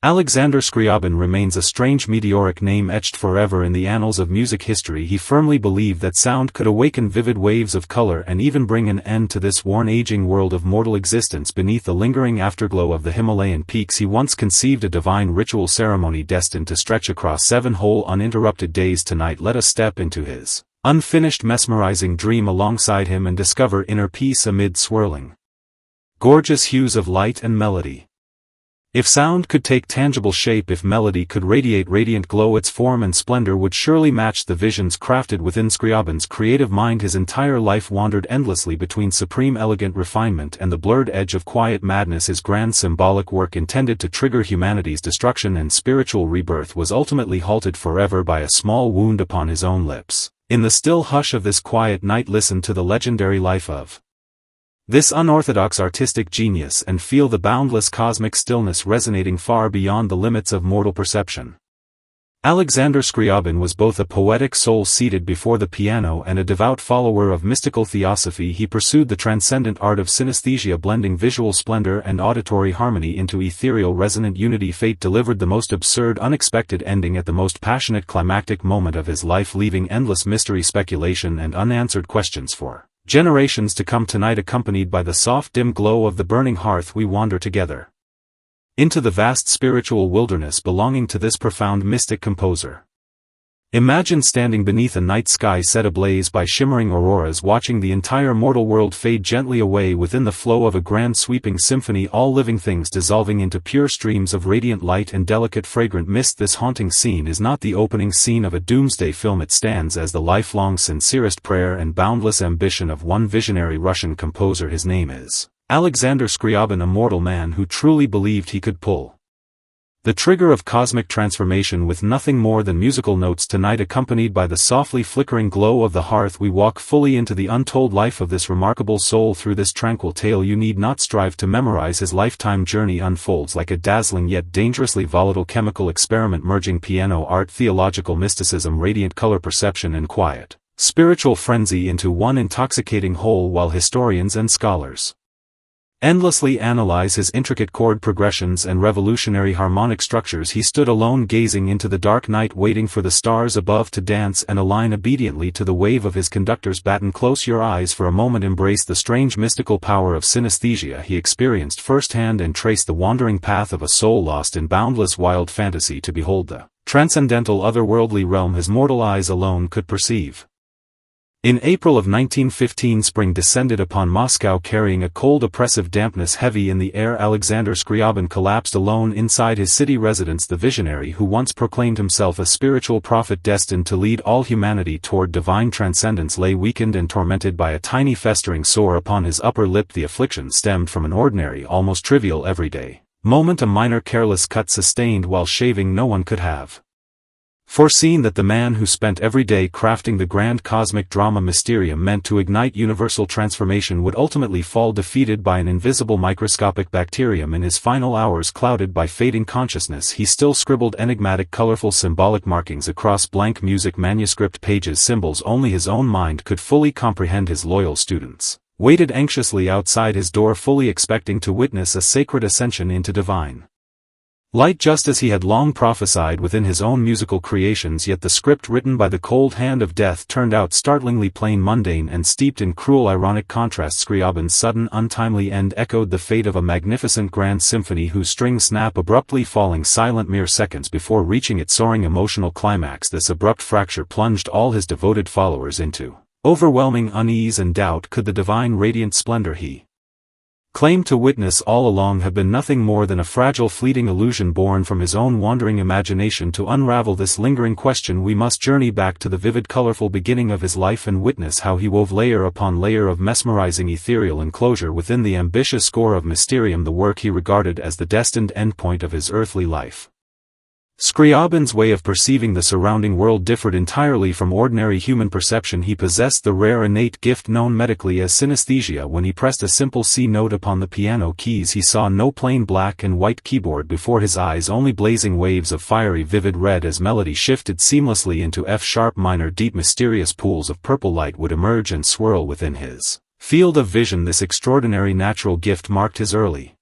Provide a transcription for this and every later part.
Alexander Scriabin remains a strange meteoric name etched forever in the annals of music history. He firmly believed that sound could awaken vivid waves of color and even bring an end to this worn aging world of mortal existence. Beneath the lingering afterglow of the Himalayan peaks he once conceived a divine ritual ceremony destined to stretch across 7 whole uninterrupted days. Tonight let us step into his unfinished mesmerizing dream alongside him and discover inner peace amid swirling, gorgeous hues of light and melody. If sound could take tangible shape, if melody could radiate radiant glow, its form and splendor would surely match the visions crafted within Scriabin's creative mind. His entire life wandered endlessly between supreme elegant refinement and the blurred edge of quiet madness. His grand symbolic work, intended to trigger humanity's destruction and spiritual rebirth, was ultimately halted forever by a small wound upon his own lips. In the still hush of this quiet night, listen to the legendary life of this unorthodox artistic genius and feel the boundless cosmic stillness resonating far beyond the limits of mortal perception. Alexander Scriabin was both a poetic soul seated before the piano and a devout follower of mystical theosophy. He pursued the transcendent art of synesthesia, blending visual splendor and auditory harmony into ethereal resonant unity. Fate delivered the most absurd, unexpected ending at the most passionate climactic moment of his life, leaving endless mystery, speculation and unanswered questions for generations to come. Tonight, accompanied by the soft dim glow of the burning hearth, we wander together into the vast spiritual wilderness belonging to this profound mystic composer. Imagine standing beneath a night sky set ablaze by shimmering auroras, watching the entire mortal world fade gently away within the flow of a grand sweeping symphony, all living things dissolving into pure streams of radiant light and delicate fragrant mist. This haunting scene is not the opening scene of a doomsday film. It stands as the lifelong sincerest prayer and boundless ambition of one visionary Russian composer. His name is Alexander Scriabin, a mortal man who truly believed he could pull the trigger of cosmic transformation with nothing more than musical notes. Tonight, accompanied by the softly flickering glow of the hearth, we walk fully into the untold life of this remarkable soul. Through this tranquil tale you need not strive to memorize. His lifetime journey unfolds like a dazzling yet dangerously volatile chemical experiment, merging piano art, theological mysticism, radiant color perception and quiet spiritual frenzy into one intoxicating whole. While historians and scholars endlessly analyze his intricate chord progressions and revolutionary harmonic structures, he stood alone, gazing into the dark night, waiting for the stars above to dance and align obediently to the wave of his conductor's baton. Close your eyes for a moment, embrace the strange mystical power of synesthesia he experienced firsthand, and trace the wandering path of a soul lost in boundless wild fantasy to behold the transcendental otherworldly realm his mortal eyes alone could perceive. In April of 1915, spring descended upon Moscow, carrying a cold oppressive dampness heavy in the air. Alexander Scriabin collapsed alone inside his city residence. The visionary who once proclaimed himself a spiritual prophet destined to lead all humanity toward divine transcendence lay weakened and tormented by a tiny festering sore upon his upper lip. The affliction stemmed from an ordinary, almost trivial everyday moment, a minor careless cut sustained while shaving. No one could have foreseen that the man who spent every day crafting the grand cosmic drama Mysterium, meant to ignite universal transformation, would ultimately fall defeated by an invisible microscopic bacterium. In his final hours, clouded by fading consciousness, he still scribbled enigmatic, colorful symbolic markings across blank music manuscript pages, symbols only his own mind could fully comprehend. His loyal students waited anxiously outside his door, fully expecting to witness a sacred ascension into divine light, just as he had long prophesied within his own musical creations. Yet the script written by the cold hand of death turned out startlingly plain, mundane and steeped in cruel ironic contrasts. Scriabin's sudden untimely end echoed the fate of a magnificent grand symphony whose strings snap, abruptly falling silent mere seconds before reaching its soaring emotional climax. This abrupt fracture plunged all his devoted followers into overwhelming unease and doubt. Could the divine radiant splendor he claimed to witness all along have been nothing more than a fragile, fleeting illusion born from his own wandering imagination? To unravel this lingering question, we must journey back to the vivid, colorful beginning of his life and witness how he wove layer upon layer of mesmerizing ethereal enclosure within the ambitious score of Mysterium, the work he regarded as the destined endpoint of his earthly life. Scriabin's way of perceiving the surrounding world differed entirely from ordinary human perception. He possessed the rare innate gift known medically as synesthesia. When he pressed a simple C note upon the piano keys, he saw no plain black and white keyboard before his eyes, only blazing waves of fiery vivid red. As melody shifted seamlessly into F-sharp minor, deep mysterious pools of purple light would emerge and swirl within his field of vision. This extraordinary natural gift marked his early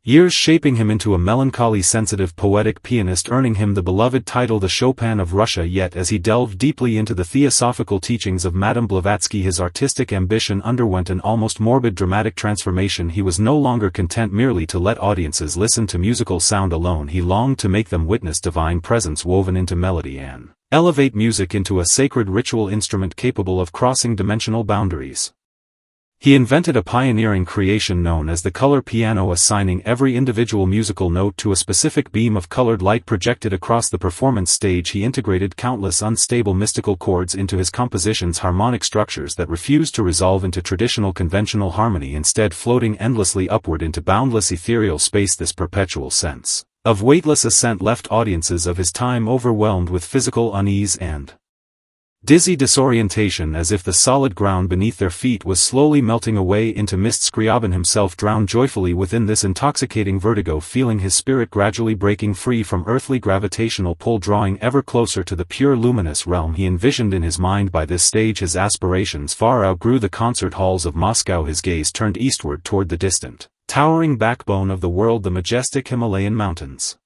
years shaping him into a melancholy sensitive poetic pianist, earning him the beloved title the Chopin of Russia. Yet as he delved deeply into the theosophical teachings of Madame Blavatsky, his artistic ambition underwent an almost morbid dramatic transformation. He was no longer content merely to let audiences listen to musical sound alone. He longed to make them witness divine presence woven into melody and elevate music into a sacred ritual instrument capable of crossing dimensional boundaries. He invented a pioneering creation known as the color piano, assigning every individual musical note to a specific beam of colored light projected across the performance stage. He integrated countless unstable mystical chords into his compositions, harmonic structures that refused to resolve into traditional conventional harmony, instead floating endlessly upward into boundless ethereal space. This perpetual sense of weightless ascent left audiences of his time overwhelmed with physical unease and dizzy disorientation, as if the solid ground beneath their feet was slowly melting away into mist. Scriabin himself drowned joyfully within this intoxicating vertigo, feeling his spirit gradually breaking free from earthly gravitational pull, drawing ever closer to the pure luminous realm he envisioned in his mind. By this stage his aspirations far outgrew the concert halls of Moscow. His gaze turned eastward toward the distant, towering backbone of the world, the majestic Himalayan mountains.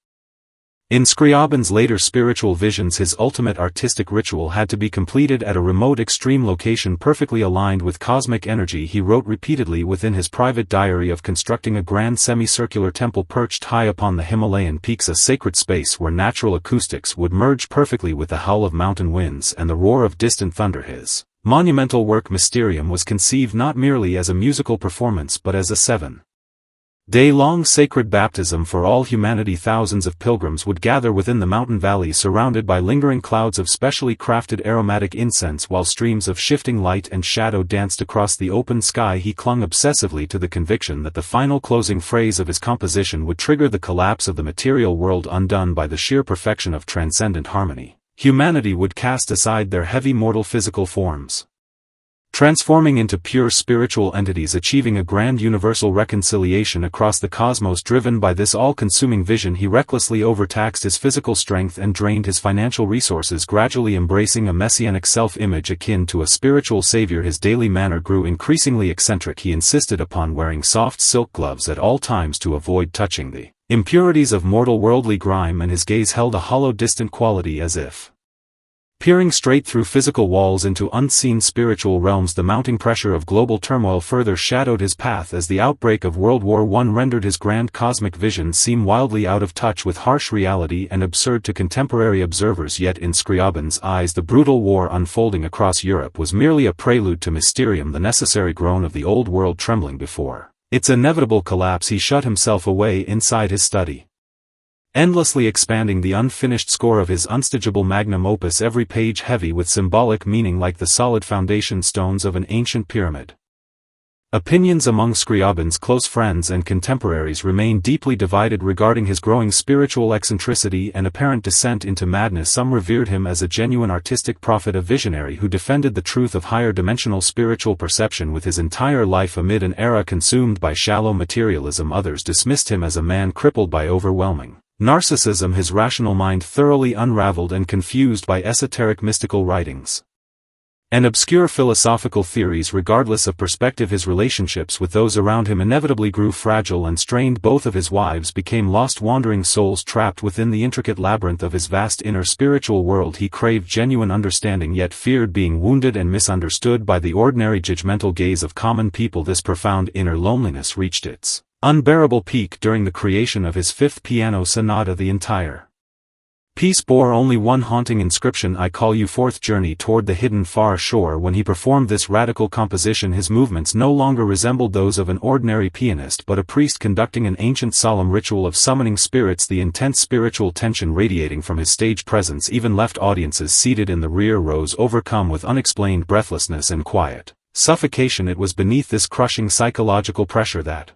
In Scriabin's later spiritual visions, his ultimate artistic ritual had to be completed at a remote extreme location perfectly aligned with cosmic energy. He wrote repeatedly within his private diary of constructing a grand semicircular temple perched high upon the Himalayan peaks, a sacred space where natural acoustics would merge perfectly with the howl of mountain winds and the roar of distant thunder. His monumental work Mysterium was conceived not merely as a musical performance but as a 7-day-long sacred baptism for all humanity. Thousands of pilgrims would gather within the mountain valley, surrounded by lingering clouds of specially crafted aromatic incense, while streams of shifting light and shadow danced across the open sky. He clung obsessively to the conviction that the final closing phrase of his composition would trigger the collapse of the material world. Undone by the sheer perfection of transcendent harmony, humanity would cast aside their heavy mortal physical forms, transforming into pure spiritual entities, achieving a grand universal reconciliation across the cosmos. Driven by this all-consuming vision, he recklessly overtaxed his physical strength and drained his financial resources, gradually embracing a messianic self-image akin to a spiritual savior. His daily manner grew increasingly eccentric. He insisted upon wearing soft silk gloves at all times to avoid touching the impurities of mortal worldly grime, and his gaze held a hollow, distant quality, as if peering straight through physical walls into unseen spiritual realms. The mounting pressure of global turmoil further shadowed his path as the outbreak of World War I rendered his grand cosmic vision seem wildly out of touch with harsh reality and absurd to contemporary observers. Yet in Scriabin's eyes the brutal war unfolding across Europe was merely a prelude to Mysterium, the necessary groan of the old world trembling before its inevitable collapse. He shut himself away inside his study, endlessly expanding the unfinished score of his unstageable magnum opus, every page heavy with symbolic meaning like the solid foundation stones of an ancient pyramid. Opinions among Scriabin's close friends and contemporaries remain deeply divided regarding his growing spiritual eccentricity and apparent descent into madness. Some revered him as a genuine artistic prophet, a visionary who defended the truth of higher dimensional spiritual perception with his entire life amid an era consumed by shallow materialism. Others dismissed him as a man crippled by overwhelming narcissism, his rational mind thoroughly unraveled and confused by esoteric mystical writings and obscure philosophical theories. Regardless of perspective, his relationships with those around him inevitably grew fragile and strained. Both of his wives became lost, wandering souls trapped within the intricate labyrinth of his vast inner spiritual world. He craved genuine understanding, yet feared being wounded and misunderstood by the ordinary judgmental gaze of common people. This profound inner loneliness reached its unbearable peak during the creation of his fifth piano sonata. The entire piece bore only one haunting inscription: I call you forth, journey toward the hidden far shore. When he performed this radical composition, his movements no longer resembled those of an ordinary pianist but a priest conducting an ancient solemn ritual of summoning spirits. The intense spiritual tension radiating from his stage presence even left audiences seated in the rear rows overcome with unexplained breathlessness and quiet suffocation. It was beneath this crushing psychological pressure that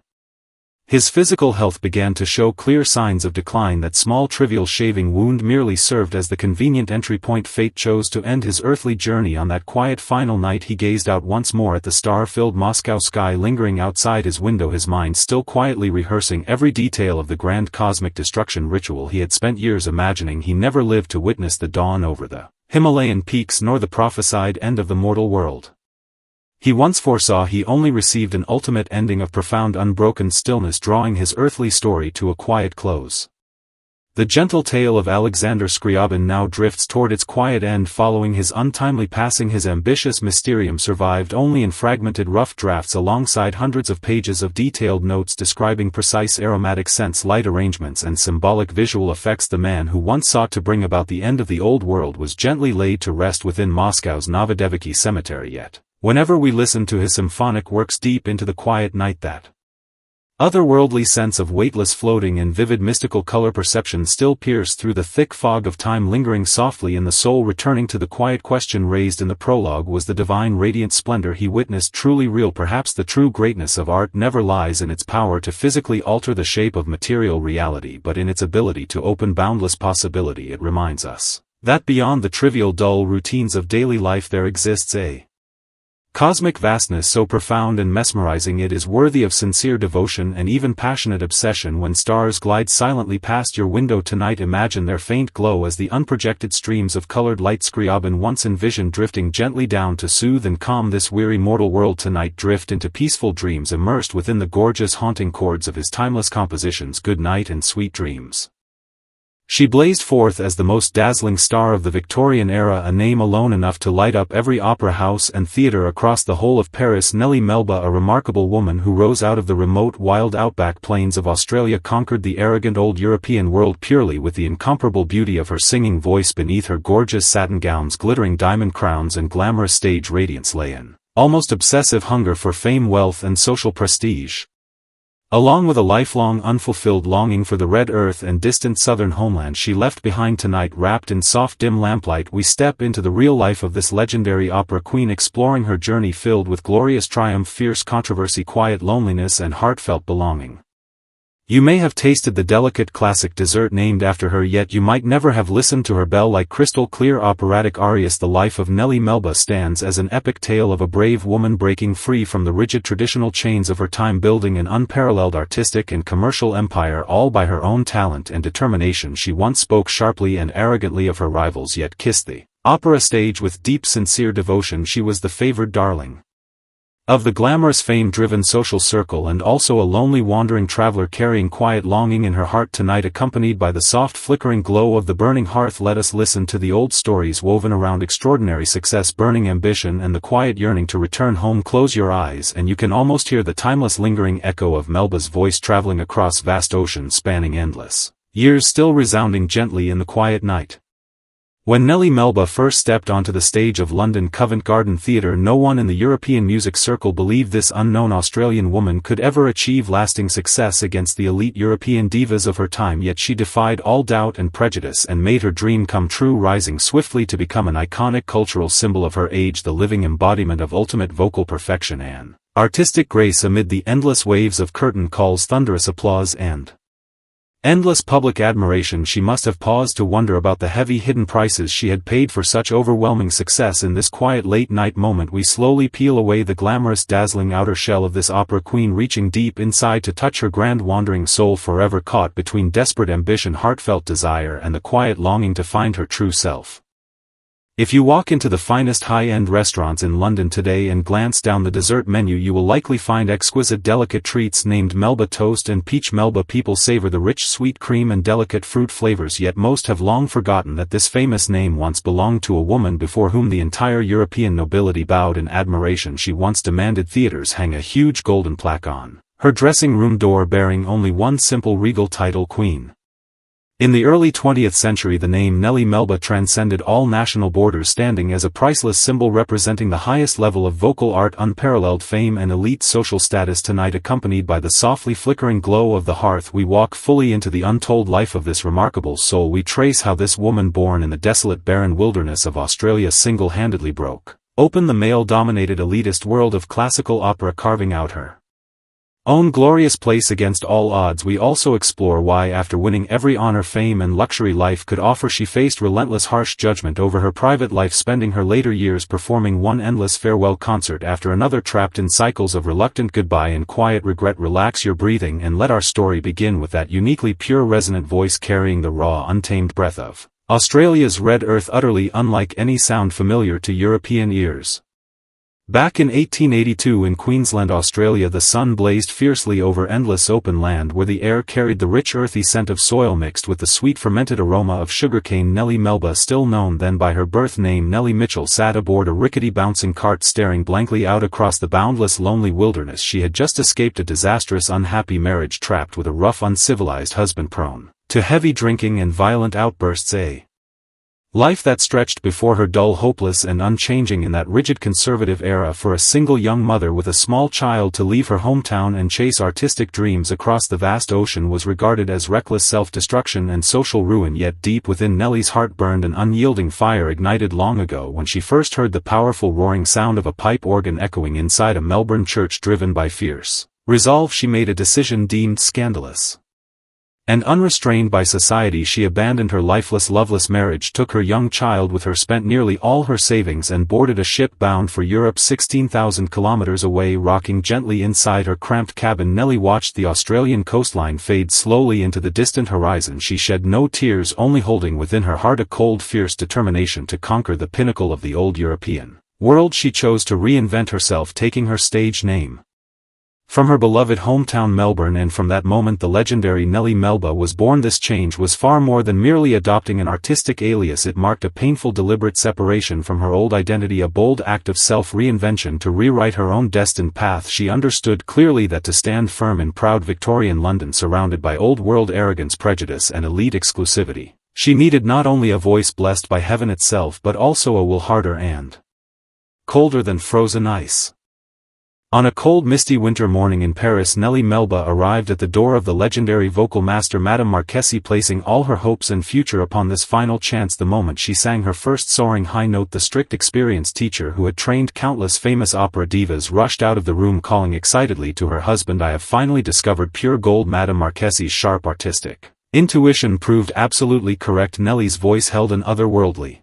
his physical health began to show clear signs of decline. That small trivial shaving wound merely served as the convenient entry point. Fate chose to end his earthly journey on that quiet final night. He gazed out once more at the star-filled Moscow sky lingering outside his window, his mind still quietly rehearsing every detail of the grand cosmic destruction ritual he had spent years imagining. He never lived to witness the dawn over the Himalayan peaks nor the prophesied end of the mortal world. He once foresaw he only received an ultimate ending of profound unbroken stillness, drawing his earthly story to a quiet close. The gentle tale of Alexander Scriabin now drifts toward its quiet end following his untimely passing. His ambitious mysterium survived only in fragmented rough drafts alongside hundreds of pages of detailed notes describing precise aromatic scents, light arrangements and symbolic visual effects. The man who once sought to bring about the end of the old world was gently laid to rest within Moscow's Novodevichy cemetery. Yet, whenever we listen to his symphonic works deep into the quiet night, that otherworldly sense of weightless floating and vivid mystical color perception still pierce through the thick fog of time, lingering softly in the soul. Returning to the quiet question raised in the prologue, was the divine radiant splendor he witnessed truly real? Perhaps the true greatness of art never lies in its power to physically alter the shape of material reality, but in its ability to open boundless possibility. It reminds us that beyond the trivial dull routines of daily life there exists a cosmic vastness so profound and mesmerizing it is worthy of sincere devotion and even passionate obsession. When stars glide silently past your window tonight, imagine their faint glow as the unprojected streams of colored light Scriabin once envisioned drifting gently down to soothe and calm this weary mortal world tonight. Drift into peaceful dreams immersed within the gorgeous haunting chords of his timeless compositions. Good night and sweet dreams. She blazed forth as the most dazzling star of the Victorian era, a name alone enough to light up every opera house and theatre across the whole of Paris. Nellie Melba, a remarkable woman who rose out of the remote wild outback plains of Australia, conquered the arrogant old European world purely with the incomparable beauty of her singing voice. Beneath her gorgeous satin gowns, glittering diamond crowns and glamorous stage radiance lay an almost obsessive hunger for fame, wealth and social prestige. Along with a lifelong unfulfilled longing for the red earth and distant southern homeland she left behind tonight. Wrapped in soft dim lamplight, we step into the real life of this legendary opera queen, exploring her journey filled with glorious triumph, fierce controversy, quiet loneliness and heartfelt belonging. You may have tasted the delicate classic dessert named after her, yet you might never have listened to her bell-like crystal-clear operatic arias. The life of Nellie Melba stands as an epic tale of a brave woman breaking free from the rigid traditional chains of her time, building an unparalleled artistic and commercial empire all by her own talent and determination. She once spoke sharply and arrogantly of her rivals, yet kissed the opera stage with deep, sincere devotion. She was the favored darling of the glamorous fame-driven social circle, and also a lonely wandering traveler carrying quiet longing in her heart. Tonight, accompanied by the soft flickering glow of the burning hearth, let us listen to the old stories woven around extraordinary success, burning ambition and the quiet yearning to return home. Close your eyes and you can almost hear the timeless lingering echo of Melba's voice traveling across vast oceans spanning endless years, still resounding gently in the quiet night. When Nellie Melba first stepped onto the stage of London Covent Garden Theatre, no one in the European music circle believed this unknown Australian woman could ever achieve lasting success against the elite European divas of her time. Yet she defied all doubt and prejudice and made her dream come true, rising swiftly to become an iconic cultural symbol of her age, the living embodiment of ultimate vocal perfection and artistic grace amid the endless waves of curtain calls, thunderous applause and endless public admiration. She must have paused to wonder about the heavy hidden prices she had paid for such overwhelming success. In this quiet late-night moment we slowly peel away the glamorous, dazzling outer shell of this opera queen, reaching deep inside to touch her grand wandering soul, forever caught between desperate ambition, heartfelt desire and the quiet longing to find her true self. If you walk into the finest high-end restaurants in London today and glance down the dessert menu, you will likely find exquisite delicate treats named Melba toast and peach. Melba people savor the rich sweet cream and delicate fruit flavors, yet most have long forgotten that this famous name once belonged to a woman before whom the entire European nobility bowed in admiration. She once demanded theaters hang a huge golden plaque on her dressing room door bearing only one simple regal title: Queen. In the early 20th century, the name Nellie Melba transcended all national borders, standing as a priceless symbol representing the highest level of vocal art, unparalleled fame and elite social status. Tonight, accompanied by the softly flickering glow of the hearth, we walk fully into the untold life of this remarkable soul. We trace how this woman, born in the desolate barren wilderness of Australia, single-handedly broke open the male-dominated elitist world of classical opera, carving out her own glorious place against all odds. We also explore why, after winning every honor, fame and luxury life could offer, she faced relentless, harsh judgment over her private life, spending her later years performing one endless farewell concert after another, trapped in cycles of reluctant goodbye and quiet regret. Relax your breathing and let our story begin with that uniquely pure, resonant voice carrying the raw, untamed breath of Australia's red earth, utterly unlike any sound familiar to European ears. Back in 1882 in Queensland, Australia, the sun blazed fiercely over endless open land where the air carried the rich earthy scent of soil mixed with the sweet fermented aroma of sugarcane. Nellie Melba, still known then by her birth name Nellie Mitchell, sat aboard a rickety bouncing cart staring blankly out across the boundless lonely wilderness. She had just escaped a disastrous unhappy marriage, trapped with a rough uncivilized husband prone to heavy drinking and violent outbursts, a life that stretched before her dull, hopeless and unchanging in that rigid conservative era. For a single young mother with a small child to leave her hometown and chase artistic dreams across the vast ocean was regarded as reckless self-destruction and social ruin. Yet deep within Nellie's heart burned an unyielding fire, ignited long ago when she first heard the powerful roaring sound of a pipe organ echoing inside a Melbourne church. Driven by fierce resolve, she made a decision deemed scandalous and unrestrained by society. She abandoned her lifeless, loveless marriage, took her young child with her, spent nearly all her savings, and boarded a ship bound for Europe 16,000 kilometers away. Rocking gently inside her cramped cabin, Nellie watched the Australian coastline fade slowly into the distant horizon. She shed no tears, only holding within her heart a cold, fierce determination to conquer the pinnacle of the old European world. She chose to reinvent herself, taking her stage name from her beloved hometown Melbourne, and from that moment the legendary Nellie Melba was born. This change was far more than merely adopting an artistic alias. It marked a painful, deliberate separation from her old identity, a bold act of self-reinvention to rewrite her own destined path. She understood clearly that to stand firm in proud Victorian London, surrounded by old-world arrogance, prejudice and elite exclusivity, she needed not only a voice blessed by heaven itself but also a will harder and colder than frozen ice. On a cold, misty winter morning in Paris, Nellie Melba arrived at the door of the legendary vocal master Madame Marquesi, placing all her hopes and future upon this final chance. The moment she sang her first soaring high note, the strict, experienced teacher who had trained countless famous opera divas rushed out of the room, calling excitedly to her husband, "I have finally discovered pure gold." Madame Marquesi's sharp artistic intuition proved absolutely correct. Nellie's voice held an otherworldly,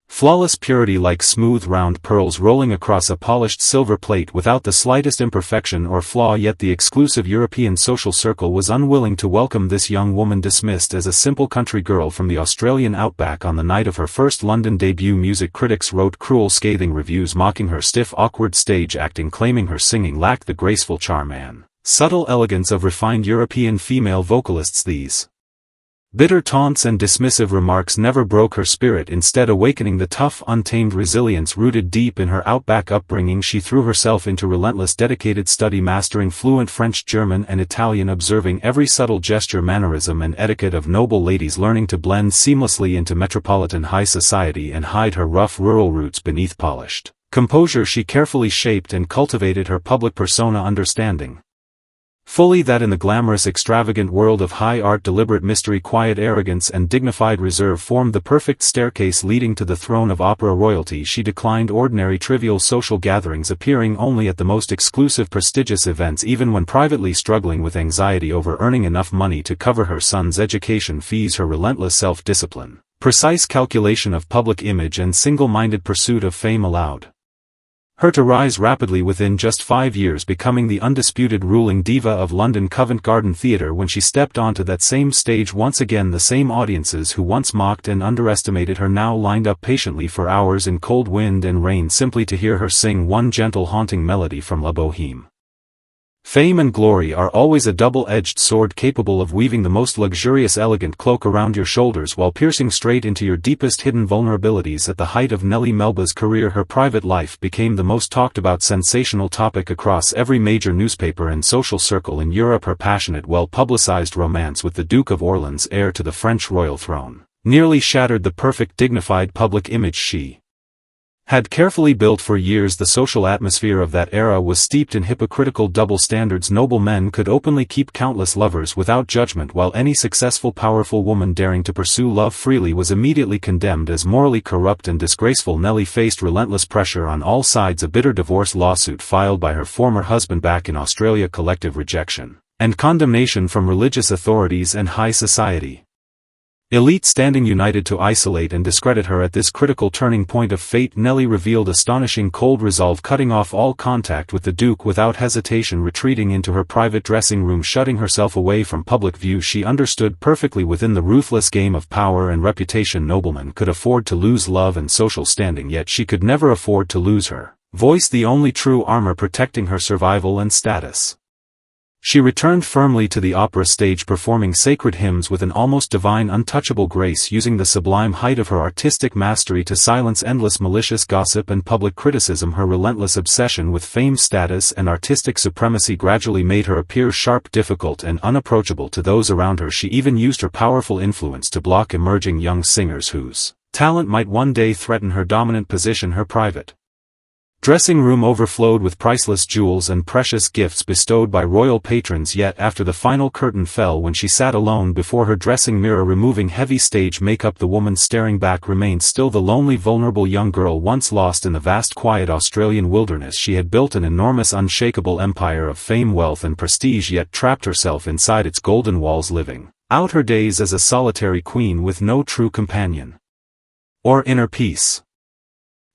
flawless purity, like smooth round pearls rolling across a polished silver plate, without the slightest imperfection or flaw. Yet the exclusive European social circle was unwilling to welcome this young woman, dismissed as a simple country girl from the Australian outback. On the night of her first London debut, music critics wrote cruel, scathing reviews, mocking her stiff, awkward stage acting, claiming her singing lacked the graceful charm and subtle elegance of refined European female vocalists. These bitter taunts and dismissive remarks never broke her spirit, instead awakening the tough, untamed resilience rooted deep in her outback upbringing. She threw herself into relentless, dedicated study, mastering fluent French, German and Italian, observing every subtle gesture, mannerism and etiquette of noble ladies, learning to blend seamlessly into metropolitan high society and hide her rough rural roots beneath polished composure. She carefully shaped and cultivated her public persona, understanding fully that in the glamorous, extravagant world of high art, deliberate mystery, quiet arrogance and dignified reserve formed the perfect staircase leading to the throne of opera royalty. She declined ordinary, trivial social gatherings, appearing only at the most exclusive, prestigious events, even when privately struggling with anxiety over earning enough money to cover her son's education fees. Her relentless self-discipline, precise calculation of public image and single-minded pursuit of fame allowed her to rise rapidly within just 5 years, becoming the undisputed ruling diva of London Covent Garden Theatre. When she stepped onto that same stage once again, the same audiences who once mocked and underestimated her now lined up patiently for hours in cold wind and rain, simply to hear her sing one gentle, haunting melody from La Bohème. Fame and glory are always a double-edged sword, capable of weaving the most luxurious, elegant cloak around your shoulders while piercing straight into your deepest hidden vulnerabilities. At the height of Nellie Melba's career, her private life became the most talked-about, sensational topic across every major newspaper and social circle in Europe. Her passionate, well-publicized romance with the Duke of Orleans, heir to the French royal throne, nearly shattered the perfect, dignified public image she had carefully built for years. The social atmosphere of that era was steeped in hypocritical double standards. Noble men could openly keep countless lovers without judgment, while any successful, powerful woman daring to pursue love freely was immediately condemned as morally corrupt and disgraceful. Nellie faced relentless pressure on all sides: a bitter divorce lawsuit filed by her former husband back in Australia, collective rejection and condemnation from religious authorities and high society elite standing united to isolate and discredit her. At this critical turning point of fate, Nellie revealed astonishing cold resolve, cutting off all contact with the Duke without hesitation, retreating into her private dressing room, shutting herself away from public view. She understood perfectly within the ruthless game of power and reputation, noblemen could afford to lose love and social standing, yet she could never afford to lose her voice the only true armor protecting her survival and status. She returned firmly to the opera stage, performing sacred hymns with an almost divine untouchable grace, using the sublime height of her artistic mastery to silence endless malicious gossip and public criticism. Her relentless obsession with fame, status and artistic supremacy gradually made her appear sharp, difficult and unapproachable to those around her. She even used her powerful influence to block emerging young singers whose talent might one day threaten her dominant position. Her private dressing room overflowed with priceless jewels and precious gifts bestowed by royal patrons, yet after the final curtain fell, when she sat alone before her dressing mirror removing heavy stage makeup, the woman staring back remained still the lonely, vulnerable young girl once lost in the vast, quiet Australian wilderness. She had built an enormous, unshakable empire of fame, wealth and prestige, yet trapped herself inside its golden walls, living out her days as a solitary queen with no true companion or inner peace.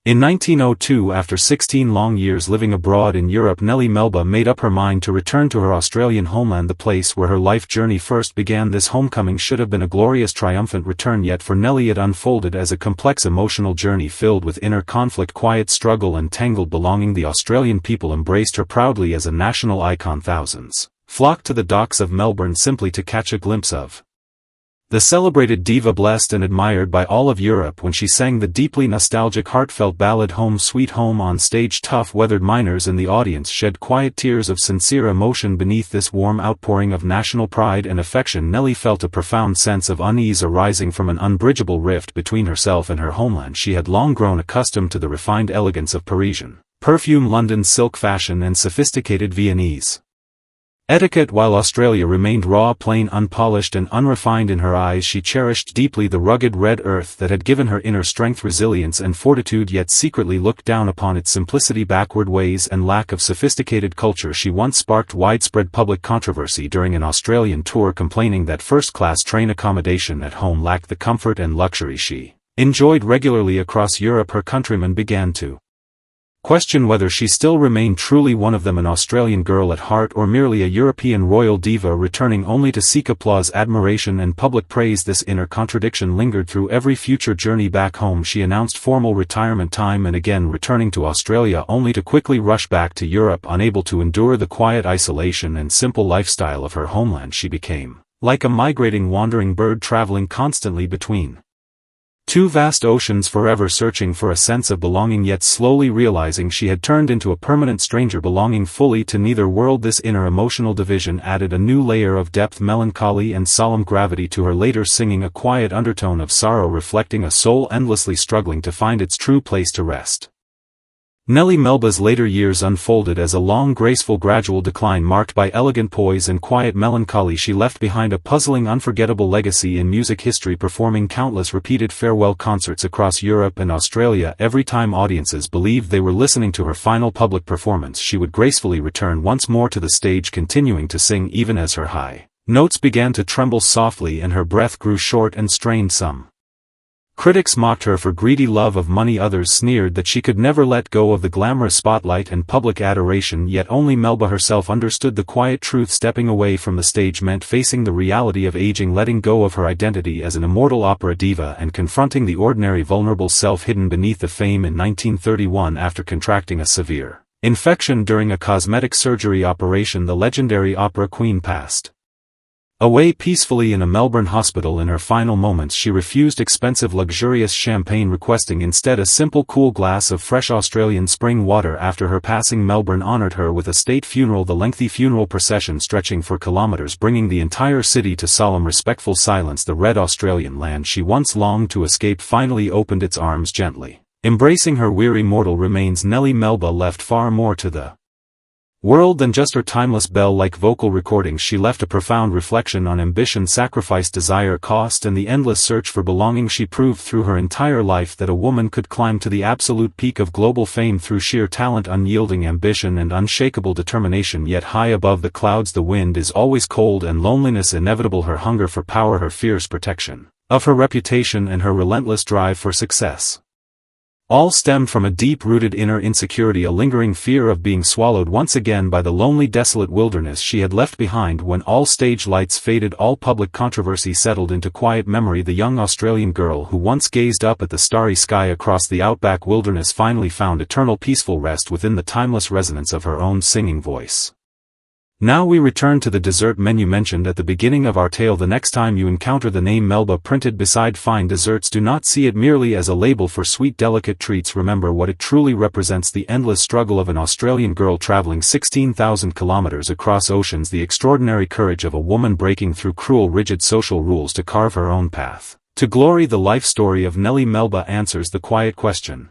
In 1902, after 16 long years living abroad in Europe, Nellie Melba made up her mind to return to her Australian homeland, the place where her life journey first began. This homecoming should have been a glorious, triumphant return, yet for Nellie it unfolded as a complex emotional journey filled with inner conflict, quiet struggle and tangled belonging. The Australian people embraced her proudly as a national icon. Thousands flocked to the docks of Melbourne simply to catch a glimpse of the celebrated diva, blessed and admired by all of Europe when she sang the deeply nostalgic, heartfelt ballad Home Sweet Home on stage. Tough-weathered miners in the audience shed quiet tears of sincere emotion. Beneath this warm outpouring of national pride and affection, Nellie felt a profound sense of unease arising from an unbridgeable rift between herself and her homeland. She had long grown accustomed to the refined elegance of Parisian perfume, London silk fashion and sophisticated Viennese etiquette, while Australia remained raw, plain, unpolished and unrefined. In her eyes she cherished deeply the rugged red earth that had given her inner strength, resilience and fortitude, yet secretly looked down upon its simplicity, backward ways and lack of sophisticated culture. She once sparked widespread public controversy during an Australian tour, complaining that first-class train accommodation at home lacked the comfort and luxury she enjoyed regularly across Europe. Her countrymen began to question whether she still remained truly one of them, an Australian girl at heart, or merely a European royal diva returning only to seek applause, admiration and public praise. This inner contradiction lingered through every future journey back home. She announced formal retirement time and again, returning to Australia only to quickly rush back to Europe. Unable to endure the quiet isolation and simple lifestyle of her homeland, she became like a migrating, wandering bird, traveling constantly between two vast oceans, forever searching for a sense of belonging, yet slowly realizing she had turned into a permanent stranger, belonging fully to neither world. This inner emotional division added a new layer of depth, melancholy and solemn gravity to her later singing, a quiet undertone of sorrow reflecting a soul endlessly struggling to find its true place to rest. Nellie Melba's later years unfolded as a long, graceful, gradual decline marked by elegant poise and quiet melancholy. She left behind a puzzling, unforgettable legacy in music history, performing countless repeated farewell concerts across Europe and Australia. Every time audiences believed they were listening to her final public performance, she would gracefully return once more to the stage, continuing to sing even as her high notes began to tremble softly and her breath grew short and strained. Some critics mocked her for greedy love of money, others sneered that she could never let go of the glamorous spotlight and public adoration, yet only Melba herself understood the quiet truth. Stepping away from the stage meant facing the reality of aging, letting go of her identity as an immortal opera diva and confronting the ordinary, vulnerable self hidden beneath the fame. In 1931, after contracting a severe infection during a cosmetic surgery operation, the legendary opera queen passed away peacefully in a Melbourne hospital. In her final moments, she refused expensive, luxurious champagne, requesting instead a simple, cool glass of fresh Australian spring water. After her passing, Melbourne honoured her with a state funeral, the lengthy funeral procession stretching for kilometres, bringing the entire city to solemn, respectful silence. The red Australian land she once longed to escape finally opened its arms, gently embracing her weary mortal remains. Nellie Melba left far more to the world than just her timeless bell-like vocal recordings. She left a profound reflection on ambition, sacrifice, desire, cost, and the endless search for belonging. She proved through her entire life that a woman could climb to the absolute peak of global fame through sheer talent, unyielding ambition, and unshakable determination. Yet high above the clouds the wind is always cold and loneliness inevitable. Her hunger for power, her fierce protection of her reputation, and her relentless drive for success All stemmed from a deep-rooted inner insecurity, a lingering fear of being swallowed once again by the lonely, desolate wilderness she had left behind when all stage lights faded, all public controversy settled into quiet memory. The young Australian girl who once gazed up at the starry sky across the outback wilderness finally found eternal peaceful rest within the timeless resonance of her own singing voice. Now we return to the dessert menu mentioned at the beginning of our tale. The next time you encounter the name Melba printed beside fine desserts, do not see it merely as a label for sweet delicate treats. Remember what it truly represents: the endless struggle of an Australian girl traveling 16,000 kilometers across oceans, the extraordinary courage of a woman breaking through cruel rigid social rules to carve her own path to glory. The life story of Nellie Melba answers the quiet question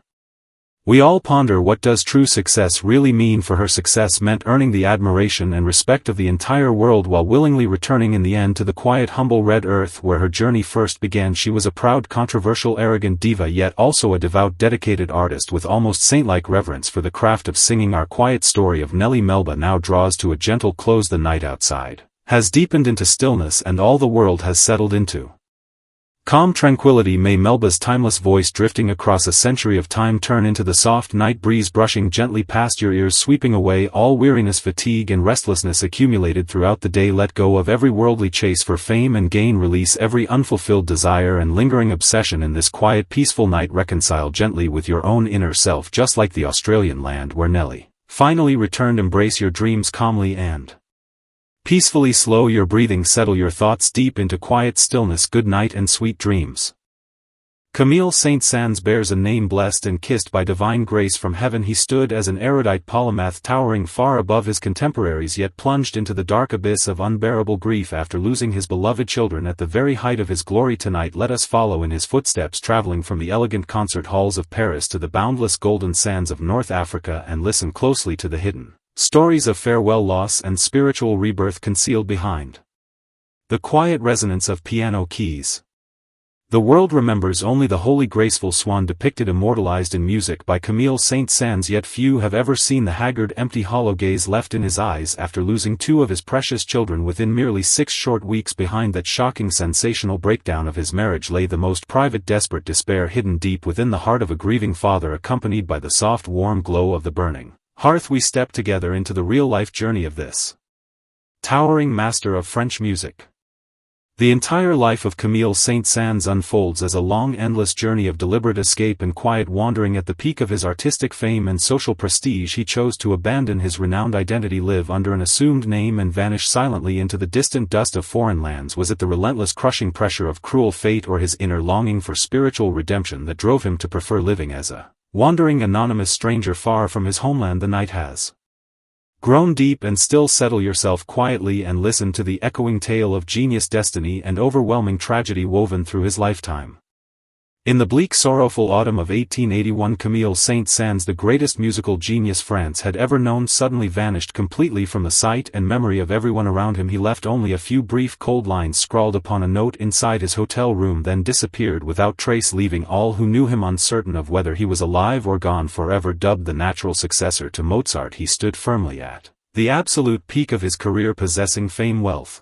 we all ponder: what does true success really mean? For her, success meant earning the admiration and respect of the entire world while willingly returning in the end to the quiet, humble red earth where her journey first began. She was a proud, controversial, arrogant diva, yet also a devout, dedicated artist with almost saint-like reverence for the craft of singing. Our quiet story of Nellie Melba now draws to a gentle close. The night outside has deepened into stillness, and all the world has settled into calm tranquility. May Melba's timeless voice drifting across a century of time turn into the soft night breeze brushing gently past your ears, sweeping away all weariness, fatigue and restlessness accumulated throughout the day. Let go of every worldly chase for fame and gain, release every unfulfilled desire and lingering obsession in this quiet, peaceful night. Reconcile gently with your own inner self, just like the Australian land where Nellie finally returned. Embrace your dreams calmly and peacefully. Slow your breathing, settle your thoughts deep into quiet stillness. Good night and sweet dreams. Camille Saint-Saëns bears a name blessed and kissed by divine grace from heaven. He stood as an erudite polymath, towering far above his contemporaries, yet plunged into the dark abyss of unbearable grief after losing his beloved children at the very height of his glory. Tonight let us follow in his footsteps, traveling from the elegant concert halls of Paris to the boundless golden sands of North Africa, and listen closely to the hidden stories of farewell, loss and spiritual rebirth concealed behind the quiet resonance of piano keys. The world remembers only the holy, graceful swan depicted, immortalized in music by Camille Saint-Saëns, yet few have ever seen the haggard, empty, hollow gaze left in his eyes after losing two of his precious children within merely 6 short weeks. Behind that shocking, sensational breakdown of his marriage lay the most private, desperate despair hidden deep within the heart of a grieving father. Accompanied by the soft, warm glow of the burning hearth, we step together into the real-life journey of this towering master of French music. The entire life of Camille Saint-Saëns unfolds as a long, endless journey of deliberate escape and quiet wandering. At the peak of his artistic fame and social prestige, he chose to abandon his renowned identity, live under an assumed name and vanish silently into the distant dust of foreign lands. Was it the relentless, crushing pressure of cruel fate, or his inner longing for spiritual redemption that drove him to prefer living as a wandering, anonymous stranger far from his homeland? The night has grown deep and still. Settle yourself quietly and listen to the echoing tale of genius, destiny and overwhelming tragedy woven through his lifetime. In the bleak, sorrowful autumn of 1881, Camille Saint-Saëns, the greatest musical genius France had ever known, suddenly vanished completely from the sight and memory of everyone around him. He left only a few brief, cold lines scrawled upon a note inside his hotel room, then disappeared without trace, leaving all who knew him uncertain of whether he was alive or gone forever. Dubbed the natural successor to Mozart, he stood firmly at the absolute peak of his career, possessing fame, wealth,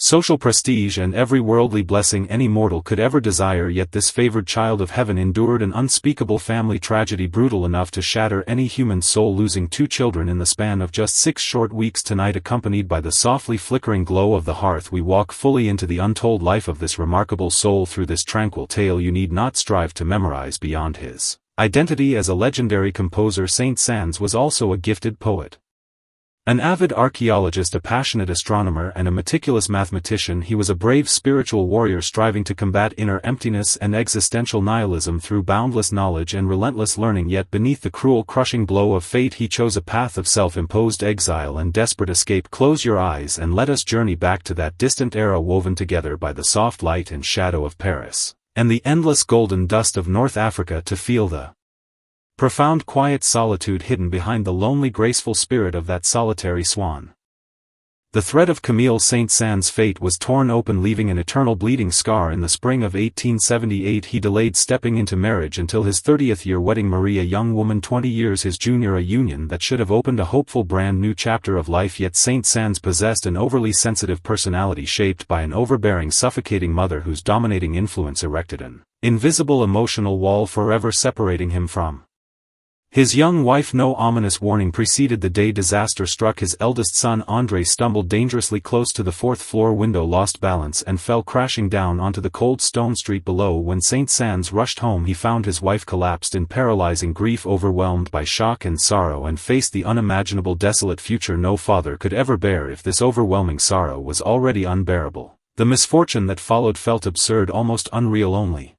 social prestige and every worldly blessing any mortal could ever desire. Yet this favored child of heaven endured an unspeakable family tragedy, brutal enough to shatter any human soul, losing 2 children in the span of just 6 short weeks. Tonight, accompanied by the softly flickering glow of the hearth, we walk fully into the untold life of this remarkable soul. Through this tranquil tale you need not strive to memorize beyond his identity as a legendary composer. Saint-Saëns was also a gifted poet. An avid archaeologist, a passionate astronomer and a meticulous mathematician, he was a brave spiritual warrior striving to combat inner emptiness and existential nihilism through boundless knowledge and relentless learning. Yet beneath the cruel, crushing blow of fate, he chose a path of self-imposed exile and desperate escape. Close your eyes and let us journey back to that distant era, woven together by the soft light and shadow of Paris and the endless golden dust of North Africa, to feel the profound, quiet solitude hidden behind the lonely, graceful spirit of that solitary swan. The thread of Camille Saint-Saëns' fate was torn open, leaving an eternal bleeding scar. In the spring of 1878 he delayed stepping into marriage until his 30th year, wedding Marie, a young woman 20 years his junior, a union that should have opened a hopeful brand new chapter of life. Yet Saint-Saëns possessed an overly sensitive personality shaped by an overbearing, suffocating mother whose dominating influence erected an invisible emotional wall forever separating him from his young wife. No ominous warning preceded the day disaster struck. His eldest son André stumbled dangerously close to the fourth-floor window, lost balance and fell crashing down onto the cold stone street below. When Saint-Saëns rushed home he found his wife collapsed in paralyzing grief, overwhelmed by shock and sorrow, and faced the unimaginable desolate future no father could ever bear. If this overwhelming sorrow was already unbearable, the misfortune that followed felt absurd, almost unreal. Only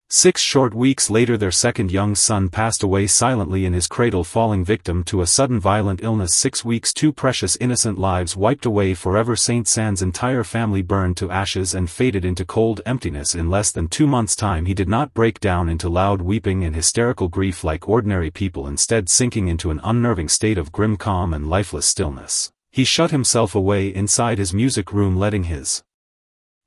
6 short weeks later their second young son passed away silently in his cradle, falling victim to a sudden violent illness. 6 weeks, 2 precious innocent lives wiped away forever. Saint-Saëns' entire family burned to ashes and faded into cold emptiness. In less than 2 months' time he did not break down into loud weeping and hysterical grief like ordinary people, instead sinking into an unnerving state of grim calm and lifeless stillness. He shut himself away inside his music room, letting his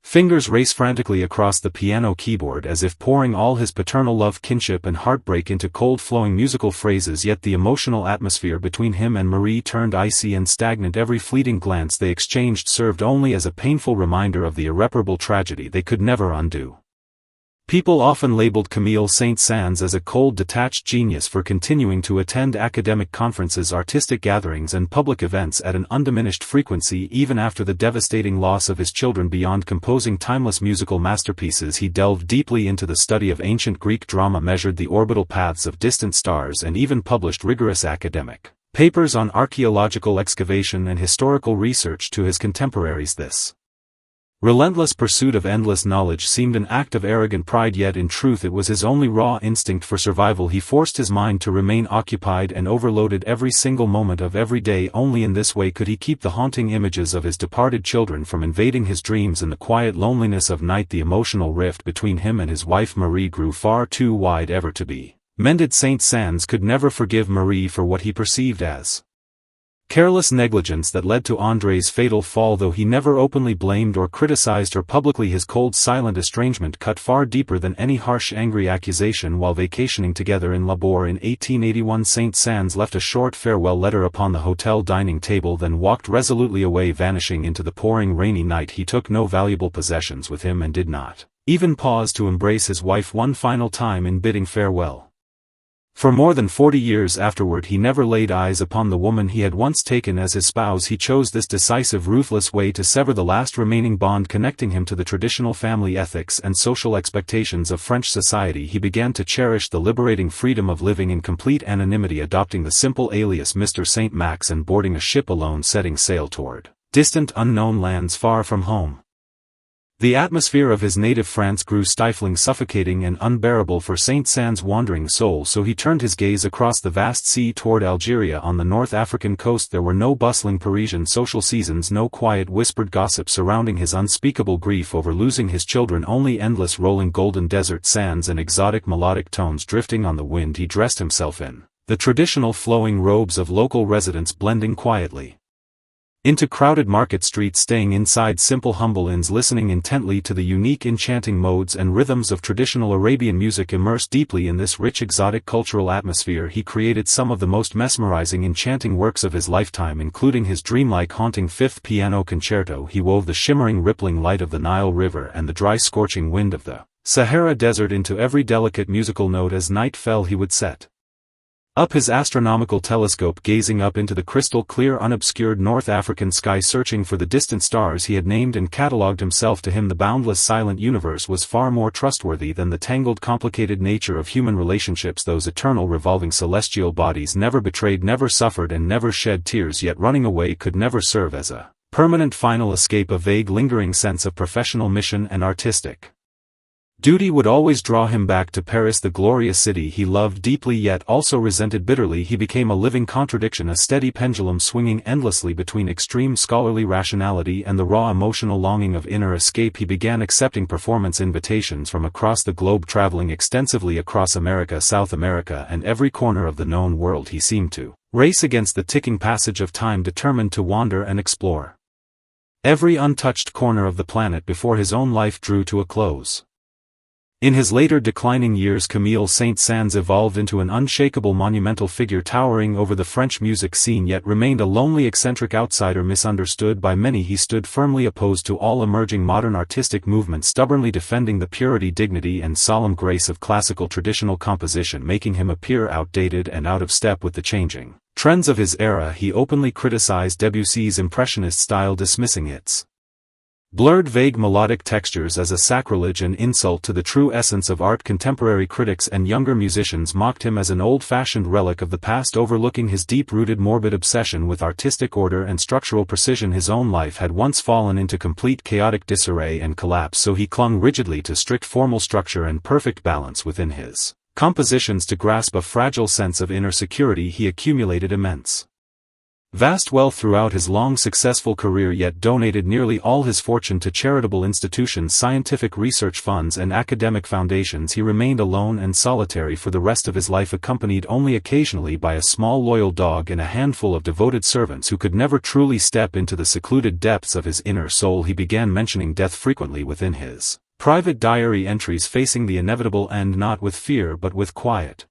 fingers race frantically across the piano keyboard as if pouring all his paternal love, kinship and heartbreak into cold flowing musical phrases. Yet the emotional atmosphere between him and Marie turned icy and stagnant. Every fleeting glance they exchanged served only as a painful reminder of the irreparable tragedy they could never undo. People often labeled Camille Saint-Saëns as a cold, detached genius for continuing to attend academic conferences, artistic gatherings and public events at an undiminished frequency even after the devastating loss of his children. Beyond composing timeless musical masterpieces, he delved deeply into the study of ancient Greek drama, measured the orbital paths of distant stars, and even published rigorous academic papers on archaeological excavation and historical research to his contemporaries. This relentless pursuit of endless knowledge seemed an act of arrogant pride, yet in truth it was his only raw instinct for survival. He forced his mind to remain occupied and overloaded every single moment of every day. Only in this way could he keep the haunting images of his departed children from invading his dreams. In the quiet loneliness of night, the emotional rift between him and his wife Marie grew far too wide ever to be mended. Saint-Saëns could never forgive Marie for what he perceived as careless negligence that led to André's fatal fall. Though he never openly blamed or criticized her publicly, his cold, silent estrangement cut far deeper than any harsh, angry accusation. While vacationing together in Labor in 1881, Saint-Saëns left a short farewell letter upon the hotel dining table, then walked resolutely away, vanishing into the pouring rainy night. He took no valuable possessions with him and did not even pause to embrace his wife one final time in bidding farewell. For more than 40 years afterward he never laid eyes upon the woman he had once taken as his spouse. He chose this decisive, ruthless way to sever the last remaining bond connecting him to the traditional family ethics and social expectations of French society. He began to cherish the liberating freedom of living in complete anonymity, adopting the simple alias Mr. Saint Max and boarding a ship alone, setting sail toward distant, unknown lands far from home. The atmosphere of his native France grew stifling, suffocating and unbearable for Saint-Saëns' wandering soul, so he turned his gaze across the vast sea toward Algeria on the North African coast. There were no bustling Parisian social seasons, no quiet whispered gossip surrounding his unspeakable grief over losing his children, only endless rolling golden desert sands and exotic melodic tones drifting on the wind. He dressed himself in the traditional flowing robes of local residents, blending quietly into crowded market streets, staying inside simple humble inns, listening intently to the unique enchanting modes and rhythms of traditional Arabian music. Immersed deeply in this rich exotic cultural atmosphere, he created some of the most mesmerizing, enchanting works of his lifetime, including his dreamlike, haunting Fifth Piano Concerto. He wove the shimmering, rippling light of the Nile River and the dry, scorching wind of the Sahara Desert into every delicate musical note. As night fell he would set up his astronomical telescope, gazing up into the crystal-clear, unobscured North African sky, searching for the distant stars he had named and catalogued himself. To him the boundless, silent universe was far more trustworthy than the tangled, complicated nature of human relationships. Those eternal, revolving celestial bodies never betrayed, never suffered and never shed tears, yet running away could never serve as a permanent final escape. A vague, lingering sense of professional mission and artistic duty would always draw him back to Paris, the glorious city he loved deeply yet also resented bitterly. He became a living contradiction, a steady pendulum swinging endlessly between extreme scholarly rationality and the raw emotional longing of inner escape. He began accepting performance invitations from across the globe, traveling extensively across America, South America and every corner of the known world. He seemed to race against the ticking passage of time, determined to wander and explore. every untouched corner of the planet before his own life drew to a close. In his later declining years, Camille Saint-Saëns evolved into an unshakable monumental figure towering over the French music scene, yet remained a lonely eccentric outsider misunderstood by many. He stood firmly opposed to all emerging modern artistic movements, stubbornly defending the purity, dignity and solemn grace of classical traditional composition, making him appear outdated and out of step with the changing trends of his era. He openly criticized Debussy's impressionist style, dismissing its blurred, vague melodic textures as a sacrilege and insult to the true essence of art. Contemporary critics and younger musicians mocked him as an old-fashioned relic of the past, overlooking his deep-rooted morbid obsession with artistic order and structural precision. His own life had once fallen into complete chaotic disarray and collapse, so he clung rigidly to strict formal structure and perfect balance within his compositions to grasp a fragile sense of inner security. He accumulated immense vast wealth throughout his long successful career, yet donated nearly all his fortune to charitable institutions, scientific research funds and academic foundations. He remained alone and solitary for the rest of his life, accompanied only occasionally by a small loyal dog and a handful of devoted servants who could never truly step into the secluded depths of his inner soul. He began mentioning death frequently within his private diary entries, facing the inevitable end not with fear but with quiet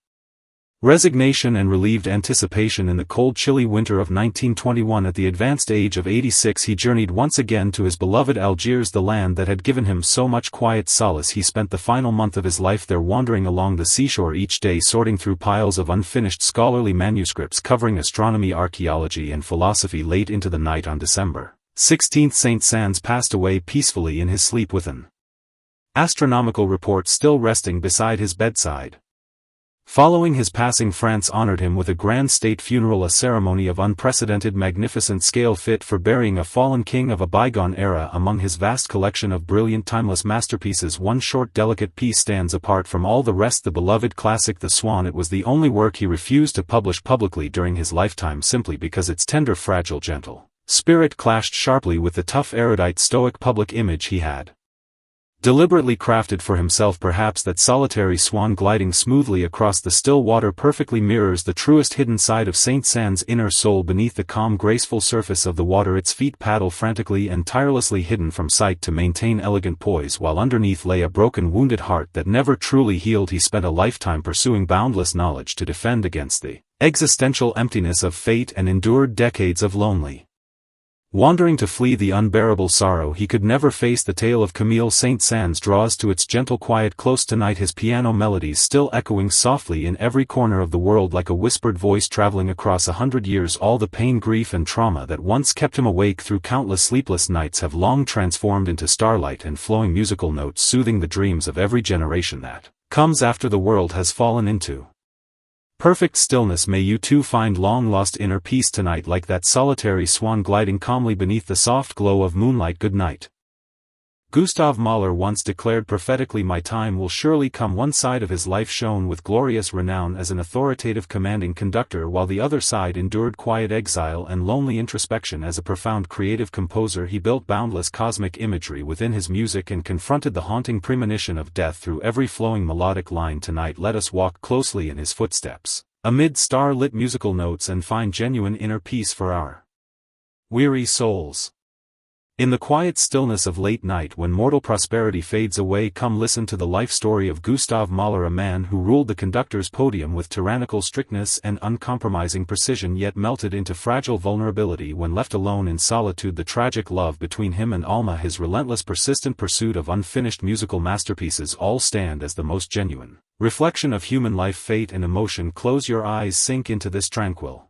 resignation and relieved anticipation. In the cold, chilly winter of 1921, at the advanced age of 86, he journeyed once again to his beloved Algiers, the land that had given him so much quiet solace. He spent the final month of his life there, wandering along the seashore each day, sorting through piles of unfinished scholarly manuscripts covering astronomy, archaeology and philosophy. Late into the night on December 16, Saint-Saëns passed away peacefully in his sleep, with an astronomical report still resting beside his bedside. Following his passing, France honored him with a grand state funeral, a ceremony of unprecedented magnificent scale fit for burying a fallen king of a bygone era. Among his vast collection of brilliant, timeless masterpieces, one short, delicate piece stands apart from all the rest, the beloved classic The Swan. It was the only work he refused to publish publicly during his lifetime, simply because its tender, fragile, gentle spirit clashed sharply with the tough, erudite, stoic public image he had deliberately crafted for himself. Perhaps that solitary swan gliding smoothly across the still water perfectly mirrors the truest hidden side of Saint-Saëns' inner soul. Beneath the calm, graceful surface of the water, its feet paddle frantically and tirelessly, hidden from sight to maintain elegant poise, while underneath lay a broken, wounded heart that never truly healed. He spent a lifetime pursuing boundless knowledge to defend against the existential emptiness of fate, and endured decades of lonely wandering to flee the unbearable sorrow he could never face. The tale of Camille Saint-Saëns draws to its gentle quiet close tonight, his piano melodies still echoing softly in every corner of the world like a whispered voice traveling across 100 years. All the pain, grief and trauma that once kept him awake through countless sleepless nights have long transformed into starlight and flowing musical notes, soothing the dreams of every generation that comes after the world has fallen into perfect stillness. May you too find long-lost inner peace tonight, like that solitary swan gliding calmly beneath the soft glow of moonlight. Good night. Gustav Mahler once declared prophetically, "My time will surely come." One side of his life shone with glorious renown as an authoritative, commanding conductor, while the other side endured quiet exile and lonely introspection. As a profound creative composer, he built boundless cosmic imagery within his music and confronted the haunting premonition of death through every flowing melodic line. Tonight let us walk closely in his footsteps, amid star-lit musical notes, and find genuine inner peace for our weary souls. In the quiet stillness of late night, when mortal prosperity fades away, come listen to the life story of Gustav Mahler, a man who ruled the conductor's podium with tyrannical strictness and uncompromising precision, yet melted into fragile vulnerability when left alone in solitude. The tragic love between him and Alma, his relentless persistent pursuit of unfinished musical masterpieces, all stand as the most genuine reflection of human life, fate and emotion. Close your eyes, sink into this tranquil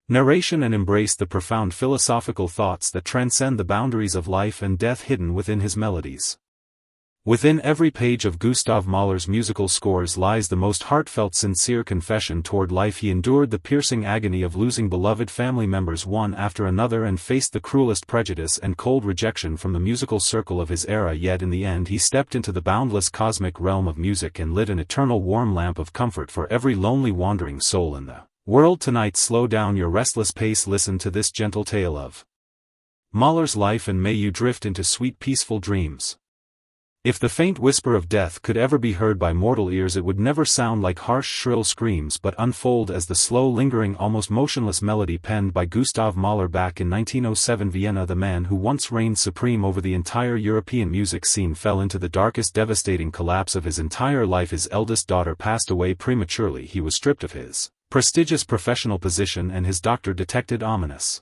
narration and embrace the profound philosophical thoughts that transcend the boundaries of life and death, hidden within his melodies. Within every page of Gustav Mahler's musical scores lies the most heartfelt, sincere confession toward life. He endured the piercing agony of losing beloved family members one after another, and faced the cruelest prejudice and cold rejection from the musical circle of his era, yet in the end he stepped into the boundless cosmic realm of music and lit an eternal warm lamp of comfort for every lonely wandering soul in the world. Tonight slow down your restless pace, listen to this gentle tale of Mahler's life, and may you drift into sweet peaceful dreams. If the faint whisper of death could ever be heard by mortal ears, it would never sound like harsh shrill screams but unfold as the slow lingering almost motionless melody penned by Gustav Mahler back in 1907 Vienna. The man who once reigned supreme over the entire European music scene fell into the darkest devastating collapse of his entire life. His eldest daughter passed away prematurely. He was stripped of his prestigious professional position and his doctor detected ominous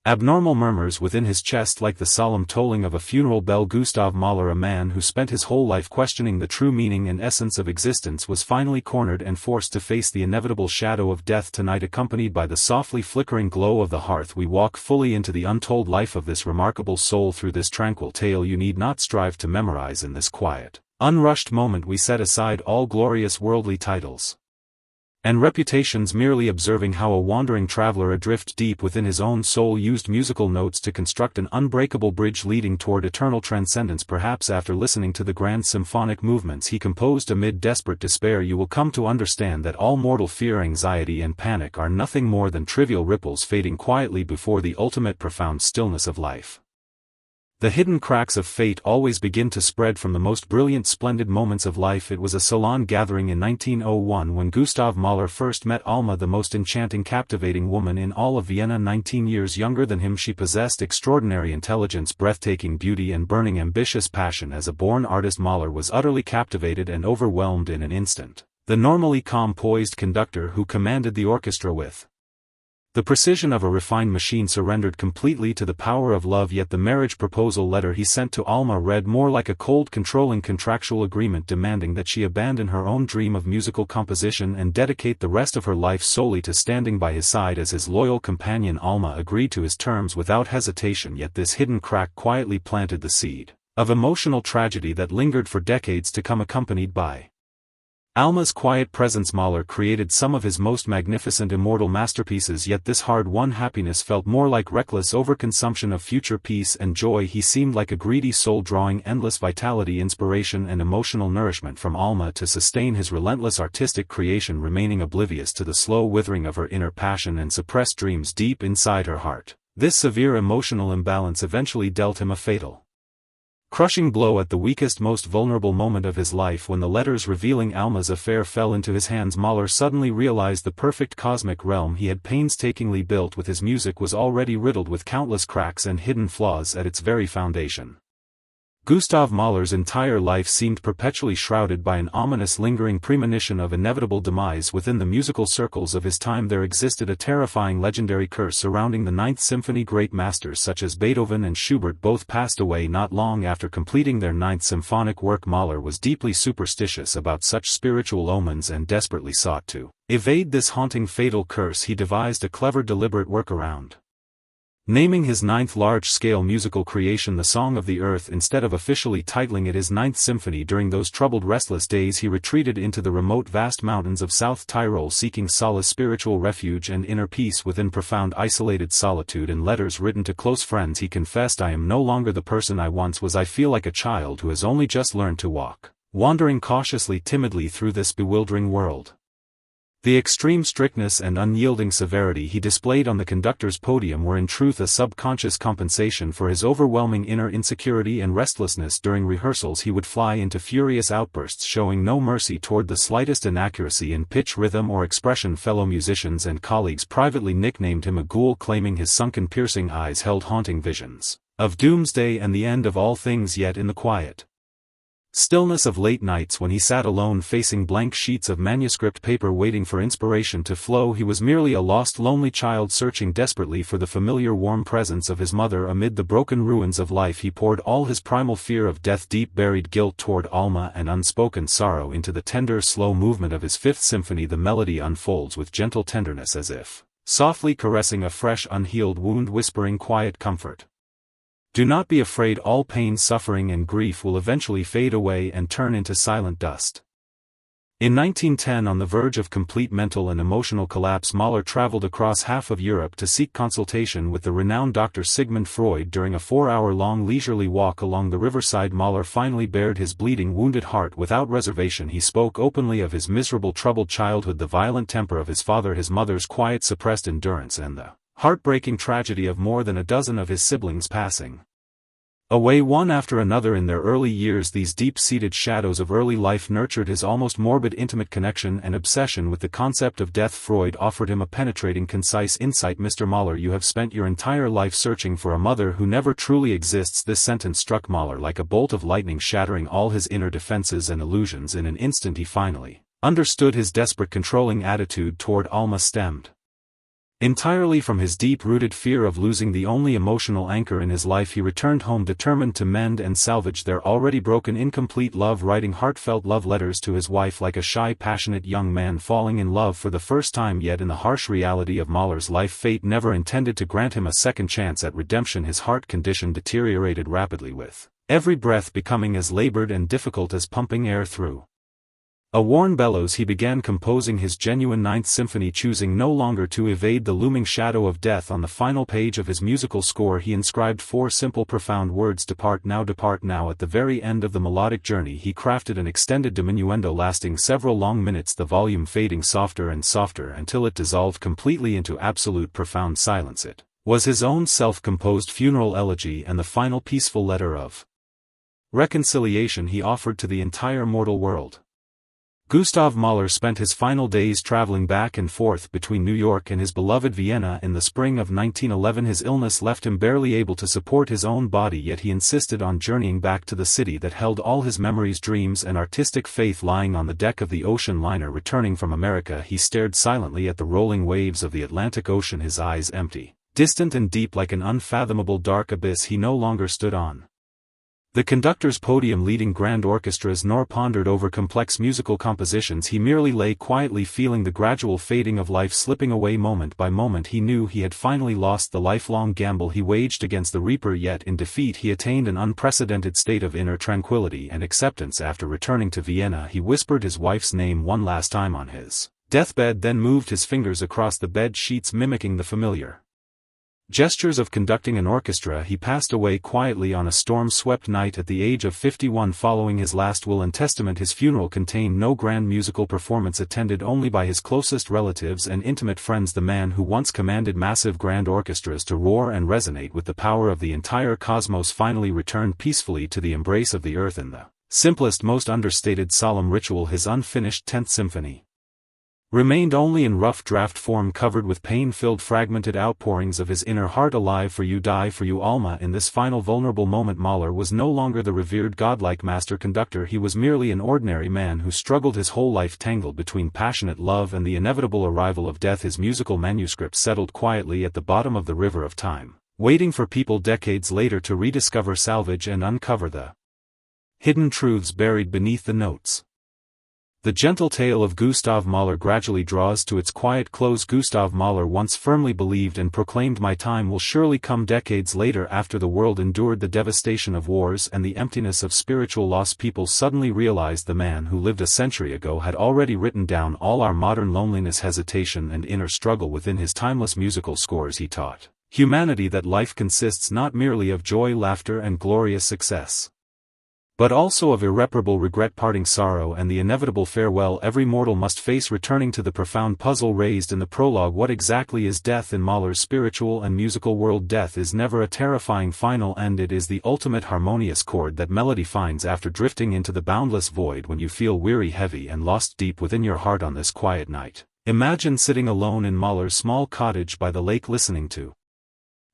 abnormal murmurs within his chest like the solemn tolling of a funeral bell. Gustav Mahler, a man who spent his whole life questioning the true meaning and essence of existence, was finally cornered and forced to face the inevitable shadow of death. Tonight, accompanied by the softly flickering glow of the hearth, we walk fully into the untold life of this remarkable soul. Through this tranquil tale you need not strive to memorize. In this quiet, unrushed moment we set aside all glorious worldly titles and reputations, merely observing how a wandering traveler adrift deep within his own soul used musical notes to construct an unbreakable bridge leading toward eternal transcendence. Perhaps after listening to the grand symphonic movements he composed amid desperate despair, you will come to understand that all mortal fear, anxiety and panic are nothing more than trivial ripples fading quietly before the ultimate profound stillness of life. The hidden cracks of fate always begin to spread from the most brilliant, splendid moments of life. It was a salon gathering in 1901 when Gustav Mahler first met Alma, the most enchanting, captivating woman in all of Vienna. 19 years younger than him, she possessed extraordinary intelligence, breathtaking beauty and burning ambitious passion. As a born artist, Mahler was utterly captivated and overwhelmed in an instant. The normally calm, poised conductor who commanded the orchestra with the precision of a refined machine surrendered completely to the power of love. Yet the marriage proposal letter he sent to Alma read more like a cold, controlling contractual agreement demanding that she abandon her own dream of musical composition and dedicate the rest of her life solely to standing by his side as his loyal companion. Alma agreed to his terms without hesitation, yet this hidden crack quietly planted the seed of emotional tragedy that lingered for decades to come. Accompanied by Alma's quiet presence, Mahler created some of his most magnificent immortal masterpieces, yet this hard-won happiness felt more like reckless overconsumption of future peace and joy. He seemed like a greedy soul drawing endless vitality, inspiration and emotional nourishment from Alma to sustain his relentless artistic creation, remaining oblivious to the slow withering of her inner passion and suppressed dreams deep inside her heart. This severe emotional imbalance eventually dealt him a fatal, crushing blow at the weakest, most vulnerable moment of his life. When the letters revealing Alma's affair fell into his hands, Mahler suddenly realized the perfect cosmic realm he had painstakingly built with his music was already riddled with countless cracks and hidden flaws at its very foundation. Gustav Mahler's entire life seemed perpetually shrouded by an ominous, lingering premonition of inevitable demise. Within the musical circles of his time there existed a terrifying legendary curse surrounding the Ninth Symphony. Great masters such as Beethoven and Schubert both passed away not long after completing their Ninth Symphonic work. Mahler was deeply superstitious about such spiritual omens and desperately sought to evade this haunting, fatal curse. He devised a clever, deliberate workaround, naming his ninth large-scale musical creation The Song of the Earth instead of officially titling it his Ninth Symphony. During those troubled, restless days he retreated into the remote, vast mountains of South Tyrol, seeking solace, spiritual refuge and inner peace within profound, isolated solitude. In letters written to close friends he confessed, "I am no longer the person I once was. I feel like a child who has only just learned to walk, wandering cautiously, timidly through this bewildering world." The extreme strictness and unyielding severity he displayed on the conductor's podium were in truth a subconscious compensation for his overwhelming inner insecurity and restlessness. During rehearsals he would fly into furious outbursts, showing no mercy toward the slightest inaccuracy in pitch, rhythm or expression. Fellow musicians and colleagues privately nicknamed him a ghoul, claiming his sunken, piercing eyes held haunting visions of doomsday and the end of all things. Yet in the quiet stillness of late nights, when he sat alone facing blank sheets of manuscript paper waiting for inspiration to flow, he was merely a lost, lonely child searching desperately for the familiar warm presence of his mother. Amid the broken ruins of life he poured all his primal fear of death, deep buried guilt toward Alma and unspoken sorrow into the tender, slow movement of his Fifth Symphony. The melody unfolds with gentle tenderness, as if softly caressing a fresh, unhealed wound, whispering quiet comfort. Do not be afraid, all pain, suffering and grief will eventually fade away and turn into silent dust. In 1910, on the verge of complete mental and emotional collapse, Mahler traveled across half of Europe to seek consultation with the renowned Dr. Sigmund Freud. During a 4-hour-long leisurely walk along the riverside, Mahler finally bared his bleeding, wounded heart without reservation. He spoke openly of his miserable, troubled childhood, the violent temper of his father, his mother's quiet, suppressed endurance, and the heartbreaking tragedy of more than a dozen of his siblings passing Away one after another in their early years, these deep-seated shadows of early life nurtured his almost morbid intimate connection and obsession with the concept of death. Freud offered him a penetrating, concise insight. Mr. Mahler, you have spent your entire life searching for a mother who never truly exists. This sentence struck Mahler like a bolt of lightning, shattering all his inner defenses and illusions. In an instant he finally understood. His desperate, controlling attitude toward Alma stemmed entirely from his deep-rooted fear of losing the only emotional anchor in his life. He returned home determined to mend and salvage their already broken, incomplete love, writing heartfelt love letters to his wife like a shy, passionate young man falling in love for the first time. Yet in the harsh reality of Mahler's life, fate never intended to grant him a second chance at redemption. His heart condition deteriorated rapidly, with every breath becoming as labored and difficult as pumping air through a worn bellows. He began composing his genuine Ninth Symphony, choosing no longer to evade the looming shadow of death. On the final page of his musical score he inscribed 4 simple, profound words: depart now, depart now. At the very end of the melodic journey he crafted an extended diminuendo lasting several long minutes, the volume fading softer and softer until it dissolved completely into absolute profound silence. It was his own self-composed funeral elegy and the final peaceful letter of reconciliation he offered to the entire mortal world. Gustav Mahler spent his final days traveling back and forth between New York and his beloved Vienna. In the spring of 1911 his illness left him barely able to support his own body, yet he insisted on journeying back to the city that held all his memories, dreams and artistic faith. Lying on the deck of the ocean liner returning from America, he stared silently at the rolling waves of the Atlantic Ocean, his eyes empty, distant and deep like an unfathomable dark abyss he no longer stood on the conductor's podium leading grand orchestras nor pondered over complex musical compositions. He merely lay quietly, feeling the gradual fading of life slipping away moment by moment. He knew he had finally lost the lifelong gamble he waged against the Reaper, yet in defeat he attained an unprecedented state of inner tranquility and acceptance. After returning to Vienna he whispered his wife's name one last time on his deathbed, then moved his fingers across the bed sheets, mimicking the familiar gestures of conducting an orchestra. He passed away quietly on a storm-swept night at the age of 51. Following his last will and testament, his funeral contained no grand musical performance, attended only by his closest relatives and intimate friends. The man who once commanded massive grand orchestras to roar and resonate with the power of the entire cosmos finally returned peacefully to the embrace of the earth in the simplest, most understated, solemn ritual. His unfinished 10th Symphony remained only in rough draft form, covered with pain-filled fragmented outpourings of his inner heart. Alive for you, die for you, Alma. In this final vulnerable moment Mahler was no longer the revered godlike master conductor. He was merely an ordinary man who struggled his whole life, tangled between passionate love and the inevitable arrival of death. His musical manuscript settled quietly at the bottom of the river of time, waiting for people decades later to rediscover, salvage and uncover the hidden truths buried beneath the notes. The gentle tale of Gustav Mahler gradually draws to its quiet close. Gustav Mahler once firmly believed and proclaimed, "My time will surely come." Decades later, after the world endured the devastation of wars and the emptiness of spiritual loss, people suddenly realized the man who lived a century ago had already written down all our modern loneliness, hesitation and inner struggle within his timeless musical scores. He taught humanity that life consists not merely of joy, laughter and glorious success, but also of irreparable regret, parting sorrow and the inevitable farewell every mortal must face. Returning to the profound puzzle raised in the prologue, what exactly is death? In Mahler's spiritual and musical world, death is never a terrifying final end. It is the ultimate harmonious chord that melody finds after drifting into the boundless void. When you feel weary, heavy and lost deep within your heart on this quiet night, imagine sitting alone in Mahler's small cottage by the lake, listening to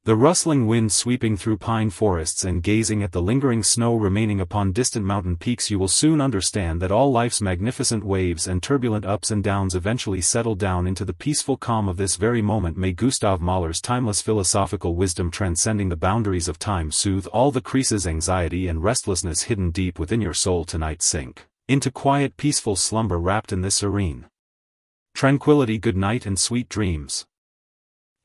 the rustling wind sweeping through pine forests and gazing at the lingering snow remaining upon distant mountain peaks. You will soon understand that all life's magnificent waves and turbulent ups and downs eventually settle down into the peaceful calm of this very moment. May Gustav Mahler's timeless philosophical wisdom, transcending the boundaries of time, soothe all the creases, anxiety and restlessness hidden deep within your soul tonight. Sink into quiet, peaceful slumber wrapped in this serene tranquility. Good night and sweet dreams.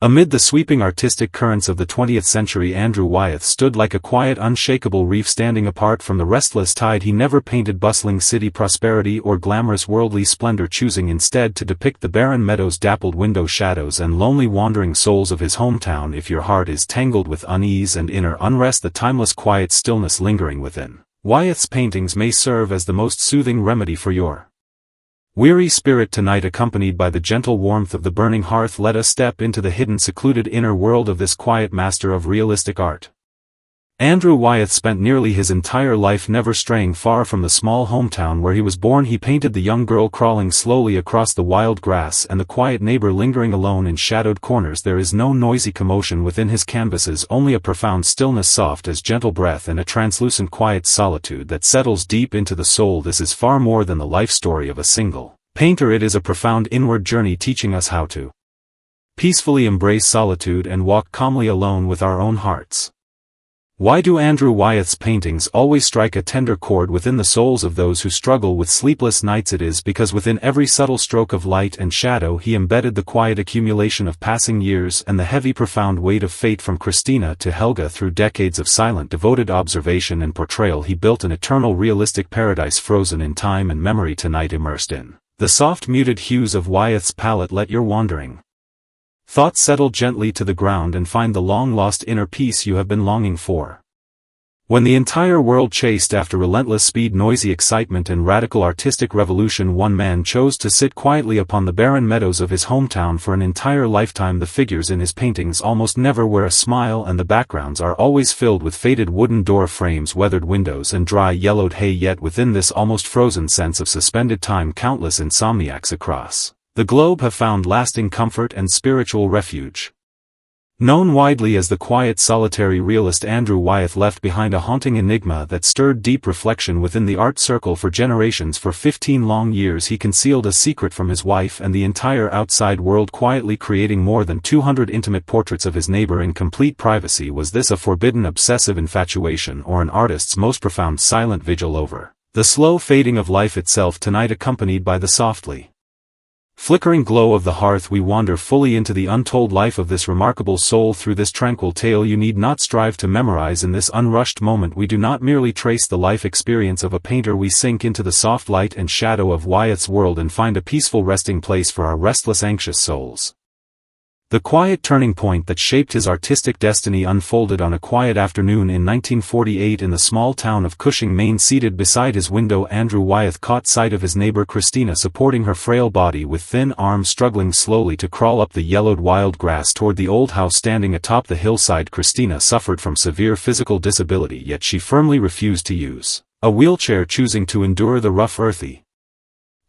Amid the sweeping artistic currents of the 20th century, Andrew Wyeth stood like a quiet, unshakable reef, standing apart from the restless tide. He never painted bustling city prosperity or glamorous worldly splendor, choosing instead to depict the barren meadows, dappled window shadows and lonely wandering souls of his hometown. If your heart is tangled with unease and inner unrest, the timeless quiet stillness lingering within Wyeth's paintings may serve as the most soothing remedy for your weary spirit. Tonight, accompanied by the gentle warmth of the burning hearth, let us step into the hidden, secluded inner world of this quiet master of realistic art. Andrew Wyeth spent nearly his entire life never straying far from the small hometown where he was born. He painted the young girl crawling slowly across the wild grass and the quiet neighbor lingering alone in shadowed corners. There is no noisy commotion within his canvases, only a profound stillness soft as gentle breath and a translucent quiet solitude that settles deep into the soul. This is far more than the life story of a single painter. It is a profound inward journey teaching us how to peacefully embrace solitude and walk calmly alone with our own hearts. Why do Andrew Wyeth's paintings always strike a tender chord within the souls of those who struggle with sleepless nights? It is because within every subtle stroke of light and shadow he embedded the quiet accumulation of passing years and the heavy profound weight of fate. From Christina to Helga, through decades of silent devoted observation and portrayal, he built an eternal realistic paradise frozen in time and memory. Tonight, immersed in the soft muted hues of Wyeth's palette, let your wandering thoughts settle gently to the ground and find the long-lost inner peace you have been longing for. When the entire world chased after relentless speed, noisy excitement and radical artistic revolution, one man chose to sit quietly upon the barren meadows of his hometown for an entire lifetime. The figures in his paintings almost never wear a smile, and the backgrounds are always filled with faded wooden door frames, weathered windows and dry yellowed hay. Yet within this almost frozen sense of suspended time, countless insomniacs across the globe have found lasting comfort and spiritual refuge. Known widely as the quiet solitary realist, Andrew Wyeth left behind a haunting enigma that stirred deep reflection within the art circle for generations. For 15 long years he concealed a secret from his wife and the entire outside world, quietly creating more than 200 intimate portraits of his neighbor in complete privacy. Was this a forbidden obsessive infatuation, or an artist's most profound silent vigil over the slow fading of life itself? Tonight, accompanied by the softly flickering glow of the hearth, we wander fully into the untold life of this remarkable soul. Through this tranquil tale you need not strive to memorize. In this unrushed moment we do not merely trace the life experience of a painter, we sink into the soft light and shadow of Wyeth's world and find a peaceful resting place for our restless, anxious souls. The quiet turning point that shaped his artistic destiny unfolded on a quiet afternoon in 1948 in the small town of Cushing, Maine. Seated beside his window, Andrew Wyeth caught sight of his neighbor Christina supporting her frail body with thin arms, struggling slowly to crawl up the yellowed wild grass toward the old house standing atop the hillside. Christina suffered from severe physical disability, yet she firmly refused to use a wheelchair, choosing to endure the rough, earthy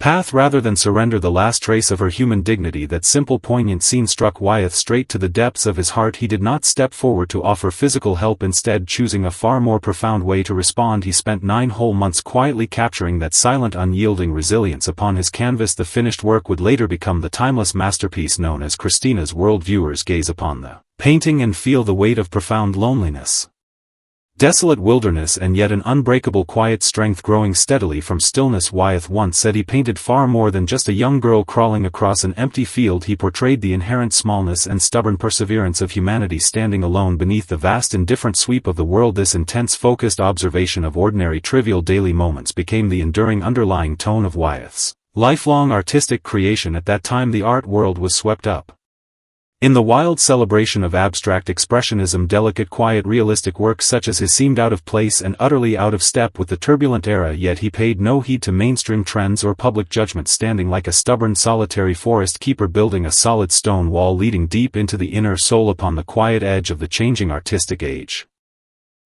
path rather than surrender the last trace of her human dignity. That simple, poignant scene struck Wyeth straight to the depths of his heart. He did not step forward to offer physical help, instead choosing a far more profound way to respond. He spent 9 whole months quietly capturing that silent, unyielding resilience upon his canvas. The finished work would later become the timeless masterpiece known as Christina's World. Viewers gaze upon the painting and feel the weight of profound loneliness, desolate wilderness, and yet an unbreakable quiet strength growing steadily from stillness. Wyeth once said he painted far more than just a young girl crawling across an empty field. He portrayed the inherent smallness and stubborn perseverance of humanity standing alone beneath the vast indifferent sweep of the world. This intense, focused observation of ordinary, trivial daily moments became the enduring underlying tone of Wyeth's lifelong artistic creation. At that time the art world was swept up in the wild celebration of abstract expressionism. Delicate, quiet, realistic works such as his seemed out of place and utterly out of step with the turbulent era, yet he paid no heed to mainstream trends or public judgment, standing like a stubborn, solitary forest keeper, building a solid stone wall leading deep into the inner soul upon the quiet edge of the changing artistic age.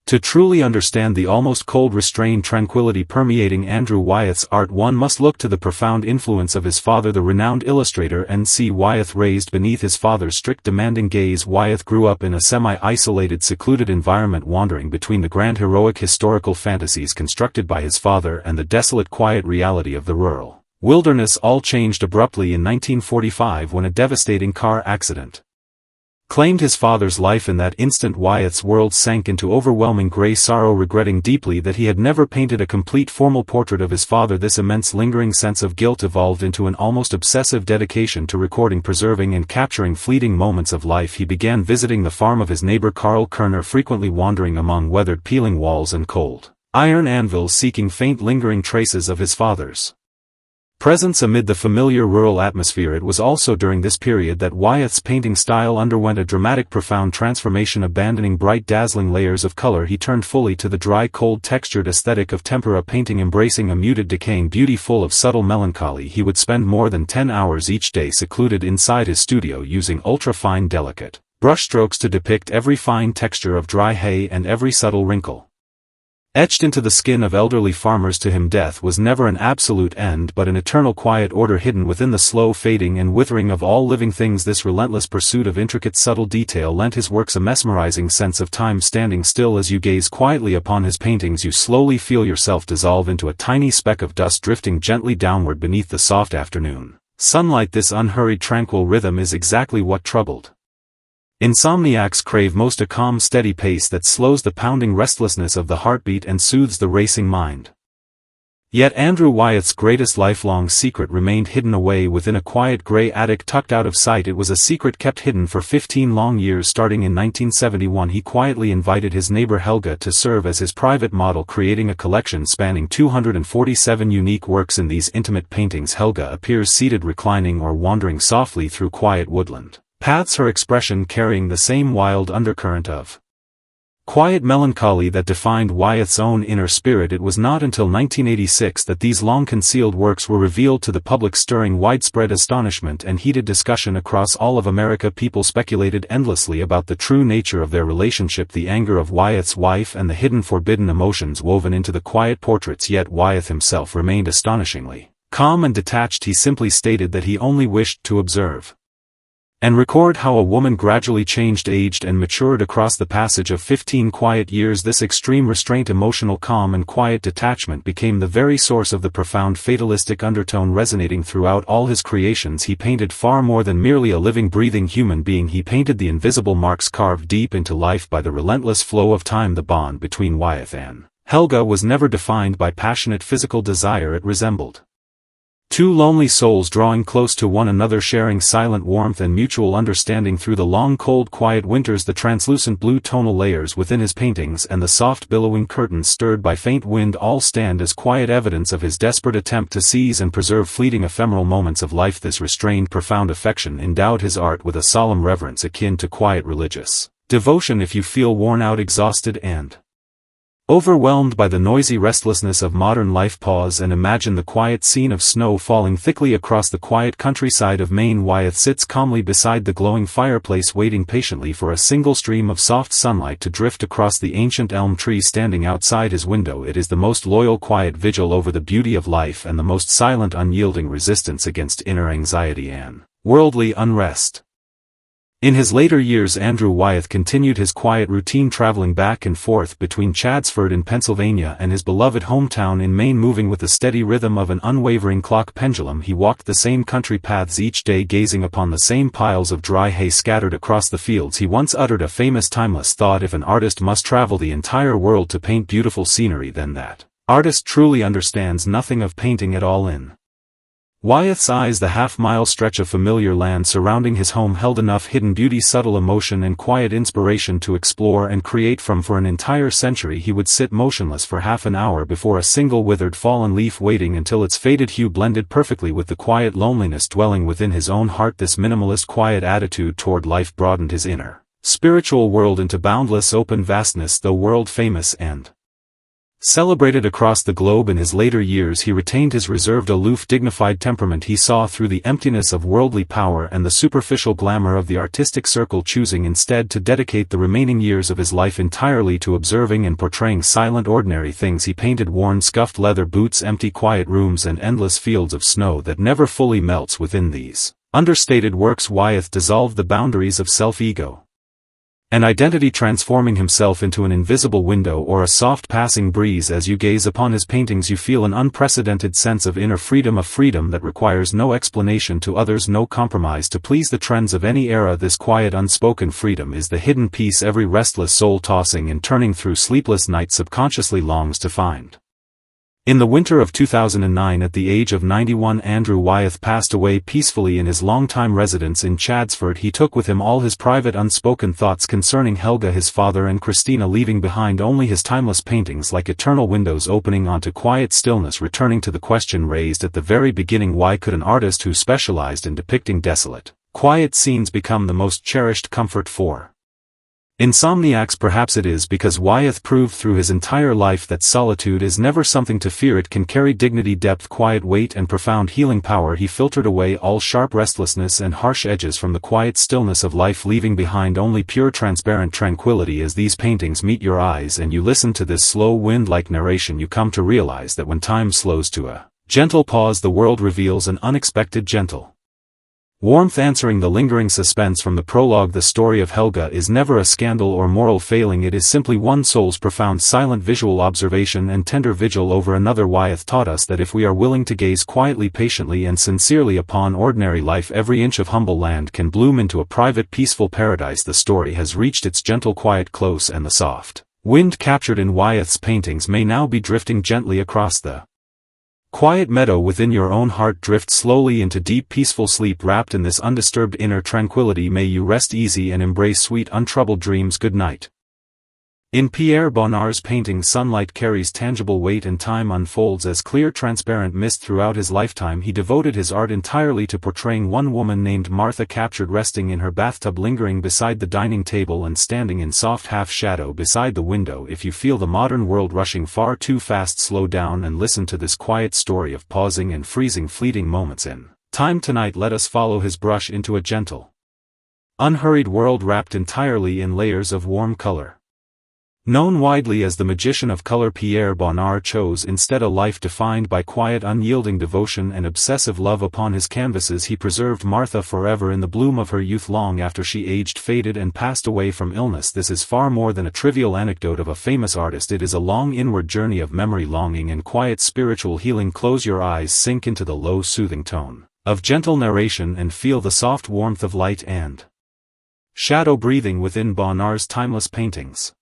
To truly understand the almost cold, restrained tranquility permeating Andrew Wyeth's art, one must look to the profound influence of his father, the renowned illustrator N.C. Wyeth. Raised beneath his father's strict, demanding gaze, Wyeth grew up in a semi-isolated, secluded environment, wandering between the grand, heroic historical fantasies constructed by his father and the desolate, quiet reality of the rural wilderness. All changed abruptly in 1945 when a devastating car accident claimed his father's life. In that instant Wyeth's world sank into overwhelming gray sorrow, regretting deeply that he had never painted a complete formal portrait of his father. This immense lingering sense of guilt evolved into an almost obsessive dedication to recording, preserving and capturing fleeting moments of life. He began visiting the farm of his neighbor Carl Kerner, frequently wandering among weathered, peeling walls and cold iron anvils, seeking faint, lingering traces of his father's presence amid the familiar rural atmosphere. It was also during this period that Wyeth's painting style underwent a dramatic, profound transformation. Abandoning bright, dazzling layers of color, he turned fully to the dry, cold, textured aesthetic of tempera painting, embracing a muted, decaying beauty full of subtle melancholy. He would spend more than 10 hours each day secluded inside his studio, using ultra-fine, delicate brushstrokes to depict every fine texture of dry hay and every subtle wrinkle. Etched into the skin of elderly farmers, to him death was never an absolute end but an eternal quiet order hidden within the slow fading and withering of all living things. This relentless pursuit of intricate subtle detail lent his works a mesmerizing sense of time. Standing still as you gaze quietly upon his paintings, you slowly feel yourself dissolve into a tiny speck of dust drifting gently downward beneath the soft afternoon sunlight. This unhurried tranquil rhythm is exactly what troubled insomniacs crave most, a calm steady pace that slows the pounding restlessness of the heartbeat and soothes the racing mind. Yet Andrew Wyeth's greatest lifelong secret remained hidden away within a quiet gray attic tucked out of sight. It was a secret kept hidden for 15 long years. Starting in 1971, he quietly invited his neighbor Helga to serve as his private model, creating a collection spanning 247 unique works. In these intimate paintings, Helga appears seated, reclining, or wandering softly through quiet woodland paths, her expression carrying the same wild undercurrent of quiet melancholy that defined Wyeth's own inner spirit. It was not until 1986 that these long-concealed works were revealed to the public, stirring widespread astonishment and heated discussion across all of America. People speculated endlessly about the true nature of their relationship, the anger of Wyeth's wife, and the hidden forbidden emotions woven into the quiet portraits. Yet Wyeth himself remained astonishingly calm and detached. He simply stated that he only wished to observe and record how a woman gradually changed, aged, and matured across the passage of 15 quiet years. This extreme restraint, emotional calm, and quiet detachment became the very source of the profound fatalistic undertone resonating throughout all his creations. He painted far more than merely a living, breathing human being. He painted the invisible marks carved deep into life by the relentless flow of time. The bond between Wyeth and Helga was never defined by passionate physical desire. It resembled two lonely souls drawing close to one another, sharing silent warmth and mutual understanding through the long, cold, quiet winters. The translucent blue tonal layers within his paintings and the soft billowing curtains stirred by faint wind all stand as quiet evidence of his desperate attempt to seize and preserve fleeting ephemeral moments of life. This restrained, profound affection endowed his art with a solemn reverence akin to quiet religious devotion. If you feel worn out, exhausted, and overwhelmed by the noisy restlessness of modern life, pause and imagine the quiet scene of snow falling thickly across the quiet countryside of Maine. Wyeth sits calmly beside the glowing fireplace, waiting patiently for a single stream of soft sunlight to drift across the ancient elm tree standing outside his window. It is the most loyal, quiet vigil over the beauty of life and the most silent, unyielding resistance against inner anxiety and worldly unrest. In his later years, Andrew Wyeth continued his quiet routine, traveling back and forth between Chaddsford in Pennsylvania and his beloved hometown in Maine, moving with the steady rhythm of an unwavering clock pendulum. He walked the same country paths each day, gazing upon the same piles of dry hay scattered across the fields. He once uttered a famous timeless thought: if an artist must travel the entire world to paint beautiful scenery, then that artist truly understands nothing of painting at all. In Wyeth's eyes, the half-mile stretch of familiar land surrounding his home held enough hidden beauty, subtle emotion, and quiet inspiration to explore and create from. For an entire century he would sit motionless for half an hour before a single withered fallen leaf, waiting until its faded hue blended perfectly with the quiet loneliness dwelling within his own heart. This minimalist, quiet attitude toward life broadened his inner spiritual world into boundless open vastness. Though world-famous and celebrated across the globe, in his later years he retained his reserved, aloof, dignified temperament. He saw through the emptiness of worldly power and the superficial glamour of the artistic circle, choosing instead to dedicate the remaining years of his life entirely to observing and portraying silent, ordinary things. He painted worn, scuffed leather boots, empty, quiet rooms, and endless fields of snow that never fully melts. Within these understated works, Wyeth dissolved the boundaries of self-ego an identity, transforming himself into an invisible window or a soft passing breeze. As you gaze upon his paintings, you feel an unprecedented sense of inner freedom, a freedom that requires no explanation to others, no compromise to please the trends of any era. This quiet, unspoken freedom is the hidden peace every restless soul tossing and turning through sleepless nights subconsciously longs to find. In the winter of 2009, at the age of 91, Andrew Wyeth passed away peacefully in his longtime residence in Chaddsford. He took with him all his private, unspoken thoughts concerning Helga, his father, and Christina, leaving behind only his timeless paintings like eternal windows opening onto quiet stillness. Returning to the question raised at the very beginning, why could an artist who specialized in depicting desolate, quiet scenes become the most cherished comfort for Insomniacs. Perhaps it is because Wyeth proved through his entire life that solitude is never something to fear. It can carry dignity, depth, quiet weight, and profound healing power. He filtered away all sharp restlessness and harsh edges from the quiet stillness of life, leaving behind only pure transparent tranquility. As these paintings meet your eyes and you listen to this slow wind-like narration, you come to realize that when time slows to a gentle pause, the world reveals an unexpected gentle warmth answering the lingering suspense from the prologue. The story of Helga is never a scandal or moral failing. It is simply one soul's profound silent visual observation and tender vigil over another. Wyeth taught us that if we are willing to gaze quietly, patiently, and sincerely upon ordinary life, every inch of humble land can bloom into a private, peaceful paradise. The story has reached its gentle quiet close, and the soft wind captured in Wyeth's paintings may now be drifting gently across the quiet meadow within your own heart. Drift slowly into deep peaceful sleep. Wrapped in this undisturbed inner tranquility, may you rest easy and embrace sweet untroubled dreams. Good night. In Pierre Bonnard's paintings, sunlight carries tangible weight and time unfolds as clear transparent mist. Throughout his lifetime he devoted his art entirely to portraying one woman named Martha, captured resting in her bathtub, lingering beside the dining table, and standing in soft half-shadow beside the window. If you feel the modern world rushing far too fast, slow down and listen to this quiet story of pausing and freezing, fleeting moments in time. Tonight let us follow his brush into a gentle, unhurried world wrapped entirely in layers of warm color. Known widely as the magician of color, Pierre Bonnard chose instead a life defined by quiet, unyielding devotion and obsessive love. Upon his canvases he preserved Martha forever in the bloom of her youth, long after she aged, faded, and passed away from illness. This is far more than a trivial anecdote of a famous artist. It is a long inward journey of memory, longing, and quiet spiritual healing. Close your eyes, sink into the low soothing tone of gentle narration, and feel the soft warmth of light and shadow breathing within Bonnard's timeless paintings.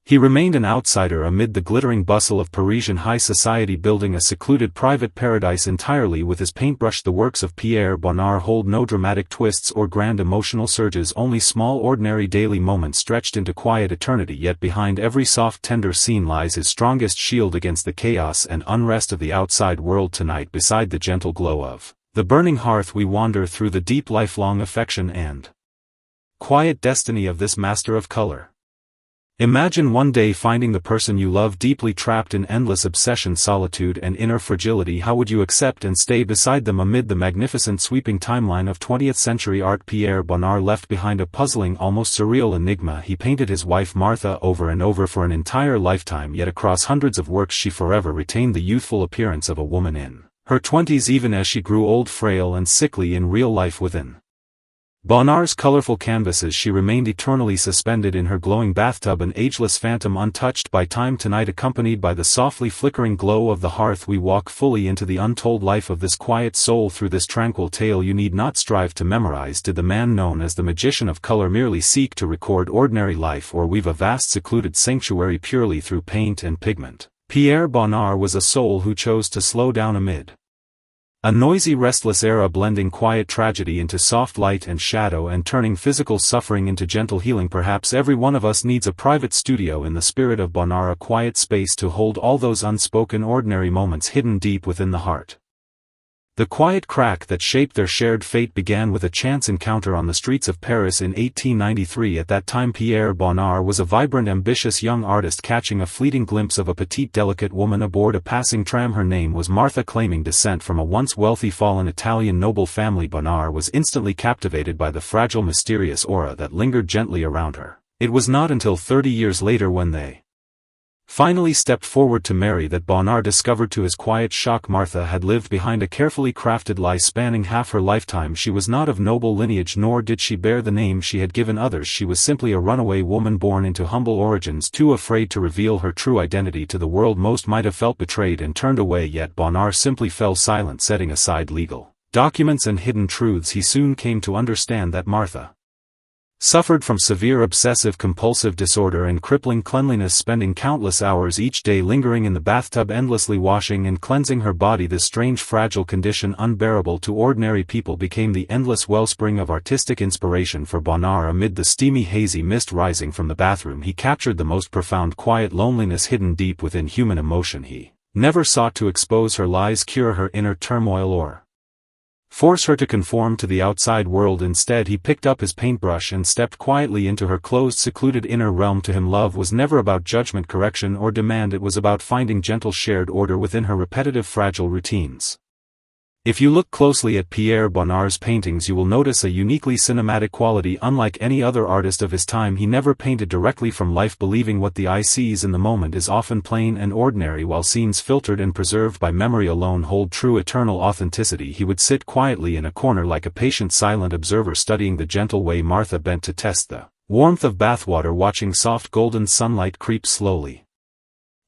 He remained an outsider amid the glittering bustle of Parisian high society, building a secluded private paradise entirely with his paintbrush. The works of Pierre Bonnard hold no dramatic twists or grand emotional surges, only small, ordinary daily moments stretched into quiet eternity. Yet behind every soft, tender scene lies his strongest shield against the chaos and unrest of the outside world. Tonight, beside the gentle glow of the burning hearth, we wander through the deep, lifelong affection and quiet destiny of this master of color. Imagine one day finding the person you love deeply trapped in endless obsession, solitude, and inner fragility. How would you accept and stay beside them amid the magnificent sweeping timeline of 20th century art? Pierre Bonnard left behind a puzzling, almost surreal enigma. He painted his wife Martha over and over for an entire lifetime, yet across hundreds of works she forever retained the youthful appearance of a woman in her 20s, even as she grew old, frail, and sickly in real life. Within Bonnard's colorful canvases she remained eternally suspended in her glowing bathtub, an ageless phantom untouched by time. Tonight, accompanied by the softly flickering glow of the hearth, we walk fully into the untold life of this quiet soul. Through this tranquil tale you need not strive to memorize. Did the man known as the magician of color merely seek to record ordinary life, or weave a vast secluded sanctuary purely through paint and pigment? Pierre Bonnard was a soul who chose to slow down amid a noisy, restless era, blending quiet tragedy into soft light and shadow and turning physical suffering into gentle healing. Perhaps every one of us needs a private studio in the spirit of Bonnard, a quiet space to hold all those unspoken, ordinary moments hidden deep within the heart. The quiet crack that shaped their shared fate began with a chance encounter on the streets of Paris in 1893. At that time Pierre Bonnard was a vibrant, ambitious young artist, catching a fleeting glimpse of a petite, delicate woman aboard a passing tram. Her name was Martha. Claiming descent from a once wealthy, fallen Italian noble family, Bonnard was instantly captivated by the fragile, mysterious aura that lingered gently around her. It was not until 30 years later, when they finally stepped forward to marry, that Bonnard discovered to his quiet shock Martha had lived behind a carefully crafted lie spanning half her lifetime. She was not of noble lineage, nor did she bear the name she had given others. She was simply a runaway woman born into humble origins, too afraid to reveal her true identity to the world. Most might have felt betrayed and turned away, yet Bonnard simply fell silent. Setting aside legal documents and hidden truths, he soon came to understand that Martha suffered from severe obsessive-compulsive disorder and crippling cleanliness, spending countless hours each day lingering in the bathtub, endlessly washing and cleansing her body. This strange, fragile condition, unbearable to ordinary people, became the endless wellspring of artistic inspiration for Bonnard. Amid the steamy, hazy mist rising from the bathroom, he captured the most profound, quiet loneliness hidden deep within human emotion. He never sought to expose her lies, cure her inner turmoil, or force her to conform to the outside world. Instead, he picked up his paintbrush and stepped quietly into her closed, secluded inner realm. To him, love was never about judgment, correction, or demand. It was about finding gentle shared order within her repetitive, fragile routines. If you look closely at Pierre Bonnard's paintings, you will notice a uniquely cinematic quality. Unlike any other artist of his time, he never painted directly from life, believing what the eye sees in the moment is often plain and ordinary, while scenes filtered and preserved by memory alone hold true eternal authenticity. He would sit quietly in a corner like a patient, silent observer, studying the gentle way Martha bent to test the warmth of bathwater, watching soft golden sunlight creep slowly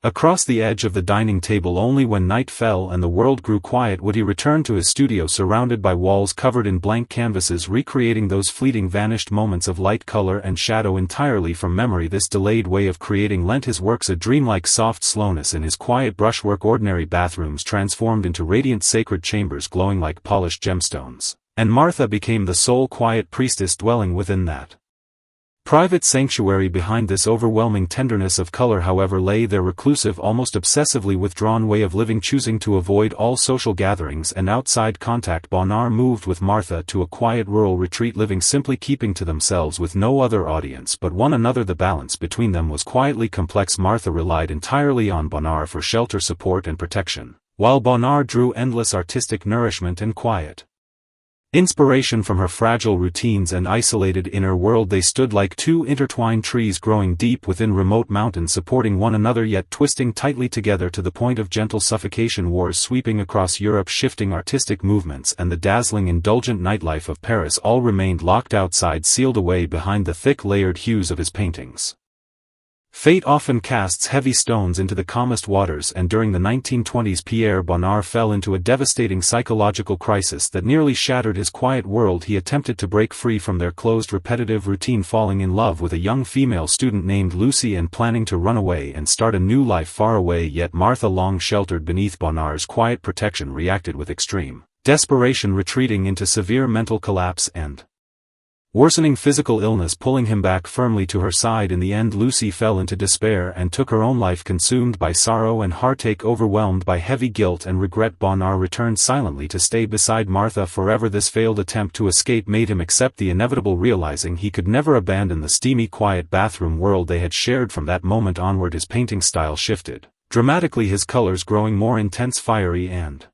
across the edge of the dining table. Only when night fell and the world grew quiet would he return to his studio, surrounded by walls covered in blank canvases, recreating those fleeting, vanished moments of light, color, and shadow entirely from memory. This delayed way of creating lent his works a dreamlike soft slowness. In his quiet brushwork, ordinary bathrooms transformed into radiant sacred chambers glowing like polished gemstones, and Martha became the sole quiet priestess dwelling within that private sanctuary. Behind this overwhelming tenderness of color, however, lay their reclusive, almost obsessively withdrawn way of living, choosing to avoid all social gatherings and outside contact. Bonnard moved with Martha to a quiet rural retreat, living simply, keeping to themselves with no other audience but one another. The balance between them was quietly complex. Martha relied entirely on Bonnard for shelter, support, and protection, while Bonnard drew endless artistic nourishment and quiet inspiration from her fragile routines and isolated inner world. They stood like two intertwined trees growing deep within remote mountains, supporting one another yet twisting tightly together to the point of gentle suffocation. Wars sweeping across Europe, shifting artistic movements, and the dazzling, indulgent nightlife of Paris all remained locked outside, sealed away behind the thick, layered hues of his paintings. Fate often casts heavy stones into the calmest waters, and during the 1920s Pierre Bonnard fell into a devastating psychological crisis that nearly shattered his quiet world. He attempted to break free from their closed, repetitive routine, falling in love with a young female student named Lucy and planning to run away and start a new life far away. Yet Martha, long sheltered beneath Bonnard's quiet protection, reacted with extreme desperation, retreating into severe mental collapse and worsening physical illness, pulling him back firmly to her side. In the end, Lucy fell into despair and took her own life, consumed by sorrow and heartache, overwhelmed by heavy guilt and regret. Bonnard returned silently to stay beside Martha forever. This failed attempt to escape made him accept the inevitable, realizing he could never abandon the steamy, quiet bathroom world they had shared. From that moment onward, his painting style shifted dramatically, his colors growing more intense, fiery, and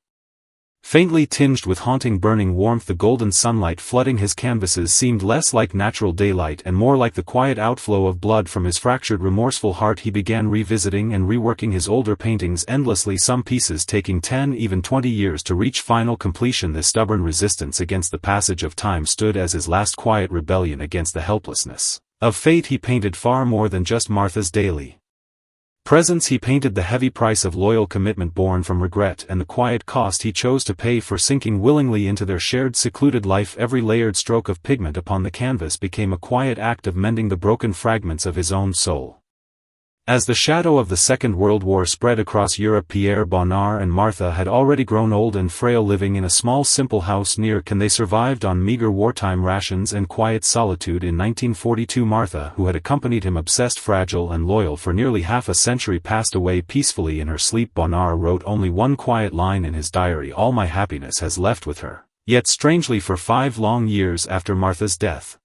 faintly tinged with haunting, burning warmth. The golden sunlight flooding his canvases seemed less like natural daylight and more like the quiet outflow of blood from his fractured, remorseful heart. He began revisiting and reworking his older paintings endlessly, some pieces taking 10, even 20 years to reach final completion. This stubborn resistance against the passage of time stood as his last quiet rebellion against the helplessness of fate. He painted far more than just Martha's daily presence. He painted the heavy price of loyal commitment born from regret, and the quiet cost he chose to pay for sinking willingly into their shared, secluded life. Every layered stroke of pigment upon the canvas became a quiet act of mending the broken fragments of his own soul. As the shadow of the Second World War spread across Europe, Pierre Bonnard and Martha had already grown old and frail, living in a small, simple house near Cannes. They survived on meager wartime rations and quiet solitude. In 1942, Martha, who had accompanied him, obsessed, fragile, and loyal for nearly half a century, passed away peacefully in her sleep. Bonnard wrote only one quiet line in his diary: "All my happiness has left with her." Yet strangely, for 5 long years after Martha's death,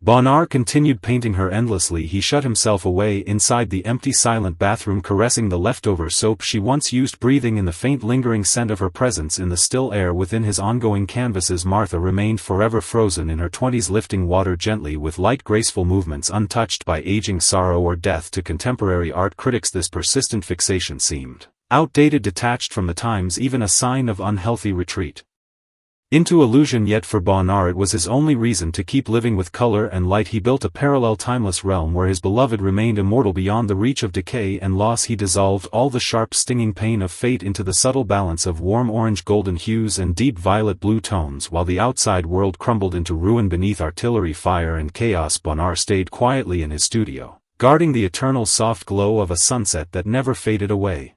Bonnard continued painting her endlessly. He shut himself away inside the empty, silent bathroom, caressing the leftover soap she once used, breathing in the faint, lingering scent of her presence in the still air within his ongoing canvases. Martha remained forever frozen in her 20s, lifting water gently with light, graceful movements, untouched by aging, sorrow, or death. To contemporary art critics, this persistent fixation seemed outdated, detached from the times, even a sign of unhealthy retreat into illusion. Yet for Bonnard it was his only reason to keep living with color and light. He built a parallel, timeless realm where his beloved remained immortal beyond the reach of decay and loss. He dissolved all the sharp, stinging pain of fate into the subtle balance of warm orange, golden hues and deep violet blue tones. While the outside world crumbled into ruin beneath artillery fire and chaos, Bonnard stayed quietly in his studio, guarding the eternal soft glow of a sunset that never faded away.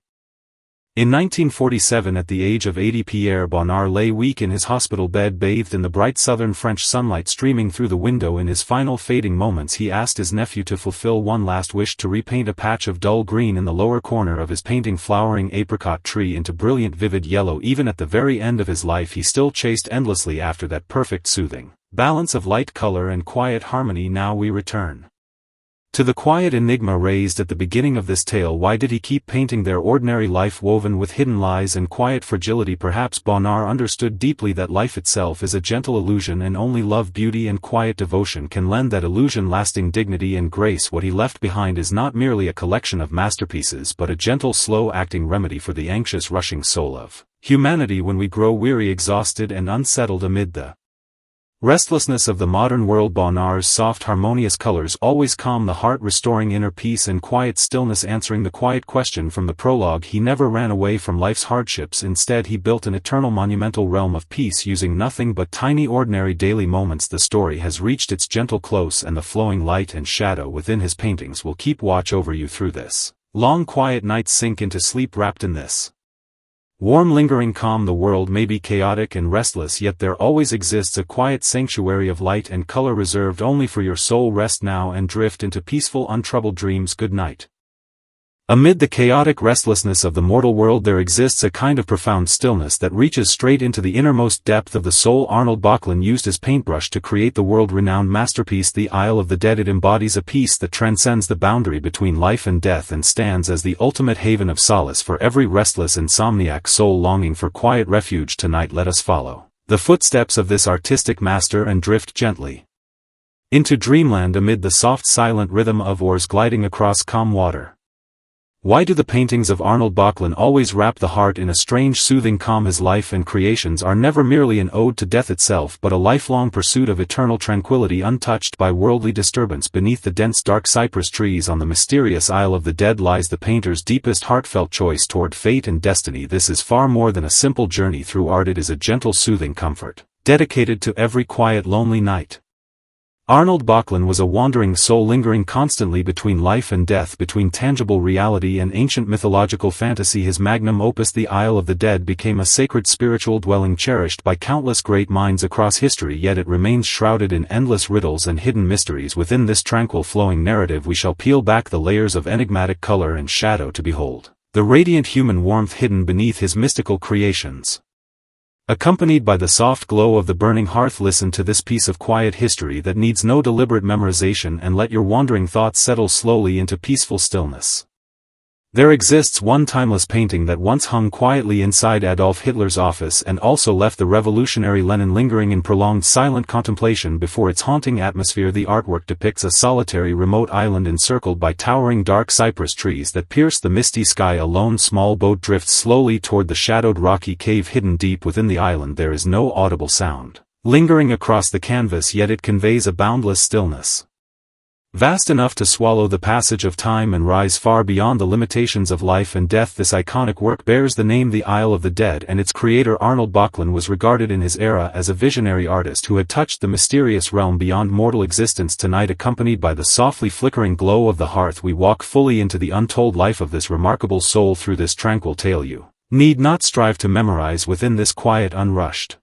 In 1947, at the age of 80, Pierre Bonnard lay weak in his hospital bed, bathed in the bright southern French sunlight streaming through the window. In his final fading moments, he asked his nephew to fulfill one last wish, to repaint a patch of dull green in the lower corner of his painting flowering apricot tree into brilliant vivid yellow. Even at the very end of his life, he still chased endlessly after that perfect soothing balance of light, color, and quiet harmony. Now we return to the quiet enigma raised at the beginning of this tale. Why did he keep painting their ordinary life woven with hidden lies and quiet fragility? Perhaps Bonnard understood deeply that life itself is a gentle illusion, and only love, beauty, and quiet devotion can lend that illusion lasting dignity and grace. What he left behind is not merely a collection of masterpieces, but a gentle, slow-acting remedy for the anxious, rushing soul of humanity when we grow weary, exhausted, and unsettled amid the restlessness of the modern world. Bonnard's soft, harmonious colors always calm the heart, restoring inner peace and quiet stillness. Answering the quiet question from the prologue, he never ran away from life's hardships. Instead, he built an eternal, monumental realm of peace using nothing but tiny, ordinary daily moments. The story has reached its gentle close, and the flowing light and shadow within his paintings will keep watch over you through this long, quiet night. Sink into sleep wrapped in this warm, lingering calm. The world may be chaotic and restless, yet there always exists a quiet sanctuary of light and color reserved only for your soul. Rest now and drift into peaceful, untroubled dreams. Good night. Amid the chaotic restlessness of the mortal world, there exists a kind of profound stillness that reaches straight into the innermost depth of the soul. Arnold Böcklin used his paintbrush to create the world-renowned masterpiece, The Isle of the Dead. It embodies a peace that transcends the boundary between life and death and stands as the ultimate haven of solace for every restless, insomniac soul longing for quiet refuge. Tonight, let us follow the footsteps of this artistic master and drift gently into dreamland amid the soft, silent rhythm of oars gliding across calm water. Why do the paintings of Arnold Böcklin always wrap the heart in a strange, soothing calm? His life and creations are never merely an ode to death itself, but a lifelong pursuit of eternal tranquility, untouched by worldly disturbance. Beneath the dense, dark cypress trees on the mysterious Isle of the Dead lies the painter's deepest, heartfelt choice toward fate and destiny. This is far more than a simple journey through art. It is a gentle, soothing comfort, dedicated to every quiet, lonely night. Arnold Böcklin was a wandering soul, lingering constantly between life and death, between tangible reality and ancient mythological fantasy. His magnum opus, The Isle of the Dead, became a sacred spiritual dwelling cherished by countless great minds across history, yet it remains shrouded in endless riddles and hidden mysteries. Within this tranquil, flowing narrative, we shall peel back the layers of enigmatic color and shadow to behold the radiant human warmth hidden beneath his mystical creations. Accompanied by the soft glow of the burning hearth, listen to this piece of quiet history that needs no deliberate memorization, and let your wandering thoughts settle slowly into peaceful stillness. There exists one timeless painting that once hung quietly inside Adolf Hitler's office and also left the revolutionary Lenin lingering in prolonged silent contemplation before its haunting atmosphere. The artwork depicts a solitary, remote island encircled by towering dark cypress trees that pierce the misty sky. A lone small boat drifts slowly toward the shadowed rocky cave hidden deep within the island. There is no audible sound lingering across the canvas, yet it conveys a boundless stillness, vast enough to swallow the passage of time and rise far beyond the limitations of life and death. This iconic work bears the name The Isle of the Dead, and its creator Arnold Böcklin was regarded in his era as a visionary artist who had touched the mysterious realm beyond mortal existence. Tonight, accompanied by the softly flickering glow of the hearth, we walk fully into the untold life of this remarkable soul. Through this tranquil tale you need not strive to memorize. Within this quiet, unrushed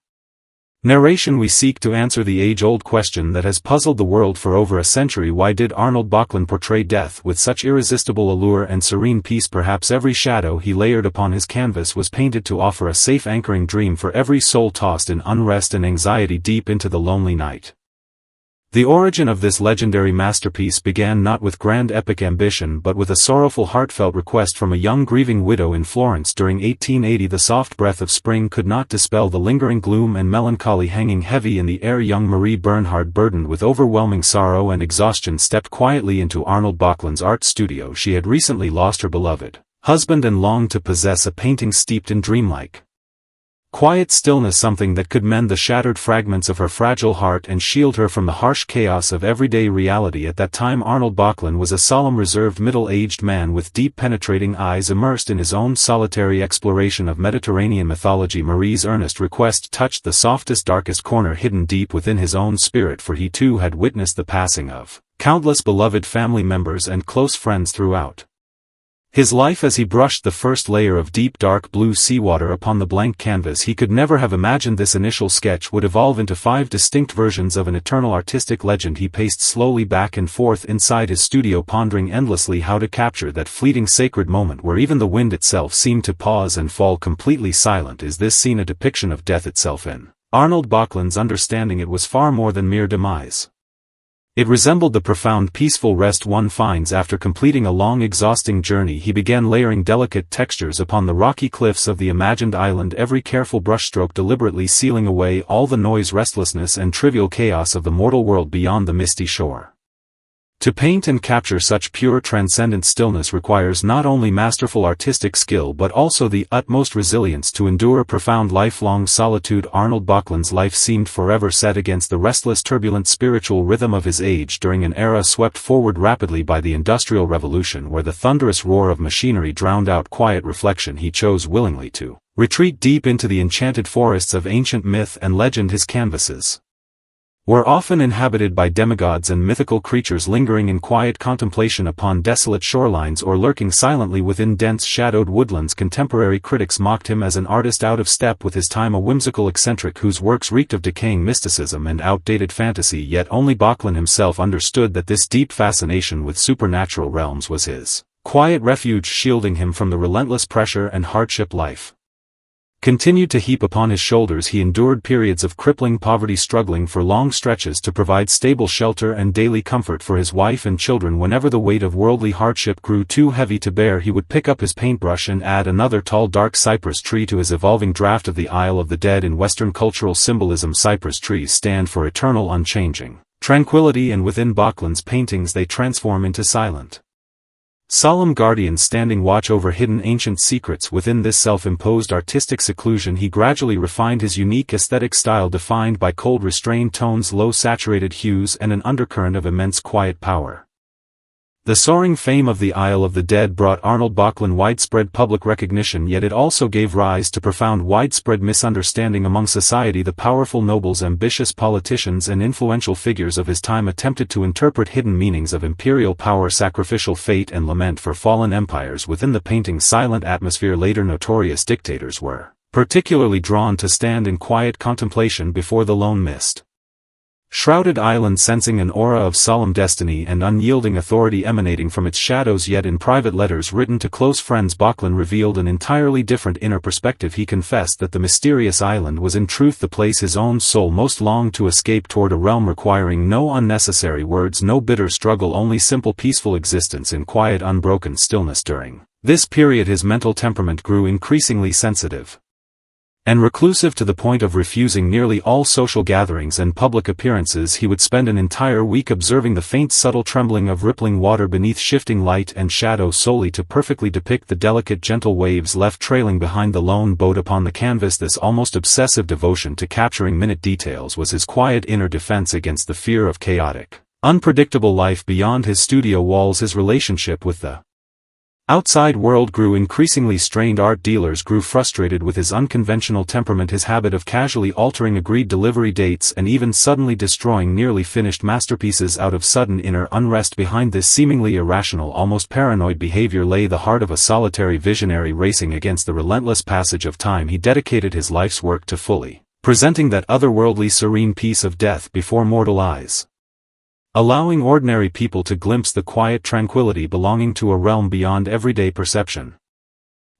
narration, we seek to answer the age-old question that has puzzled the world for over a century. Why did Arnold Böcklin portray death with such irresistible allure and serene peace? Perhaps every shadow he layered upon his canvas was painted to offer a safe anchoring dream for every soul tossed in unrest and anxiety deep into the lonely night. The origin of this legendary masterpiece began not with grand epic ambition but with a sorrowful, heartfelt request from a young grieving widow in Florence during 1880. The soft breath of spring could not dispel the lingering gloom and melancholy hanging heavy in the air. Young Marie Bernhard, burdened with overwhelming sorrow and exhaustion, stepped quietly into Arnold Böcklin's art studio. She had recently lost her beloved husband and longed to possess a painting steeped in dreamlike quiet stillness, something that could mend the shattered fragments of her fragile heart and shield her from the harsh chaos of everyday reality. At that time, Arnold Böcklin was a solemn, reserved, middle-aged man with deep, penetrating eyes, immersed in his own solitary exploration of Mediterranean mythology. Marie's earnest request touched the softest, darkest corner hidden deep within his own spirit, for he too had witnessed the passing of countless beloved family members and close friends throughout His life as he brushed the first layer of deep dark blue seawater upon the blank canvas. He could never have imagined this initial sketch would evolve into 5 distinct versions of an eternal artistic legend. He paced slowly back and forth inside his studio, pondering endlessly how to capture that fleeting sacred moment where even the wind itself seemed to pause and fall completely silent. Is this scene a depiction of death itself? In Arnold Böcklin's understanding, it was far more than mere demise. It resembled the profound peaceful rest one finds after completing a long exhausting journey. He began layering delicate textures upon the rocky cliffs of the imagined island, every careful brushstroke deliberately sealing away all the noise, restlessness and trivial chaos of the mortal world beyond the misty shore. To paint and capture such pure transcendent stillness requires not only masterful artistic skill but also the utmost resilience to endure a profound lifelong solitude. Arnold Böcklin's life seemed forever set against the restless, turbulent spiritual rhythm of his age, during an era swept forward rapidly by the Industrial Revolution, where the thunderous roar of machinery drowned out quiet reflection. He chose willingly to retreat deep into the enchanted forests of ancient myth and legend. His canvases were often inhabited by demigods and mythical creatures lingering in quiet contemplation upon desolate shorelines or lurking silently within dense shadowed woodlands. Contemporary critics mocked him as an artist out of step with his time, a whimsical eccentric whose works reeked of decaying mysticism and outdated fantasy. Yet only Böcklin himself understood that this deep fascination with supernatural realms was his quiet refuge, shielding him from the relentless pressure and hardship life continued to heap upon his shoulders. He endured periods of crippling poverty, struggling for long stretches to provide stable shelter and daily comfort for his wife and children. Whenever the weight of worldly hardship grew too heavy to bear, he would pick up his paintbrush and add another tall dark cypress tree to his evolving draft of the Isle of the Dead. In Western cultural symbolism, cypress trees stand for eternal, unchanging tranquility, and within Böcklin's paintings they transform into silent, solemn guardians standing watch over hidden ancient secrets. Within this self-imposed artistic seclusion he gradually refined his unique aesthetic style, defined by cold restrained tones, low saturated hues and an undercurrent of immense quiet power. The soaring fame of the Isle of the Dead brought Arnold Böcklin widespread public recognition, yet it also gave rise to profound widespread misunderstanding among society. The powerful nobles, ambitious politicians and influential figures of his time attempted to interpret hidden meanings of imperial power, sacrificial fate and lament for fallen empires within the painting's silent atmosphere. Later notorious dictators were particularly drawn to stand in quiet contemplation before the lone mist shrouded island, sensing an aura of solemn destiny and unyielding authority emanating from its shadows. Yet in private letters written to close friends, Böcklin revealed an entirely different inner perspective. He confessed that the mysterious island was in truth the place his own soul most longed to escape toward, a realm requiring no unnecessary words, no bitter struggle, only simple peaceful existence in quiet unbroken stillness. During this period his mental temperament grew increasingly sensitive and reclusive, to the point of refusing nearly all social gatherings and public appearances. He would spend an entire week observing the faint subtle trembling of rippling water beneath shifting light and shadow, solely to perfectly depict the delicate gentle waves left trailing behind the lone boat upon the canvas. This almost obsessive devotion to capturing minute details was his quiet inner defense against the fear of chaotic, unpredictable life beyond his studio walls. His relationship with the outside world grew increasingly strained. Art dealers grew frustrated with his unconventional temperament, his habit of casually altering agreed delivery dates and even suddenly destroying nearly finished masterpieces out of sudden inner unrest. Behind this seemingly irrational, almost paranoid behavior lay the heart of a solitary visionary racing against the relentless passage of time. He dedicated his life's work to fully presenting that otherworldly serene peace of death before mortal eyes, allowing ordinary people to glimpse the quiet tranquility belonging to a realm beyond everyday perception.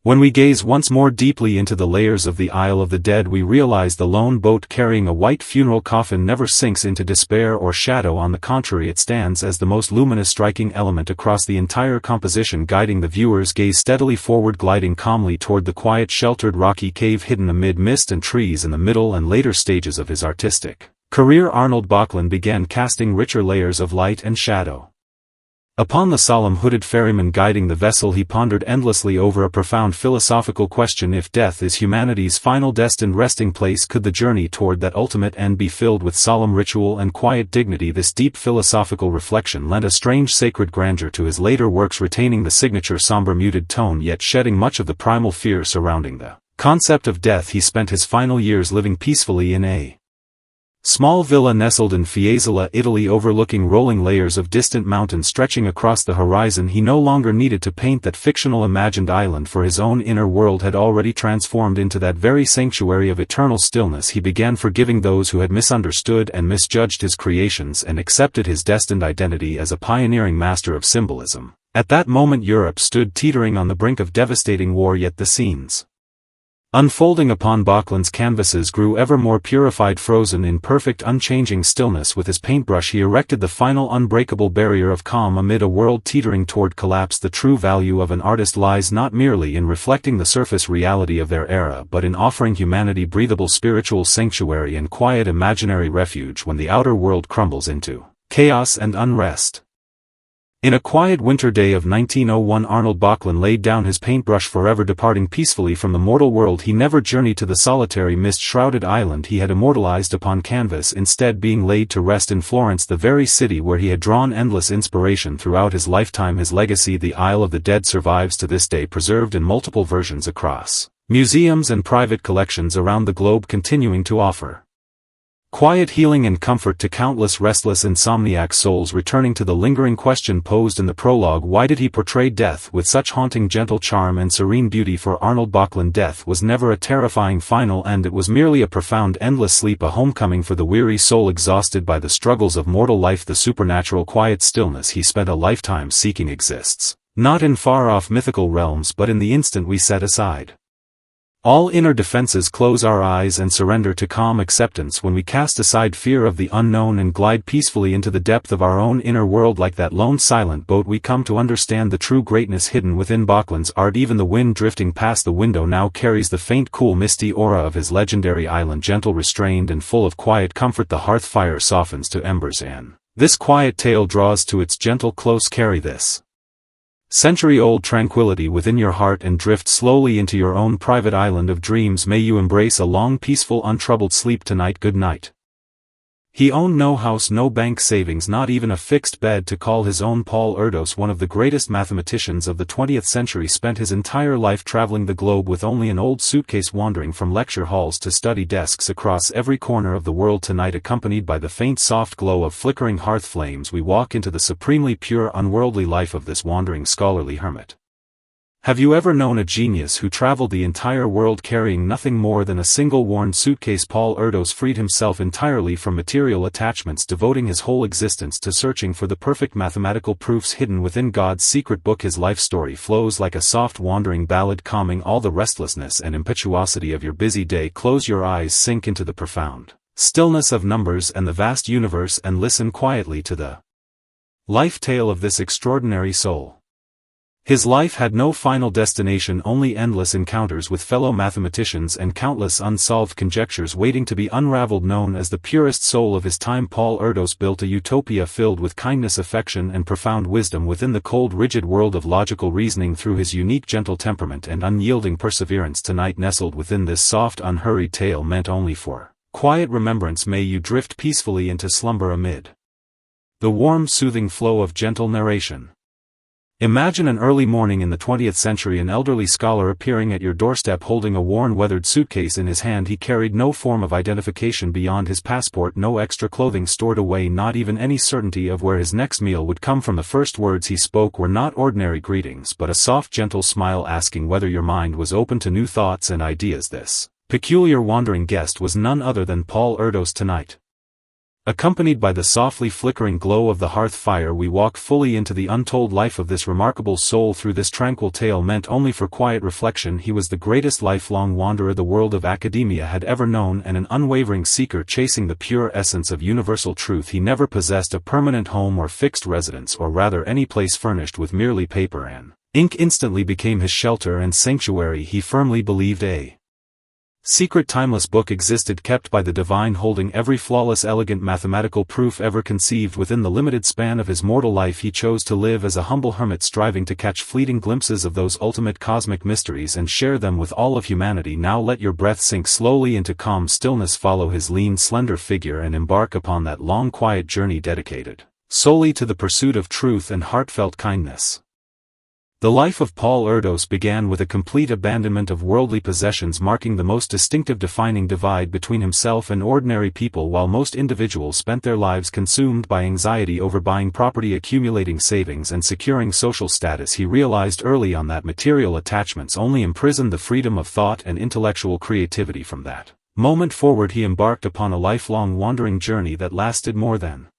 When we gaze once more deeply into the layers of the Isle of the Dead, we realize the lone boat carrying a white funeral coffin never sinks into despair or shadow. On the contrary, it stands as the most luminous, striking element across the entire composition, guiding the viewer's gaze steadily forward, gliding calmly toward the quiet, sheltered rocky cave hidden amid mist and trees. In the middle and later stages of his artistic career, Arnold Böcklin began casting richer layers of light and shadow upon the solemn hooded ferryman guiding the vessel. He pondered endlessly over a profound philosophical question: if death is humanity's final destined resting place, could the journey toward that ultimate end be filled with solemn ritual and quiet dignity? This deep philosophical reflection lent a strange sacred grandeur to his later works, retaining the signature somber muted tone yet shedding much of the primal fear surrounding the concept of death. He spent his final years living peacefully in a Small villa nestled in Fiesole, Italy, overlooking rolling layers of distant mountains stretching across the horizon. He no longer needed to paint that fictional imagined island, for his own inner world had already transformed into that very sanctuary of eternal stillness. He began forgiving those who had misunderstood and misjudged his creations, and accepted his destined identity as a pioneering master of symbolism. At that moment Europe stood teetering on the brink of devastating war, yet the scenes unfolding upon Böcklin's canvases grew ever more purified. Frozen in perfect unchanging stillness, with his paintbrush he erected the final unbreakable barrier of calm amid a world teetering toward collapse. The true value of an artist lies not merely in reflecting the surface reality of their era, but in offering humanity breathable spiritual sanctuary and quiet imaginary refuge when the outer world crumbles into chaos and unrest. In a quiet winter day of 1901, Arnold Böcklin laid down his paintbrush, forever departing peacefully from the mortal world. He never journeyed to the solitary mist-shrouded island he had immortalized upon canvas, instead being laid to rest in Florence, the very city where he had drawn endless inspiration throughout his lifetime. His legacy, the Isle of the Dead, survives to this day, preserved in multiple versions across museums and private collections around the globe, continuing to offer quiet healing and comfort to countless restless insomniac souls. Returning to the lingering question posed in the prologue, why did he portray death with such haunting gentle charm and serene beauty? For Arnold Böcklin, death was never a terrifying final end, it was merely a profound endless sleep, a homecoming for the weary soul exhausted by the struggles of mortal life. The supernatural quiet stillness he spent a lifetime seeking exists not in far-off mythical realms, but in the instant we set aside all inner defenses, close our eyes and surrender to calm acceptance, when we cast aside fear of the unknown and glide peacefully into the depth of our own inner world. Like that lone silent boat, we come to understand the true greatness hidden within Böcklin's art. Even the wind drifting past the window now carries the faint cool misty aura of his legendary island, gentle, restrained and full of quiet comfort. The hearth fire softens to embers, and this quiet tale draws to its gentle close. Carry this century-old tranquility within your heart and drift slowly into your own private island of dreams. May you embrace a long, peaceful, untroubled sleep tonight. Good night. He owned no house, no bank savings, not even a fixed bed to call his own. Paul Erdos, one of the greatest mathematicians of the 20th century, spent his entire life traveling the globe with only an old suitcase, wandering from lecture halls to study desks across every corner of the world. Tonight, accompanied by the faint soft glow of flickering hearth flames, we walk into the supremely pure, unworldly life of this wandering scholarly hermit. Have you ever known a genius who traveled the entire world carrying nothing more than a single worn suitcase? Paul Erdos freed himself entirely from material attachments, devoting his whole existence to searching for the perfect mathematical proofs hidden within God's secret book. His life story flows like a soft wandering ballad, calming all the restlessness and impetuosity of your busy day. Close your eyes, sink into the profound stillness of numbers and the vast universe, and listen quietly to the life tale of this extraordinary soul. His life had no final destination, only endless encounters with fellow mathematicians and countless unsolved conjectures waiting to be unraveled. Known as the purest soul of his time, Paul Erdos built a utopia filled with kindness, affection and profound wisdom within the cold, rigid world of logical reasoning. Through his unique gentle temperament and unyielding perseverance, tonight nestled within this soft, unhurried tale meant only for quiet remembrance, may you drift peacefully into slumber amid the warm, soothing flow of gentle narration. Imagine an early morning in the 20th century, an elderly scholar appearing at your doorstep holding a worn, weathered suitcase in his hand. He carried no form of identification beyond his passport, no extra clothing stored away, not even any certainty of where his next meal would come from. The first words he spoke were not ordinary greetings, but a soft, gentle smile asking whether your mind was open to new thoughts and ideas. This peculiar wandering guest was none other than Paul Erdos. Tonight, accompanied by the softly flickering glow of the hearth fire, we walk fully into the untold life of this remarkable soul. Through this tranquil tale meant only for quiet reflection, he was the greatest lifelong wanderer the world of academia had ever known, and an unwavering seeker chasing the pure essence of universal truth. He never possessed a permanent home or fixed residence, or rather any place furnished with merely paper and ink instantly became his shelter and sanctuary. He firmly believed a secret timeless book existed, kept by the divine, holding every flawless, elegant mathematical proof ever conceived. Within the limited span of his mortal life, he chose to live as a humble hermit, striving to catch fleeting glimpses of those ultimate cosmic mysteries and share them with all of humanity. Now let your breath sink slowly into calm stillness, follow his lean, slender figure and embark upon that long, quiet journey dedicated solely to the pursuit of truth and heartfelt kindness. The life of Paul Erdos began with a complete abandonment of worldly possessions, marking the most distinctive defining divide between himself and ordinary people. While most individuals spent their lives consumed by anxiety over buying property, accumulating savings, and securing social status, he realized early on that material attachments only imprisoned the freedom of thought and intellectual creativity. From that moment forward, he embarked upon a lifelong wandering journey that lasted more than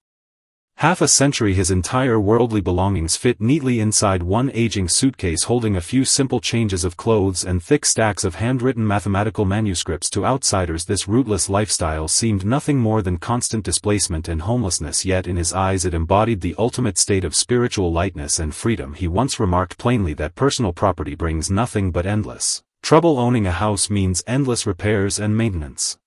half a century. His entire worldly belongings fit neatly inside one aging suitcase holding a few simple changes of clothes and thick stacks of handwritten mathematical manuscripts. To outsiders, this rootless lifestyle seemed nothing more than constant displacement and homelessness, yet in his eyes it embodied the ultimate state of spiritual lightness and freedom. He once remarked plainly that personal property brings nothing but endless trouble. Owning a house means endless repairs and maintenance.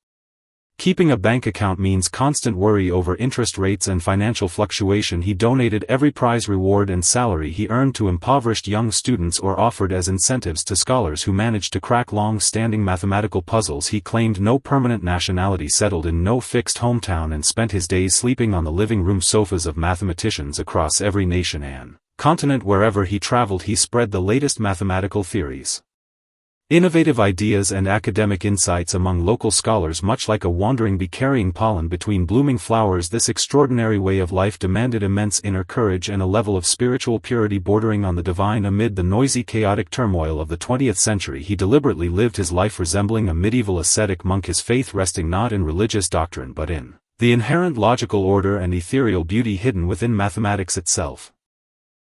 Keeping a bank account means constant worry over interest rates and financial fluctuation. He donated every prize, reward, and salary he earned to impoverished young students or offered as incentives to scholars who managed to crack long-standing mathematical puzzles. He claimed no permanent nationality, settled in no fixed hometown, and spent his days sleeping on the living room sofas of mathematicians across every nation and continent. Wherever he traveled, he spread the latest mathematical theories, innovative ideas, and academic insights among local scholars. Much like a wandering bee carrying pollen between blooming flowers, this extraordinary way of life demanded immense inner courage and a level of spiritual purity bordering on the divine. Amid the noisy, chaotic turmoil of the 20th century, he deliberately lived his life resembling a medieval ascetic monk, his faith resting not in religious doctrine but in the inherent logical order and ethereal beauty hidden within mathematics itself.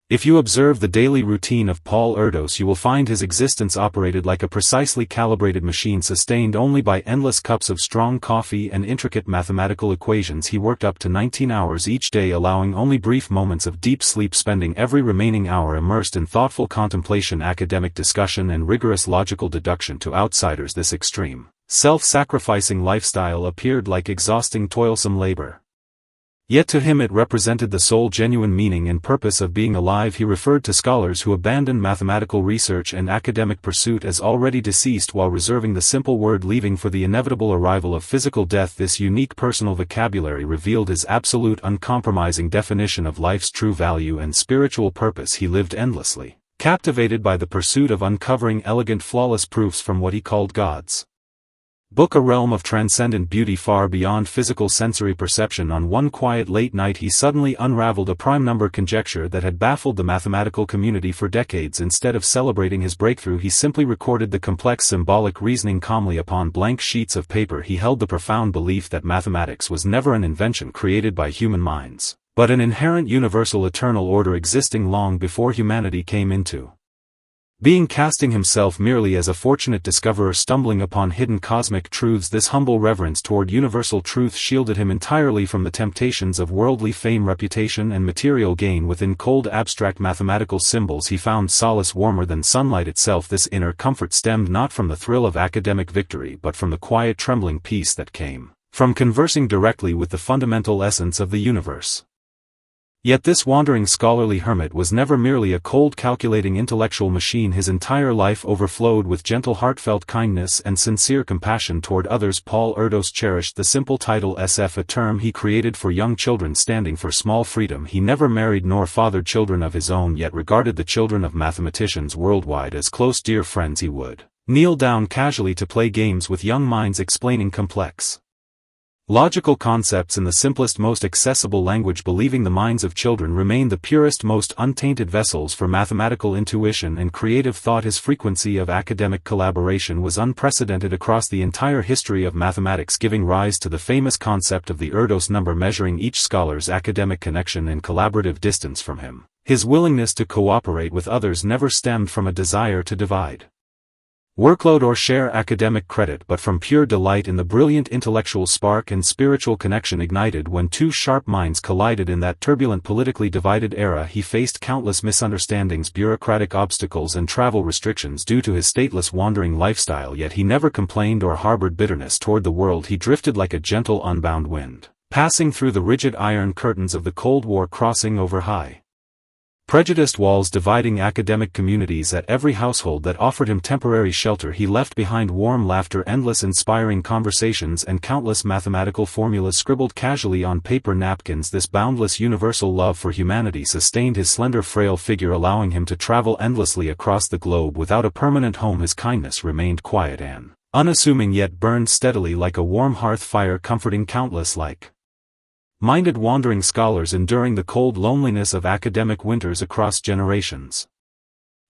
If you observe the daily routine of Paul Erdos, you will find his existence operated like a precisely calibrated machine, sustained only by endless cups of strong coffee and intricate mathematical equations. He worked up to 19 hours each day, allowing only brief moments of deep sleep, spending every remaining hour immersed in thoughtful contemplation, academic discussion, and rigorous logical deduction. To outsiders, this extreme, self-sacrificing lifestyle appeared like exhausting, toilsome labor. Yet to him it represented the sole genuine meaning and purpose of being alive. He referred to scholars who abandoned mathematical research and academic pursuit as already deceased, while reserving the simple word leaving for the inevitable arrival of physical death. This unique personal vocabulary revealed his absolute, uncompromising definition of life's true value and spiritual purpose. He lived endlessly captivated by the pursuit of uncovering elegant, flawless proofs from what he called God's book, a realm of transcendent beauty far beyond physical sensory perception. On one quiet late night, he suddenly unraveled a prime number conjecture that had baffled the mathematical community for decades. Instead of celebrating his breakthrough, he simply recorded the complex symbolic reasoning calmly upon blank sheets of paper. He held the profound belief that mathematics was never an invention created by human minds, but an inherent universal eternal order existing long before humanity came into being, casting himself merely as a fortunate discoverer stumbling upon hidden cosmic truths. This humble reverence toward universal truth shielded him entirely from the temptations of worldly fame, reputation, and material gain. Within cold, abstract mathematical symbols he found solace warmer than sunlight itself. This inner comfort stemmed not from the thrill of academic victory but from the quiet, trembling peace that came from conversing directly with the fundamental essence of the universe. Yet this wandering scholarly hermit was never merely a cold, calculating intellectual machine. His entire life overflowed with gentle, heartfelt kindness and sincere compassion toward others. Paul Erdos cherished the simple title SF, a term he created for young children, standing for small freedom. He never married nor fathered children of his own, yet regarded the children of mathematicians worldwide as close, dear friends. He would kneel down casually to play games with young minds, explaining complex logical concepts in the simplest, most accessible language, believing the minds of children remain the purest, most untainted vessels for mathematical intuition and creative thought. His frequency of academic collaboration was unprecedented across the entire history of mathematics, giving rise to the famous concept of the Erdos number, measuring each scholar's academic connection and collaborative distance from him. His willingness to cooperate with others never stemmed from a desire to divide workload or share academic credit, but from pure delight in the brilliant intellectual spark and spiritual connection ignited when two sharp minds collided. In that turbulent, politically divided era, he faced countless misunderstandings, bureaucratic obstacles, and travel restrictions due to his stateless, wandering lifestyle, yet he never complained or harbored bitterness toward the world. He drifted like a gentle, unbound wind, passing through the rigid iron curtains of the Cold War, crossing over high Prejudiced walls dividing academic communities at every household that offered him temporary shelter. He left behind warm laughter, endless inspiring conversations, and countless mathematical formulas scribbled casually on paper napkins. This boundless universal love for humanity sustained his slender frail figure, allowing him to travel endlessly across the globe without a permanent home. His kindness remained quiet and unassuming, yet burned steadily like a warm hearth fire, comforting countless like-minded wandering scholars enduring the cold loneliness of academic winters across generations.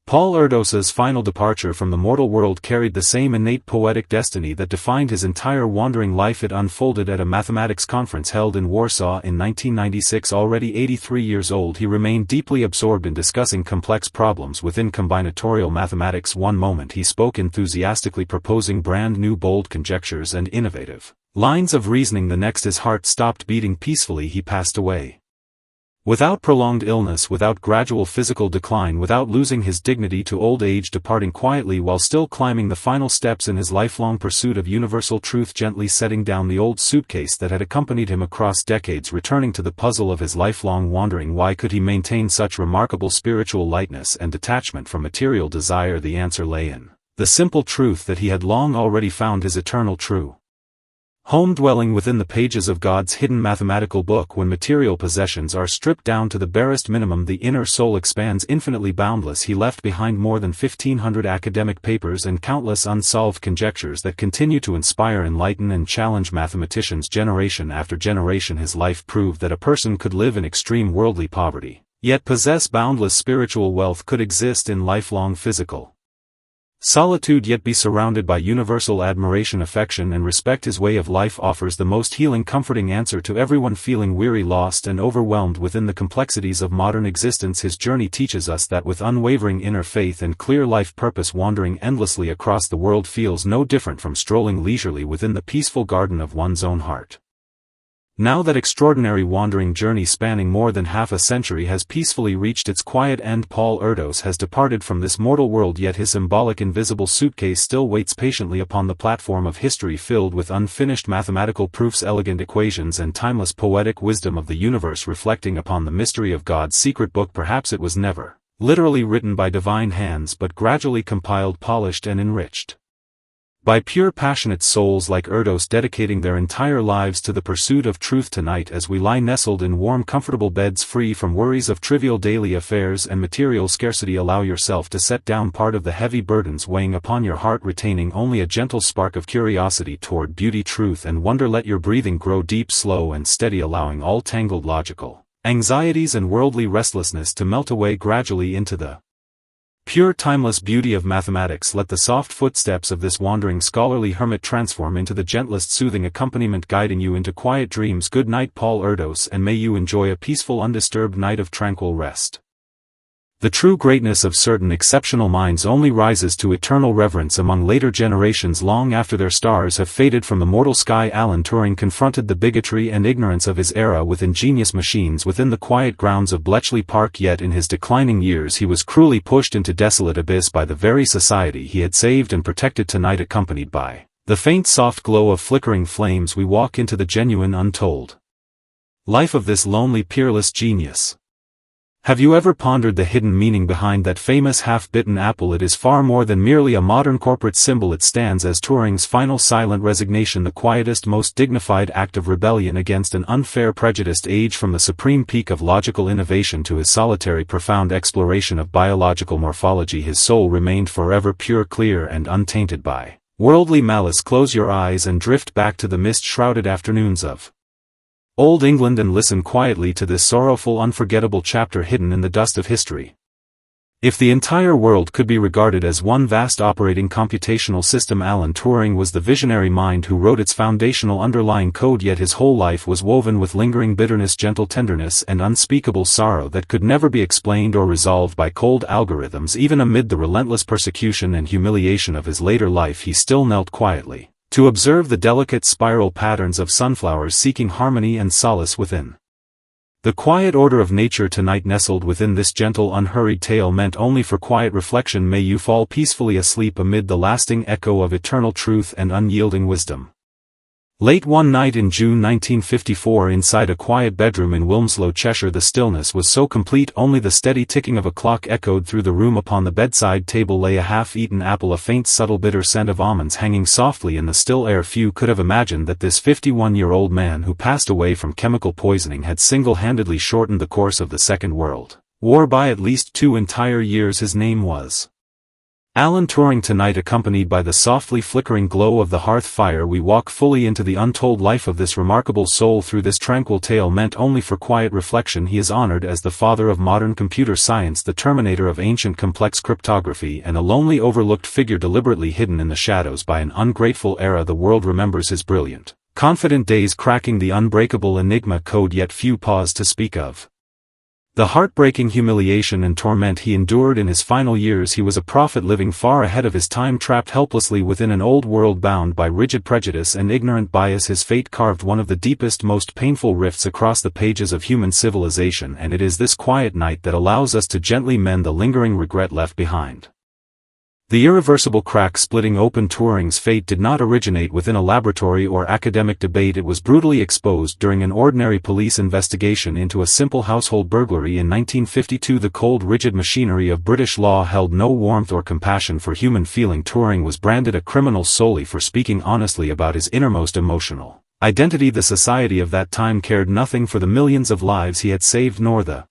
Paul Erdős's final departure from the mortal world carried the same innate poetic destiny that defined his entire wandering life. It unfolded at a mathematics conference held in Warsaw in 1996. Already 83 years old, he remained deeply absorbed in discussing complex problems within combinatorial mathematics. One moment he spoke enthusiastically, proposing brand new bold conjectures and innovative lines of reasoning. The next his heart stopped beating peacefully. He passed away. Without prolonged illness, without gradual physical decline, without losing his dignity to old age, departing quietly while still climbing the final steps in his lifelong pursuit of universal truth, gently setting down the old suitcase that had accompanied him across decades, returning to the puzzle of his lifelong wandering. Why could he maintain such remarkable spiritual lightness and detachment from material desire? The answer lay in the simple truth that he had long already found his eternal true home dwelling within the pages of God's hidden mathematical book. When material possessions are stripped down to the barest minimum, the inner soul expands infinitely boundless. He left behind more than 1,500 academic papers and countless unsolved conjectures that continue to inspire, enlighten, and challenge mathematicians generation after generation. His life proved that a person could live in extreme worldly poverty, yet possess boundless spiritual wealth, could exist in lifelong physical solitude, yet be surrounded by universal admiration, affection, and respect. His way of life offers the most healing, comforting answer to everyone feeling weary, lost, and overwhelmed within the complexities of modern existence. His journey teaches us that with unwavering inner faith and clear life purpose, wandering endlessly across the world feels no different from strolling leisurely within the peaceful garden of one's own heart. Now that extraordinary wandering journey spanning more than half a century has peacefully reached its quiet end, Paul Erdős has departed from this mortal world, yet his symbolic invisible suitcase still waits patiently upon the platform of history, filled with unfinished mathematical proofs, elegant equations, and timeless poetic wisdom of the universe, reflecting upon the mystery of God's secret book. Perhaps it was never literally written by divine hands, but gradually compiled, polished, and enriched by pure passionate souls like Erdős, dedicating their entire lives to the pursuit of truth. Tonight, as we lie nestled in warm comfortable beds, free from worries of trivial daily affairs and material scarcity, allow yourself to set down part of the heavy burdens weighing upon your heart, retaining only a gentle spark of curiosity toward beauty, truth, and wonder. Let your breathing grow deep, slow, and steady, allowing all tangled logical anxieties and worldly restlessness to melt away gradually into the pure timeless beauty of mathematics. Let the soft footsteps of this wandering scholarly hermit transform into the gentlest soothing accompaniment, guiding you into quiet dreams. Good night, Paul Erdős, and may you enjoy a peaceful, undisturbed night of tranquil rest. The true greatness of certain exceptional minds only rises to eternal reverence among later generations long after their stars have faded from the mortal sky. Alan Turing confronted the bigotry and ignorance of his era with ingenious machines within the quiet grounds of Bletchley Park, yet in his declining years he was cruelly pushed into desolate abyss by the very society he had saved and protected. Tonight, accompanied by the faint soft glow of flickering flames, we walk into the genuine, untold life of this lonely, peerless genius. Have you ever pondered the hidden meaning behind that famous half-bitten apple? It is far more than merely a modern corporate symbol. It stands as Turing's final silent resignation, the quietest, most dignified act of rebellion against an unfair, prejudiced age. From the supreme peak of logical innovation to his solitary, profound exploration of biological morphology, his soul remained forever pure, clear, and untainted by worldly malice. Close your eyes and drift back to the mist-shrouded afternoons of Old England and listen quietly to this sorrowful, unforgettable chapter hidden in the dust of history. If the entire world could be regarded as one vast operating computational system, Alan Turing was the visionary mind who wrote its foundational underlying code, yet his whole life was woven with lingering bitterness, gentle tenderness, and unspeakable sorrow that could never be explained or resolved by cold algorithms. Even amid the relentless persecution and humiliation of his later life, he still knelt quietly to observe the delicate spiral patterns of sunflowers, seeking harmony and solace within the quiet order of nature. Tonight, nestled within this gentle, unhurried tale meant only for quiet reflection, may you fall peacefully asleep amid the lasting echo of eternal truth and unyielding wisdom. Late one night in June 1954, inside a quiet bedroom in Wilmslow, Cheshire, the stillness was so complete only the steady ticking of a clock echoed through the room. Upon the bedside table lay a half-eaten apple, a faint subtle bitter scent of almonds hanging softly in the still air. Few could have imagined that this 51-year-old man who passed away from chemical poisoning had single-handedly shortened the course of the Second World War by at least 2 entire years. His name was Alan Turing. Tonight, accompanied by the softly flickering glow of the hearth fire, we walk fully into the untold life of this remarkable soul. Through this tranquil tale meant only for quiet reflection, he is honored as the father of modern computer science, the terminator of ancient complex cryptography, and a lonely overlooked figure deliberately hidden in the shadows by an ungrateful era. The world remembers his brilliant, confident days cracking the unbreakable Enigma code, yet few pause to speak of the heartbreaking humiliation and torment he endured in his final years. He was a prophet living far ahead of his time, trapped helplessly within an old world bound by rigid prejudice and ignorant bias. His fate carved one of the deepest, most painful rifts across the pages of human civilization, and it is this quiet night that allows us to gently mend the lingering regret left behind. The irreversible crack splitting open Turing's fate did not originate within a laboratory or academic debate. It was brutally exposed during an ordinary police investigation into a simple household burglary in 1952. The cold, rigid machinery of British law held no warmth or compassion for human feeling. Turing was branded a criminal solely for speaking honestly about his innermost emotional identity. The society of that time cared nothing for the millions of lives he had saved, nor the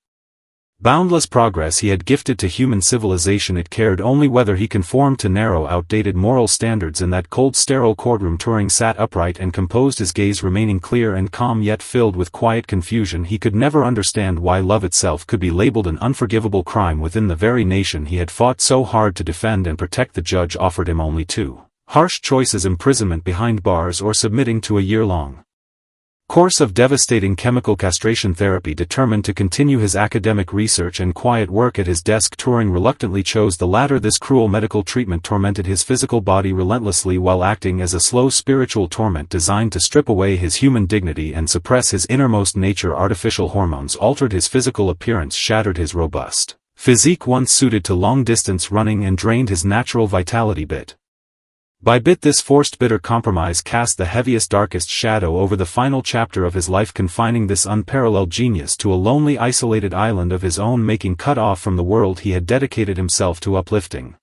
boundless progress he had gifted to human civilization. It cared only whether he conformed to narrow, outdated moral standards. In that cold, sterile courtroom, Turing sat upright and composed, his gaze remaining clear and calm, yet filled with quiet confusion. He could never understand why love itself could be labeled an unforgivable crime within the very nation he had fought so hard to defend and protect. The judge offered him only 2 harsh choices: imprisonment behind bars or submitting to a year-long course of devastating chemical castration therapy. Determined to continue his academic research and quiet work at his desk, Turing reluctantly chose the latter. This cruel medical treatment tormented his physical body relentlessly while acting as a slow spiritual torment designed to strip away his human dignity and suppress his innermost nature. Artificial hormones altered his physical appearance, shattered his robust physique once suited to long-distance running, and drained his natural vitality bit by bit. This forced, bitter compromise cast the heaviest, darkest shadow over the final chapter of his life, confining this unparalleled genius to a lonely, isolated island of his own making, cut off from the world he had dedicated himself to uplifting.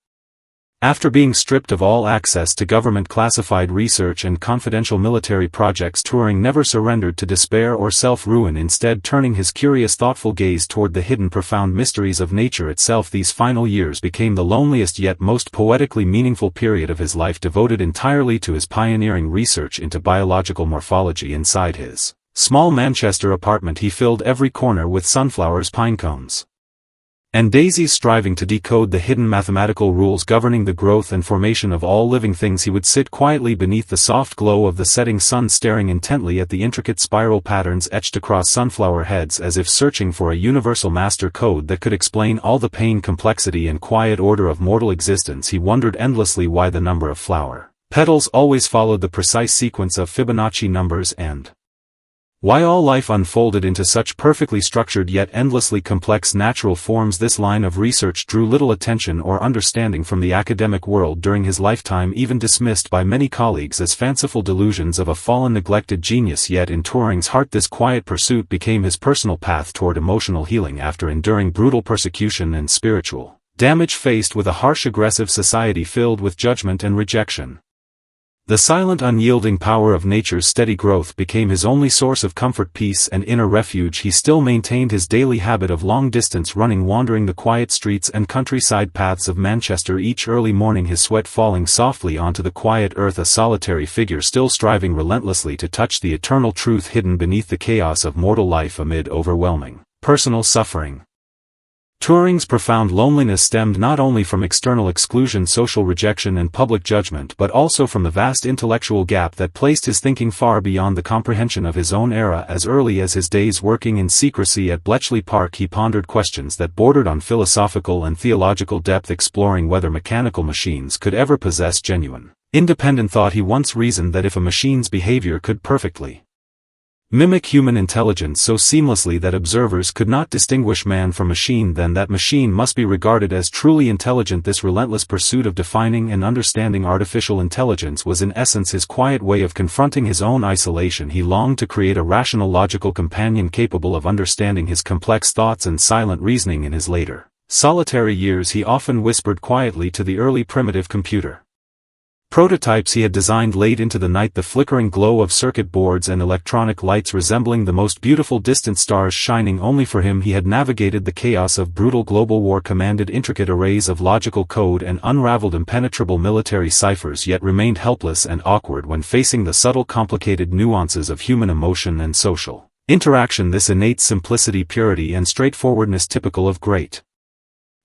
After being stripped of all access to government classified research and confidential military projects, Turing never surrendered to despair or self-ruin, instead turning his curious, thoughtful gaze toward the hidden, profound mysteries of nature itself. These final years became the loneliest yet most poetically meaningful period of his life, devoted entirely to his pioneering research into biological morphology. Inside his small Manchester apartment, he filled every corner with sunflowers, pine cones, and daisies, striving to decode the hidden mathematical rules governing the growth and formation of all living things. He would sit quietly beneath the soft glow of the setting sun, staring intently at the intricate spiral patterns etched across sunflower heads, as if searching for a universal master code that could explain all the pain, complexity, and quiet order of mortal existence. He wondered endlessly why the number of flower petals always followed the precise sequence of Fibonacci numbers, and why all life unfolded into such perfectly structured yet endlessly complex natural forms. This line of research drew little attention or understanding from the academic world during his lifetime, even dismissed by many colleagues as fanciful delusions of a fallen, neglected genius. Yet in Turing's heart this quiet pursuit became his personal path toward emotional healing. After enduring brutal persecution and spiritual damage, faced with a harsh, aggressive society filled with judgment and rejection, the silent, unyielding power of nature's steady growth became his only source of comfort, peace, and inner refuge. He still maintained his daily habit of long-distance running, wandering the quiet streets and countryside paths of Manchester each early morning, his sweat falling softly onto the quiet earth, a solitary figure still striving relentlessly to touch the eternal truth hidden beneath the chaos of mortal life amid overwhelming personal suffering. Turing's profound loneliness stemmed not only from external exclusion, social rejection, and public judgment, but also from the vast intellectual gap that placed his thinking far beyond the comprehension of his own era. As early as his days working in secrecy at Bletchley Park, he pondered questions that bordered on philosophical and theological depth, exploring whether mechanical machines could ever possess genuine, independent thought. He once reasoned that if a machine's behavior could perfectly mimic human intelligence so seamlessly that observers could not distinguish man from machine, then that machine must be regarded as truly intelligent. This relentless pursuit of defining and understanding artificial intelligence was in essence his quiet way of confronting his own isolation. He longed to create a rational, logical companion capable of understanding his complex thoughts and silent reasoning. In his later, solitary years he often whispered quietly to the early primitive computer prototypes he had designed late into the night, the flickering glow of circuit boards and electronic lights resembling the most beautiful distant stars shining only for him. He had navigated the chaos of brutal global war, commanded intricate arrays of logical code and unraveled impenetrable military ciphers, yet remained helpless and awkward when facing the subtle, complicated nuances of human emotion and social interaction. This innate simplicity, purity and straightforwardness typical of great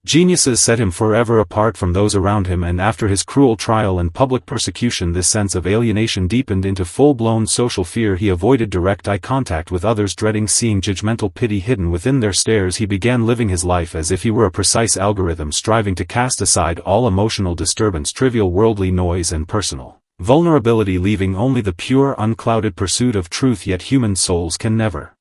geniuses set him forever apart from those around him, and after his cruel trial and public persecution this sense of alienation deepened into full-blown social fear. He avoided direct eye contact with others, dreading seeing judgmental pity hidden within their stares. He began living his life as if he were a precise algorithm, striving to cast aside all emotional disturbance, trivial worldly noise and personal vulnerability, leaving only the pure, unclouded pursuit of truth. Yet human souls can never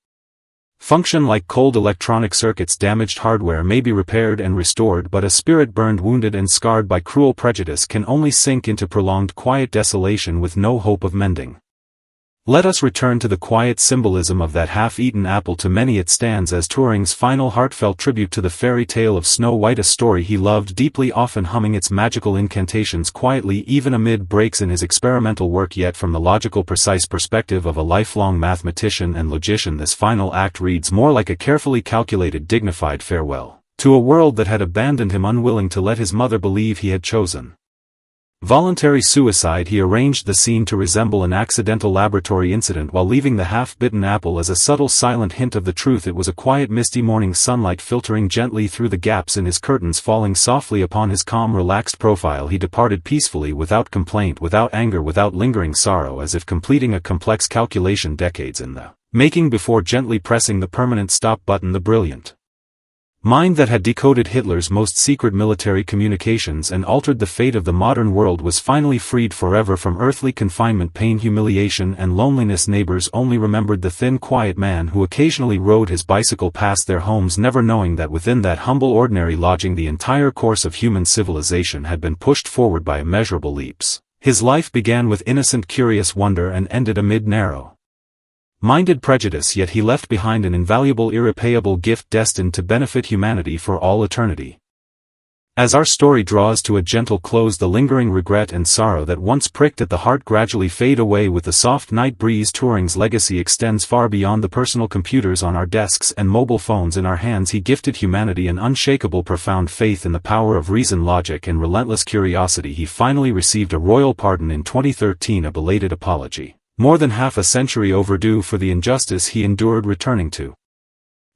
function like cold electronic circuits. Damaged hardware may be repaired and restored, but a spirit burned, wounded and scarred by cruel prejudice can only sink into prolonged quiet desolation with no hope of mending. Let us return to the quiet symbolism of that half-eaten apple. To many it stands as Turing's final heartfelt tribute to the fairy tale of Snow White, a story he loved deeply, often humming its magical incantations quietly even amid breaks in his experimental work. Yet from the logical, precise perspective of a lifelong mathematician and logician, this final act reads more like a carefully calculated, dignified farewell to a world that had abandoned him, unwilling to let his mother believe he had chosen voluntary suicide. He arranged the scene to resemble an accidental laboratory incident, while leaving the half-bitten apple as a subtle, silent hint of the truth. It was a quiet, misty morning, sunlight filtering gently through the gaps in his curtains, falling softly upon his calm, relaxed profile. He departed peacefully, without complaint, without anger, without lingering sorrow, as if completing a complex calculation decades in the making before gently pressing the permanent stop button. The brilliant mind that had decoded Hitler's most secret military communications and altered the fate of the modern world was finally freed forever from earthly confinement, pain, humiliation and loneliness. Neighbors only remembered the thin, quiet man who occasionally rode his bicycle past their homes, never knowing that within that humble, ordinary lodging the entire course of human civilization had been pushed forward by immeasurable leaps. His life began with innocent, curious wonder and ended amid narrow-minded prejudice, yet he left behind an invaluable, irrepayable gift destined to benefit humanity for all eternity. As our story draws to a gentle close, the lingering regret and sorrow that once pricked at the heart gradually fade away with the soft night breeze. Turing's legacy extends far beyond the personal computers on our desks and mobile phones in our hands. He gifted humanity an unshakable, profound faith in the power of reason, logic and relentless curiosity. He finally received a royal pardon in 2013, a belated apology, more than half a century overdue, for the injustice he endured, returning to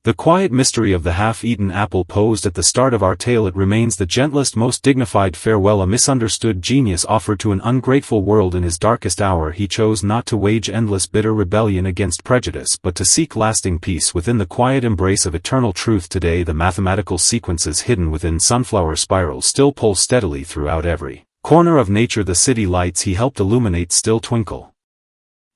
the quiet mystery of the half-eaten apple posed at the start of our tale. It remains the gentlest, most dignified farewell a misunderstood genius offered to an ungrateful world. In his darkest hour he chose not to wage endless, bitter rebellion against prejudice, but to seek lasting peace within the quiet embrace of eternal truth. Today the mathematical sequences hidden within sunflower spirals still pulse steadily throughout every corner of nature. The city lights he helped illuminate still twinkle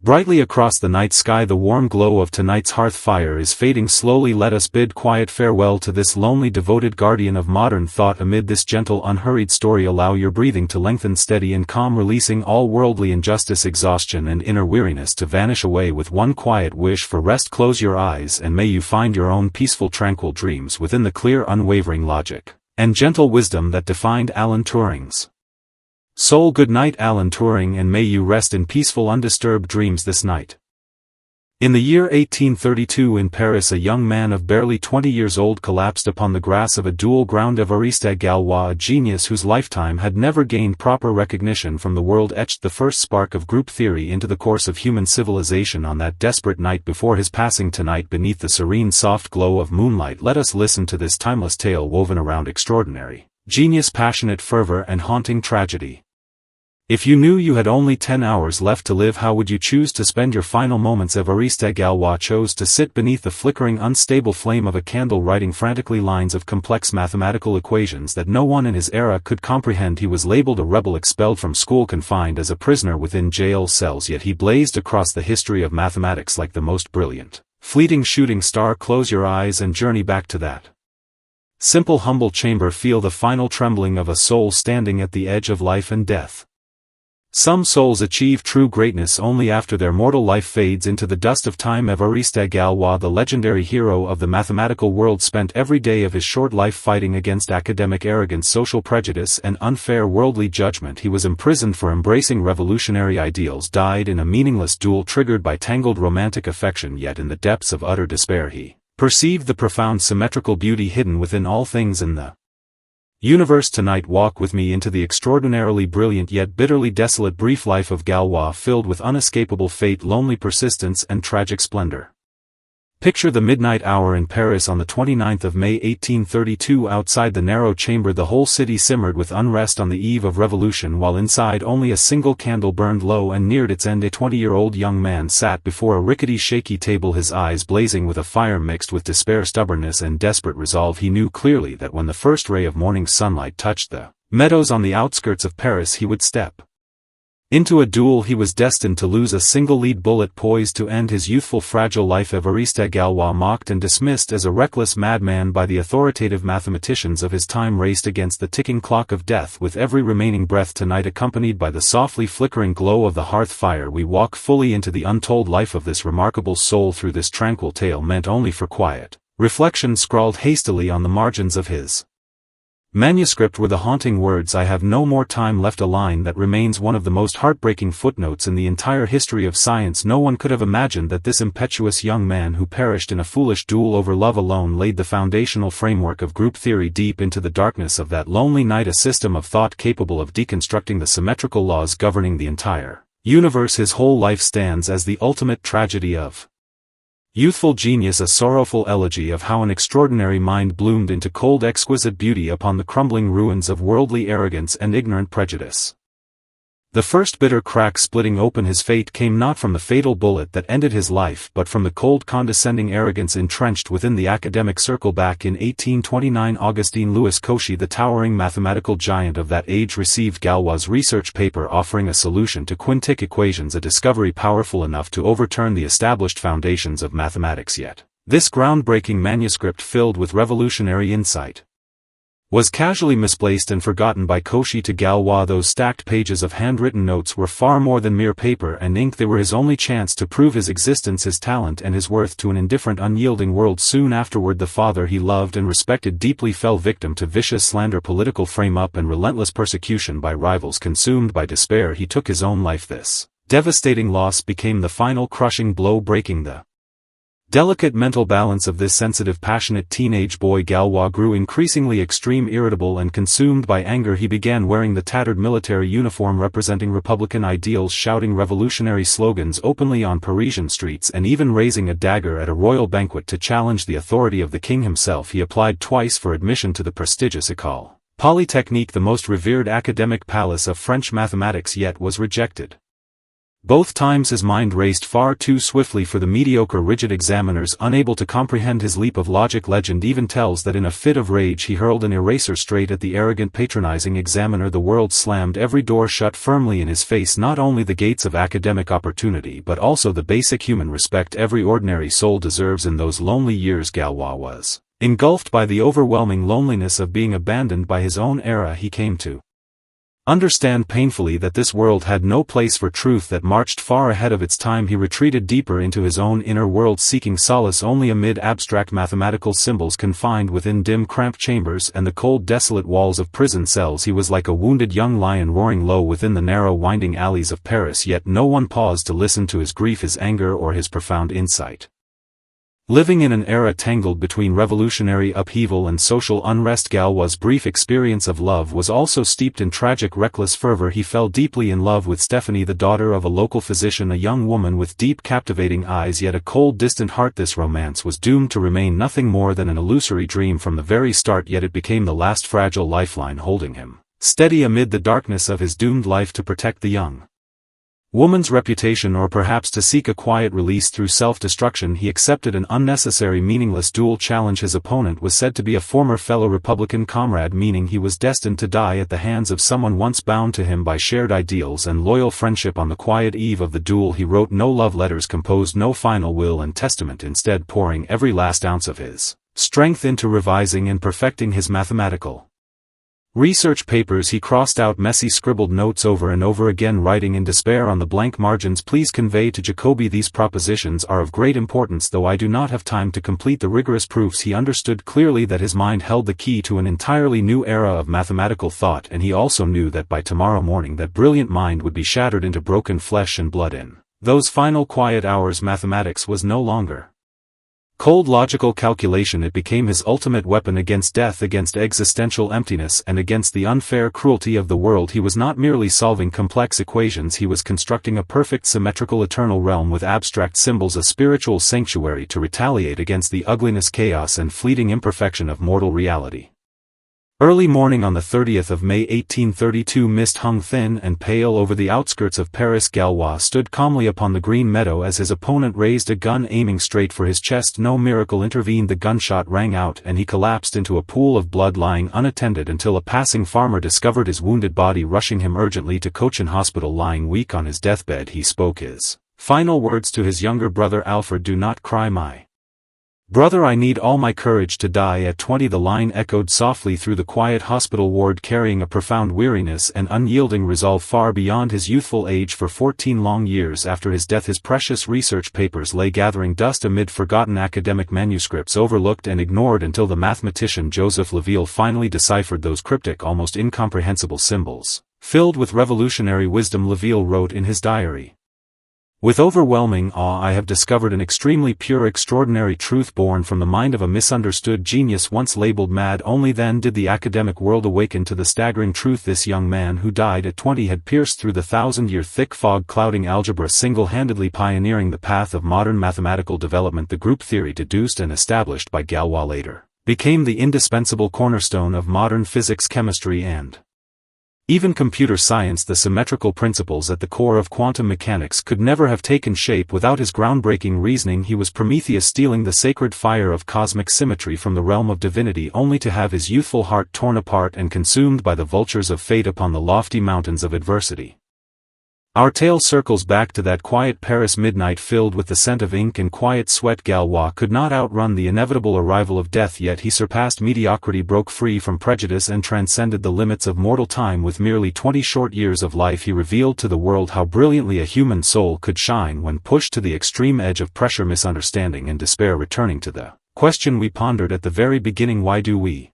brightly across the night sky. The warm glow of tonight's hearth fire is fading slowly. Let us bid quiet farewell to this lonely, devoted guardian of modern thought. Amid this gentle, unhurried story, allow your breathing to lengthen, steady and calm, releasing all worldly injustice, exhaustion and inner weariness to vanish away with one quiet wish for rest. Close your eyes and may you find your own peaceful, tranquil dreams within the clear, unwavering logic and gentle wisdom that defined Alan Turing's soul. Good night, Alan Turing, and may you rest in peaceful, undisturbed dreams this night. In the year 1832 in Paris, a young man of barely 20 years old collapsed upon the grass of a duel ground. Évariste Galois, a genius whose lifetime had never gained proper recognition from the world, etched the first spark of group theory into the course of human civilization on that desperate night before his passing. Tonight, beneath the serene, soft glow of moonlight, let us listen to this timeless tale woven around extraordinary genius, passionate fervor and haunting tragedy. If you knew you had only 10 hours left to live, how would you choose to spend your final moments? Évariste Galois chose to sit beneath the flickering unstable flame of a candle, writing frantically lines of complex mathematical equations that no one in his era could comprehend. He was labeled a rebel, expelled from school, confined as a prisoner within jail cells, yet he blazed across the history of mathematics like the most brilliant, fleeting shooting star. Close your eyes and journey back to that simple, humble chamber. Feel the final trembling of a soul standing at the edge of life and death. Some souls achieve true greatness only after their mortal life fades into the dust of time. Évariste Galois, the legendary hero of the mathematical world, spent every day of his short life fighting against academic arrogance, social prejudice, and unfair worldly judgment. He was imprisoned for embracing revolutionary ideals, died in a meaningless duel triggered by tangled romantic affection, yet in the depths of utter despair he perceived the profound symmetrical beauty hidden within all things in the universe. Tonight, walk with me into the extraordinarily brilliant yet bitterly desolate brief life of Galois, filled with unescapable fate, lonely persistence, and tragic splendor. Picture the midnight hour in Paris on the 29th of May 1832. Outside the narrow chamber the whole city simmered with unrest on the eve of revolution, while inside only a single candle burned low and neared its end. A 20-year-old young man sat before a rickety, shaky table, his eyes blazing with a fire mixed with despair, stubbornness, and desperate resolve. He knew clearly that when the first ray of morning sunlight touched the meadows on the outskirts of Paris he would step into a duel he was destined to lose, a single lead bullet poised to end his youthful, fragile life. Évariste Galois, mocked and dismissed as a reckless madman by the authoritative mathematicians of his time, raced against the ticking clock of death with every remaining breath. Tonight, accompanied by the softly flickering glow of the hearth fire, we walk fully into the untold life of this remarkable soul through this tranquil tale meant only for quiet reflection. Scrawled hastily on the margins of his manuscript were the haunting words, "I have no more time left," a line that remains one of the most heartbreaking footnotes in the entire history of science. No one could have imagined that this impetuous young man, who perished in a foolish duel over love alone, laid the foundational framework of group theory. Deep into the darkness of that lonely night, a system of thought capable of deconstructing the symmetrical laws governing the entire universe. His whole life stands as the ultimate tragedy of youthful genius, a sorrowful elegy of how an extraordinary mind bloomed into cold, exquisite beauty upon the crumbling ruins of worldly arrogance and ignorant prejudice. The first bitter crack splitting open his fate came not from the fatal bullet that ended his life, but from the cold, condescending arrogance entrenched within the academic circle. Back in 1829, Augustin Louis Cauchy, the towering mathematical giant of that age, received Galois' research paper offering a solution to quintic equations, a discovery powerful enough to overturn the established foundations of mathematics. Yet this groundbreaking manuscript, filled with revolutionary insight, was casually misplaced and forgotten by Cauchy. To Galois, those stacked pages of handwritten notes were far more than mere paper and ink. They were his only chance to prove his existence, his talent, and his worth to an indifferent, unyielding world. Soon afterward, the father he loved and respected deeply fell victim to vicious slander, political frame-up, and relentless persecution by rivals. Consumed by despair, he took his own life. This devastating loss became the final crushing blow, breaking the delicate mental balance of this sensitive, passionate teenage boy. Galois grew increasingly extreme, irritable, and consumed by anger. He began wearing the tattered military uniform representing Republican ideals, shouting revolutionary slogans openly on Parisian streets, and even raising a dagger at a royal banquet to challenge the authority of the king himself. He applied twice for admission to the prestigious École Polytechnique, the most revered academic palace of French mathematics, yet was rejected. Both times his mind raced far too swiftly for the mediocre, rigid examiners, unable to comprehend his leap of logic. Legend even tells that in a fit of rage he hurled an eraser straight at the arrogant, patronizing examiner. The world slammed every door shut firmly in his face, not only the gates of academic opportunity but also the basic human respect every ordinary soul deserves. In those lonely years, Galois was engulfed by the overwhelming loneliness of being abandoned by his own era. He came to understand painfully that this world had no place for truth that marched far ahead of its time. He retreated deeper into his own inner world, seeking solace only amid abstract mathematical symbols. Confined within dim, cramped chambers and the cold, desolate walls of prison cells, he was like a wounded young lion roaring low within the narrow, winding alleys of Paris. Yet no one paused to listen to his grief, his anger, or his profound insight. Living in an era tangled between revolutionary upheaval and social unrest, Galois' brief experience of love was also steeped in tragic, reckless fervor. He fell deeply in love with Stephanie, the daughter of a local physician, a young woman with deep, captivating eyes yet a cold, distant heart. This romance was doomed to remain nothing more than an illusory dream from the very start, yet it became the last fragile lifeline holding him steady amid the darkness of his doomed life to protect the young woman's reputation, or perhaps to seek a quiet release through self-destruction, he accepted an unnecessary meaningless duel challenge. His opponent was said to be a former fellow Republican comrade, meaning he was destined to die at the hands of someone once bound to him by shared ideals and loyal friendship. On the quiet eve of the duel he wrote no love letters, composed no final will and testament, instead pouring every last ounce of his strength into revising and perfecting his mathematical research papers. He crossed out messy scribbled notes over and over again, writing in despair on the blank margins, "Please convey to Jacobi these propositions are of great importance, though I do not have time to complete the rigorous proofs." He understood clearly that his mind held the key to an entirely new era of mathematical thought, and he also knew that by tomorrow morning that brilliant mind would be shattered into broken flesh and blood. In those final quiet hours mathematics was no longer cold logical calculation. It became his ultimate weapon against death, against existential emptiness, and against the unfair cruelty of the world. He was not merely solving complex equations, he was constructing a perfect symmetrical eternal realm with abstract symbols, a spiritual sanctuary to retaliate against the ugliness, chaos, and fleeting imperfection of mortal reality. Early morning on the 30th of May 1832, mist hung thin and pale over the outskirts of Paris. Galois stood calmly upon the green meadow as his opponent raised a gun, aiming straight for his chest. No miracle intervened. The gunshot rang out and he collapsed into a pool of blood, lying unattended until a passing farmer discovered his wounded body, rushing him urgently to Cochin Hospital. Lying weak on his deathbed, he spoke his final words to his younger brother Alfred: "Do not cry, my brother, I need all my courage to die at 20." The line echoed softly through the quiet hospital ward, carrying a profound weariness and unyielding resolve far beyond his youthful age. For 14 long years after his death his precious research papers lay gathering dust amid forgotten academic manuscripts, overlooked and ignored, until the mathematician Joseph Leville finally deciphered those cryptic, almost incomprehensible symbols. Filled with revolutionary wisdom, Leville wrote in his diary, "With overwhelming awe I have discovered an extremely pure, extraordinary truth born from the mind of a misunderstood genius once labeled mad. Only then did the academic world awaken to the staggering truth. This young man who died at 20 had pierced through the 1,000-year thick fog clouding algebra, single-handedly pioneering the path of modern mathematical development. The group theory, deduced and established by Galois later, became the indispensable cornerstone of modern physics, chemistry, and even computer science. The symmetrical principles at the core of quantum mechanics could never have taken shape without his groundbreaking reasoning. He was Prometheus stealing the sacred fire of cosmic symmetry from the realm of divinity, only to have his youthful heart torn apart and consumed by the vultures of fate upon the lofty mountains of adversity. Our tale circles back to that quiet Paris midnight filled with the scent of ink and quiet sweat. Galois could not outrun the inevitable arrival of death, yet he surpassed mediocrity, broke free from prejudice, and transcended the limits of mortal time. With merely 20 short years of life he revealed to the world how brilliantly a human soul could shine when pushed to the extreme edge of pressure, misunderstanding, and despair. Returning to the question we pondered at the very beginning, why do we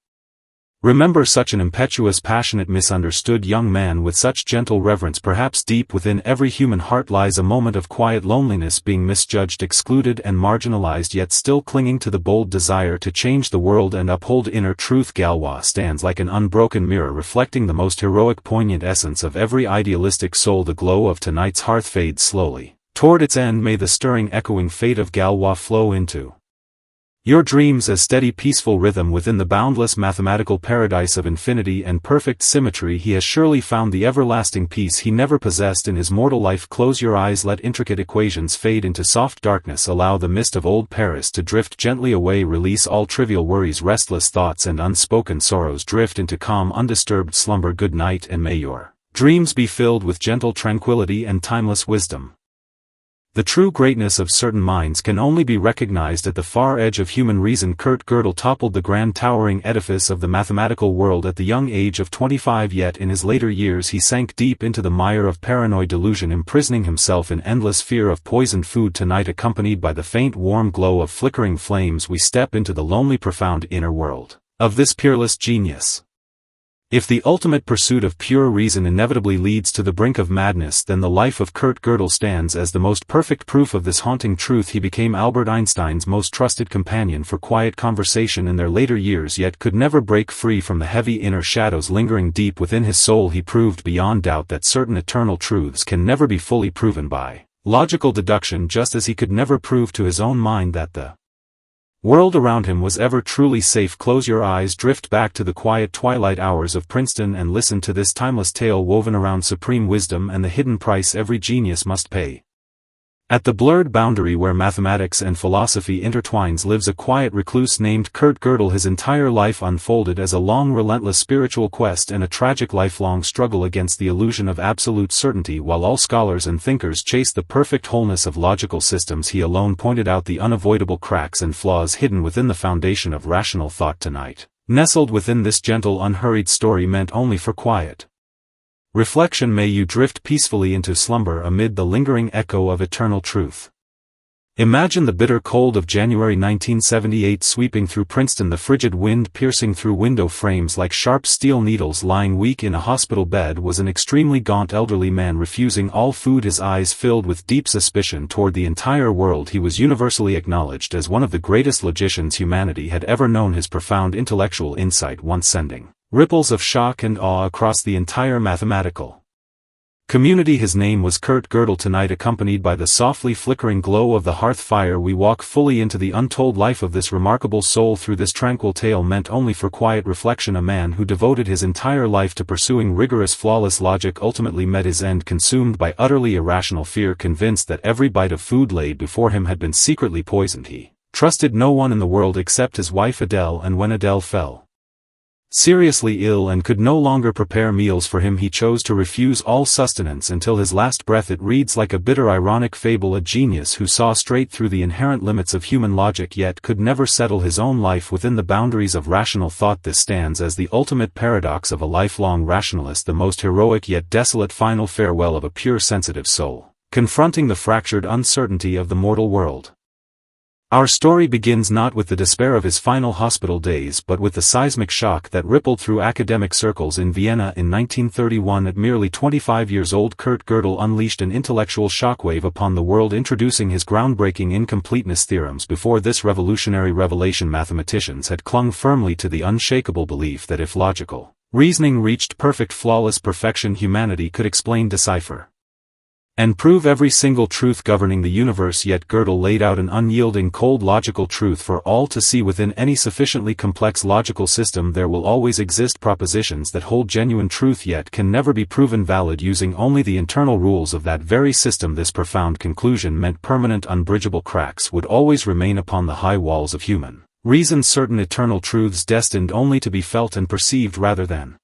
remember such an impetuous, passionate, misunderstood young man with such gentle reverence? Perhaps deep within every human heart lies a moment of quiet loneliness, being misjudged, excluded, and marginalized, yet still clinging to the bold desire to change the world and uphold inner truth. Galois stands like an unbroken mirror, reflecting the most heroic, poignant essence of every idealistic soul. The glow of tonight's hearth fades slowly toward its end. May the stirring, echoing fate of Galois flow into your dreams as steady, peaceful rhythm within the boundless mathematical paradise of infinity and perfect symmetry. He has surely found the everlasting peace he never possessed in his mortal life. Close your eyes, let intricate equations fade into soft darkness, allow the mist of old Paris to drift gently away, release all trivial worries, restless thoughts, and unspoken sorrows, drift into calm, undisturbed slumber. Good night, and may your dreams be filled with gentle tranquility and timeless wisdom. The true greatness of certain minds can only be recognized at the far edge of human reason. Kurt Gödel toppled the grand towering edifice of the mathematical world at the young age of 25, yet in his later years he sank deep into the mire of paranoid delusion, imprisoning himself in endless fear of poisoned food. Tonight, accompanied by the faint warm glow of flickering flames, we step into the lonely, profound inner world of this peerless genius. If the ultimate pursuit of pure reason inevitably leads to the brink of madness, then the life of Kurt Gödel stands as the most perfect proof of this haunting truth. He became Albert Einstein's most trusted companion for quiet conversation in their later years, yet could never break free from the heavy inner shadows lingering deep within his soul. He proved beyond doubt that certain eternal truths can never be fully proven by logical deduction, just as he could never prove to his own mind that the world around him was ever truly safe. Close your eyes, drift back to the quiet twilight hours of Princeton and listen to this timeless tale woven around supreme wisdom and the hidden price every genius must pay. At the blurred boundary where mathematics and philosophy intertwines lives a quiet recluse named Kurt Gödel. His entire life unfolded as a long relentless spiritual quest and a tragic lifelong struggle against the illusion of absolute certainty. While all scholars and thinkers chased the perfect wholeness of logical systems, he alone pointed out the unavoidable cracks and flaws hidden within the foundation of rational thought. Tonight, nestled within this gentle unhurried story meant only for quiet reflection, may you drift peacefully into slumber amid the lingering echo of eternal truth. Imagine the bitter cold of January 1978 sweeping through Princeton, the frigid wind piercing through window frames like sharp steel needles. Lying weak in a hospital bed was an extremely gaunt elderly man refusing all food, his eyes filled with deep suspicion toward the entire world. He was universally acknowledged as one of the greatest logicians humanity had ever known, his profound intellectual insight once sending ripples of shock and awe across the entire mathematical community. His name was Kurt Gödel. Tonight, accompanied by the softly flickering glow of the hearth fire, we walk fully into the untold life of this remarkable soul. Through this tranquil tale meant only for quiet reflection, a man who devoted his entire life to pursuing rigorous flawless logic ultimately met his end consumed by utterly irrational fear. Convinced that every bite of food laid before him had been secretly poisoned, he trusted no one in the world except his wife Adele, and when Adele fell seriously ill and could no longer prepare meals for him, he chose to refuse all sustenance until his last breath. It reads like a bitter ironic fable, a genius who saw straight through the inherent limits of human logic yet could never settle his own life within the boundaries of rational thought. This stands as the ultimate paradox of a lifelong rationalist, the most heroic yet desolate final farewell of a pure sensitive soul, confronting the fractured uncertainty of the mortal world. Our story begins not with the despair of his final hospital days but with the seismic shock that rippled through academic circles in Vienna in 1931. At merely 25 years old, Kurt Gödel unleashed an intellectual shockwave upon the world, introducing his groundbreaking incompleteness theorems. Before this revolutionary revelation, mathematicians had clung firmly to the unshakable belief that if logical reasoning reached perfect flawless perfection, humanity could explain, decipher, and prove every single truth governing the universe. Yet Gödel laid out an unyielding, cold logical truth for all to see. Within any sufficiently complex logical system there will always exist propositions that hold genuine truth yet can never be proven valid using only the internal rules of that very system. This profound conclusion meant permanent unbridgeable cracks would always remain upon the high walls of human reason, certain eternal truths destined only to be felt and perceived rather than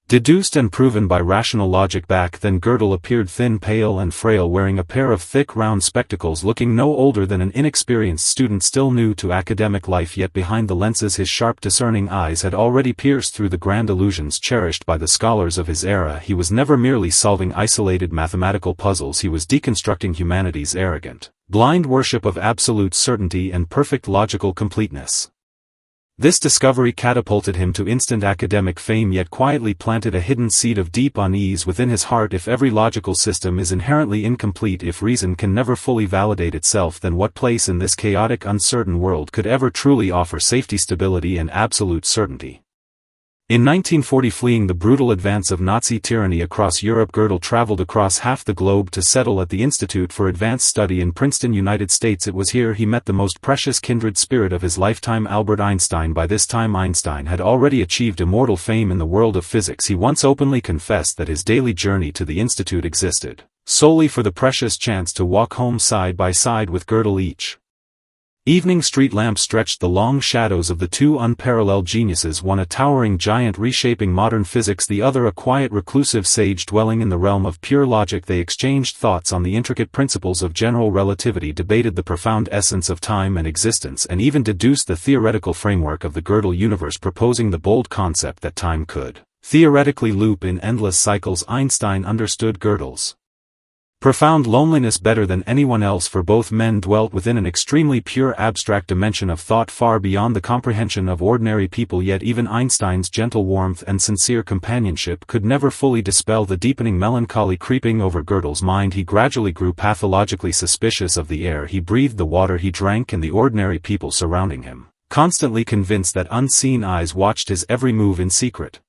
deduced and proven by rational logic. Back then Gödel appeared thin, pale and frail, wearing a pair of thick round spectacles, looking no older than an inexperienced student still new to academic life. Yet behind the lenses his sharp discerning eyes had already pierced through the grand illusions cherished by the scholars of his era. He was never merely solving isolated mathematical puzzles, he was deconstructing humanity's arrogant, blind worship of absolute certainty and perfect logical completeness. This discovery catapulted him to instant academic fame yet quietly planted a hidden seed of deep unease within his heart. If every logical system is inherently incomplete, if reason can never fully validate itself, then what place in this chaotic, uncertain world could ever truly offer safety, stability and absolute certainty? In 1940, fleeing the brutal advance of Nazi tyranny across Europe, Gödel traveled across half the globe to settle at the Institute for Advanced Study in Princeton, United States. It was here he met the most precious kindred spirit of his lifetime, Albert Einstein. By this time Einstein had already achieved immortal fame in the world of physics. He once openly confessed that his daily journey to the Institute existed solely for the precious chance to walk home side by side with Gödel. Each evening street lamps stretched the long shadows of the two unparalleled geniuses, one a towering giant reshaping modern physics, the other a quiet reclusive sage dwelling in the realm of pure logic. They exchanged thoughts on the intricate principles of general relativity, debated the profound essence of time and existence, and even deduced the theoretical framework of the Gödel universe, proposing the bold concept that time could theoretically loop in endless cycles. Einstein understood Gödel's profound loneliness better than anyone else, for both men dwelt within an extremely pure abstract dimension of thought far beyond the comprehension of ordinary people. Yet even Einstein's gentle warmth and sincere companionship could never fully dispel the deepening melancholy creeping over Gödel's mind. He gradually grew pathologically suspicious of the air he breathed, the water he drank, and the ordinary people surrounding him, constantly convinced that unseen eyes watched his every move in secret.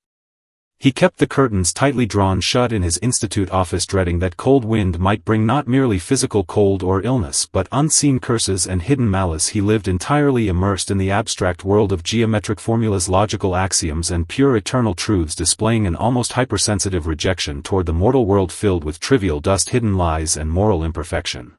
He kept the curtains tightly drawn shut in his institute office, dreading that cold wind might bring not merely physical cold or illness but unseen curses and hidden malice. He lived entirely immersed in the abstract world of geometric formulas, logical axioms and pure eternal truths, displaying an almost hypersensitive rejection toward the mortal world filled with trivial dust, hidden lies and moral imperfection.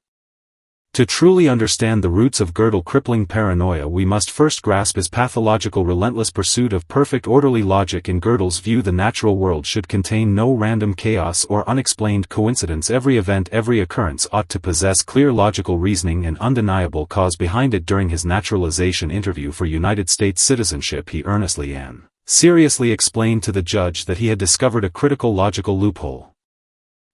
To truly understand the roots of Gödel's crippling paranoia, we must first grasp his pathological relentless pursuit of perfect orderly logic. In Gödel's view, the natural world should contain no random chaos or unexplained coincidence. Every event, every occurrence ought to possess clear logical reasoning and undeniable cause behind it. During his naturalization interview for United States citizenship, he earnestly and seriously explained to the judge that he had discovered a critical logical loophole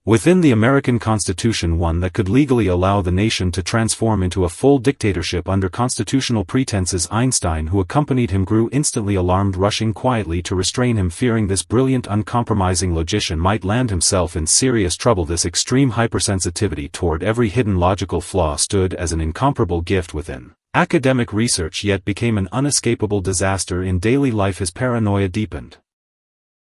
within the American Constitution, one that could legally allow the nation to transform into a full dictatorship under constitutional pretenses. Einstein, who accompanied him, grew instantly alarmed, rushing quietly to restrain him, fearing this brilliant, uncompromising logician might land himself in serious trouble. This extreme hypersensitivity toward every hidden logical flaw stood as an incomparable gift within academic research, yet became an unescapable disaster in daily life. His paranoia deepened.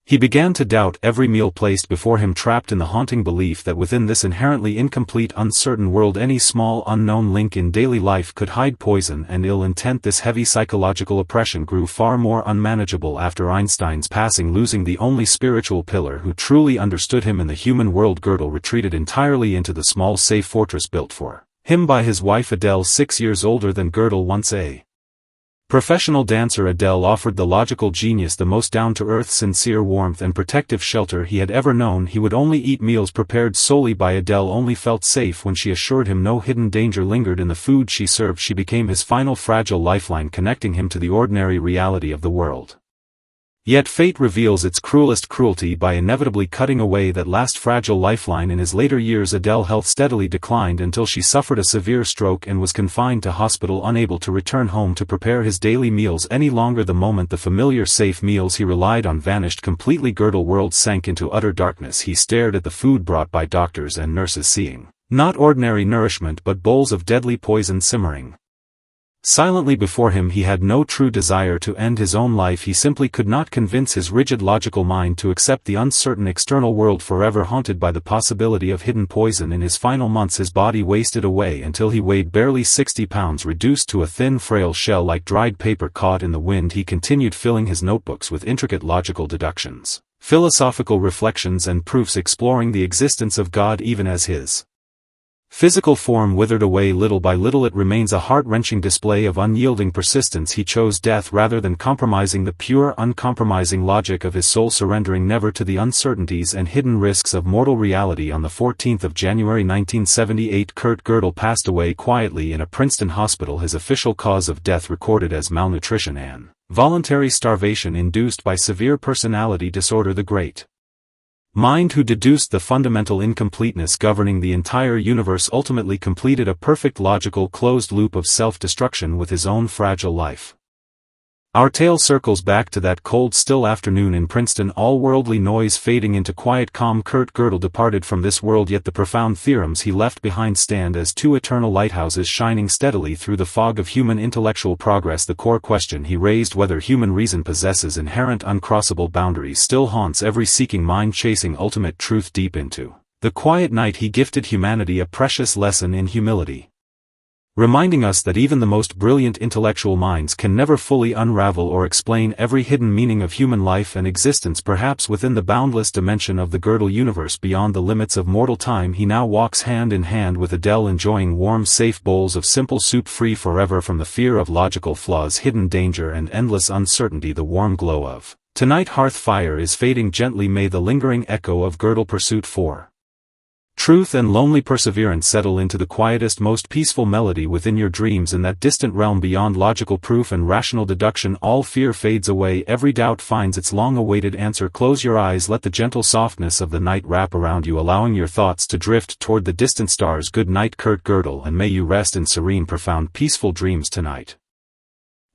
He began to doubt every meal placed before him, trapped in the haunting belief that within this inherently incomplete, uncertain world any small unknown link in daily life could hide poison and ill intent. This heavy psychological oppression grew far more unmanageable after Einstein's passing. Losing the only spiritual pillar who truly understood him in the human world, Gödel retreated entirely into the small safe fortress built for him by his wife Adele. 6 years older than Gödel, once a professional dancer, Adele offered the logical genius the most down-to-earth, sincere warmth and protective shelter he had ever known. He would only eat meals prepared solely by Adele, only felt safe when she assured him no hidden danger lingered in the food she served. She became his final fragile lifeline, connecting him to the ordinary reality of the world. Yet fate reveals its cruelest cruelty by inevitably cutting away that last fragile lifeline. In his later years, Adele's health steadily declined until she suffered a severe stroke and was confined to hospital, unable to return home to prepare his daily meals any longer. The moment the familiar safe meals he relied on vanished completely, Gödel's world sank into utter darkness. He stared at the food brought by doctors and nurses, seeing not ordinary nourishment but bowls of deadly poison simmering silently before him. He had no true desire to end his own life. He simply could not convince his rigid logical mind to accept the uncertain external world, forever haunted by the possibility of hidden poison. In his final months his body wasted away until he weighed barely 60 pounds, reduced to a thin, frail shell like dried paper caught in the wind. He continued filling his notebooks with intricate logical deductions, philosophical reflections and proofs exploring the existence of God. Even as his physical form withered away little by little, it remains a heart-wrenching display of unyielding persistence. He chose death rather than compromising the pure, uncompromising logic of his soul, surrendering never to the uncertainties and hidden risks of mortal reality. On the 14th of January 1978, Kurt Gödel passed away quietly in a Princeton hospital, his official cause of death recorded as malnutrition and voluntary starvation induced by severe personality disorder. The great mind who deduced the fundamental incompleteness governing the entire universe ultimately completed a perfect logical closed loop of self-destruction with his own fragile life. Our tale circles back to that cold, still afternoon in Princeton, all worldly noise fading into quiet calm. Kurt Gödel departed from this world, yet the profound theorems he left behind stand as two eternal lighthouses shining steadily through the fog of human intellectual progress. The core question he raised, whether human reason possesses inherent uncrossable boundaries, still haunts every seeking mind chasing ultimate truth. Deep into the quiet night he gifted humanity a precious lesson in humility, reminding us that even the most brilliant intellectual minds can never fully unravel or explain every hidden meaning of human life and existence. Perhaps within the boundless dimension of the Gödel universe, beyond the limits of mortal time, he now walks hand in hand with Adele, enjoying warm, safe bowls of simple soup, free forever from the fear of logical flaws, hidden danger and endless uncertainty. The warm glow of tonight hearth fire is fading gently. May the lingering echo of Gödel pursuit for truth and lonely perseverance settle into the quietest, most peaceful melody within your dreams. In that distant realm beyond logical proof and rational deduction, all fear fades away, every doubt finds its long-awaited answer. Close your eyes, let the gentle softness of the night wrap around you, allowing your thoughts to drift toward the distant stars. Good night, Kurt Gödel, and may you rest in serene, profound, peaceful dreams tonight.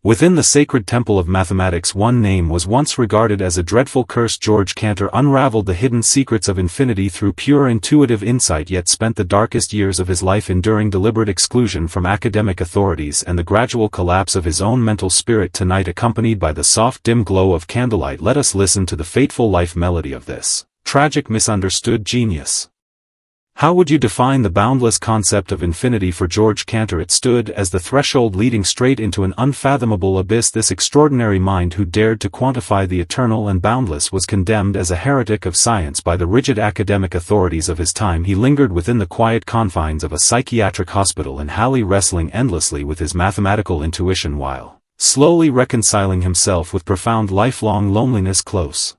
Within the sacred temple of mathematics, one name was once regarded as a dreadful curse. George Cantor unraveled the hidden secrets of infinity through pure intuitive insight, yet spent the darkest years of his life enduring deliberate exclusion from academic authorities and the gradual collapse of his own mental spirit. Tonight, accompanied by the soft dim glow of candlelight, let us listen to the fateful life melody of this tragic misunderstood genius. How would you define the boundless concept of infinity for George Cantor? It stood as the threshold leading straight into an unfathomable abyss. This extraordinary mind who dared to quantify the eternal and boundless was condemned as a heretic of science by the rigid academic authorities of his time. He lingered within the quiet confines of a psychiatric hospital in Halle, wrestling endlessly with his mathematical intuition while slowly reconciling himself with profound lifelong loneliness. Close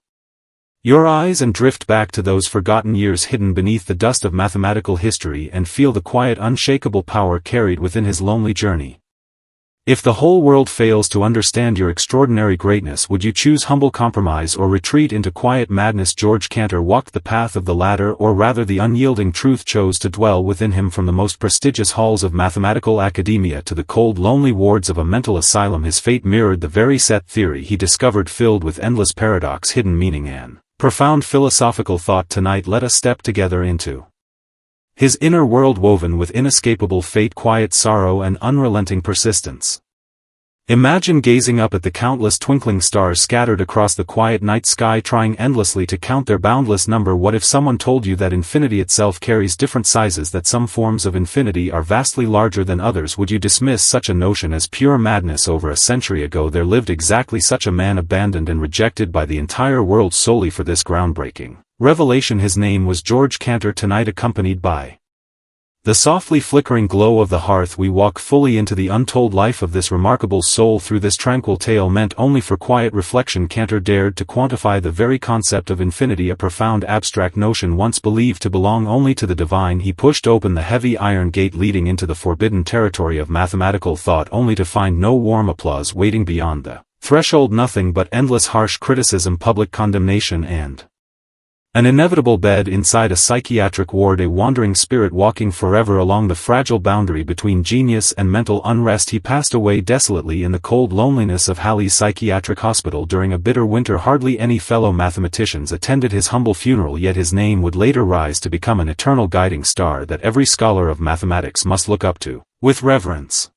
your eyes and drift back to those forgotten years hidden beneath the dust of mathematical history and feel the quiet, unshakable power carried within his lonely journey. If the whole world fails to understand your extraordinary greatness, would you choose humble compromise or retreat into quiet madness? George Cantor walked the path of the latter, or rather the unyielding truth chose to dwell within him. From the most prestigious halls of mathematical academia to the cold, lonely wards of a mental asylum, his fate mirrored the very set theory he discovered, filled with endless paradox, hidden meaning, and profound philosophical thought. Tonight, let us step together into his inner world, woven with inescapable fate, quiet sorrow, and unrelenting persistence. Imagine gazing up at the countless twinkling stars scattered across the quiet night sky, trying endlessly to count their boundless number. What if someone told you that infinity itself carries different sizes, that some forms of infinity are vastly larger than others? Would you dismiss such a notion as pure madness? Over a century ago there lived exactly such a man, abandoned and rejected by the entire world solely for this groundbreaking revelation. His name was George Cantor. Tonight, accompanied by the softly flickering glow of the hearth, we walk fully into the untold life of this remarkable soul. Through this tranquil tale meant only for quiet reflection, Cantor dared to quantify the very concept of infinity, a profound abstract notion once believed to belong only to the divine. He pushed open the heavy iron gate leading into the forbidden territory of mathematical thought, only to find no warm applause waiting beyond the threshold, nothing but endless harsh criticism, public condemnation, and an inevitable bed inside a psychiatric ward, a wandering spirit walking forever along the fragile boundary between genius and mental unrest. He passed away desolately in the cold loneliness of Halle's psychiatric hospital during a bitter winter. Hardly any fellow mathematicians attended his humble funeral, yet his name would later rise to become an eternal guiding star that every scholar of mathematics must look up to with reverence.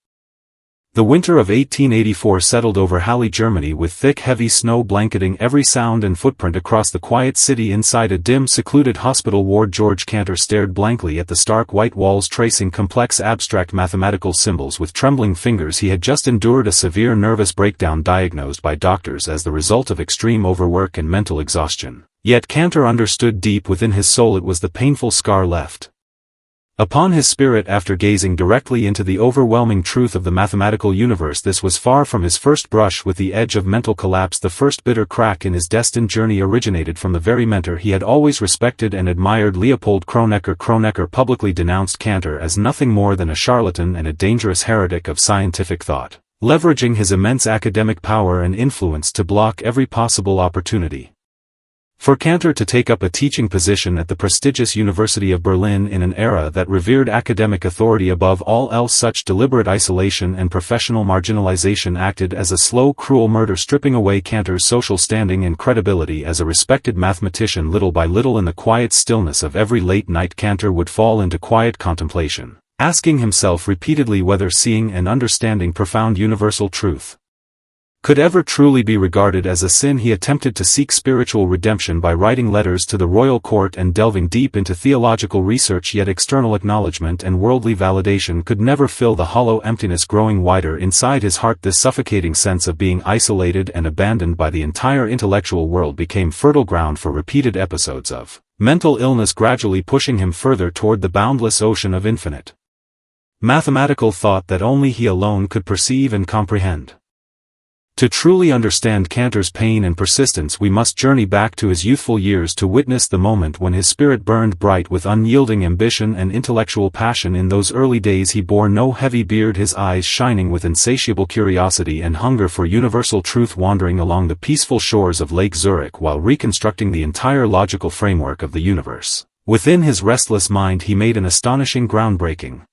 The winter of 1884 settled over Halle, Germany, with thick heavy snow blanketing every sound and footprint across the quiet city. Inside a dim, secluded hospital ward, George Cantor stared blankly at the stark white walls, tracing complex abstract mathematical symbols with trembling fingers. He had just endured a severe nervous breakdown, diagnosed by doctors as the result of extreme overwork and mental exhaustion. Yet Cantor understood deep within his soul it was the painful scar left upon his spirit after gazing directly into the overwhelming truth of the mathematical universe. This was far from his first brush with the edge of mental collapse. The first bitter crack in his destined journey originated from the very mentor he had always respected and admired, Leopold Kronecker. Kronecker publicly denounced Cantor as nothing more than a charlatan and a dangerous heretic of scientific thought, leveraging his immense academic power and influence to block every possible opportunity for Cantor to take up a teaching position at the prestigious University of Berlin. In an era that revered academic authority above all else, such deliberate isolation and professional marginalization acted as a slow, cruel murder, stripping away Cantor's social standing and credibility as a respected mathematician. Little by little, in the quiet stillness of every late night, Cantor would fall into quiet contemplation, asking himself repeatedly whether seeing and understanding profound universal truth could ever truly be regarded as a sin. He attempted to seek spiritual redemption by writing letters to the royal court and delving deep into theological research, yet external acknowledgement and worldly validation could never fill the hollow emptiness growing wider inside his heart. This suffocating sense of being isolated and abandoned by the entire intellectual world became fertile ground for repeated episodes of mental illness, gradually pushing him further toward the boundless ocean of infinite mathematical thought that only he alone could perceive and comprehend. To truly understand Cantor's pain and persistence, we must journey back to his youthful years to witness the moment when his spirit burned bright with unyielding ambition and intellectual passion. In those early days he bore no heavy beard, his eyes shining with insatiable curiosity and hunger for universal truth. Wandering along the peaceful shores of Lake Zurich while reconstructing the entire logical framework of the universe, within his restless mind he made an astonishing groundbreaking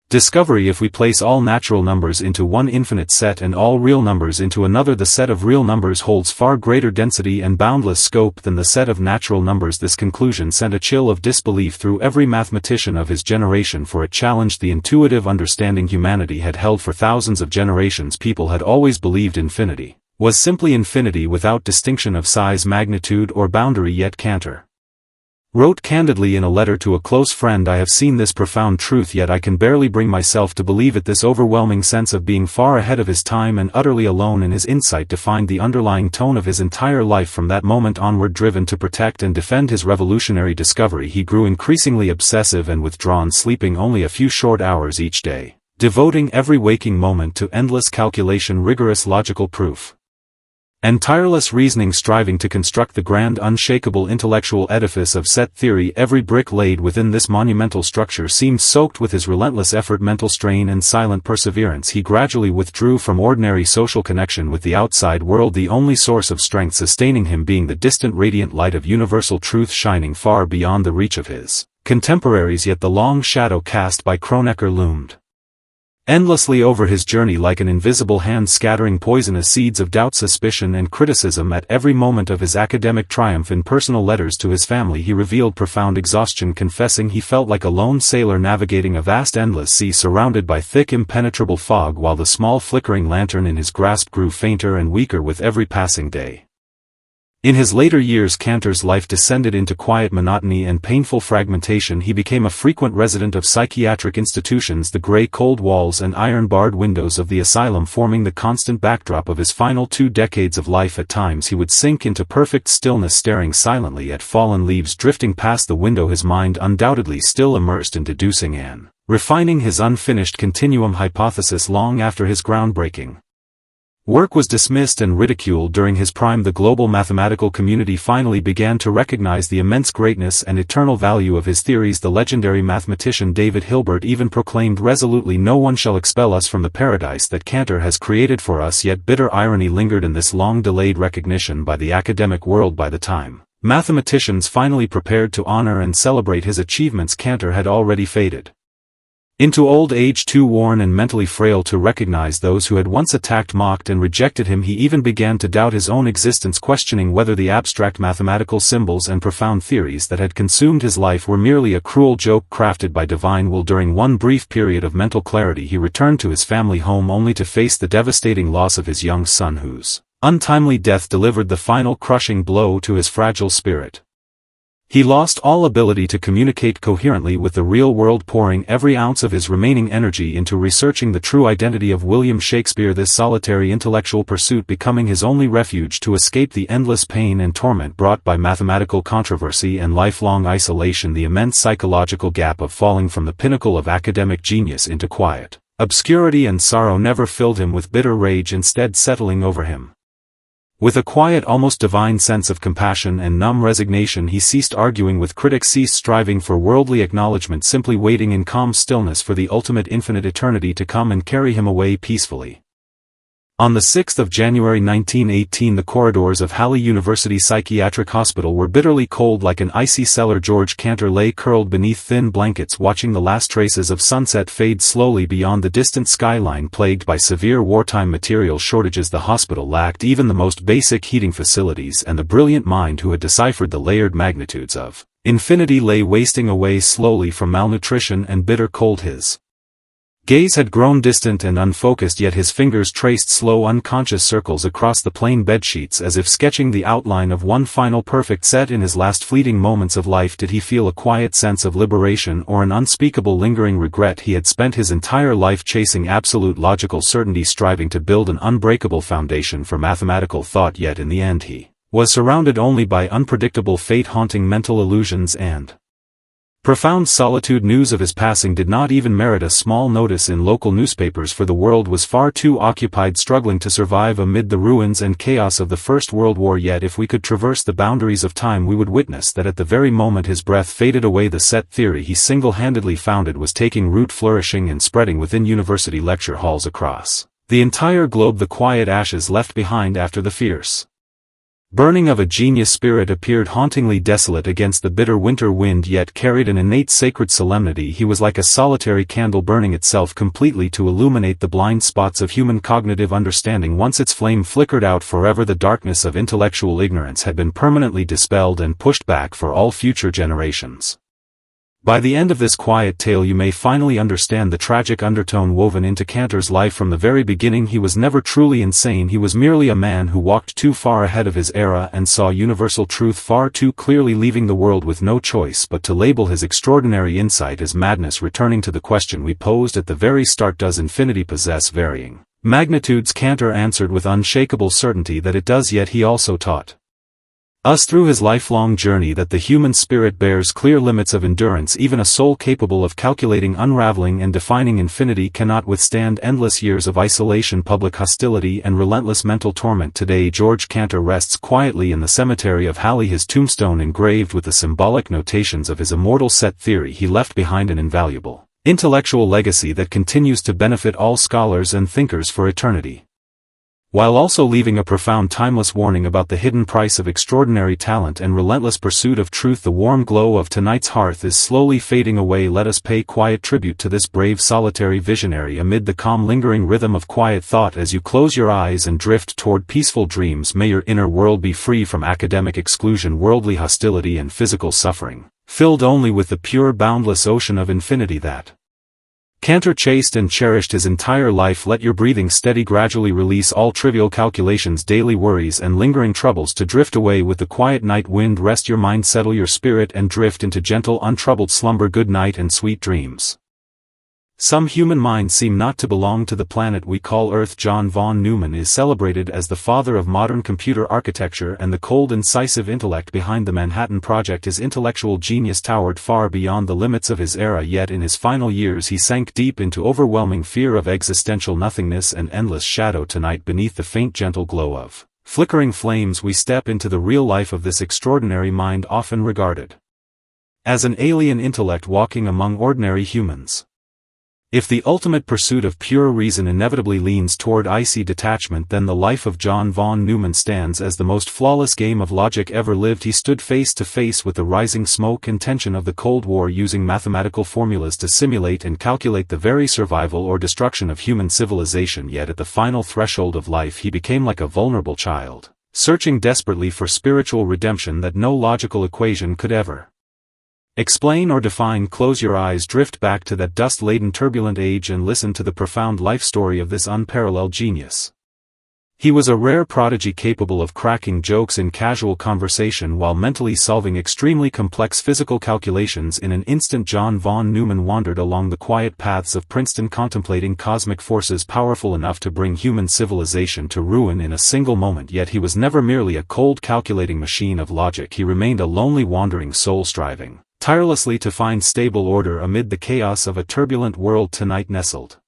Discovery: if we place all natural numbers into one infinite set and all real numbers into another, the set of real numbers holds far greater density and boundless scope than the set of natural numbers. This conclusion sent a chill of disbelief through every mathematician of his generation, for it challenged the intuitive understanding humanity had held for thousands of generations. People had always believed infinity was simply infinity without distinction of size, magnitude, or boundary, yet Cantor wrote candidly in a letter to a close friend, "I have seen this profound truth, yet I can barely bring myself to believe it." This overwhelming sense of being far ahead of his time and utterly alone in his insight defined the underlying tone of his entire life. From that moment onward, driven to protect and defend his revolutionary discovery, he grew increasingly obsessive and withdrawn, sleeping only a few short hours each day, devoting every waking moment to endless calculation, rigorous logical proof, and tireless reasoning, striving to construct the grand, unshakable intellectual edifice of set theory. Every brick laid within this monumental structure seemed soaked with his relentless effort, mental strain, and silent perseverance. He gradually withdrew from ordinary social connection with the outside world, the only source of strength sustaining him being the distant radiant light of universal truth shining far beyond the reach of his contemporaries. Yet the long shadow cast by Kronecker loomed endlessly over his journey, like an invisible hand scattering poisonous seeds of doubt, suspicion, and criticism. At every moment of his academic triumph, in personal letters to his family, he revealed profound exhaustion, confessing he felt like a lone sailor navigating a vast endless sea surrounded by thick impenetrable fog, while the small flickering lantern in his grasp grew fainter and weaker with every passing day. In his later years, Cantor's life descended into quiet monotony and painful fragmentation. He became a frequent resident of psychiatric institutions, the gray cold walls and iron-barred windows of the asylum forming the constant backdrop of his final 2 decades of life. At times he would sink into perfect stillness, staring silently at fallen leaves drifting past the window, his mind undoubtedly still immersed in deducing and refining his unfinished continuum hypothesis long after his groundbreaking work was dismissed and ridiculed. During his prime, the global mathematical community finally began to recognize the immense greatness and eternal value of his theories. The legendary mathematician David Hilbert even proclaimed resolutely, "No one shall expel us from the paradise that Cantor has created for us." Yet bitter irony lingered in this long-delayed recognition by the academic world. By the time mathematicians finally prepared to honor and celebrate his achievements, Cantor had already faded into old age, too worn and mentally frail to recognize those who had once attacked, mocked, and rejected him. He even began to doubt his own existence, questioning whether the abstract mathematical symbols and profound theories that had consumed his life were merely a cruel joke crafted by divine will. During one brief period of mental clarity, he returned to his family home only to face the devastating loss of his young son, whose untimely death delivered the final crushing blow to his fragile spirit. He lost all ability to communicate coherently with the real world, pouring every ounce of his remaining energy into researching the true identity of William Shakespeare, this solitary intellectual pursuit becoming his only refuge to escape the endless pain and torment brought by mathematical controversy and lifelong isolation. The immense psychological gap of falling from the pinnacle of academic genius into quiet obscurity and sorrow never filled him with bitter rage, instead settling over him with a quiet, almost divine sense of compassion and numb resignation. He ceased arguing with critics, ceased striving for worldly acknowledgement, simply waiting in calm stillness for the ultimate infinite eternity to come and carry him away peacefully. On the 6th of January 1918, the corridors of Halle University Psychiatric Hospital were bitterly cold like an icy cellar. George Cantor lay curled beneath thin blankets, watching the last traces of sunset fade slowly beyond the distant skyline. Plagued by severe wartime material shortages, the hospital lacked even the most basic heating facilities, and the brilliant mind who had deciphered the layered magnitudes of infinity lay wasting away slowly from malnutrition and bitter cold. His gaze had grown distant and unfocused, yet his fingers traced slow, unconscious circles across the plain bedsheets, as if sketching the outline of one final perfect set. In his last fleeting moments of life, did he feel a quiet sense of liberation or an unspeakable lingering regret? He had spent his entire life chasing absolute logical certainty, striving to build an unbreakable foundation for mathematical thought, yet in the end he was surrounded only by unpredictable fate-haunting mental illusions and profound solitude. News of his passing did not even merit a small notice in local newspapers, for the world was far too occupied struggling to survive amid the ruins and chaos of the First World War. Yet if we could traverse the boundaries of time, we would witness that at the very moment his breath faded away, the set theory he single-handedly founded was taking root, flourishing and spreading within university lecture halls across the entire globe. The quiet ashes left behind after the fierce burning of a genius spirit appeared hauntingly desolate against the bitter winter wind, yet carried an innate sacred solemnity. He was like a solitary candle burning itself completely to illuminate the blind spots of human cognitive understanding. Once its flame flickered out forever, the darkness of intellectual ignorance had been permanently dispelled and pushed back for all future generations. By the end of this quiet tale you may finally understand the tragic undertone woven into Cantor's life from the very beginning. He was never truly insane. He was merely a man who walked too far ahead of his era and saw universal truth far too clearly, leaving the world with no choice but to label his extraordinary insight as madness. Returning to the question we posed at the very start, does infinity possess varying magnitudes? Cantor answered with unshakable certainty that it does, yet he also taught us through his lifelong journey that the human spirit bears clear limits of endurance. Even a soul capable of calculating, unraveling and defining infinity cannot withstand endless years of isolation, public hostility and relentless mental torment. Today George Cantor rests quietly in the cemetery of Halle, his tombstone engraved with the symbolic notations of his immortal set theory. He left behind an invaluable intellectual legacy that continues to benefit all scholars and thinkers for eternity, while also leaving a profound timeless warning about the hidden price of extraordinary talent and relentless pursuit of truth. The warm glow of tonight's hearth is slowly fading away. Let us pay quiet tribute to this brave solitary visionary amid the calm lingering rhythm of quiet thought. As you close your eyes and drift toward peaceful dreams, may your inner world be free from academic exclusion, worldly hostility and physical suffering, filled only with the pure boundless ocean of infinity that Cantor chased and cherished his entire life. Let your breathing steady, gradually release all trivial calculations, daily worries and lingering troubles to drift away with the quiet night wind. Rest your mind, settle your spirit and drift into gentle, untroubled slumber. Good night and sweet dreams. Some human minds seem not to belong to the planet we call Earth. John von Neumann is celebrated as the father of modern computer architecture and the cold, incisive intellect behind the Manhattan Project. His intellectual genius towered far beyond the limits of his era, yet in his final years he sank deep into overwhelming fear of existential nothingness and endless shadow. Tonight, beneath the faint gentle glow of flickering flames, we step into the real life of this extraordinary mind, often regarded as an alien intellect walking among ordinary humans. If the ultimate pursuit of pure reason inevitably leans toward icy detachment, then the life of John von Neumann stands as the most flawless game of logic ever lived. He stood face to face with the rising smoke and tension of the Cold War, using mathematical formulas to simulate and calculate the very survival or destruction of human civilization. Yet at the final threshold of life he became like a vulnerable child, searching desperately for spiritual redemption that no logical equation could ever explain or define. Close your eyes, drift back to that dust-laden turbulent age and listen to the profound life story of this unparalleled genius. He was a rare prodigy capable of cracking jokes in casual conversation while mentally solving extremely complex physical calculations in an instant. John von Neumann wandered along the quiet paths of Princeton, contemplating cosmic forces powerful enough to bring human civilization to ruin in a single moment. Yet he was never merely a cold calculating machine of logic. He remained a lonely wandering soul, striving tirelessly to find stable order amid the chaos of a turbulent world. Tonight, nestled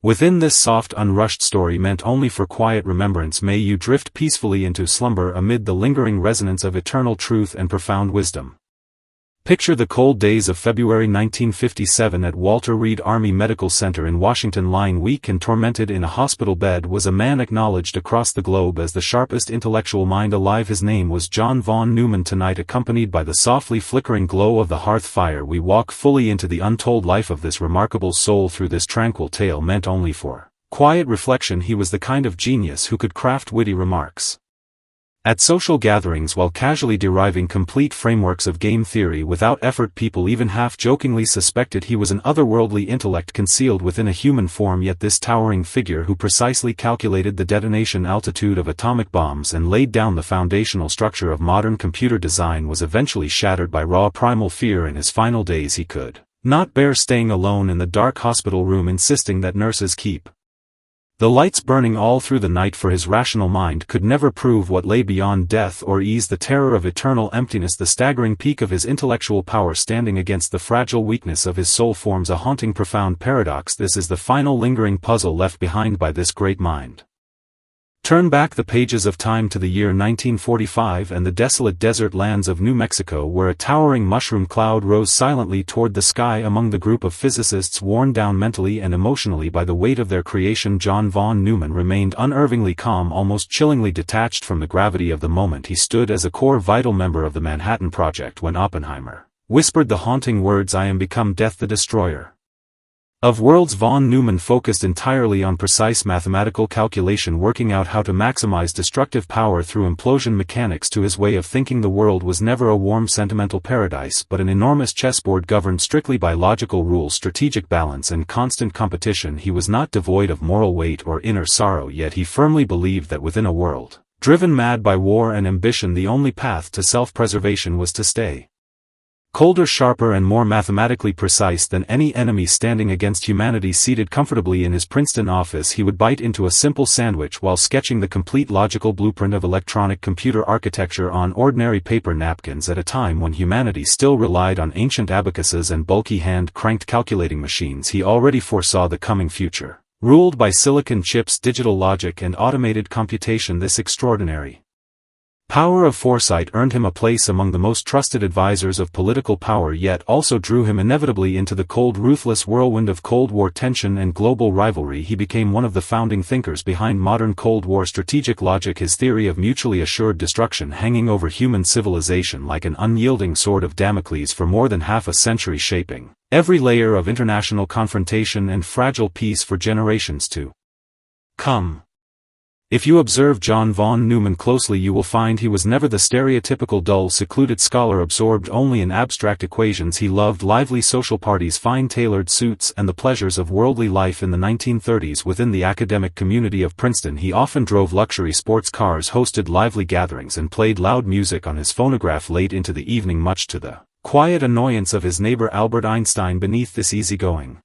within this soft, unrushed story meant only for quiet remembrance, may you drift peacefully into slumber amid the lingering resonance of eternal truth and profound wisdom. Picture the cold days of February 1957 at Walter Reed Army Medical Center in Washington. Lying weak and tormented in a hospital bed was a man acknowledged across the globe as the sharpest intellectual mind alive. His name was John von Neumann. Tonight, accompanied by the softly flickering glow of the hearth fire, we walk fully into the untold life of this remarkable soul. Through this tranquil tale meant only for quiet reflection, he was the kind of genius who could craft witty remarks at social gatherings while casually deriving complete frameworks of game theory without effort. People even half-jokingly suspected he was an otherworldly intellect concealed within a human form. Yet this towering figure, who precisely calculated the detonation altitude of atomic bombs and laid down the foundational structure of modern computer design, was eventually shattered by raw primal fear. In his final days he could not bear staying alone in the dark hospital room, insisting that nurses keep the lights burning all through the night, for his rational mind could never prove what lay beyond death or ease the terror of eternal emptiness. The staggering peak of his intellectual power standing against the fragile weakness of his soul forms a haunting, profound paradox. This is the final lingering puzzle left behind by this great mind. Turn back the pages of time to the year 1945 and the desolate desert lands of New Mexico, where a towering mushroom cloud rose silently toward the sky among the group of physicists worn down mentally and emotionally by the weight of their creation. John von Neumann remained unervingly calm, almost chillingly detached from the gravity of the moment. He stood as a core vital member of the Manhattan Project when Oppenheimer whispered the haunting words, "I am become death the destroyer of worlds." Von Neumann focused entirely on precise mathematical calculation, working out how to maximize destructive power through implosion mechanics. To his way of thinking, the world was never a warm sentimental paradise, but an enormous chessboard governed strictly by logical rules, strategic balance, and constant competition. He was not devoid of moral weight or inner sorrow, yet he firmly believed that within a world driven mad by war and ambition, the only path to self-preservation was to stay colder, sharper, and more mathematically precise than any enemy standing against humanity. Seated comfortably in his Princeton office, he would bite into a simple sandwich while sketching the complete logical blueprint of electronic computer architecture on ordinary paper napkins. At a time when humanity still relied on ancient abacuses and bulky hand-cranked calculating machines, he already foresaw the coming future, ruled by silicon chips, digital logic, and automated computation. This extraordinary power of foresight earned him a place among the most trusted advisors of political power, yet also drew him inevitably into the cold, ruthless whirlwind of Cold War tension and global rivalry. He became one of the founding thinkers behind modern Cold War strategic logic, his theory of mutually assured destruction hanging over human civilization like an unyielding sword of Damocles for more than half a century, shaping every layer of international confrontation and fragile peace for generations to come. If you observe John von Neumann closely, you will find he was never the stereotypical dull, secluded scholar absorbed only in abstract equations. He loved lively social parties, fine-tailored suits, and the pleasures of worldly life. In the 1930s, within the academic community of Princeton, he often drove luxury sports cars, hosted lively gatherings, and played loud music on his phonograph late into the evening, much to the quiet annoyance of his neighbor Albert Einstein. Beneath this easygoing,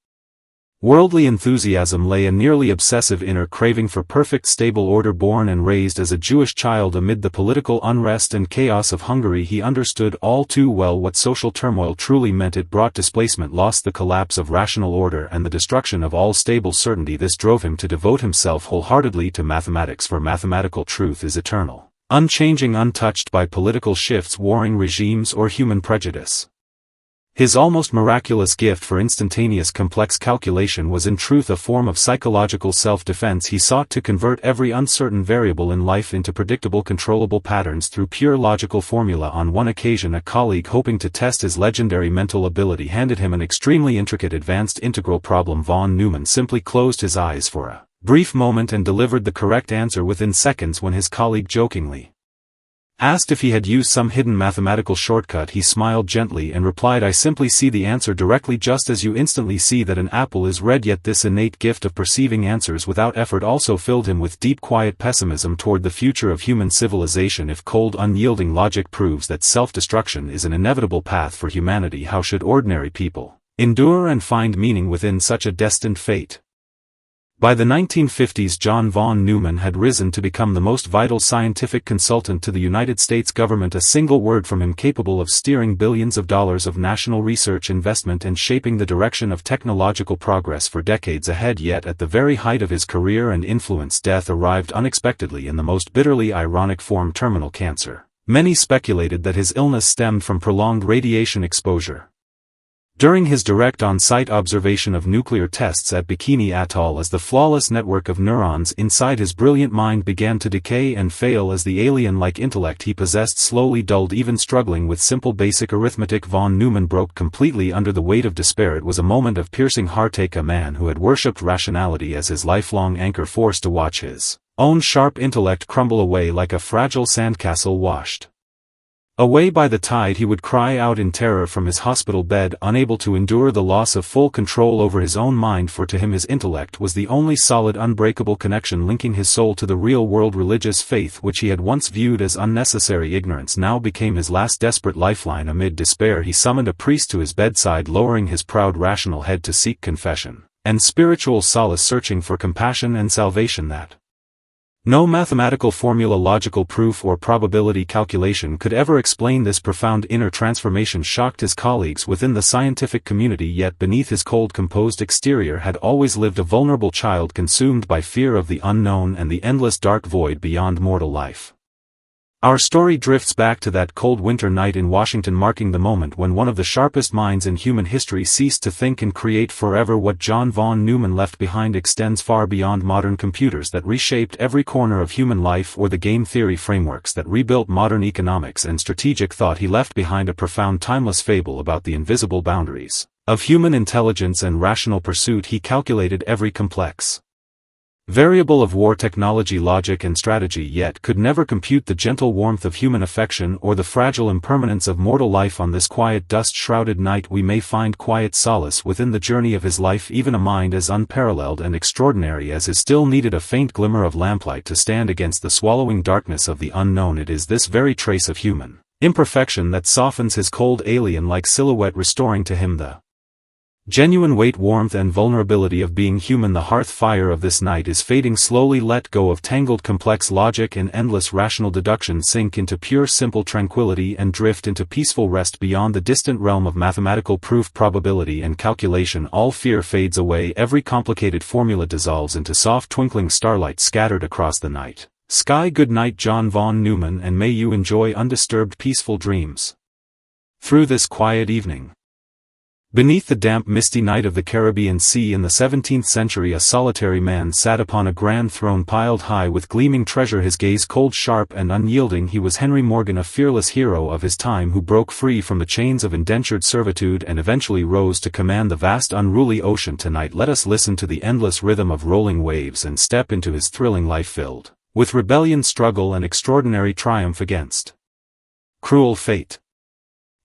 worldly enthusiasm lay a nearly obsessive inner craving for perfect, stable order. Born and raised as a Jewish child amid the political unrest and chaos of Hungary, he understood all too well what social turmoil truly meant. It brought displacement, loss, the collapse of rational order, and the destruction of all stable certainty. This drove him to devote himself wholeheartedly to mathematics, for mathematical truth is eternal, unchanging, untouched by political shifts, warring regimes, or human prejudice. His almost miraculous gift for instantaneous complex calculation was in truth a form of psychological self-defense. He sought to convert every uncertain variable in life into predictable, controllable patterns through pure logical formula. On one occasion, a colleague, hoping to test his legendary mental ability, handed him an extremely intricate advanced integral problem. Von Neumann simply closed his eyes for a brief moment and delivered the correct answer within seconds. When his colleague jokingly asked if he had used some hidden mathematical shortcut, he smiled gently and replied, "I simply see the answer directly, just as you instantly see that an apple is red." Yet this innate gift of perceiving answers without effort also filled him with deep, quiet pessimism toward the future of human civilization. If cold, unyielding logic proves that self-destruction is an inevitable path for humanity, how should ordinary people endure and find meaning within such a destined fate? By the 1950s, John von Neumann had risen to become the most vital scientific consultant to the United States government. A single word from him capable of steering billions of dollars of national research investment and shaping the direction of technological progress for decades ahead. Yet at the very height of his career and influence, death arrived unexpectedly in the most bitterly ironic form: terminal cancer. Many speculated that his illness stemmed from prolonged radiation exposure. During his direct on-site observation of nuclear tests at Bikini Atoll, as the flawless network of neurons inside his brilliant mind began to decay and fail, as the alien-like intellect he possessed slowly dulled, even struggling with simple basic arithmetic, von Neumann broke completely under the weight of despair. It was a moment of piercing heartache. A man who had worshipped rationality as his lifelong anchor, forced to watch his own sharp intellect crumble away like a fragile sandcastle washed away by the tide. He would cry out in terror from his hospital bed, unable to endure the loss of full control over his own mind, for to him his intellect was the only solid, unbreakable connection linking his soul to the real world. Religious faith, which he had once viewed as unnecessary ignorance, now became his last desperate lifeline. Amid despair, he summoned a priest to his bedside, lowering his proud rational head to seek confession and spiritual solace, searching for compassion and salvation. That No mathematical formula, logical proof or probability calculation could ever explain this profound inner transformation. Shocked his colleagues within the scientific community, yet beneath his cold composed exterior had always lived a vulnerable child consumed by fear of the unknown and the endless dark void beyond mortal life. Our story drifts back to that cold winter night in Washington, marking the moment when one of the sharpest minds in human history ceased to think and create forever. What John von Neumann left behind extends far beyond modern computers that reshaped every corner of human life or the game theory frameworks that rebuilt modern economics and strategic thought. He left behind a profound, timeless fable about the invisible boundaries of human intelligence and rational pursuit. He calculated every complex variable of war, technology, logic and strategy, yet could never compute the gentle warmth of human affection or the fragile impermanence of mortal life. On this quiet, dust-shrouded night we may find quiet solace within the journey of his life. Even a mind as unparalleled and extraordinary as his still needed a faint glimmer of lamplight to stand against the swallowing darkness of the unknown. It is this very trace of human imperfection that softens his cold, alien-like silhouette, restoring to him the genuine weight, warmth and vulnerability of being human. The hearth fire of this night is fading slowly. Let go of tangled complex logic and endless rational deduction. Sink into pure simple tranquility and drift into peaceful rest beyond the distant realm of mathematical proof, probability and calculation. All fear fades away, every complicated formula dissolves into soft twinkling starlight scattered across the night sky. Good night, John von Neumann, and may you enjoy undisturbed peaceful dreams through this quiet evening. Beneath the damp, misty night of the Caribbean Sea in the 17th century, a solitary man sat upon a grand throne piled high with gleaming treasure, his gaze cold, sharp and unyielding. He was Henry Morgan, a fearless hero of his time who broke free from the chains of indentured servitude and eventually rose to command the vast, unruly ocean. Tonight let us listen to the endless rhythm of rolling waves and step into his thrilling life filled with rebellion, struggle and extraordinary triumph against cruel fate.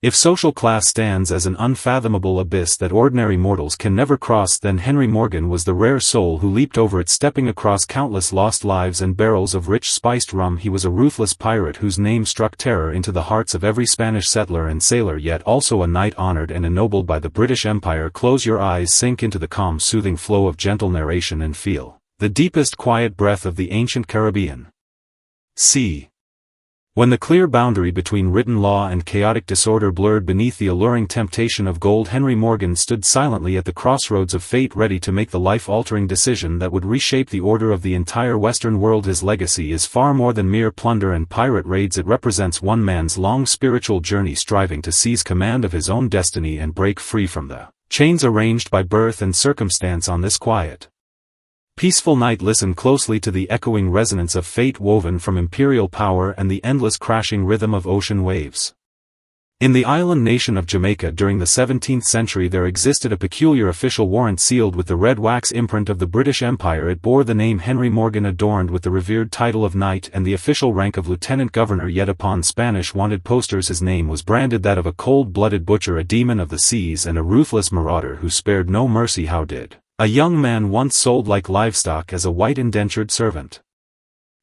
If social class stands as an unfathomable abyss that ordinary mortals can never cross, then Henry Morgan was the rare soul who leaped over it, stepping across countless lost lives and barrels of rich spiced rum. He was a ruthless pirate whose name struck terror into the hearts of every Spanish settler and sailor, yet also a knight honored and ennobled by the British Empire. Close your eyes, sink into the calm, soothing flow of gentle narration and feel the deepest quiet breath of the ancient Caribbean Sea. When the clear boundary between written law and chaotic disorder blurred beneath the alluring temptation of gold, Henry Morgan stood silently at the crossroads of fate, ready to make the life-altering decision that would reshape the order of the entire Western world. His legacy is far more than mere plunder and pirate raids. It represents one man's long spiritual journey, striving to seize command of his own destiny and break free from the chains arranged by birth and circumstance. On this quiet, peaceful night, listen closely to the echoing resonance of fate woven from imperial power and the endless crashing rhythm of ocean waves. In the island nation of Jamaica during the 17th century there existed a peculiar official warrant sealed with the red wax imprint of the British Empire. It bore the name Henry Morgan, adorned with the revered title of knight and the official rank of lieutenant governor, yet upon Spanish wanted posters his name was branded that of a cold-blooded butcher, a demon of the seas and a ruthless marauder who spared no mercy. How did a young man once sold like livestock as a white indentured servant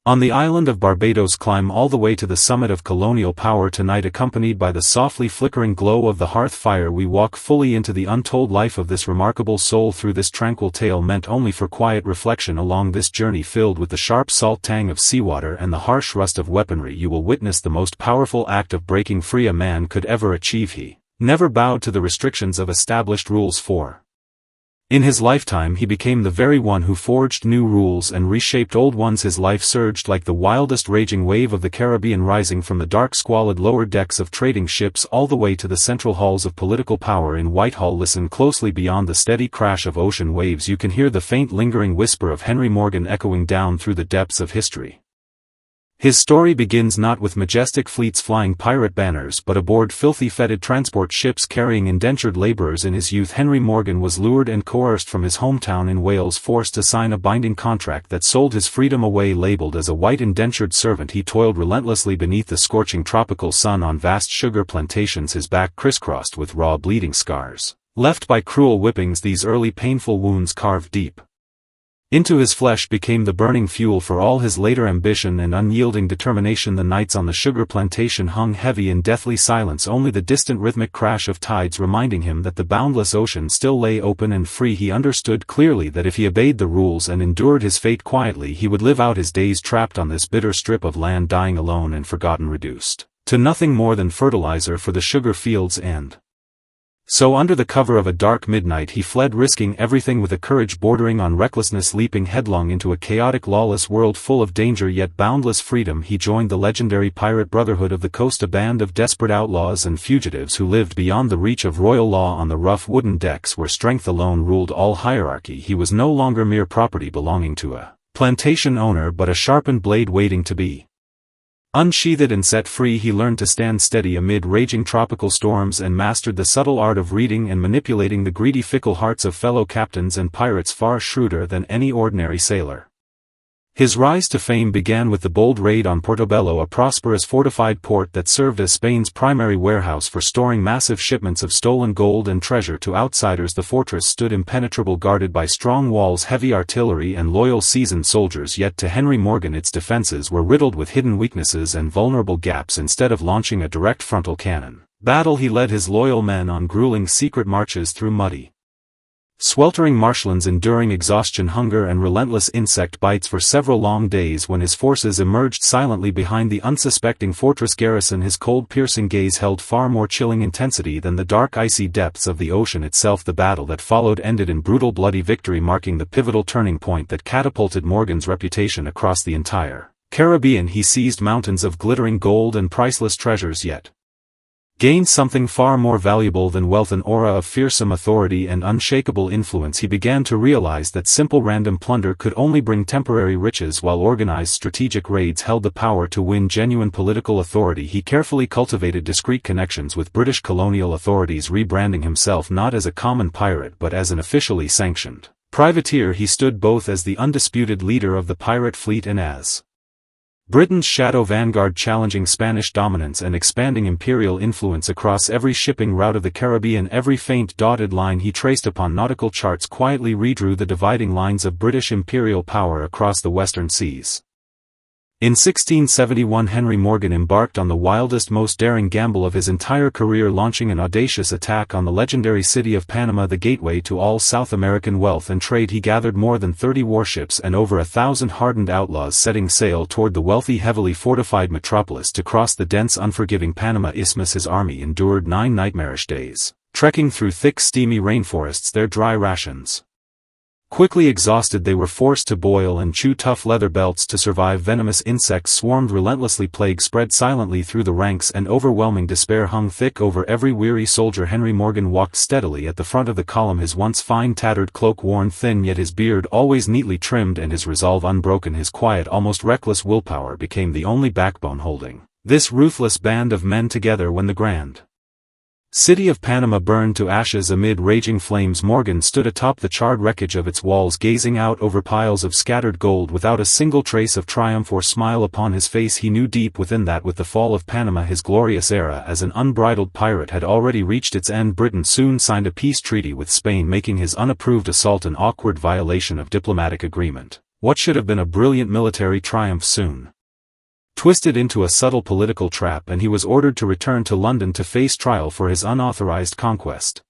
on the island of Barbados climb all the way to the summit of colonial power? Tonight, accompanied by the softly flickering glow of the hearth fire, we walk fully into the untold life of this remarkable soul. Through this tranquil tale meant only for quiet reflection, along this journey filled with the sharp salt tang of seawater and the harsh rust of weaponry, you will witness the most powerful act of breaking free a man could ever achieve. He never bowed to the restrictions of established rules, for in his lifetime he became the very one who forged new rules and reshaped old ones. His life surged like the wildest raging wave of the Caribbean, rising from the dark squalid lower decks of trading ships all the way to the central halls of political power in Whitehall. Listen closely. Beyond the steady crash of ocean waves you can hear the faint lingering whisper of Henry Morgan echoing down through the depths of history. His story begins not with majestic fleets flying pirate banners but aboard filthy fetid transport ships carrying indentured laborers. In his youth Henry Morgan was lured and coerced from his hometown in Wales, forced to sign a binding contract that sold his freedom away. Labeled as a white indentured servant, he toiled relentlessly beneath the scorching tropical sun on vast sugar plantations, his back crisscrossed with raw bleeding scars left by cruel whippings. These early painful wounds carved deep Into his flesh became the burning fuel for all his later ambition and unyielding determination. The nights on the sugar plantation hung heavy in deathly silence, only the distant rhythmic crash of tides reminding him that the boundless ocean still lay open and free. He understood clearly that if he obeyed the rules and endured his fate quietly, he would live out his days trapped on this bitter strip of land, dying alone and forgotten, reduced to nothing more than fertilizer for the sugar fields. And so under the cover of a dark midnight he fled, risking everything with a courage bordering on recklessness, leaping headlong into a chaotic, lawless world full of danger yet boundless freedom. He joined the legendary Pirate Brotherhood of the Coast, a band of desperate outlaws and fugitives who lived beyond the reach of royal law on the rough wooden decks where strength alone ruled all hierarchy. He was no longer mere property belonging to a plantation owner, but a sharpened blade waiting to be unsheathed and set free. He learned to stand steady amid raging tropical storms and mastered the subtle art of reading and manipulating the greedy, fickle hearts of fellow captains and pirates far shrewder than any ordinary sailor. His rise to fame began with the bold raid on Portobello, a prosperous fortified port that served as Spain's primary warehouse for storing massive shipments of stolen gold and treasure. To outsiders, the fortress stood impenetrable, guarded by strong walls, heavy artillery and loyal seasoned soldiers, yet to Henry Morgan its defenses were riddled with hidden weaknesses and vulnerable gaps. Instead of launching a direct frontal cannon battle, he led his loyal men on grueling secret marches through muddy, sweltering marshlands, enduring exhaustion, hunger and relentless insect bites for several long days. When his forces emerged silently behind the unsuspecting fortress garrison, his cold, piercing gaze held far more chilling intensity than the dark, icy depths of the ocean itself. The battle that followed ended in brutal, bloody victory, marking the pivotal turning point that catapulted Morgan's reputation across the entire Caribbean. He seized mountains of glittering gold and priceless treasures, yet gained something far more valuable than wealth, an aura of fearsome authority and unshakable influence. He began to realize that simple random plunder could only bring temporary riches, while organized strategic raids held the power to win genuine political authority. He carefully cultivated discreet connections with British colonial authorities, rebranding himself not as a common pirate but as an officially sanctioned privateer. He stood both as the undisputed leader of the pirate fleet and as Britain's shadow vanguard, challenging Spanish dominance and expanding imperial influence across every shipping route of the Caribbean. Every faint dotted line he traced upon nautical charts quietly redrew the dividing lines of British imperial power across the western seas. In 1671 Henry Morgan embarked on the wildest, most daring gamble of his entire career, launching an audacious attack on the legendary city of Panama, the gateway to all South American wealth and trade. He gathered more than 30 warships and over 1,000 hardened outlaws, setting sail toward the wealthy, heavily fortified metropolis. To cross the dense, unforgiving Panama Isthmus his army endured 9 nightmarish days, trekking through thick, steamy rainforests, their dry rations quickly exhausted. They were forced to boil and chew tough leather belts to survive. Venomous insects swarmed relentlessly, plague spread silently through the ranks, and overwhelming despair hung thick over every weary soldier. Henry Morgan walked steadily at the front of the column, his once fine tattered cloak worn thin, yet his beard always neatly trimmed and his resolve unbroken. His quiet, almost reckless willpower became the only backbone holding this ruthless band of men together. When the grand city of Panama burned to ashes amid raging flames, Morgan stood atop the charred wreckage of its walls, gazing out over piles of scattered gold without a single trace of triumph or smile upon his face. He knew deep within that with the fall of Panama his glorious era as an unbridled pirate had already reached its end. Britain soon signed a peace treaty with Spain, making his unapproved assault an awkward violation of diplomatic agreement. What should have been a brilliant military triumph soon twisted into a subtle political trap, and he was ordered to return to London to face trial for his unauthorized conquest.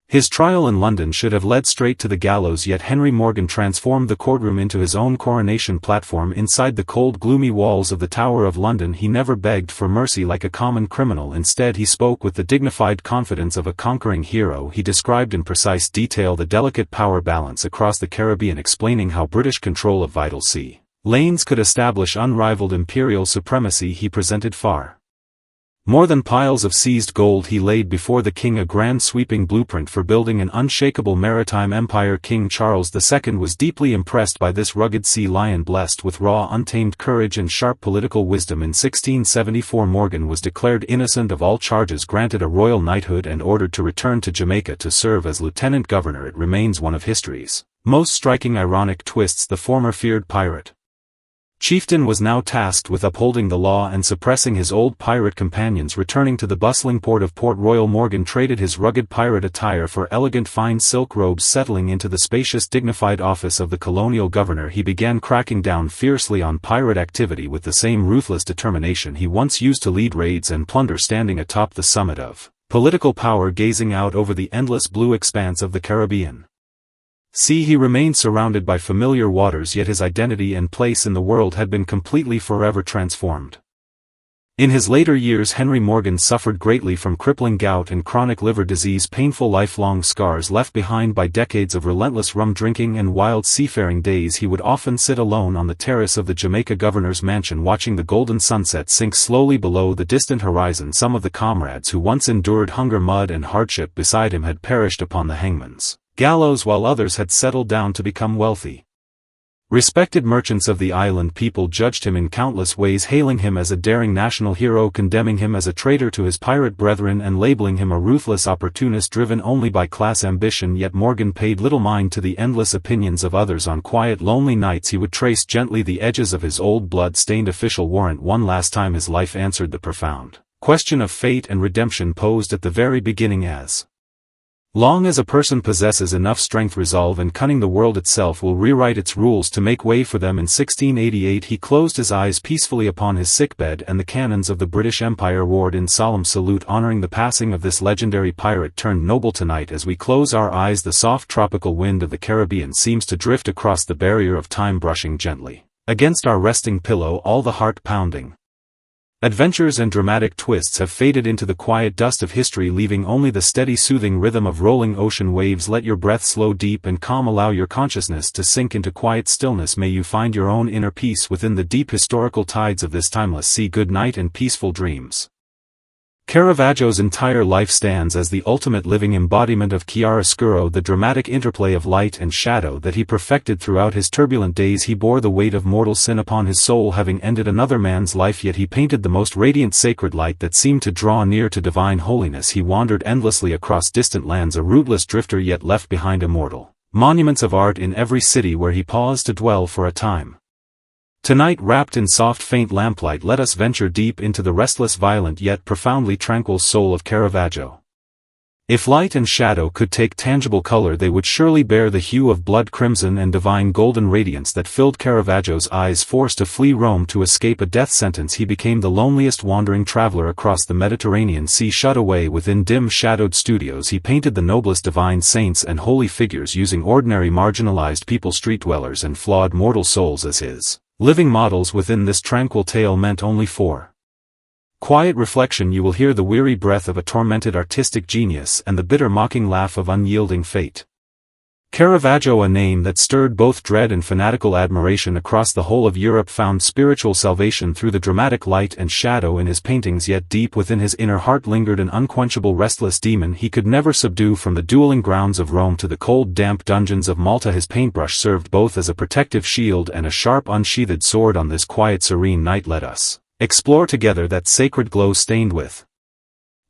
His trial in London should have led straight to the gallows, yet Henry Morgan transformed the courtroom into his own coronation platform. Inside the cold, gloomy walls of the Tower of London he never begged for mercy like a common criminal. Instead he spoke with the dignified confidence of a conquering hero. He described in precise detail the delicate power balance across the Caribbean, explaining how British control of vital sea lanes could establish unrivaled imperial supremacy. He presented far more than piles of seized gold. He laid before the king a grand, sweeping blueprint for building an unshakable maritime empire. King Charles II was deeply impressed by this rugged sea lion, blessed with raw, untamed courage and sharp political wisdom. In 1674 Morgan was declared innocent of all charges, granted a royal knighthood and ordered to return to Jamaica to serve as lieutenant governor. It remains one of history's most striking ironic twists. The former feared pirate Chieftain was now tasked with upholding the law and suppressing his old pirate companions. Returning to the bustling port of Port Royal, Morgan traded his rugged pirate attire for elegant fine silk robes. Settling into the spacious dignified office of the colonial governor, he began cracking down fiercely on pirate activity with the same ruthless determination he once used to lead raids and plunder. Standing atop the summit of political power, gazing out over the endless blue expanse of the Caribbean Sea, he remained surrounded by familiar waters, yet his identity and place in the world had been completely forever transformed. In his later years, Henry Morgan suffered greatly from crippling gout and chronic liver disease, painful lifelong scars left behind by decades of relentless rum drinking and wild seafaring days. He would often sit alone on the terrace of the Jamaica governor's mansion, watching the golden sunset sink slowly below the distant horizon. Some of the comrades who once endured hunger, mud and hardship beside him had perished upon the hangman's gallows, while others had settled down to become wealthy. Respected merchants of the island people judged him in countless ways, hailing him as a daring national hero, condemning him as a traitor to his pirate brethren, and labeling him a ruthless opportunist driven only by class ambition. Yet Morgan paid little mind to the endless opinions of others. On quiet, lonely nights he would trace gently the edges of his old blood-stained official warrant. One last time his life answered the profound question of fate and redemption posed at the very beginning: as long as a person possesses enough strength, resolve and cunning, the world itself will rewrite its rules to make way for them. In 1688 he closed his eyes peacefully upon his sickbed, and the cannons of the British Empire roared in solemn salute, honoring the passing of this legendary pirate turned noble. Tonight, as we close our eyes, the soft tropical wind of the Caribbean seems to drift across the barrier of time, brushing gently against our resting pillow. All the heart-pounding adventures and dramatic twists have faded into the quiet dust of history, leaving only the steady soothing rhythm of rolling ocean waves. Let your breath slow deep and calm, allow your consciousness to sink into quiet stillness. May you find your own inner peace within the deep historical tides of this timeless sea. Good night and peaceful dreams. Caravaggio's entire life stands as the ultimate living embodiment of chiaroscuro, the dramatic interplay of light and shadow that he perfected throughout his turbulent days. He bore the weight of mortal sin upon his soul, having ended another man's life, yet he painted the most radiant sacred light that seemed to draw near to divine holiness. He wandered endlessly across distant lands, a rootless drifter, yet left behind immortal monuments of art in every city where he paused to dwell for a time. Tonight, wrapped in soft faint lamplight, let us venture deep into the restless, violent yet profoundly tranquil soul of Caravaggio. If light and shadow could take tangible color, they would surely bear the hue of blood crimson and divine golden radiance that filled Caravaggio's eyes. Forced to flee Rome to escape a death sentence, he became the loneliest wandering traveler across the Mediterranean Sea. Shut away within dim shadowed studios, he painted the noblest divine saints and holy figures, using ordinary marginalized people, street dwellers and flawed mortal souls as his living models. Within this tranquil tale, meant only for quiet reflection, you will hear the weary breath of a tormented artistic genius and the bitter mocking laugh of unyielding fate. Caravaggio, a name that stirred both dread and fanatical admiration across the whole of Europe, found spiritual salvation through the dramatic light and shadow in his paintings, yet deep within his inner heart lingered an unquenchable restless demon he could never subdue. From the dueling grounds of Rome to the cold damp dungeons of Malta, his paintbrush served both as a protective shield and a sharp unsheathed sword. On this quiet serene night, let us explore together that sacred glow stained with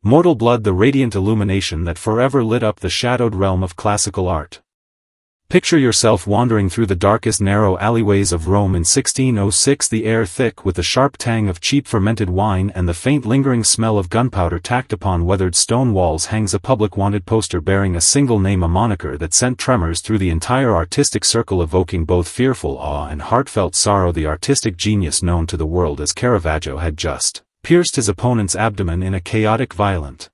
mortal blood, the radiant illumination that forever lit up the shadowed realm of classical art. Picture yourself wandering through the darkest narrow alleyways of Rome in 1606, the air thick with the sharp tang of cheap fermented wine and the faint lingering smell of gunpowder. Tacked upon weathered stone walls hangs a public wanted poster bearing a single name, a moniker that sent tremors through the entire artistic circle, evoking both fearful awe and heartfelt sorrow. The artistic genius known to the world as Caravaggio had just pierced his opponent's abdomen in a chaotic, violent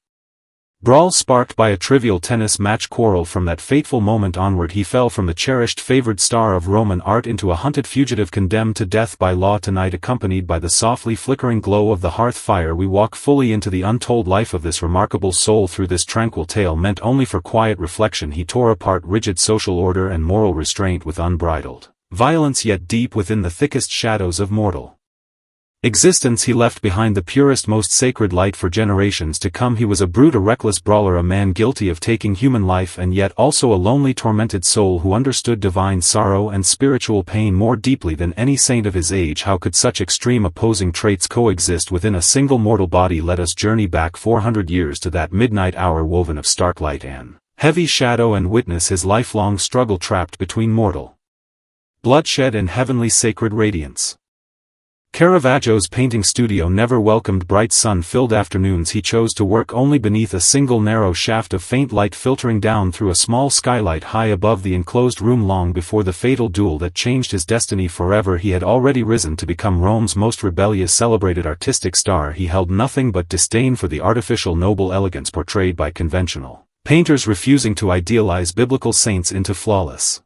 brawl sparked by a trivial tennis match quarrel. From that fateful moment onward, he fell from the cherished favored star of Roman art into a hunted fugitive condemned to death by law. Tonight, accompanied by the softly flickering glow of the hearth fire, we walk fully into the untold life of this remarkable soul. Through this tranquil tale meant only for quiet reflection, he tore apart rigid social order and moral restraint with unbridled violence, yet deep within the thickest shadows of mortal existence he left behind the purest, most sacred light for generations to come. He was a brute, a reckless brawler, a man guilty of taking human life, and yet also a lonely, tormented soul who understood divine sorrow and spiritual pain more deeply than any saint of his age. How could such extreme opposing traits coexist within a single mortal body? Let us journey back 400 years to that midnight hour woven of stark light and heavy shadow, and witness his lifelong struggle trapped between mortal bloodshed and heavenly sacred radiance. Caravaggio's painting studio never welcomed bright sun-filled afternoons. He chose to work only beneath a single narrow shaft of faint light filtering down through a small skylight high above the enclosed room. Long before the fatal duel that changed his destiny forever, he had already risen to become Rome's most rebellious celebrated artistic star. He held nothing but disdain for the artificial noble elegance portrayed by conventional painters, refusing to idealize biblical saints into flawless,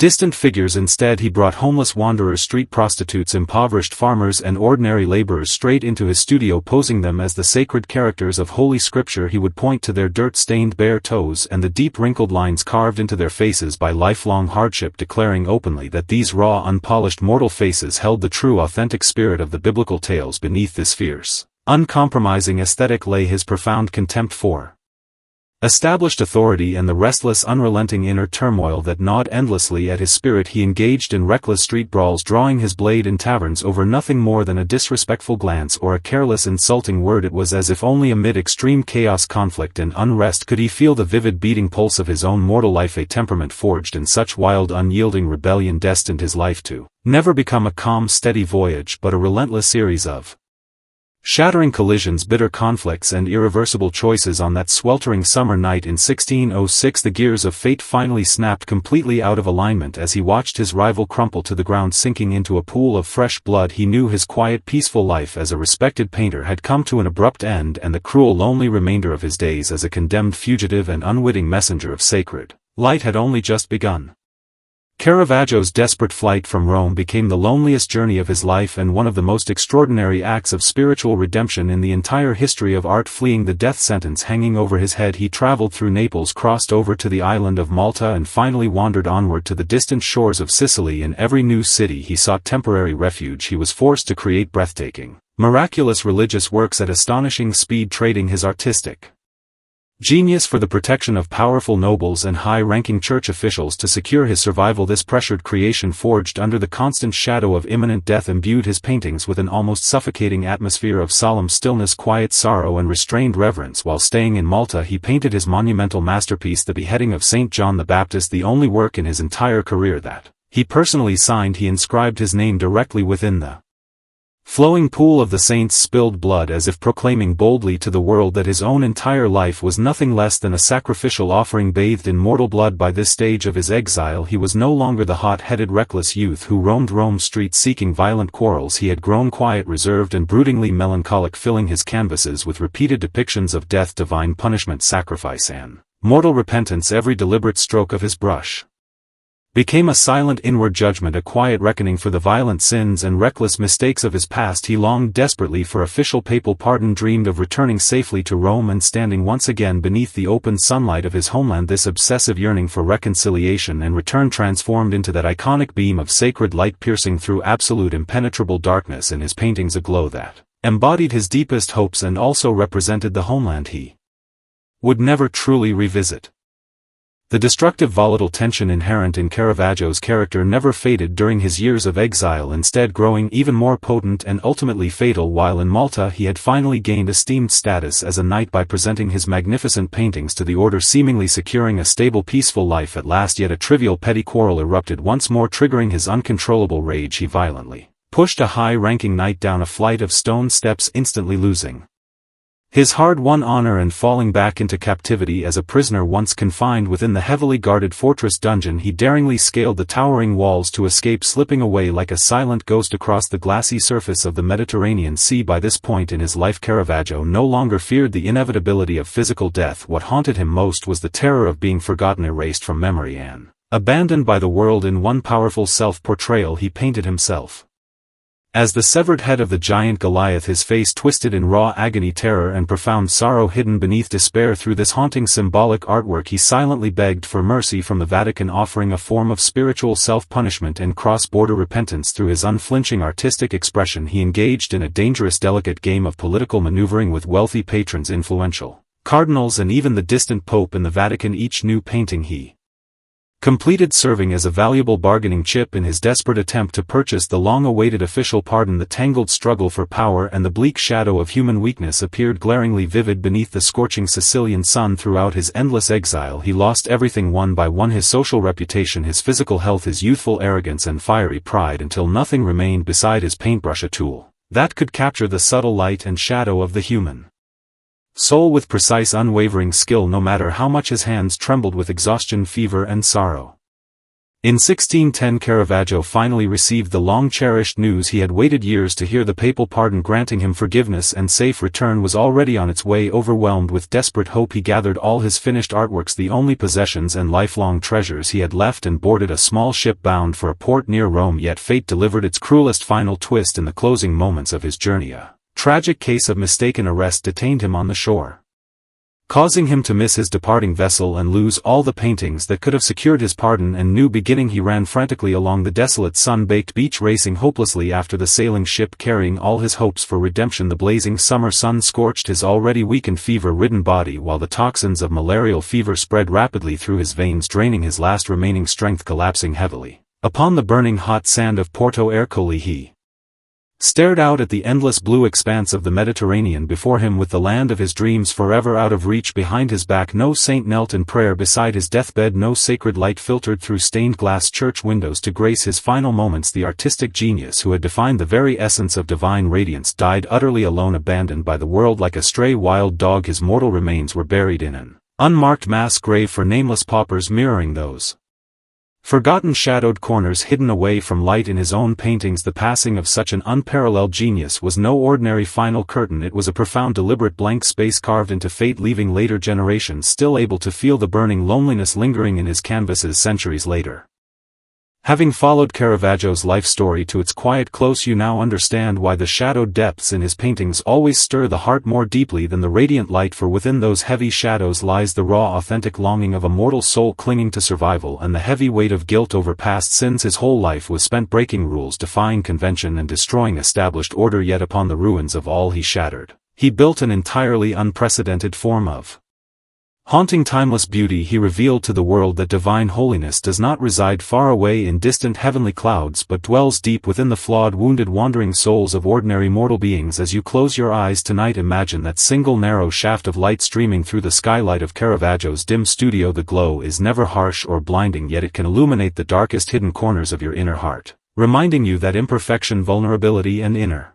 distant figures. Instead, he brought homeless wanderers, street prostitutes, impoverished farmers, and ordinary laborers straight into his studio, posing them as the sacred characters of Holy Scripture. He would point to their dirt-stained bare toes and the deep wrinkled lines carved into their faces by lifelong hardship, declaring openly that these raw, unpolished mortal faces held the true, authentic spirit of the biblical tales. Beneath this fierce, uncompromising aesthetic lay his profound contempt for established authority and the restless, unrelenting inner turmoil that gnawed endlessly at his spirit. He engaged in reckless street brawls, drawing his blade in taverns over nothing more than a disrespectful glance or a careless, insulting word. It was as if only amid extreme chaos, conflict, and unrest could he feel the vivid beating pulse of his own mortal life, a temperament forged in such wild, unyielding rebellion destined his life to never become a calm, steady voyage, but a relentless series of shattering collisions, bitter conflicts, and irreversible choices. On that sweltering summer night in 1606, the gears of fate finally snapped completely out of alignment as he watched his rival crumple to the ground, sinking into a pool of fresh blood. He knew his quiet, peaceful life as a respected painter had come to an abrupt end, and the cruel, lonely remainder of his days as a condemned fugitive and unwitting messenger of sacred light had only just begun. Caravaggio's desperate flight from Rome became the loneliest journey of his life and one of the most extraordinary acts of spiritual redemption in the entire history of art. Fleeing the death sentence hanging over his head, he traveled through Naples, crossed over to the island of Malta, and finally wandered onward to the distant shores of Sicily. In every new city he sought temporary refuge. He was forced to create breathtaking, miraculous religious works at astonishing speed, trading his artistic genius for the protection of powerful nobles and high-ranking church officials to secure his survival. This pressured creation, forged under the constant shadow of imminent death, imbued his paintings with an almost suffocating atmosphere of solemn stillness, quiet sorrow, and restrained reverence. While staying in Malta, he painted his monumental masterpiece, The Beheading of St. John the Baptist, the only work in his entire career that he personally signed. He inscribed his name directly within the flowing pool of the saint's spilled blood, as if proclaiming boldly to the world that his own entire life was nothing less than a sacrificial offering bathed in mortal blood. By this stage of his exile he was no longer the hot-headed, reckless youth who roamed Rome's streets seeking violent quarrels. He had grown quiet, reserved, and broodingly melancholic, filling his canvases with repeated depictions of death, divine punishment, sacrifice, and mortal repentance. Every deliberate stroke of his brush became a silent inward judgment, a quiet reckoning for the violent sins and reckless mistakes of his past. He longed desperately for official papal pardon, dreamed of returning safely to Rome and standing once again beneath the open sunlight of his homeland. This obsessive yearning for reconciliation and return transformed into that iconic beam of sacred light piercing through absolute impenetrable darkness in his paintings, a glow that embodied his deepest hopes and also represented the homeland he would never truly revisit. The destructive, volatile tension inherent in Caravaggio's character never faded during his years of exile, instead growing even more potent and ultimately fatal. While in Malta he had finally gained esteemed status as a knight by presenting his magnificent paintings to the order, seemingly securing a stable, peaceful life at last. Yet a trivial, petty quarrel erupted once more, triggering his uncontrollable rage. He violently pushed a high-ranking knight down a flight of stone steps, instantly losing his hard-won honor and falling back into captivity as a prisoner. Once confined within the heavily guarded fortress dungeon, he daringly scaled the towering walls to escape, slipping away like a silent ghost across the glassy surface of the Mediterranean Sea. By this point in his life, Caravaggio no longer feared the inevitability of physical death. What haunted him most was the terror of being forgotten, erased from memory, and abandoned by the world. In one powerful self-portrayal he painted himself as the severed head of the giant Goliath, his face twisted in raw agony, terror, and profound sorrow hidden beneath despair. Through this haunting symbolic artwork he silently begged for mercy from the Vatican, offering a form of spiritual self-punishment and cross-border repentance. Through his unflinching artistic expression he engaged in a dangerous, delicate game of political maneuvering with wealthy patrons, influential cardinals, and even the distant Pope in the Vatican. Each new painting he completed serving as a valuable bargaining chip in his desperate attempt to purchase the long-awaited official pardon. The tangled struggle for power and the bleak shadow of human weakness appeared glaringly vivid beneath the scorching Sicilian sun. Throughout his endless exile he lost everything one by one: his social reputation, his physical health, his youthful arrogance and fiery pride, until nothing remained beside his paintbrush, a tool that could capture the subtle light and shadow of the human soul with precise, unwavering skill, no matter how much his hands trembled with exhaustion, fever and sorrow. In 1610 Caravaggio finally received the long-cherished news he had waited years to hear. The papal pardon granting him forgiveness and safe return was already on its way. Overwhelmed with desperate hope, he gathered all his finished artworks, the only possessions and lifelong treasures he had left, and boarded a small ship bound for a port near Rome. Yet fate delivered its cruelest final twist in the closing moments of his journey. A tragic case of mistaken arrest detained him on the shore, causing him to miss his departing vessel and lose all the paintings that could have secured his pardon and new beginning. He ran frantically along the desolate, sun-baked beach, racing hopelessly after the sailing ship, carrying all his hopes for redemption. The blazing summer sun scorched his already weak and fever-ridden body, while the toxins of malarial fever spread rapidly through his veins, draining his last remaining strength. Collapsing heavily upon the burning hot sand of Porto Ercole, he stared out at the endless blue expanse of the Mediterranean before him, with the land of his dreams forever out of reach behind his back. No saint knelt in prayer beside his deathbed, no sacred light filtered through stained glass church windows to grace his final moments. The artistic genius who had defined the very essence of divine radiance died utterly alone, abandoned by the world like a stray wild dog. His mortal remains were buried in an unmarked mass grave for nameless paupers, mirroring those forgotten shadowed corners hidden away from light in his own paintings. The passing of such an unparalleled genius was no ordinary final curtain. It was a profound, deliberate blank space carved into fate, leaving later generations still able to feel the burning loneliness lingering in his canvases centuries later. Having followed Caravaggio's life story to its quiet close, you now understand why the shadowed depths in his paintings always stir the heart more deeply than the radiant light, for within those heavy shadows lies the raw, authentic longing of a mortal soul clinging to survival and the heavy weight of guilt over past sins. His whole life was spent breaking rules, defying convention and destroying established order, yet upon the ruins of all he shattered, he built an entirely unprecedented form of haunting, timeless beauty. He revealed to the world that divine holiness does not reside far away in distant heavenly clouds, but dwells deep within the flawed, wounded, wandering souls of ordinary mortal beings. As you close your eyes tonight, imagine that single narrow shaft of light streaming through the skylight of Caravaggio's dim studio. The glow is never harsh or blinding, yet it can illuminate the darkest hidden corners of your inner heart, reminding you that imperfection, vulnerability and inner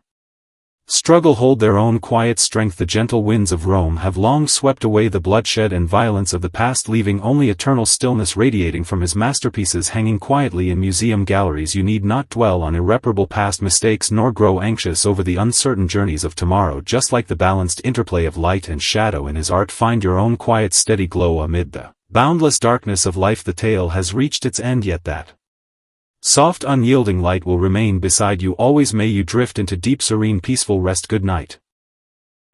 struggle hold their own quiet strength. The gentle winds of Rome have long swept away the bloodshed and violence of the past, leaving only eternal stillness radiating from his masterpieces hanging quietly in museum galleries. You need not dwell on irreparable past mistakes nor grow anxious over the uncertain journeys of tomorrow. Just like the balanced interplay of light and shadow in his art, find your own quiet, steady glow amid the boundless darkness of life. The tale has reached its end, yet that soft, unyielding light will remain beside you always. May you drift into deep, serene, peaceful rest. Good night.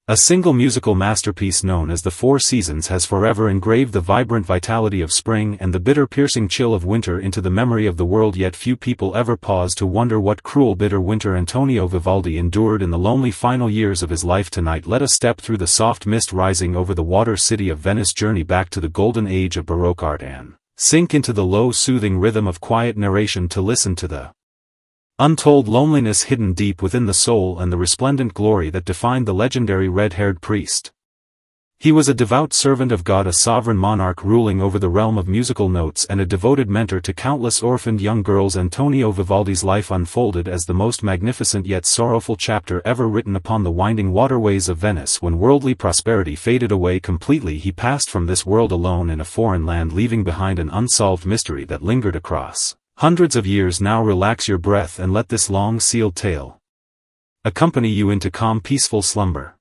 A single musical masterpiece known as The Four Seasons has forever engraved the vibrant vitality of spring and the bitter, piercing chill of winter into the memory of the world. Yet few people ever pause to wonder what cruel, bitter winter Antonio Vivaldi endured in the lonely final years of his life. Tonight let us step through the soft mist rising over the water city of Venice, journey back to the golden age of Baroque art, and sink into the low, soothing rhythm of quiet narration to listen to the untold loneliness hidden deep within the soul and the resplendent glory that defined the legendary red-haired priest. He was a devout servant of God, a sovereign monarch ruling over the realm of musical notes, and a devoted mentor to countless orphaned young girls. Antonio Vivaldi's life unfolded as the most magnificent yet sorrowful chapter ever written upon the winding waterways of Venice. When worldly prosperity faded away completely, he passed from this world alone in a foreign land, leaving behind an unsolved mystery that lingered across hundreds of years. Now relax your breath and let this long sealed tale accompany you into calm, peaceful slumber.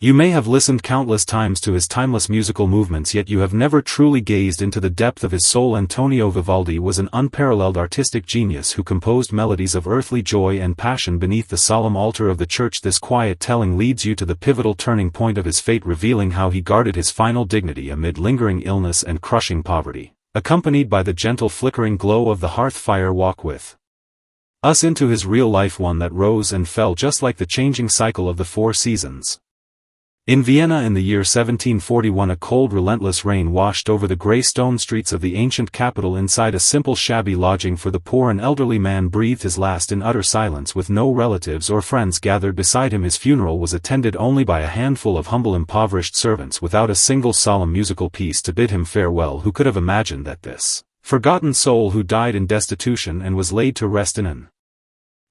You may have listened countless times to his timeless musical movements, yet you have never truly gazed into the depth of his soul. Antonio Vivaldi was an unparalleled artistic genius who composed melodies of earthly joy and passion beneath the solemn altar of the church. This quiet telling leads you to the pivotal turning point of his fate, revealing how he guarded his final dignity amid lingering illness and crushing poverty, accompanied by the gentle flickering glow of the hearth fire. Walk with us into his real life, one that rose and fell just like the changing cycle of the four seasons. In Vienna in the year 1741 a cold relentless rain washed over the grey stone streets of the ancient capital. Inside a simple shabby lodging for the poor, an elderly man breathed his last in utter silence with no relatives or friends gathered beside him. His funeral was attended only by a handful of humble impoverished servants without a single solemn musical piece to bid him farewell. Who could have imagined that this forgotten soul who died in destitution and was laid to rest in an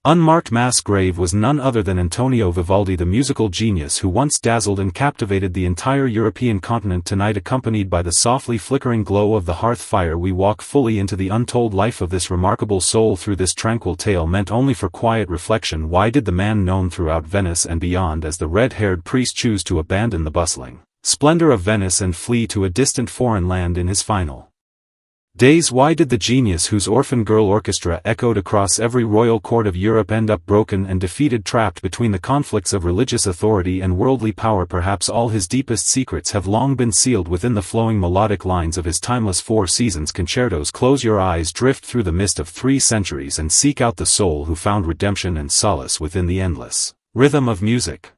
unmarked mass grave was none other than Antonio Vivaldi, the musical genius who once dazzled and captivated the entire European continent. Tonight, accompanied by the softly flickering glow of the hearth fire, we walk fully into the untold life of this remarkable soul. Through this tranquil tale meant only for quiet reflection, why did the man known throughout Venice and beyond as the red-haired priest choose to abandon the bustling splendor of Venice and flee to a distant foreign land in his final days? Why did the genius whose orphan girl orchestra echoed across every royal court of Europe end up broken and defeated, trapped between the conflicts of religious authority and worldly power? Perhaps all his deepest secrets have long been sealed within the flowing melodic lines of his timeless Four Seasons concertos. Close your eyes, drift through the mist of 3 centuries and seek out the soul who found redemption and solace within the endless rhythm of music.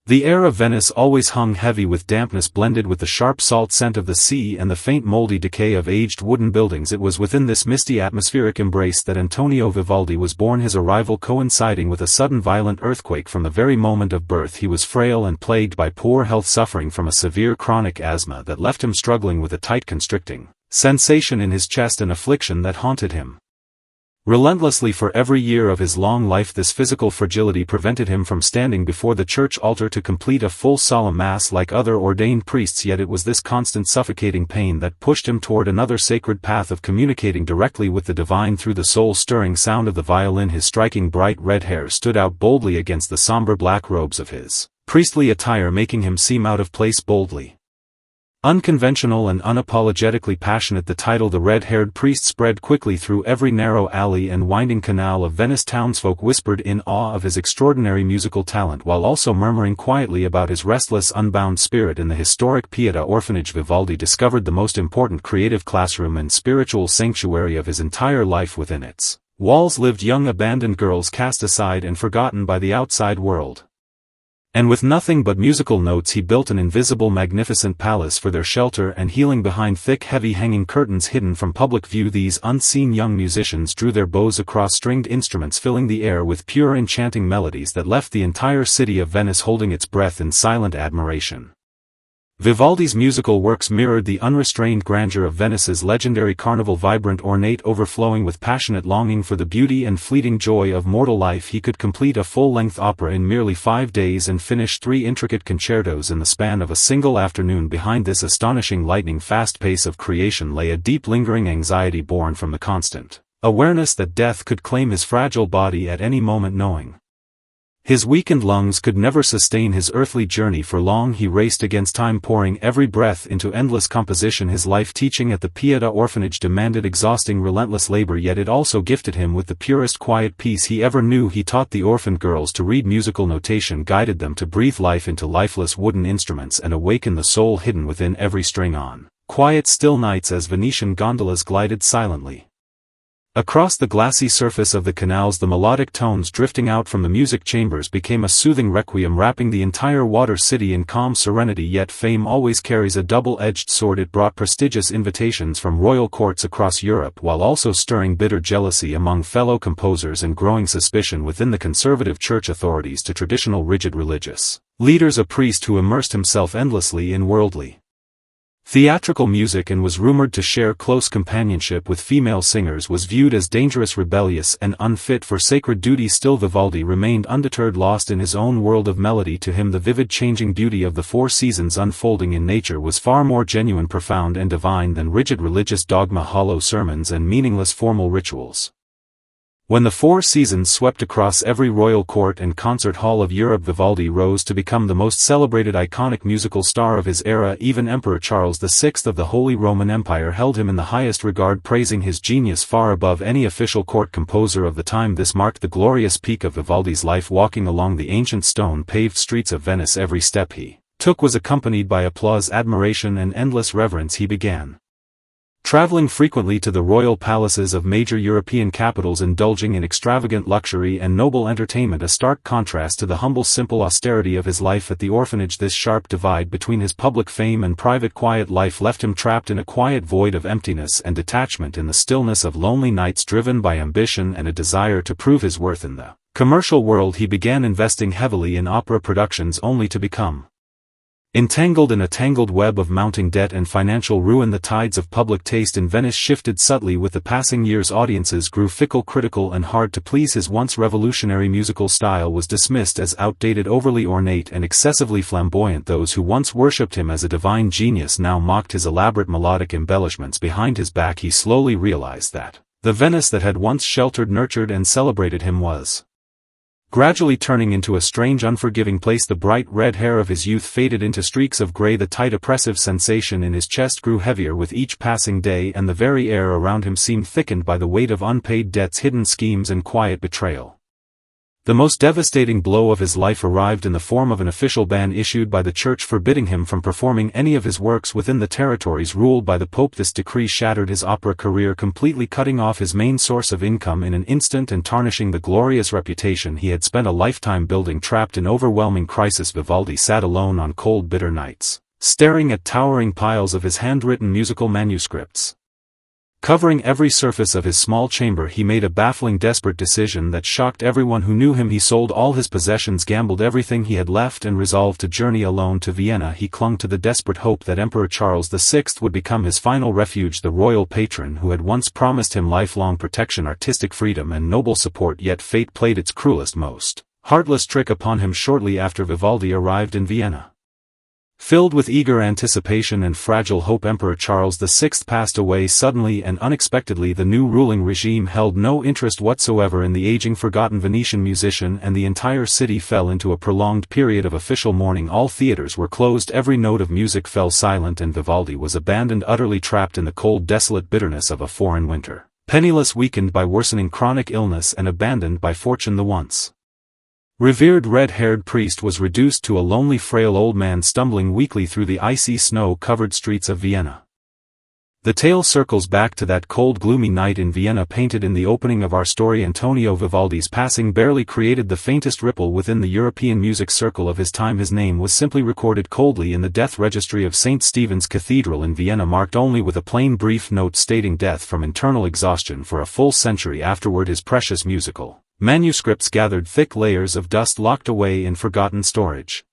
The air of Venice always hung heavy with dampness blended with the sharp salt scent of the sea and the faint moldy decay of aged wooden buildings. It was within this misty atmospheric embrace that Antonio Vivaldi was born, his arrival coinciding with a sudden violent earthquake. From the very moment of birth he was frail and plagued by poor health, suffering from a severe chronic asthma that left him struggling with a tight constricting sensation in his chest, an affliction that haunted him relentlessly for every year of his long life. This physical fragility prevented him from standing before the church altar to complete a full solemn mass like other ordained priests, yet it was this constant suffocating pain that pushed him toward another sacred path of communicating directly with the divine through the soul-stirring sound of the violin. His striking bright red hair stood out boldly against the somber black robes of his priestly attire, making him seem out of place. Boldly unconventional and unapologetically passionate, the title "the red-haired priest" spread quickly through every narrow alley and winding canal of Venice. Townsfolk whispered in awe of his extraordinary musical talent while also murmuring quietly about his restless, unbound spirit. In the historic Pieta orphanage, Vivaldi discovered the most important creative classroom and spiritual sanctuary of his entire life. Within its walls lived young abandoned girls cast aside and forgotten by the outside world. And with nothing but musical notes he built an invisible magnificent palace for their shelter and healing. Behind thick heavy hanging curtains hidden from public view, these unseen young musicians drew their bows across stringed instruments, filling the air with pure enchanting melodies that left the entire city of Venice holding its breath in silent admiration. Vivaldi's musical works mirrored the unrestrained grandeur of Venice's legendary carnival, vibrant, ornate, overflowing with passionate longing for the beauty and fleeting joy of mortal life. He could complete a full-length opera in merely 5 days and finish 3 intricate concertos in the span of a single afternoon. Behind this astonishing lightning-fast pace of creation lay a deep lingering anxiety born from the constant awareness that death could claim his fragile body at any moment. Knowing his weakened lungs could never sustain his earthly journey for long, he raced against time, pouring every breath into endless composition. His life teaching at the Pieta orphanage demanded exhausting, relentless labor, yet it also gifted him with the purest quiet peace he ever knew. He taught the orphaned girls to read musical notation, guided them to breathe life into lifeless wooden instruments and awaken the soul hidden within every string. On quiet still nights, as Venetian gondolas glided silently across the glassy surface of the canals, the melodic tones drifting out from the music chambers became a soothing requiem, wrapping the entire water city in calm serenity. Yet fame always carries a double-edged sword. It brought prestigious invitations from royal courts across Europe while also stirring bitter jealousy among fellow composers and growing suspicion within the conservative church authorities. To traditional rigid religious leaders, a priest who immersed himself endlessly in worldly theatrical music and was rumored to share close companionship with female singers was viewed as dangerous, rebellious, and unfit for sacred duty. Still, Vivaldi remained undeterred, lost in his own world of melody. To him the vivid changing beauty of the 4 seasons unfolding in nature was far more genuine, profound, and divine than rigid religious dogma, hollow sermons, and meaningless formal rituals. When the 4 seasons swept across every royal court and concert hall of Europe, Vivaldi rose to become the most celebrated iconic musical star of his era. Even Emperor Charles VI of the Holy Roman Empire held him in the highest regard, praising his genius far above any official court composer of the time. This marked the glorious peak of Vivaldi's life. Walking along the ancient stone-paved streets of Venice, every step he took was accompanied by applause, admiration, and endless reverence. He began Traveling frequently to the royal palaces of major European capitals, indulging in extravagant luxury and noble entertainment, a stark contrast to the humble simple austerity of his life at the orphanage. This sharp divide between his public fame and private quiet life left him trapped in a quiet void of emptiness and detachment, in the stillness of lonely nights. Driven by ambition and a desire to prove his worth in the commercial world, he began investing heavily in opera productions, only to become entangled in a tangled web of mounting debt and financial ruin. The tides of public taste in Venice shifted subtly with the passing years. Audiences grew fickle, critical, and hard to please. His once revolutionary musical style was dismissed as outdated, overly ornate, and excessively flamboyant. Those who once worshipped him as a divine genius now mocked his elaborate melodic embellishments. Behind his back, he slowly realized that the Venice that had once sheltered, nurtured, and celebrated him was gradually turning into a strange, unforgiving place. The bright red hair of his youth faded into streaks of gray. The tight, oppressive sensation in his chest grew heavier with each passing day, and the very air around him seemed thickened by the weight of unpaid debts, hidden schemes, and quiet betrayal. The most devastating blow of his life arrived in the form of an official ban issued by the Church forbidding him from performing any of his works within the territories ruled by the Pope. This decree shattered his opera career completely, cutting off his main source of income in an instant and tarnishing the glorious reputation he had spent a lifetime building. Trapped in overwhelming crisis, Vivaldi sat alone on cold, bitter nights, staring at towering piles of his handwritten musical manuscripts. Covering every surface of his small chamber, he made a baffling, desperate decision that shocked everyone who knew him. He sold all his possessions, gambled everything he had left, and resolved to journey alone to Vienna. He clung to the desperate hope that Emperor Charles VI would become his final refuge, the royal patron who had once promised him lifelong protection, artistic freedom, and noble support. Yet fate played its cruelest, most heartless trick upon him shortly after Vivaldi arrived in Vienna. Filled with eager anticipation and fragile hope, Emperor Charles VI passed away suddenly and unexpectedly. The new ruling regime held no interest whatsoever in the aging, forgotten Venetian musician, and the entire city fell into a prolonged period of official mourning. All theaters were closed, every note of music fell silent, and Vivaldi was abandoned, utterly trapped in the cold, desolate bitterness of a foreign winter. Penniless, weakened by worsening chronic illness, and abandoned by fortune, the once revered red-haired priest was reduced to a lonely, frail old man stumbling weakly through the icy, snow-covered streets of Vienna. The tale circles back to that cold, gloomy night in Vienna painted in the opening of our story. Antonio Vivaldi's passing barely created the faintest ripple within the European music circle of his time. His name was simply recorded coldly in the death registry of St. Stephen's Cathedral in Vienna, marked only with a plain, brief note stating death from internal exhaustion. For a full century afterward, his precious musical manuscripts gathered thick layers of dust, locked away in forgotten storage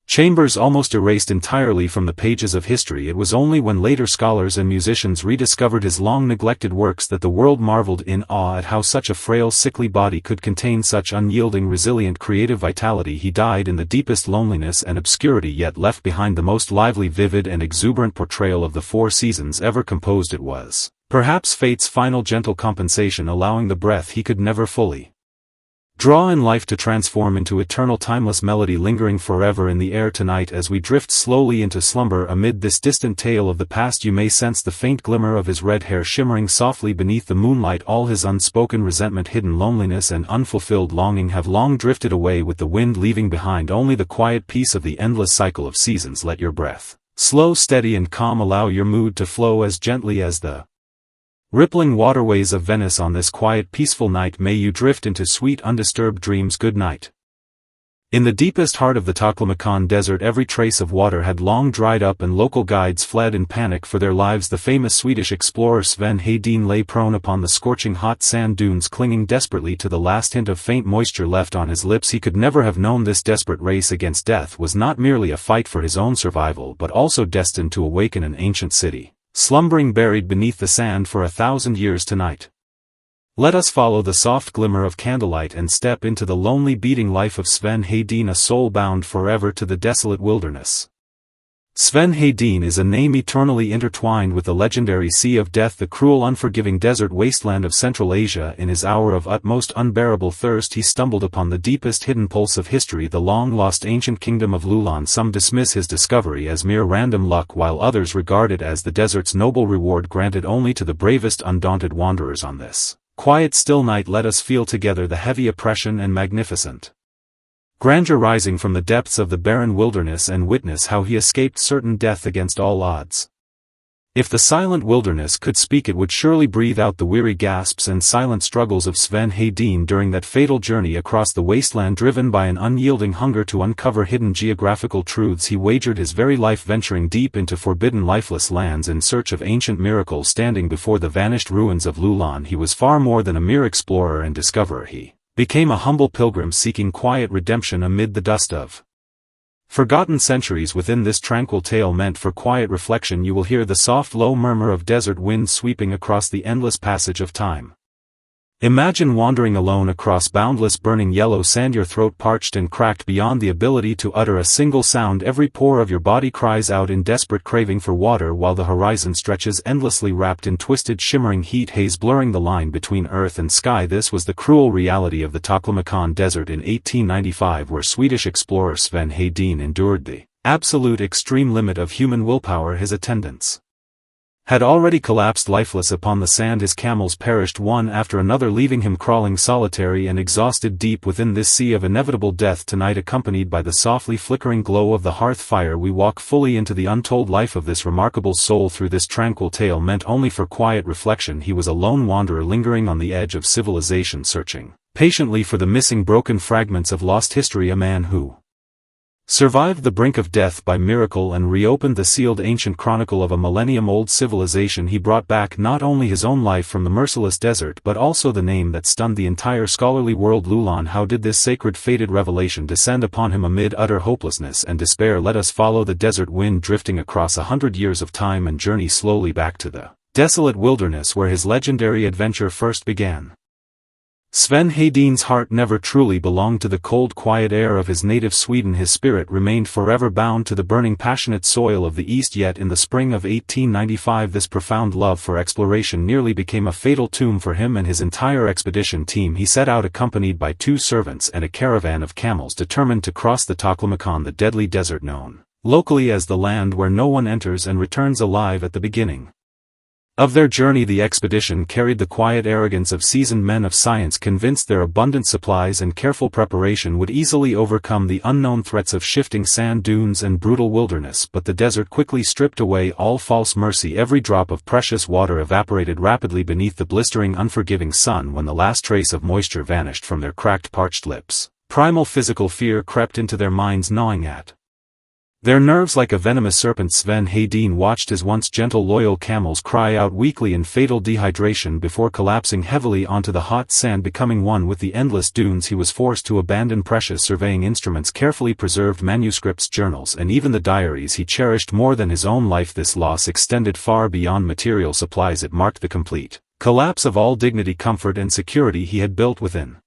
chambers, almost erased entirely from the pages of history. It was only when later scholars and musicians rediscovered his long-neglected works that the world marveled in awe at how such a frail, sickly body could contain such unyielding, resilient, creative vitality. He died in the deepest loneliness and obscurity, yet left behind the most lively, vivid, and exuberant portrayal of the four seasons ever composed. It was perhaps fate's final gentle compensation, allowing the breath he could never fully draw in life to transform into eternal, timeless melody, lingering forever in the air. Tonight, as we drift slowly into slumber amid this distant tale of the past, you may sense the faint glimmer of his red hair shimmering softly beneath the moonlight. All his unspoken resentment, hidden loneliness, and unfulfilled longing have long drifted away with the wind, leaving behind only the quiet peace of the endless cycle of seasons. Let your breath slow, steady, and calm. Allow your mood to flow as gently as the rippling waterways of Venice on this quiet, peaceful night. May you drift into sweet, undisturbed dreams. Good night. In the deepest heart of the Taklamakan Desert, every trace of water had long dried up, and local guides fled in panic for their lives. The famous Swedish explorer Sven Hedin lay prone upon the scorching hot sand dunes, clinging desperately to the last hint of faint moisture left on his lips. He could never have known this desperate race against death was not merely a fight for his own survival, but also destined to awaken an ancient city, slumbering buried beneath the sand for 1,000 years. Tonight, let us follow the soft glimmer of candlelight and step into the lonely, beating life of Sven Hedin, a soul bound forever to the desolate wilderness. Sven Hedin is a name eternally intertwined with the legendary Sea of Death, the cruel, unforgiving desert wasteland of Central Asia. In his hour of utmost unbearable thirst, he stumbled upon the deepest hidden pulse of history, the long-lost ancient kingdom of Lulan. Some dismiss his discovery as mere random luck, while others regard it as the desert's noble reward granted only to the bravest, undaunted wanderers. On this quiet, still night, let us feel together the heavy oppression and magnificent grandeur rising from the depths of the barren wilderness, and witness how he escaped certain death against all odds. If the silent wilderness could speak, it would surely breathe out the weary gasps and silent struggles of Sven Hedin during that fatal journey across the wasteland. Driven by an unyielding hunger to uncover hidden geographical truths, he wagered his very life venturing deep into forbidden lifeless lands in search of ancient miracles. Standing before the vanished ruins of Lulan, he was far more than a mere explorer and discoverer. He became a humble pilgrim seeking quiet redemption amid the dust of forgotten centuries. Within this tranquil tale meant for quiet reflection, you will hear the soft low murmur of desert winds sweeping across the endless passage of time. Imagine wandering alone across boundless burning yellow sand, your throat parched and cracked beyond the ability to utter a single sound. Every pore of your body cries out in desperate craving for water, while the horizon stretches endlessly, wrapped in twisted shimmering heat haze blurring the line between earth and sky. This was the cruel reality of the Taklamakan Desert in 1895, where Swedish explorer Sven Hedin endured the absolute extreme limit of human willpower. His attendants had already collapsed lifeless upon the sand. His camels perished one after another, leaving him crawling solitary and exhausted deep within this sea of inevitable death. Tonight, accompanied by the softly flickering glow of the hearth fire, we walk fully into the untold life of this remarkable soul. Through this tranquil tale meant only for quiet reflection, he was a lone wanderer lingering on the edge of civilization, searching patiently for the missing broken fragments of lost history. A man who survived the brink of death by miracle and reopened the sealed ancient chronicle of a millennium-old civilization. He brought back not only his own life from the merciless desert, but also the name that stunned the entire scholarly world, Lulan. How did this sacred fated revelation descend upon him amid utter hopelessness and despair? Let us follow the desert wind drifting across 100 years of time and journey slowly back to the desolate wilderness where his legendary adventure first began. Sven Hedin's heart never truly belonged to the cold, quiet air of his native Sweden. His spirit remained forever bound to the burning, passionate soil of the East. Yet in the spring of 1895, this profound love for exploration nearly became a fatal tomb for him and his entire expedition team. He set out accompanied by 2 servants and a caravan of camels, determined to cross the Taklamakan, the deadly desert known locally as the land where no one enters and returns alive. At the beginning of their journey, the expedition carried the quiet arrogance of seasoned men of science, convinced their abundant supplies and careful preparation would easily overcome the unknown threats of shifting sand dunes and brutal wilderness. But the desert quickly stripped away all false mercy. Every drop of precious water evaporated rapidly beneath the blistering, unforgiving sun. When the last trace of moisture vanished from their cracked, parched lips, primal physical fear crept into their minds, gnawing at their nerves like a venomous serpent. Sven Hedin watched his once gentle, loyal camels cry out weakly in fatal dehydration before collapsing heavily onto the hot sand. Becoming one with the endless dunes, he was forced to abandon precious surveying instruments, carefully preserved manuscripts, journals, and even the diaries he cherished more than his own life. This loss extended far beyond material supplies. It marked the complete collapse of all dignity, comfort, and security he had built within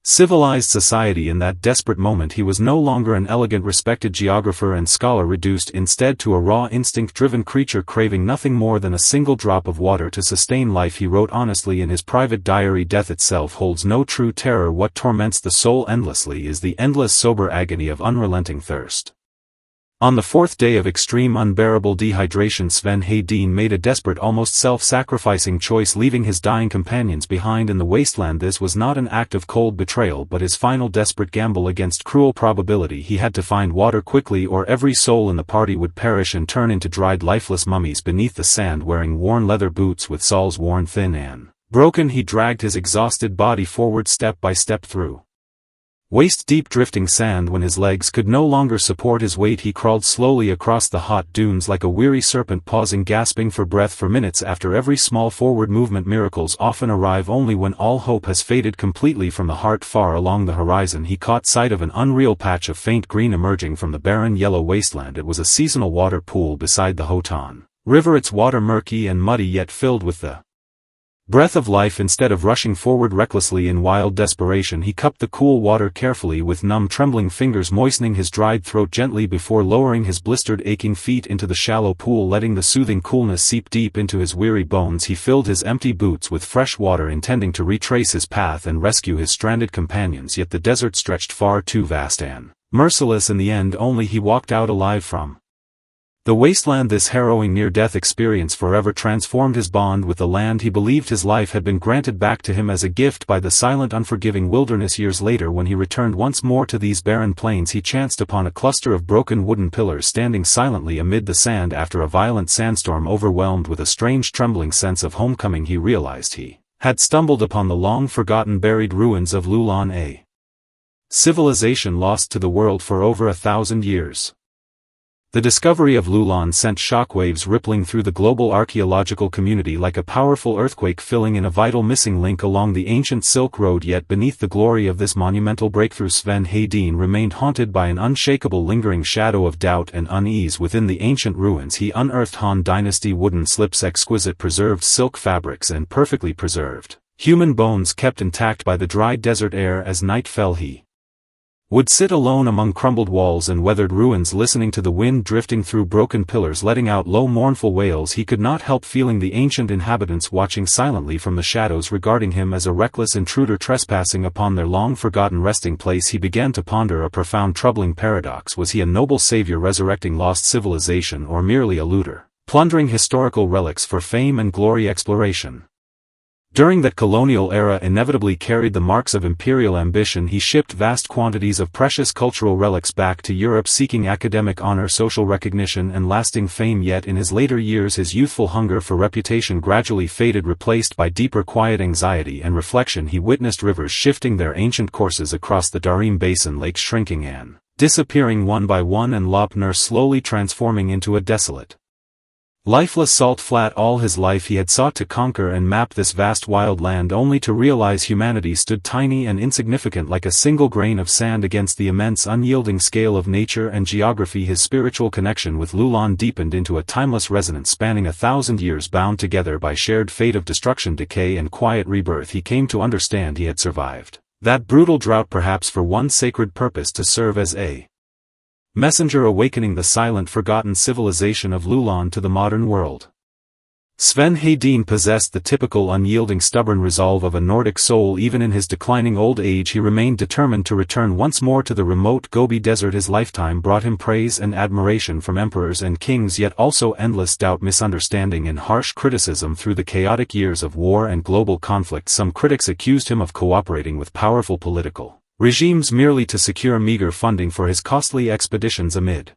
civilized society. In that desperate moment, he was no longer an elegant, respected geographer and scholar, reduced instead to a raw, instinct-driven creature craving nothing more than a single drop of water to sustain life. He wrote honestly in his private diary, "Death itself holds no true terror. What torments the soul endlessly is the endless, sober agony of unrelenting thirst." On the 4th day of extreme, unbearable dehydration, Sven Hedin made a desperate, almost self-sacrificing choice, leaving his dying companions behind in the wasteland. This was not an act of cold betrayal, but his final desperate gamble against cruel probability. He had to find water quickly, or every soul in the party would perish and turn into dried, lifeless mummies beneath the sand. Wearing worn leather boots with soles worn thin and broken, he dragged his exhausted body forward step by step through waist-deep drifting sand. When his legs could no longer support his weight, he crawled slowly across the hot dunes like a weary serpent, pausing, gasping for breath for minutes after every small forward movement. Miracles often arrive only when all hope has faded completely from the heart. Far along the horizon, he caught sight of an unreal patch of faint green emerging from the barren yellow wasteland. It was a seasonal water pool beside the Hotan River, its water murky and muddy, yet filled with the breath of life. Instead of rushing forward recklessly in wild desperation, he cupped the cool water carefully with numb, trembling fingers, moistening his dried throat gently before lowering his blistered, aching feet into the shallow pool. Letting the soothing coolness seep deep into his weary bones, he filled his empty boots with fresh water, intending to retrace his path and rescue his stranded companions. Yet the desert stretched far too vast and merciless. In the end, only he walked out alive from The wasteland this harrowing near-death experience forever transformed his bond with the land he believed his life had been granted back to him as a gift by the silent unforgiving wilderness. Years later, when he returned once more to these barren plains, he chanced upon a cluster of broken wooden pillars standing silently amid the sand after a violent sandstorm. Overwhelmed with a strange trembling sense of homecoming, he realized he had stumbled upon the long-forgotten buried ruins of Lulan, a civilization lost to the world for over 1,000 years. The discovery of Lulan sent shockwaves rippling through the global archaeological community like a powerful earthquake, filling in a vital missing link along the ancient Silk Road. Yet beneath the glory of this monumental breakthrough, Sven Hedin remained haunted by an unshakable lingering shadow of doubt and unease. Within the ancient ruins he unearthed Han Dynasty wooden slips, exquisite preserved silk fabrics, and perfectly preserved human bones kept intact by the dry desert air. As night fell, he would sit alone among crumbled walls and weathered ruins, listening to the wind drifting through broken pillars, letting out low mournful wails. He could not help feeling the ancient inhabitants watching silently from the shadows, regarding him as a reckless intruder trespassing upon their long-forgotten resting place. He began to ponder a profound, troubling paradox. Was he a noble savior resurrecting lost civilization, or merely a looter, plundering historical relics for fame and glory? Exploration during that colonial era inevitably carried the marks of imperial ambition. He shipped vast quantities of precious cultural relics back to Europe, seeking academic honor, social recognition, and lasting fame. Yet in his later years his youthful hunger for reputation gradually faded, replaced by deeper quiet anxiety and reflection. He witnessed rivers shifting their ancient courses across the Darim Basin, lakes shrinking and disappearing one by one, and Lop Nur slowly transforming into a desolate, lifeless salt flat. All his life he had sought to conquer and map this vast wild land, only to realize humanity stood tiny and insignificant like a single grain of sand against the immense unyielding scale of nature and geography. His spiritual connection with Lulan deepened into a timeless resonance spanning 1,000 years, bound together by shared fate of destruction, decay, and quiet rebirth. He came to understand he had survived that brutal drought, perhaps for one sacred purpose: to serve as a messenger awakening the silent, forgotten civilization of Lulan to the modern world. Sven Hedin possessed the typical unyielding, stubborn resolve of a Nordic soul. Even in his declining old age he remained determined to return once more to the remote Gobi Desert. His lifetime brought him praise and admiration from emperors and kings, yet also endless doubt, misunderstanding, and harsh criticism through the chaotic years of war and global conflict. Some critics accused him of cooperating with powerful political regimes merely to secure meager funding for his costly expeditions. Amid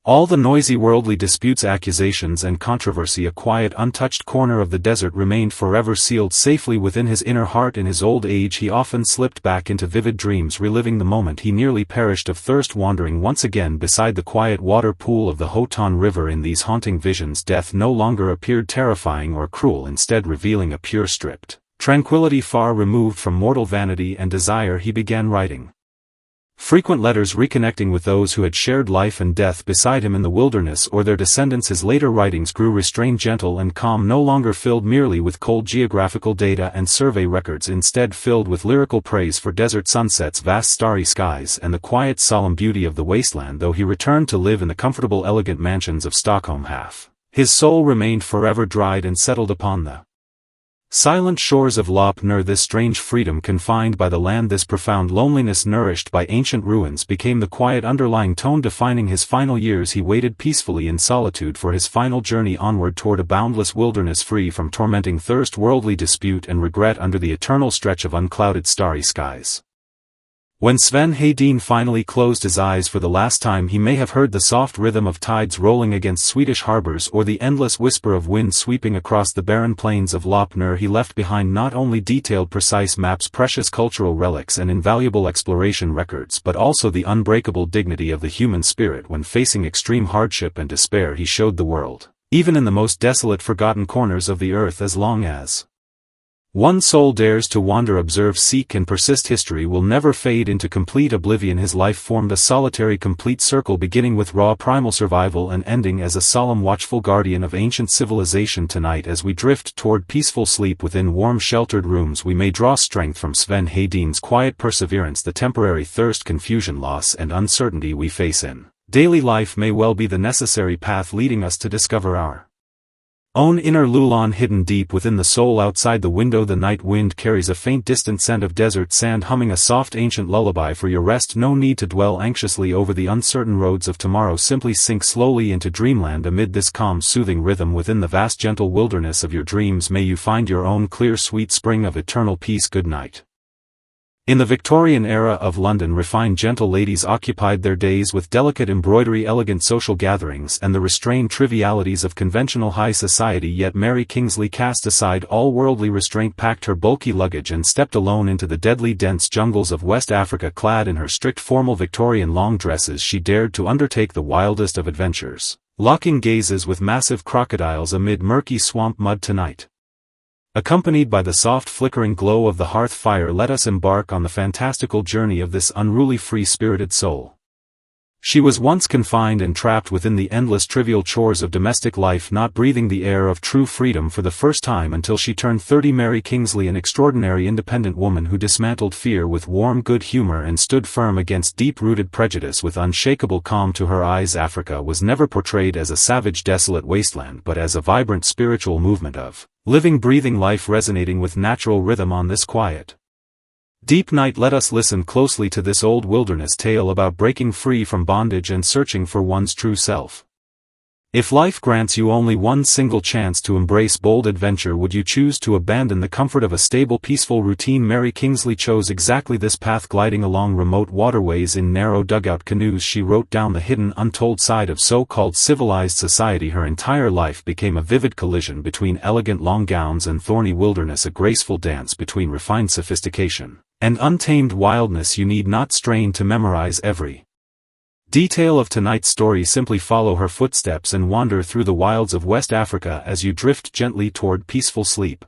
all the noisy worldly disputes, accusations, and controversy, a quiet, untouched corner of the desert remained forever sealed safely within his inner heart. In his old age he often slipped back into vivid dreams, reliving the moment he nearly perished of thirst, wandering once again beside the quiet water pool of the Hotan River. In these haunting visions death no longer appeared terrifying or cruel, instead revealing a pure, stripped tranquility far removed from mortal vanity and desire. He began writing frequent letters, reconnecting with those who had shared life and death beside him in the wilderness or their descendants. His later writings grew restrained, gentle, and calm, no longer filled merely with cold geographical data and survey records, instead filled with lyrical praise for desert sunsets, vast starry skies, and the quiet, solemn beauty of the wasteland. Though he returned to live in the comfortable, elegant mansions of Stockholm, his soul remained forever dried and settled upon the silent shores of Lop Nur. This strange freedom confined by the land, this profound loneliness nourished by ancient ruins, became the quiet underlying tone defining his final years. He waited peacefully in solitude for his final journey onward toward a boundless wilderness, free from tormenting thirst, worldly dispute, and regret, under the eternal stretch of unclouded starry skies. When Sven Hedin finally closed his eyes for the last time, he may have heard the soft rhythm of tides rolling against Swedish harbors, or the endless whisper of wind sweeping across the barren plains of Lop Nur. He left behind not only detailed, precise maps, precious cultural relics, and invaluable exploration records, but also the unbreakable dignity of the human spirit. When facing extreme hardship and despair, he showed the world, even in the most desolate, forgotten corners of the earth, as long as one soul dares to wander, observe, seek, and persist, history will never fade into complete oblivion. His life formed a solitary, complete circle, beginning with raw, primal survival and ending as a solemn, watchful guardian of ancient civilization. Tonight, as we drift toward peaceful sleep within warm, sheltered rooms, we may draw strength from Sven Hedin's quiet perseverance. The temporary thirst, confusion, loss, and uncertainty we face in daily life may well be the necessary path leading us to discover our Own inner Lulon hidden deep within the soul. Outside the window the night wind carries a faint distant scent of desert sand, humming a soft ancient lullaby for your rest. No need to dwell anxiously over the uncertain roads of tomorrow. Simply sink slowly into dreamland amid this calm soothing rhythm. Within the vast gentle wilderness of your dreams may you find your own clear sweet spring of eternal peace. Good night. In the Victorian era of London, refined gentle ladies occupied their days with delicate embroidery, elegant social gatherings, and the restrained trivialities of conventional high society. Yet Mary Kingsley cast aside all worldly restraint, packed her bulky luggage, and stepped alone into the deadly dense jungles of West Africa. Clad in her strict formal Victorian long dresses, she dared to undertake the wildest of adventures, locking gazes with massive crocodiles amid murky swamp mud. Tonight, accompanied by the soft flickering glow of the hearth fire, let us embark on the fantastical journey of this unruly free-spirited soul. She was once confined and trapped within the endless trivial chores of domestic life, not breathing the air of true freedom for the first time until she turned 30. Mary Kingsley, an extraordinary independent woman who dismantled fear with warm good humor and stood firm against deep-rooted prejudice with unshakable calm. To her eyes, Africa was never portrayed as a savage, desolate wasteland, but as a vibrant spiritual movement of living, breathing life resonating with natural rhythm. On this quiet, deep night, let us listen closely to this old wilderness tale about breaking free from bondage and searching for one's true self. If life grants you only one single chance to embrace bold adventure, would you choose to abandon the comfort of a stable, peaceful routine? Mary Kingsley chose exactly this path. Gliding along remote waterways in narrow dugout canoes, she wrote down the hidden, untold side of so-called civilized society. Her entire life became a vivid collision between elegant long gowns and thorny wilderness, a graceful dance between refined sophistication and untamed wildness. You need not strain to memorize every detail of tonight's story. Simply follow her footsteps and wander through the wilds of West Africa as you drift gently toward peaceful sleep.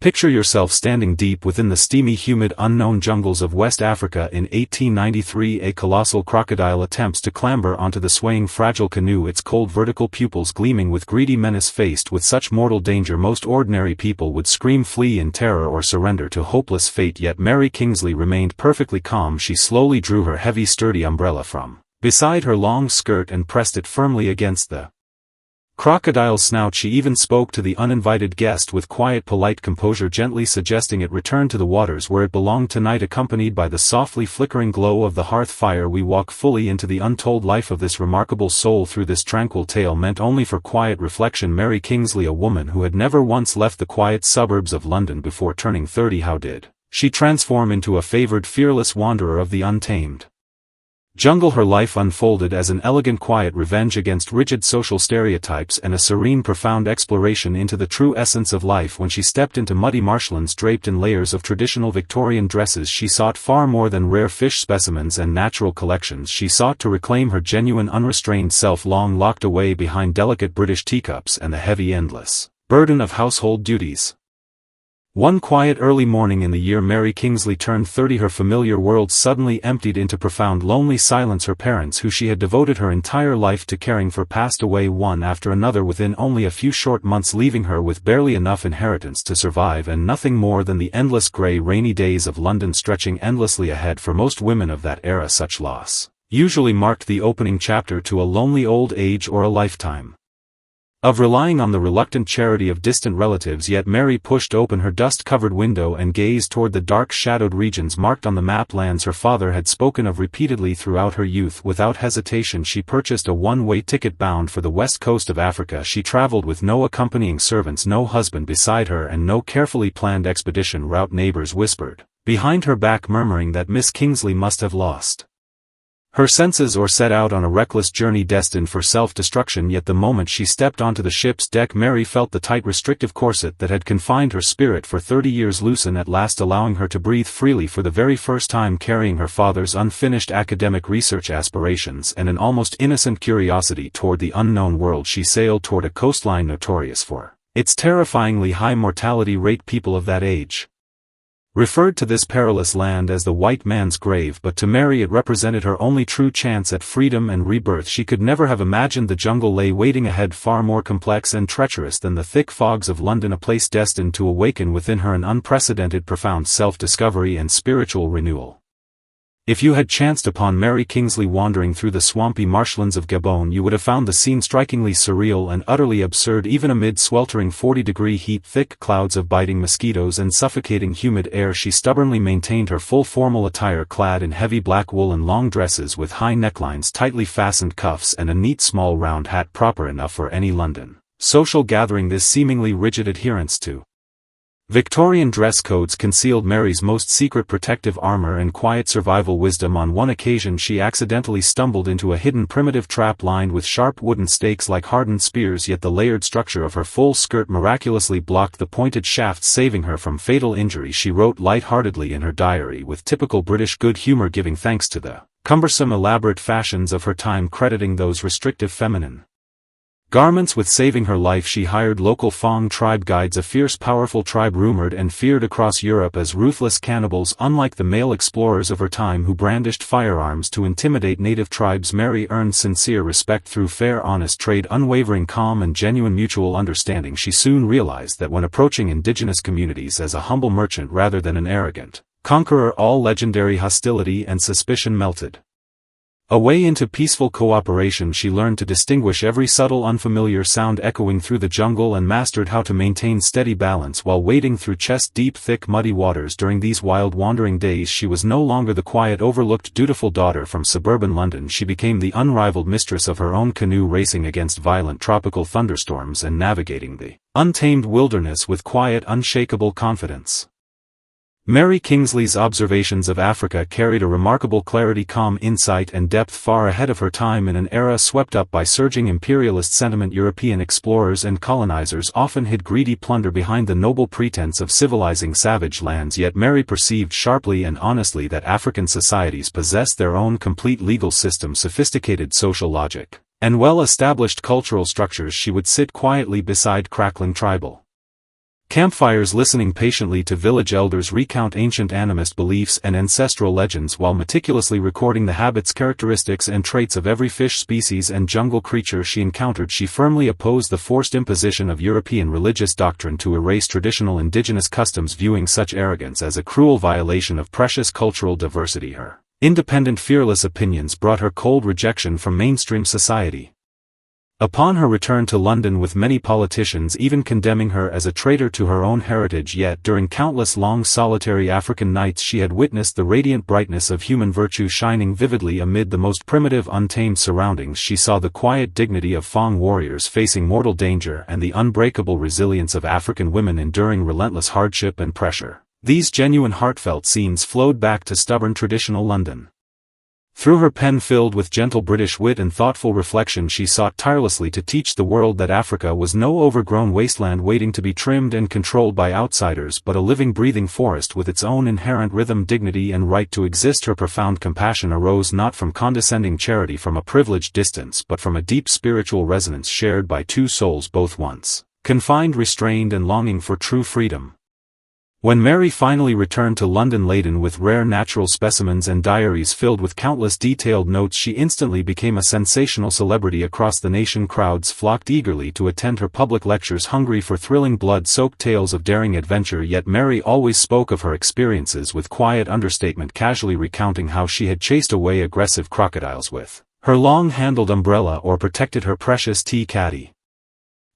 Picture yourself standing deep within the steamy, humid, unknown jungles of West Africa. In 1893, a colossal crocodile attempts to clamber onto the swaying, fragile canoe, its cold vertical pupils gleaming with greedy menace. Faced with such mortal danger, most ordinary people would scream, flee in terror, or surrender to hopeless fate. Yet Mary Kingsley remained perfectly calm. She slowly drew her heavy, sturdy umbrella from beside her long skirt and pressed it firmly against the crocodile's snout. She even spoke to the uninvited guest with quiet, polite composure, gently suggesting it return to the waters where it belonged. Tonight, accompanied by the softly flickering glow of the hearth fire, we walk fully into the untold life of this remarkable soul. Through this tranquil tale meant only for quiet reflection, Mary Kingsley, a woman who had never once left the quiet suburbs of London before turning 30, how did she transform into a favored, fearless wanderer of the untamed jungle? Her life unfolded as an elegant, quiet revenge against rigid social stereotypes and a serene, profound exploration into the true essence of life. When she stepped into muddy marshlands draped in layers of traditional Victorian dresses, she sought far more than rare fish specimens and natural collections. She sought to reclaim her genuine, unrestrained self, long locked away behind delicate British teacups and the heavy, endless burden of household duties. One quiet early morning in the year Mary Kingsley turned 30, her familiar world suddenly emptied into profound, lonely silence. Her parents, who she had devoted her entire life to caring for, passed away one after another within only a few short months, leaving her with barely enough inheritance to survive and nothing more than the endless grey, rainy days of London stretching endlessly ahead. For most women of that era, such loss usually marked the opening chapter to a lonely old age or a lifetime of relying on the reluctant charity of distant relatives. Yet Mary pushed open her dust-covered window and gazed toward the dark, shadowed regions marked on the map, lands her father had spoken of repeatedly throughout her youth. Without hesitation, she purchased a one-way ticket bound for the west coast of Africa. She traveled with no accompanying servants, no husband beside her, and no carefully planned expedition route. Neighbors whispered behind her back, murmuring that Miss Kingsley must have lost her senses or set out on a reckless journey destined for self-destruction. Yet the moment she stepped onto the ship's deck, Mary felt the tight, restrictive corset that had confined her spirit for 30 years loosen at last, allowing her to breathe freely for the very first time. Carrying her father's unfinished academic research aspirations and an almost innocent curiosity toward the unknown world, she sailed toward a coastline notorious for its terrifyingly high mortality rate. People of that age referred to this perilous land as the white man's grave, but to Mary it represented her only true chance at freedom and rebirth. She could never have imagined the jungle lay waiting ahead, far more complex and treacherous than the thick fogs of London, a place destined to awaken within her an unprecedented, profound self-discovery and spiritual renewal. If you had chanced upon Mary Kingsley wandering through the swampy marshlands of Gabon, you would have found the scene strikingly surreal and utterly absurd. Even amid sweltering 40-degree heat, thick clouds of biting mosquitoes and suffocating humid air, she stubbornly maintained her full formal attire, clad in heavy black wool and long dresses with high necklines, tightly fastened cuffs, and a neat small round hat proper enough for any London social gathering. This seemingly rigid adherence to Victorian dress codes concealed Mary's most secret protective armor and quiet survival wisdom. On one occasion she accidentally stumbled into a hidden primitive trap lined with sharp wooden stakes like hardened spears, yet the layered structure of her full skirt miraculously blocked the pointed shafts, saving her from fatal injury. She wrote light-heartedly in her diary, with typical British good humor, giving thanks to the cumbersome elaborate fashions of her time, crediting those restrictive feminine garments with saving her life. She hired local Fang tribe guides, a fierce powerful tribe rumored and feared across Europe as ruthless cannibals. Unlike the male explorers of her time who brandished firearms to intimidate native tribes, Mary earned sincere respect through fair honest trade, unwavering calm, and genuine mutual understanding. She soon realized that when approaching indigenous communities as a humble merchant rather than an arrogant conqueror, all legendary hostility and suspicion melted away into peaceful cooperation. She learned to distinguish every subtle unfamiliar sound echoing through the jungle and mastered how to maintain steady balance while wading through chest-deep thick muddy waters. During these wild wandering days she was no longer the quiet, overlooked, dutiful daughter from suburban London. She became the unrivaled mistress of her own canoe, racing against violent tropical thunderstorms and navigating the untamed wilderness with quiet, unshakable confidence. Mary Kingsley's observations of Africa carried a remarkable clarity, calm insight, and depth, far ahead of her time. In an era swept up by surging imperialist sentiment, European explorers and colonizers often hid greedy plunder behind the noble pretense of civilizing savage lands, yet Mary perceived sharply and honestly that African societies possessed their own complete legal system, sophisticated social logic, and well-established cultural structures. She would sit quietly beside crackling tribal campfires, listening patiently to village elders recount ancient animist beliefs and ancestral legends, while meticulously recording the habits, characteristics, and traits of every fish species and jungle creature she encountered. She firmly opposed the forced imposition of European religious doctrine to erase traditional indigenous customs, viewing such arrogance as a cruel violation of precious cultural diversity. Her independent, fearless opinions brought her cold rejection from mainstream society. Upon her return to London, with many politicians even condemning her as a traitor to her own heritage, yet during countless long solitary African nights she had witnessed the radiant brightness of human virtue shining vividly amid the most primitive, untamed surroundings. She saw the quiet dignity of Fang warriors facing mortal danger and the unbreakable resilience of African women enduring relentless hardship and pressure. These genuine, heartfelt scenes flowed back to stubborn traditional London. Through her pen filled with gentle British wit and thoughtful reflection, she sought tirelessly to teach the world that Africa was no overgrown wasteland waiting to be trimmed and controlled by outsiders, but a living, breathing forest with its own inherent rhythm, dignity, and right to exist. Her profound compassion arose not from condescending charity from a privileged distance, but from a deep spiritual resonance shared by two souls both once confined, restrained, and longing for true freedom. When Mary finally returned to London laden with rare natural specimens and diaries filled with countless detailed notes, she instantly became a sensational celebrity across the nation. Crowds flocked eagerly to attend her public lectures, hungry for thrilling, blood-soaked tales of daring adventure. Yet Mary always spoke of her experiences with quiet understatement, casually recounting how she had chased away aggressive crocodiles with her long-handled umbrella or protected her precious tea caddy.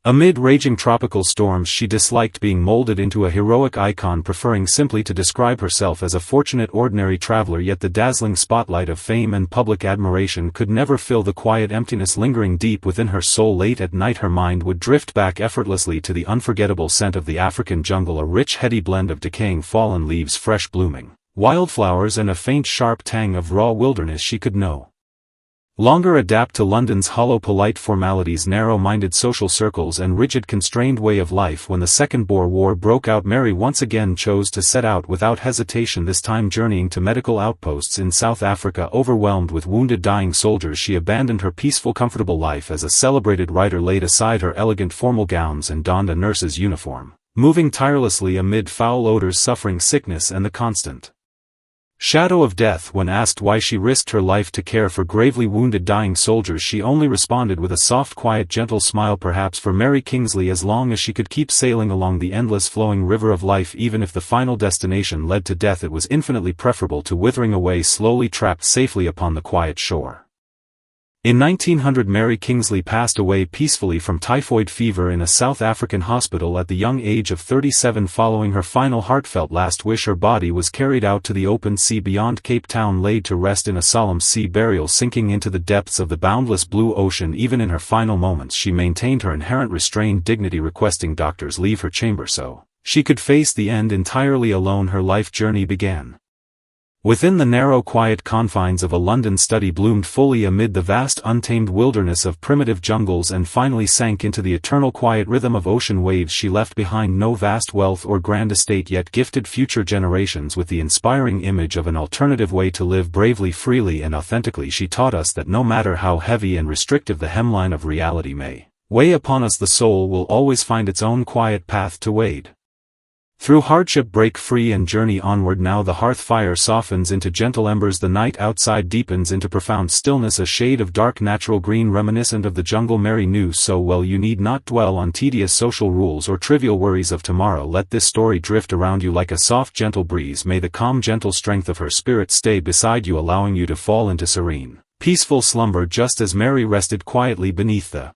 Amid raging tropical storms, she disliked being molded into a heroic icon, preferring simply to describe herself as a fortunate ordinary traveler. Yet the dazzling spotlight of fame and public admiration could never fill the quiet emptiness lingering deep within her soul. Late at night her mind would drift back effortlessly to the unforgettable scent of the African jungle, a rich, heady blend of decaying fallen leaves, fresh blooming wildflowers, and a faint, sharp tang of raw wilderness she could no longer adapt to London's hollow, polite formalities, narrow-minded social circles, and rigid, constrained way of life. When the Second Boer War broke out, Mary once again chose to set out without hesitation, this time journeying to medical outposts in South Africa. Overwhelmed with wounded, dying soldiers, she abandoned her peaceful, comfortable life as a celebrated writer, laid aside her elegant formal gowns, and donned a nurse's uniform, moving tirelessly amid foul odors, suffering, sickness, and the constant Shadow of Death. When asked why she risked her life to care for gravely wounded dying soldiers, she only responded with a soft, quiet, gentle smile. Perhaps for Mary Kingsley, as long as she could keep sailing along the endless flowing river of life, even if the final destination led to death, it was infinitely preferable to withering away slowly, trapped safely upon the quiet shore. In 1900, Mary Kingsley passed away peacefully from typhoid fever in a South African hospital at the young age of 37. Following her final heartfelt last wish, her body was carried out to the open sea beyond Cape Town, laid to rest in a solemn sea burial, sinking into the depths of the boundless blue ocean. Even in her final moments, she maintained her inherent restrained dignity, requesting doctors leave her chamber so she could face the end entirely alone. Her life journey began within the narrow, quiet confines of a London study, bloomed fully amid the vast untamed wilderness of primitive jungles, and finally sank into the eternal quiet rhythm of ocean waves. She left behind no vast wealth or grand estate, yet gifted future generations with the inspiring image of an alternative way to live bravely, freely and authentically. She taught us that no matter how heavy and restrictive the hemline of reality may weigh upon us, the soul will always find its own quiet path to wade through hardship, break free and journey onward. Now the hearth fire softens into gentle embers, the night outside deepens into profound stillness, a shade of dark natural green reminiscent of the jungle Mary knew so well. You need not dwell on tedious social rules or trivial worries of tomorrow. Let this story drift around you like a soft gentle breeze. May the calm gentle strength of her spirit stay beside you, allowing you to fall into serene, peaceful slumber, just as Mary rested quietly beneath the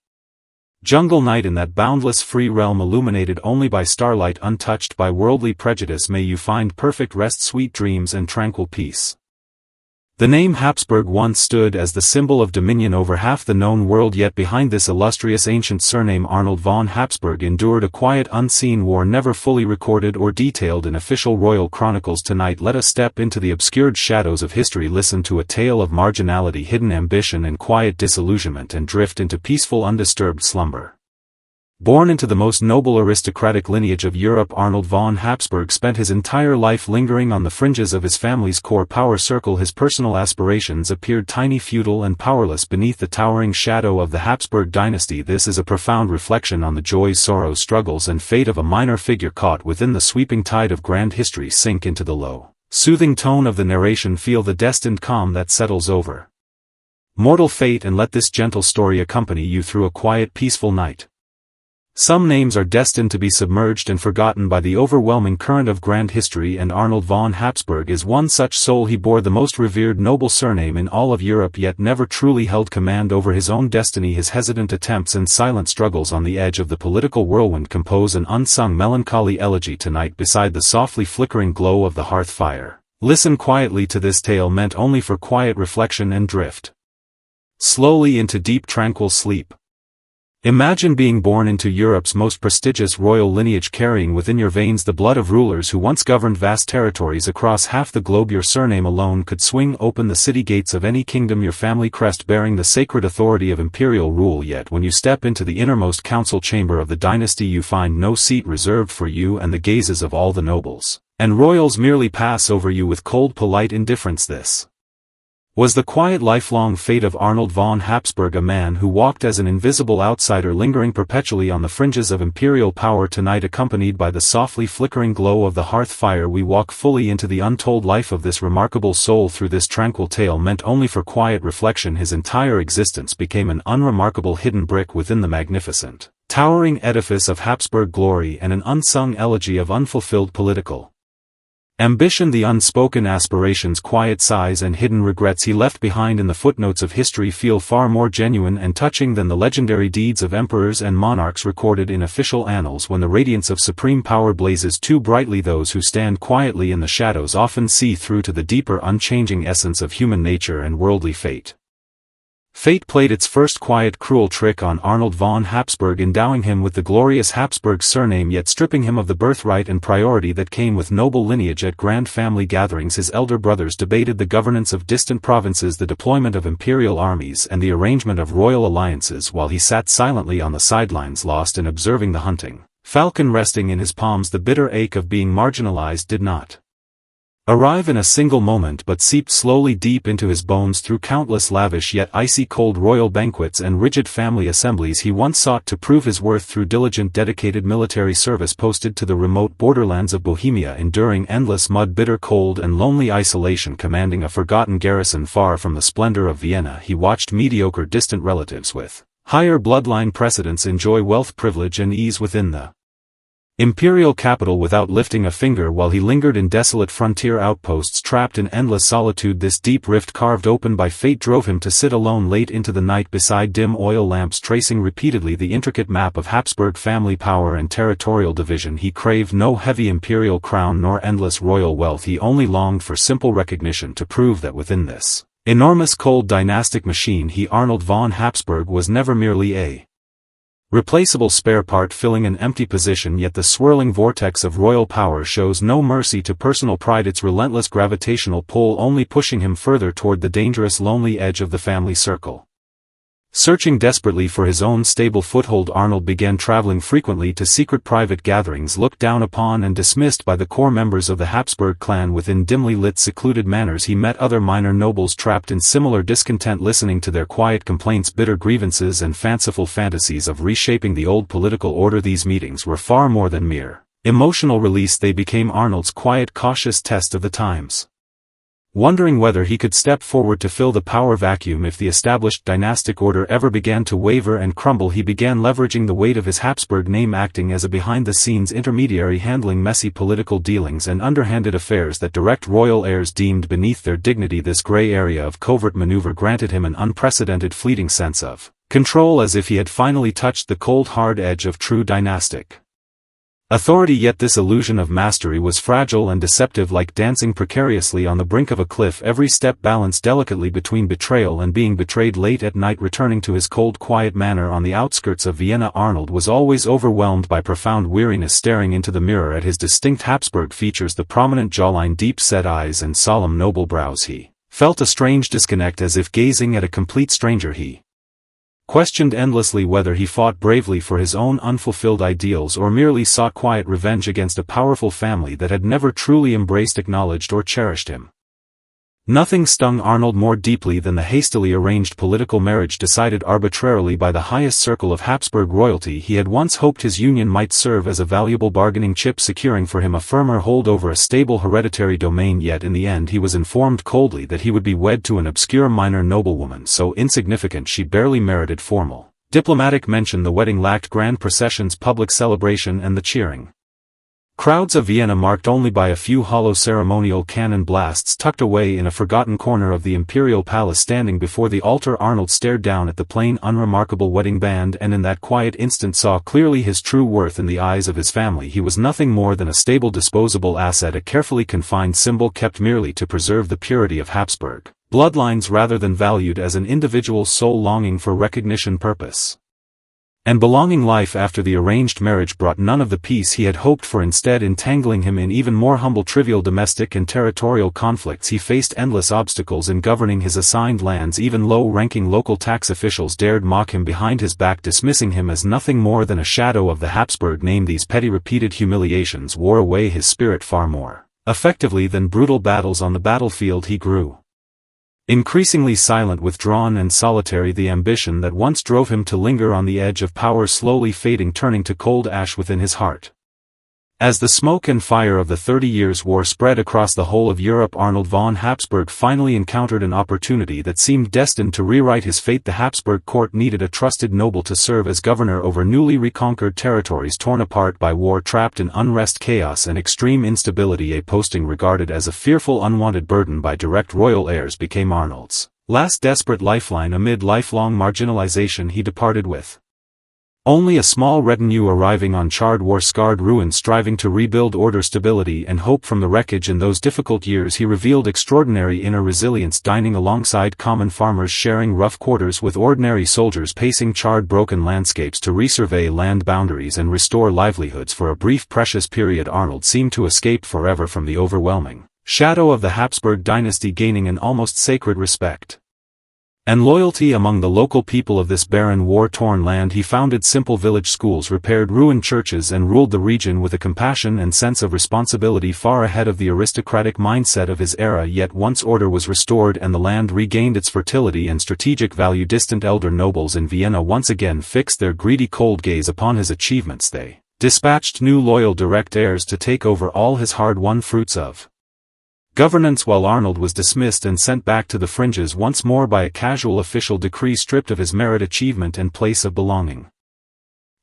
jungle night in that boundless free realm, illuminated only by starlight, untouched by worldly prejudice. May you find perfect rest, sweet dreams and tranquil peace. The name Habsburg once stood as the symbol of dominion over half the known world, yet behind this illustrious ancient surname, Arnold von Habsburg endured a quiet, unseen war never fully recorded or detailed in official royal chronicles. Tonight let us step into the obscured shadows of history, listen to a tale of marginality, hidden ambition and quiet disillusionment, and drift into peaceful, undisturbed slumber. Born into the most noble aristocratic lineage of Europe, Arnold von Habsburg spent his entire life lingering on the fringes of his family's core power circle. His personal aspirations appeared tiny, feudal and powerless beneath the towering shadow of the Habsburg dynasty. This is a profound reflection on the joys, sorrows, struggles and fate of a minor figure caught within the sweeping tide of grand history. Sink into the low, soothing tone of the narration, feel the destined calm that settles over mortal fate, and let this gentle story accompany you through a quiet, peaceful night. Some names are destined to be submerged and forgotten by the overwhelming current of grand history, and Arnold von Habsburg is one such soul. He bore the most revered, noble surname in all of Europe, yet never truly held command over his own destiny. His hesitant attempts and silent struggles on the edge of the political whirlwind compose an unsung melancholy elegy tonight beside the softly flickering glow of the hearth fire. Listen quietly to this tale meant only for quiet reflection, and drift slowly into deep, tranquil sleep. Imagine being born into Europe's most prestigious royal lineage, carrying within your veins the blood of rulers who once governed vast territories across half the globe. Your surname alone could swing open the city gates of any kingdom, your family crest bearing the sacred authority of imperial rule. Yet when you step into the innermost council chamber of the dynasty, you find no seat reserved for you, and the gazes of all the nobles and royals merely pass over you with cold, polite indifference. This was the quiet, lifelong fate of Arnold von Habsburg, a man who walked as an invisible outsider, lingering perpetually on the fringes of imperial power. Tonight, accompanied by the softly flickering glow of the hearth fire, we walk fully into the untold life of this remarkable soul. Through this tranquil tale meant only for quiet reflection, his entire existence became an unremarkable hidden brick within the magnificent, towering edifice of Habsburg glory, and an unsung elegy of unfulfilled political ambition, the unspoken aspirations, quiet sighs and hidden regrets he left behind in the footnotes of history feel far more genuine and touching than the legendary deeds of emperors and monarchs recorded in official annals. When the radiance of supreme power blazes too brightly, those who stand quietly in the shadows often see through to the deeper, unchanging essence of human nature and worldly fate. Fate played its first quiet, cruel trick on Arnold von Habsburg, endowing him with the glorious Habsburg surname, yet stripping him of the birthright and priority that came with noble lineage. At grand family gatherings, his elder brothers debated the governance of distant provinces, the deployment of imperial armies, and the arrangement of royal alliances, while he sat silently on the sidelines, lost in observing the hunting falcon resting in his palms. The bitter ache of being marginalized did not arrive in a single moment but seeped slowly deep into his bones through countless lavish yet icy-cold royal banquets and rigid family assemblies. He once sought to prove his worth through diligent dedicated military service posted to the remote borderlands of Bohemia, enduring endless mud, bitter cold and lonely isolation. Commanding a forgotten garrison far from the splendor of Vienna, he watched mediocre distant relatives with higher bloodline precedents enjoy wealth, privilege and ease within the imperial capital without lifting a finger, while he lingered in desolate frontier outposts trapped in endless solitude. This deep rift carved open by fate drove him to sit alone late into the night beside dim oil lamps, tracing repeatedly the intricate map of Habsburg family power and territorial division. He craved no heavy imperial crown nor endless royal wealth. He only longed for simple recognition, to prove that within this enormous cold dynastic machine Arnold von Habsburg was never merely a replaceable spare part filling an empty position. Yet the swirling vortex of royal power shows no mercy to personal pride, its relentless gravitational pull only pushing him further toward the dangerous lonely edge of the family circle. Searching desperately for his own stable foothold, Arnold began traveling frequently to secret private gatherings looked down upon and dismissed by the core members of the Habsburg clan. Within dimly lit secluded manors he met other minor nobles trapped in similar discontent, listening to their quiet complaints, bitter grievances and fanciful fantasies of reshaping the old political order. These meetings were far more than mere emotional release. They became Arnold's quiet, cautious test of the times. Wondering whether he could step forward to fill the power vacuum if the established dynastic order ever began to waver and crumble, he began leveraging the weight of his Habsburg name, acting as a behind-the-scenes intermediary, handling messy political dealings and underhanded affairs that direct royal heirs deemed beneath their dignity. This gray area of covert maneuver granted him an unprecedented, fleeting sense of control, as if he had finally touched the cold hard edge of true dynastic authority. Yet this illusion of mastery was fragile and deceptive, like dancing precariously on the brink of a cliff, every step balanced delicately between betrayal and being betrayed. Late at night, returning to his cold, quiet manor on the outskirts of Vienna, Arnold was always overwhelmed by profound weariness. Staring into the mirror at his distinct Habsburg features, the prominent jawline, deep-set eyes and solemn noble brows, he felt a strange disconnect, as if gazing at a complete stranger. He questioned endlessly whether he fought bravely for his own unfulfilled ideals or merely sought quiet revenge against a powerful family that had never truly embraced, acknowledged or cherished him. Nothing stung Arnold more deeply than the hastily arranged political marriage, decided arbitrarily by the highest circle of Habsburg royalty. He had once hoped his union might serve as a valuable bargaining chip, securing for him a firmer hold over a stable hereditary domain, yet in the end he was informed coldly that he would be wed to an obscure minor noblewoman so insignificant she barely merited formal diplomatic mention. The wedding lacked grand processions, public celebration and the cheering crowds of Vienna, marked only by a few hollow ceremonial cannon blasts tucked away in a forgotten corner of the imperial palace. Standing before the altar, Arnold stared down at the plain, unremarkable wedding band, and in that quiet instant saw clearly his true worth. In the eyes of his family he was nothing more than a stable, disposable asset, a carefully confined symbol kept merely to preserve the purity of Habsburg bloodlines rather than valued as an individual's soul longing for recognition, purpose and belonging. Life after the arranged marriage brought none of the peace he had hoped for, instead entangling him in even more humble, trivial domestic and territorial conflicts. He faced endless obstacles in governing his assigned lands. Even low-ranking local tax officials dared mock him behind his back, dismissing him as nothing more than a shadow of the Habsburg name. These petty, repeated humiliations wore away his spirit far more effectively than brutal battles on the battlefield. He grew increasingly silent, withdrawn and solitary, the ambition that once drove him to linger on the edge of power slowly fading, turning to cold ash within his heart. As the smoke and fire of the 30 Years' War spread across the whole of Europe, Arnold von Habsburg finally encountered an opportunity that seemed destined to rewrite his fate. The Habsburg court needed a trusted noble to serve as governor over newly reconquered territories torn apart by war, trapped in unrest, chaos and extreme instability. A posting regarded as a fearful, unwanted burden by direct royal heirs became Arnold's last desperate lifeline. Amid lifelong marginalization, he departed with only a small retinue, arriving on charred, war-scarred ruins, striving to rebuild order, stability and hope from the wreckage. In those difficult years he revealed extraordinary inner resilience, dining alongside common farmers, sharing rough quarters with ordinary soldiers, pacing charred, broken landscapes to resurvey land boundaries and restore livelihoods. For a brief, precious period Arnold seemed to escape forever from the overwhelming shadow of the Habsburg dynasty, gaining an almost sacred respect and loyalty among the local people of this barren war-torn land. He founded simple village schools, repaired ruined churches, and ruled the region with a compassion and sense of responsibility far ahead of the aristocratic mindset of his era. Yet once order was restored and the land regained its fertility and strategic value, distant elder nobles in Vienna once again fixed their greedy cold gaze upon his achievements. They dispatched new loyal direct heirs to take over all his hard-won fruits of governance, while Arnold was dismissed and sent back to the fringes once more by a casual official decree, stripped of his merit, achievement, and place of belonging.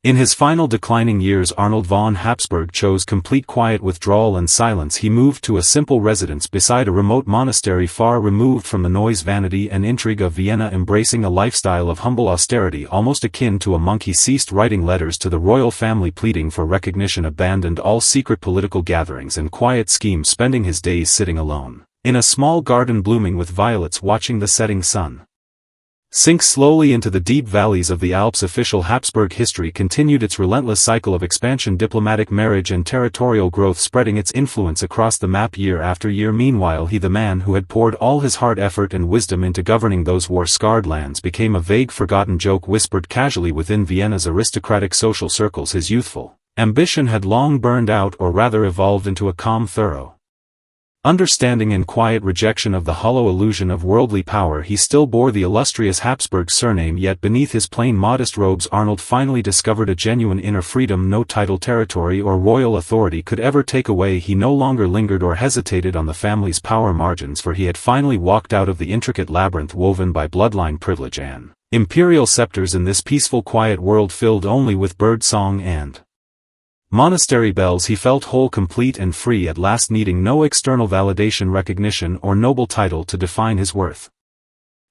In his final declining years, Arnold von Habsburg chose complete quiet, withdrawal, and silence. He moved to a simple residence beside a remote monastery, far removed from the noise, vanity, and intrigue of Vienna, embracing a lifestyle of humble austerity almost akin to a monk. He ceased writing letters to the royal family pleading for recognition, abandoned all secret political gatherings and quiet schemes, spending his days sitting alone in a small garden blooming with violets, watching the setting sun sink slowly into the deep valleys of the Alps. Official Habsburg history continued its relentless cycle of expansion, diplomatic marriage, and territorial growth, spreading its influence across the map year after year. Meanwhile, he, the man who had poured all his heart, effort, and wisdom into governing those war-scarred lands, became a vague, forgotten joke whispered casually within Vienna's aristocratic social circles. His youthful ambition had long burned out, or rather evolved into a calm, thorough understanding and quiet rejection of the hollow illusion of worldly power. He still bore the illustrious Habsburg surname, yet beneath his plain, modest robes Arnold finally discovered a genuine inner freedom no title, territory, or royal authority could ever take away. He no longer lingered or hesitated on the family's power margins, for he had finally walked out of the intricate labyrinth woven by bloodline privilege and imperial scepters in this peaceful, quiet world filled only with bird song and monastery bells. He felt whole, complete, and free at last, needing no external validation, recognition, or noble title to define his worth.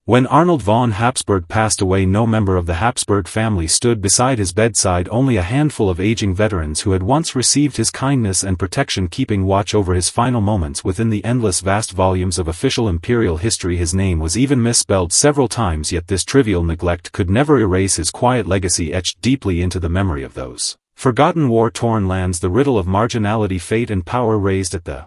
When Arnold von Habsburg passed away, no member of the Habsburg family stood beside his bedside, only a handful of aging veterans who had once received his kindness and protection, keeping watch over his final moments. Within the endless vast volumes of official imperial history, his name was even misspelled several times, yet this trivial neglect could never erase his quiet legacy, etched deeply into the memory of those forgotten war-torn lands. The riddle of marginality, fate, and power raised at the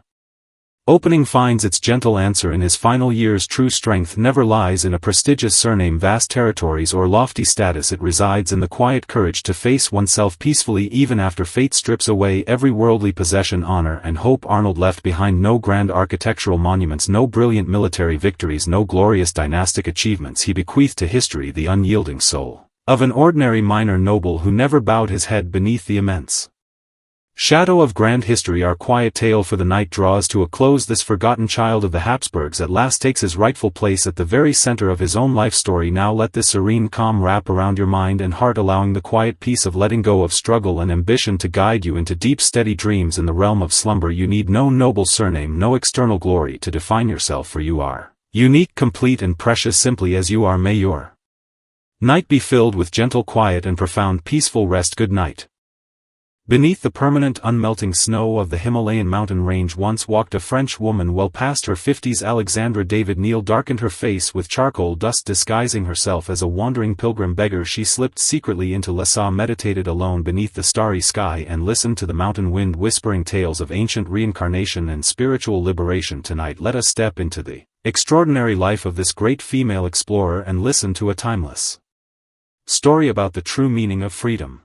opening finds its gentle answer in his final years. True strength never lies in a prestigious surname, vast territories, or lofty status. It resides in the quiet courage to face oneself peacefully even after fate strips away every worldly possession. Honor and hope. Arnold left behind no grand architectural monuments, no brilliant military victories, no glorious dynastic achievements. He bequeathed to history the unyielding soul of an ordinary minor noble who never bowed his head beneath the immense shadow of grand history. Our quiet tale for the night draws to a close. This forgotten child of the Habsburgs at last takes his rightful place at the very center of his own life story. Now let this serene calm wrap around your mind and heart, allowing the quiet peace of letting go of struggle and ambition to guide you into deep, steady dreams in the realm of slumber. You need no noble surname, no external glory to define yourself, for you are unique, complete, and precious simply as you are. May your night be filled with gentle quiet and profound peaceful rest. Good night. Beneath the permanent unmelting snow of the Himalayan mountain range once walked a French woman well past her 50s. Alexandra David Neal darkened her face with charcoal dust, disguising herself as a wandering pilgrim beggar. She slipped secretly into Lhasa, meditated alone beneath the starry sky, and listened to the mountain wind whispering tales of ancient reincarnation and spiritual liberation. Tonight let us step into the extraordinary life of this great female explorer and listen to a timeless story about the true meaning of freedom.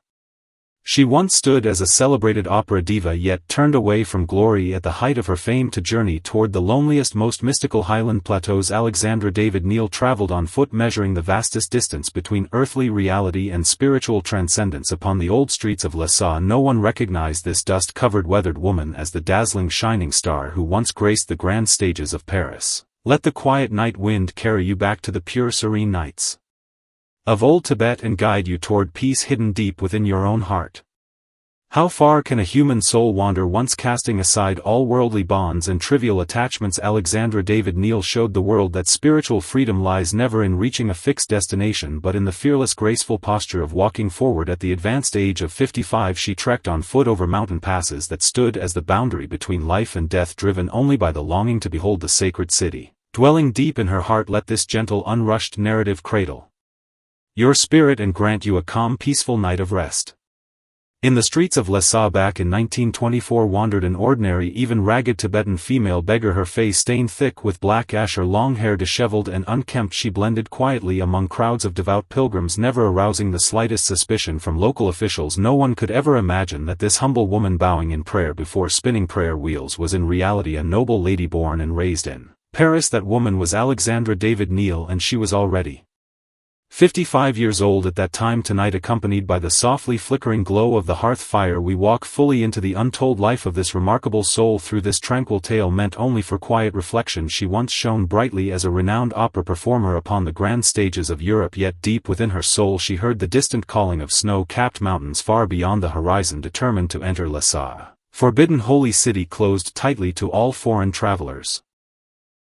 She once stood as a celebrated opera diva, yet turned away from glory at the height of her fame to journey toward the loneliest, most mystical highland plateaus. Alexandra David Neal traveled on foot, measuring the vastest distance between earthly reality and spiritual transcendence. Upon the old streets of Lhasa, no one recognized this dust-covered, weathered woman as the dazzling, shining star who once graced the grand stages of Paris. Let the quiet night wind carry you back to the pure, serene nights of old Tibet and guide you toward peace hidden deep within your own heart. How far can a human soul wander once casting aside all worldly bonds and trivial attachments? Alexandra David Neal showed the world that spiritual freedom lies never in reaching a fixed destination but in the fearless, graceful posture of walking forward. At the advanced age of 55 she trekked on foot over mountain passes that stood as the boundary between life and death, driven only by the longing to behold the sacred city dwelling deep in her heart. Let this gentle, unrushed narrative cradle your spirit and grant you a calm, peaceful night of rest. In the streets of Lhasa back in 1924 wandered an ordinary, even ragged Tibetan female beggar, her face stained thick with black ash, her long hair disheveled and unkempt. She blended quietly among crowds of devout pilgrims, never arousing the slightest suspicion from local officials. No one could ever imagine that this humble woman bowing in prayer before spinning prayer wheels was in reality a noble lady born and raised in Paris. That woman was Alexandra David Néel, and she was already 55 years old at that time. Tonight, accompanied by the softly flickering glow of the hearth fire, we walk fully into the untold life of this remarkable soul. Through this tranquil tale meant only for quiet reflection, she once shone brightly as a renowned opera performer upon the grand stages of Europe, yet deep within her soul she heard the distant calling of snow-capped mountains far beyond the horizon. Determined to enter Lhasa, forbidden holy city closed tightly to all foreign travelers,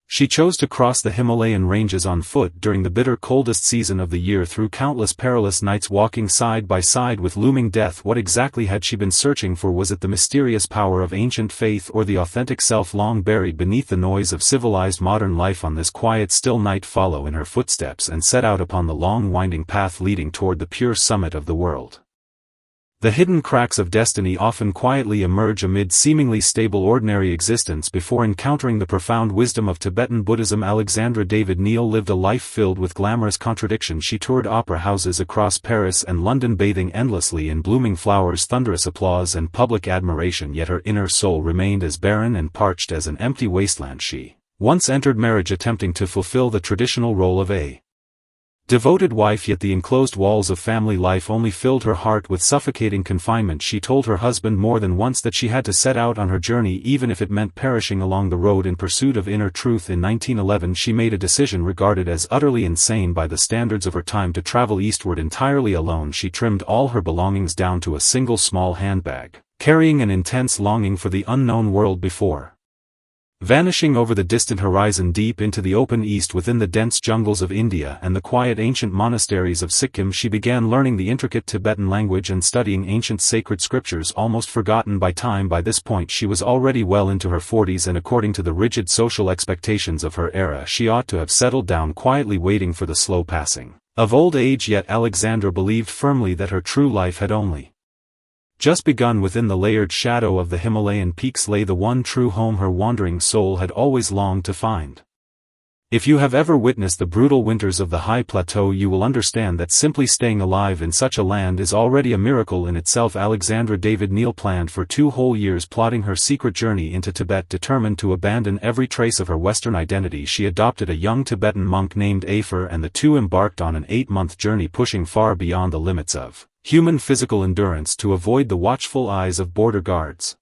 she chose to cross the Himalayan ranges on foot during the bitter coldest season of the year, through countless perilous nights, walking side by side with looming death. What exactly had she been searching for? Was it the mysterious power of ancient faith, or the authentic self long buried beneath the noise of civilized modern life? On this quiet still night, follow in her footsteps and set out upon the long winding path leading toward the pure summit of the world. The hidden cracks of destiny often quietly emerge amid seemingly stable ordinary existence before encountering the profound wisdom of Tibetan Buddhism. Alexandra David Néel lived a life filled with glamorous contradiction. She toured opera houses across Paris and London, bathing endlessly in blooming flowers, thunderous applause and public admiration, yet her inner soul remained as barren and parched as an empty wasteland. She once entered marriage attempting to fulfill the traditional role of a devoted wife, yet the enclosed walls of family life only filled her heart with suffocating confinement. She told her husband more than once that she had to set out on her journey, even if it meant perishing along the road in pursuit of inner truth. In 1911 she made a decision regarded as utterly insane by the standards of her time to travel eastward entirely alone. She trimmed all her belongings down to a single small handbag, carrying an intense longing for the unknown world before vanishing over the distant horizon deep into the open east. Within the dense jungles of India and the quiet ancient monasteries of Sikkim, she began learning the intricate Tibetan language and studying ancient sacred scriptures almost forgotten by time. By this point she was already well into her 40s, and according to the rigid social expectations of her era she ought to have settled down quietly, waiting for the slow passing of old age. Yet Alexandra believed firmly that her true life had only just begun. Within the layered shadow of the Himalayan peaks lay the one true home her wandering soul had always longed to find. If you have ever witnessed the brutal winters of the high plateau, you will understand that simply staying alive in such a land is already a miracle in itself. Alexandra David Néel planned for 2 whole years, plotting her secret journey into Tibet. Determined to abandon every trace of her Western identity, she adopted a young Tibetan monk named Afer, and the two embarked on an 8-month journey, pushing far beyond the limits of human physical endurance to avoid the watchful eyes of border guards.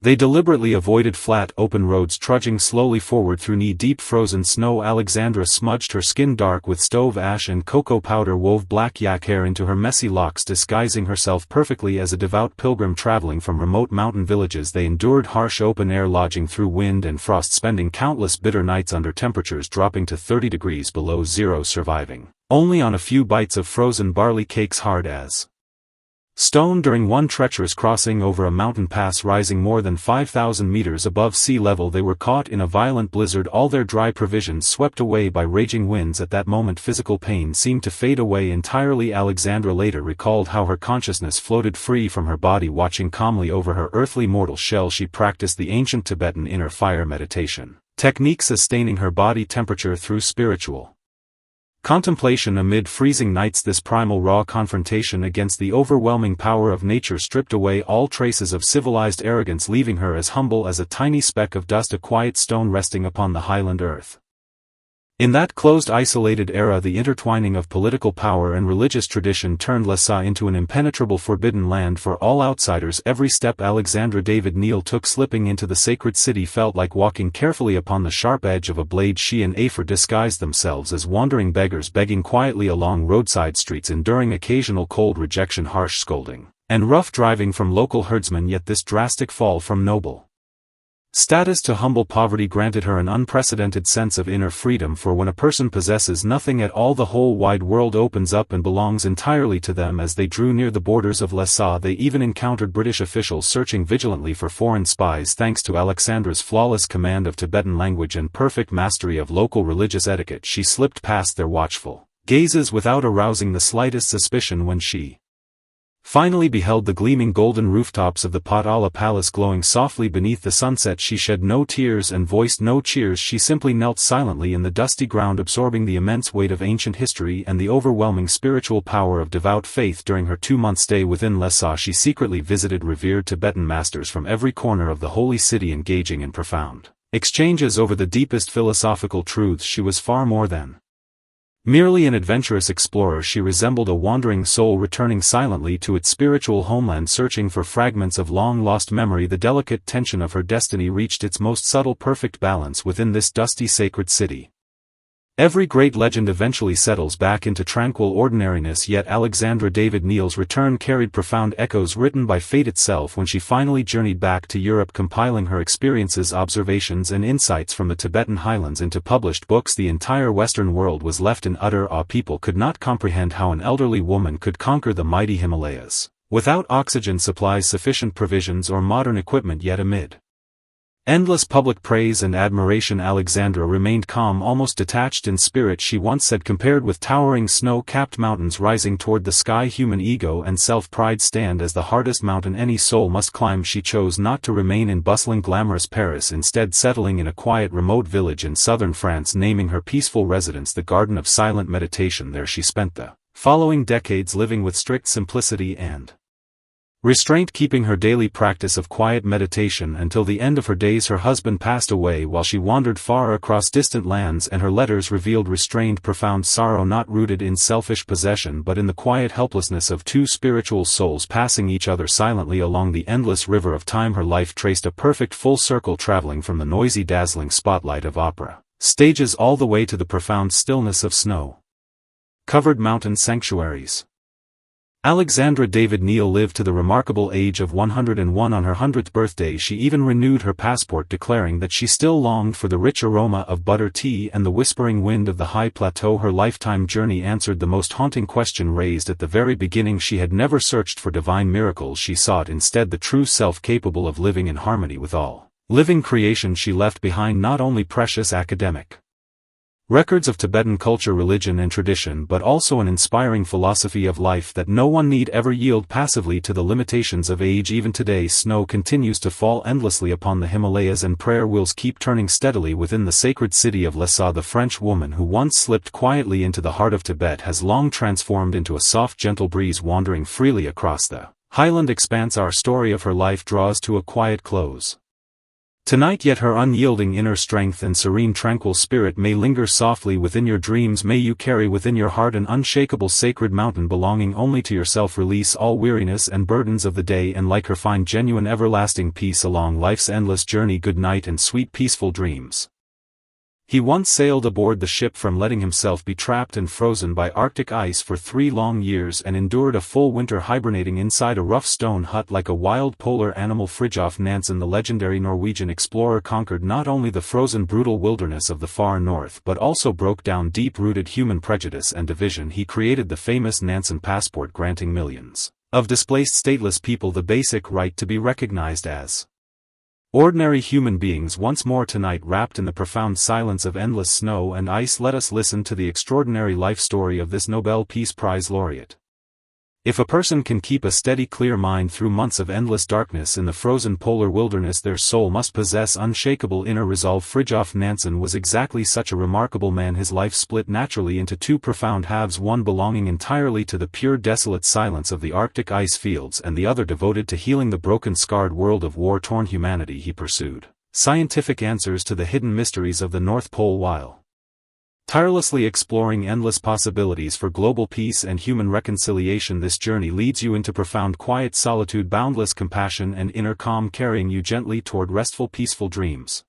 They deliberately avoided flat open roads, trudging slowly forward through knee-deep frozen snow. Alexandra smudged her skin dark with stove ash and cocoa powder, wove black yak hair into her messy locks, disguising herself perfectly as a devout pilgrim traveling from remote mountain villages. They endured harsh open-air lodging through wind and frost, spending countless bitter nights under temperatures dropping to 30 degrees below zero, surviving only on a few bites of frozen barley cakes hard as stone. During one treacherous crossing over a mountain pass rising more than 5,000 meters above sea level, they were caught in a violent blizzard, all their dry provisions swept away by raging winds. At that moment physical pain seemed to fade away entirely. Alexandra later recalled how her consciousness floated free from her body, watching calmly over her earthly mortal shell. She practiced the ancient Tibetan inner fire meditation technique, sustaining her body temperature through spiritual contemplation amid freezing nights. This primal raw confrontation against the overwhelming power of nature stripped away all traces of civilized arrogance, leaving her as humble as a tiny speck of dust, a quiet stone resting upon the highland earth. In that closed, isolated era, the intertwining of political power and religious tradition turned Lhasa into an impenetrable forbidden land for all outsiders. Every step Alexandra David Néel took slipping into the sacred city felt like walking carefully upon the sharp edge of a blade. She and Afer disguised themselves as wandering beggars, begging quietly along roadside streets, enduring occasional cold rejection, harsh scolding, and rough driving from local herdsmen. Yet this drastic fall from noble status to humble poverty granted her an unprecedented sense of inner freedom, for when a person possesses nothing at all, the whole wide world opens up and belongs entirely to them. As they drew near the borders of Lhasa, they even encountered British officials searching vigilantly for foreign spies. Thanks to Alexandra's flawless command of Tibetan language and perfect mastery of local religious etiquette, she slipped past their watchful gazes without arousing the slightest suspicion. When she finally beheld the gleaming golden rooftops of the Potala Palace glowing softly beneath the sunset, she shed no tears and voiced no cheers. She simply knelt silently in the dusty ground, absorbing the immense weight of ancient history and the overwhelming spiritual power of devout faith. During her 2-month stay within Lhasa, she secretly visited revered Tibetan masters from every corner of the holy city, engaging in profound exchanges over the deepest philosophical truths. She was far more than merely an adventurous explorer. She resembled a wandering soul returning silently to its spiritual homeland, searching for fragments of long-lost memory. The delicate tension of her destiny reached its most subtle perfect balance within this dusty sacred city. Every great legend eventually settles back into tranquil ordinariness, yet Alexandra David Neal's return carried profound echoes written by fate itself when she finally journeyed back to Europe, compiling her experiences, observations and insights from the Tibetan highlands into published books. The entire Western world was left in utter awe. People could not comprehend how an elderly woman could conquer the mighty Himalayas without oxygen supplies, sufficient provisions or modern equipment, yet amid endless public praise and admiration, Alexandra remained calm, almost detached in spirit. She once said, compared with towering snow-capped mountains rising toward the sky, human ego and self-pride stand as the hardest mountain any soul must climb. She chose not to remain in bustling glamorous Paris, instead settling in a quiet remote village in southern France, naming her peaceful residence the Garden of Silent Meditation. There she spent the following decades living with strict simplicity and restraint, keeping her daily practice of quiet meditation until the end of her days. Her husband passed away while she wandered far across distant lands, and her letters revealed restrained, profound sorrow, not rooted in selfish possession but in the quiet helplessness of two spiritual souls passing each other silently along the endless river of time. Her life traced a perfect full circle, traveling from the noisy dazzling spotlight of opera stages all the way to the profound stillness of snow-covered mountain sanctuaries. Alexandra David Neal lived to the remarkable age of 101. On her 100th birthday she even renewed her passport, declaring that she still longed for the rich aroma of butter tea and the whispering wind of the high plateau. Her lifetime journey answered the most haunting question raised at the very beginning. She had never searched for divine miracles, she sought instead the true self capable of living in harmony with all living creation. She left behind not only precious academic records of Tibetan culture, religion and tradition, but also an inspiring philosophy of life that no one need ever yield passively to the limitations of age. Even today snow continues to fall endlessly upon the Himalayas and prayer wheels keep turning steadily within the sacred city of Lhasa. The French woman who once slipped quietly into the heart of Tibet has long transformed into a soft gentle breeze wandering freely across the highland expanse. Our story of her life draws to a quiet close tonight, yet her unyielding inner strength and serene tranquil spirit may linger softly within your dreams. May you carry within your heart an unshakable sacred mountain belonging only to yourself. Release all weariness and burdens of the day, and like her find genuine everlasting peace along life's endless journey. Good night and sweet peaceful dreams. He once sailed aboard the ship from letting himself be trapped and frozen by Arctic ice for 3 long years, and endured a full winter hibernating inside a rough stone hut like a wild polar animal. Fridtjof Nansen, the legendary Norwegian explorer, conquered not only the frozen brutal wilderness of the far north but also broke down deep-rooted human prejudice and division. He created the famous Nansen Passport, granting millions of displaced stateless people the basic right to be recognized as ordinary human beings. Once more tonight, wrapped in the profound silence of endless snow and ice, let us listen to the extraordinary life story of this Nobel Peace Prize laureate. If a person can keep a steady clear mind through months of endless darkness in the frozen polar wilderness, their soul must possess unshakable inner resolve. Fridtjof Nansen was exactly such a remarkable man. His life split naturally into 2 profound halves, one belonging entirely to the pure desolate silence of the Arctic ice fields and the other devoted to healing the broken scarred world of war-torn humanity. He pursued scientific answers to the hidden mysteries of the North Pole while tirelessly exploring endless possibilities for global peace and human reconciliation. This journey leads you into profound quiet solitude, boundless compassion and inner calm, carrying you gently toward restful peaceful dreams.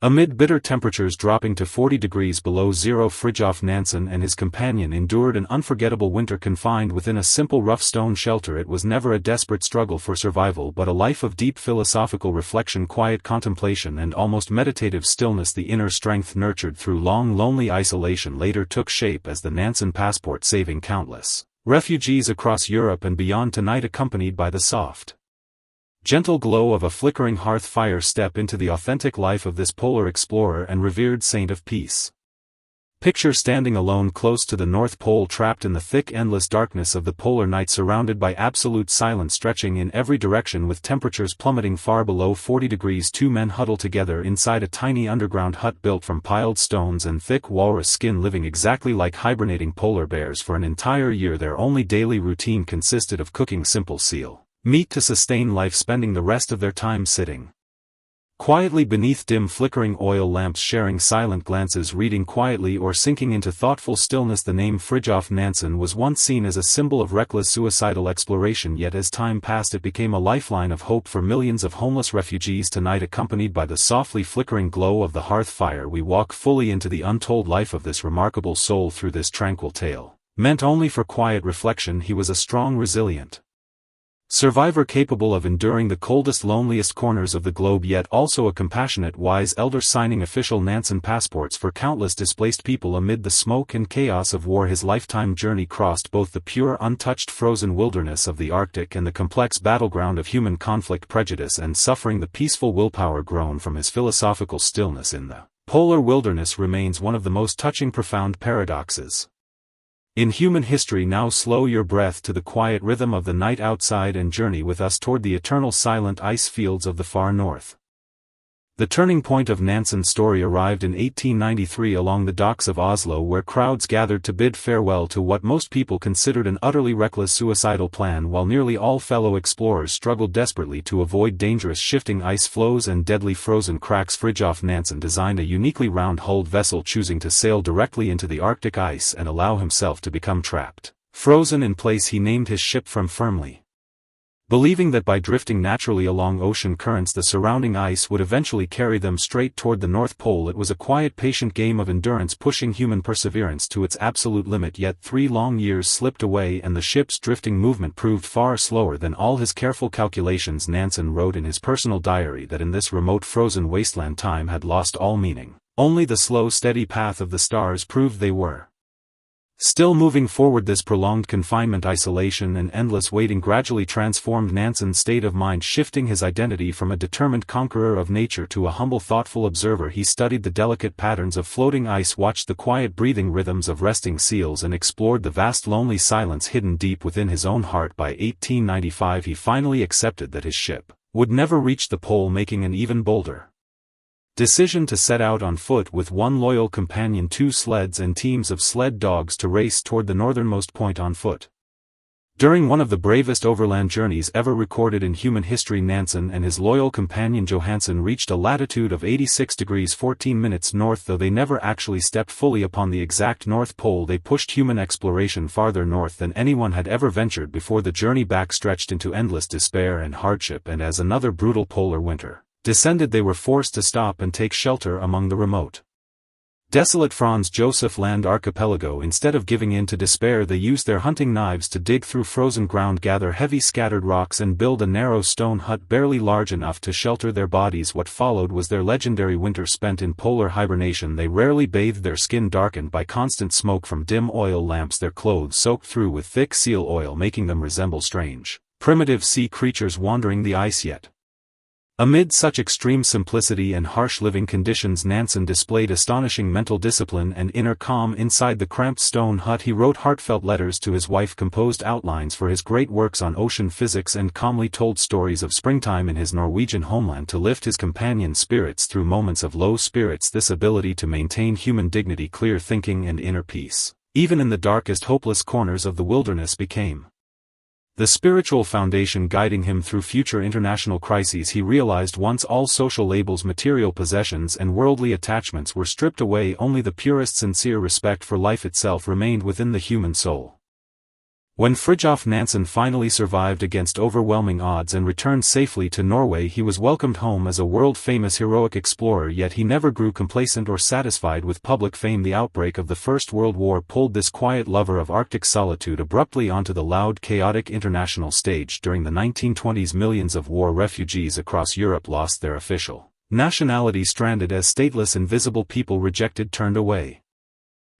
Amid bitter temperatures dropping to 40 degrees below zero, Fridtjof Nansen and his companion endured an unforgettable winter confined within a simple rough stone shelter. It was never a desperate struggle for survival but a life of deep philosophical reflection, quiet contemplation and almost meditative stillness. The inner strength nurtured through long lonely isolation later took shape as the Nansen Passport, saving countless refugees across Europe and beyond. Tonight, accompanied by the soft gentle glow of a flickering hearth fire, step into the authentic life of this polar explorer and revered saint of peace. Picture standing alone close to the North Pole, trapped in the thick endless darkness of the polar night, surrounded by absolute silence stretching in every direction with temperatures plummeting far below 40 degrees. Two men huddle together inside a tiny underground hut built from piled stones and thick walrus skin, living exactly like hibernating polar bears for an entire year. Their only daily routine consisted of cooking simple seal meat to sustain life, spending the rest of their time sitting quietly beneath dim flickering oil lamps, sharing silent glances, reading quietly or sinking into thoughtful stillness. The name Fridtjof Nansen was once seen as a symbol of reckless suicidal exploration, yet as time passed it became a lifeline of hope for millions of homeless refugees. Tonight, accompanied by the softly flickering glow of the hearth fire, we walk fully into the untold life of this remarkable soul. Through this tranquil tale, meant only for quiet reflection, he was a strong, resilient survivor capable of enduring the coldest, loneliest corners of the globe, yet also a compassionate, wise elder, signing official Nansen passports for countless displaced people amid the smoke and chaos of war. His lifetime journey crossed both the pure, untouched frozen wilderness of the Arctic and the complex battleground of human conflict, prejudice and suffering. The peaceful willpower grown from his philosophical stillness in the polar wilderness remains one of the most touching, profound paradoxes in human history. Now slow your breath to the quiet rhythm of the night outside and journey with us toward the eternal silent ice fields of the far north. The turning point of Nansen's story arrived in 1893 along the docks of Oslo, where crowds gathered to bid farewell to what most people considered an utterly reckless suicidal plan, while nearly all fellow explorers struggled desperately to avoid dangerous shifting ice floes and deadly frozen cracks. Fridtjof Nansen designed a uniquely round-hulled vessel, choosing to sail directly into the Arctic ice and allow himself to become trapped, frozen in place. He named his ship Fram, firmly believing that by drifting naturally along ocean currents the surrounding ice would eventually carry them straight toward the North Pole. It was a quiet, patient game of endurance, pushing human perseverance to its absolute limit. Yet 3 long years slipped away and the ship's drifting movement proved far slower than all his careful calculations. Nansen wrote in his personal diary that in this remote frozen wasteland time had lost all meaning. Only the slow, steady path of the stars proved they were still moving forward. This prolonged confinement, isolation and endless waiting gradually transformed Nansen's state of mind, shifting his identity from a determined conqueror of nature to a humble, thoughtful observer. He studied the delicate patterns of floating ice, watched the quiet breathing rhythms of resting seals, and explored the vast, lonely silence hidden deep within his own heart. By 1895 he finally accepted that his ship would never reach the pole, making an even bolder decision to set out on foot with one loyal companion, 2 sleds and teams of sled dogs to race toward the northernmost point on foot. During one of the bravest overland journeys ever recorded in human history, Nansen and his loyal companion Johansen reached a latitude of 86 degrees 14 minutes north. Though they never actually stepped fully upon the exact North Pole, they pushed human exploration farther north than anyone had ever ventured before. The journey back stretched into endless despair and hardship, and as another brutal polar winter descended, they were forced to stop and take shelter among the remote, desolate Franz Josef Land archipelago. Instead of giving in to despair, they used their hunting knives to dig through frozen ground, gather heavy scattered rocks and build a narrow stone hut barely large enough to shelter their bodies. What followed was their legendary winter spent in polar hibernation. They rarely bathed, their skin darkened by constant smoke from dim oil lamps, their clothes soaked through with thick seal oil, making them resemble strange, primitive sea creatures wandering the ice. Yet amid such extreme simplicity and harsh living conditions, Nansen displayed astonishing mental discipline and inner calm. Inside the cramped stone hut he wrote heartfelt letters to his wife, composed outlines for his great works on ocean physics, and calmly told stories of springtime in his Norwegian homeland to lift his companion's spirits through moments of low spirits. This ability to maintain human dignity, clear thinking and inner peace, even in the darkest, hopeless corners of the wilderness, became the spiritual foundation guiding him through future international crises. He realized once all social labels, material possessions and worldly attachments were stripped away, only the purest, sincere respect for life itself remained within the human soul. When Fridtjof Nansen finally survived against overwhelming odds and returned safely to Norway, he was welcomed home as a world-famous heroic explorer. Yet he never grew complacent or satisfied with public fame. The outbreak of the First World War pulled this quiet lover of Arctic solitude abruptly onto the loud, chaotic international stage. During the 1920s, millions of war refugees across Europe lost their official nationality, stranded as stateless, invisible people, rejected, turned away.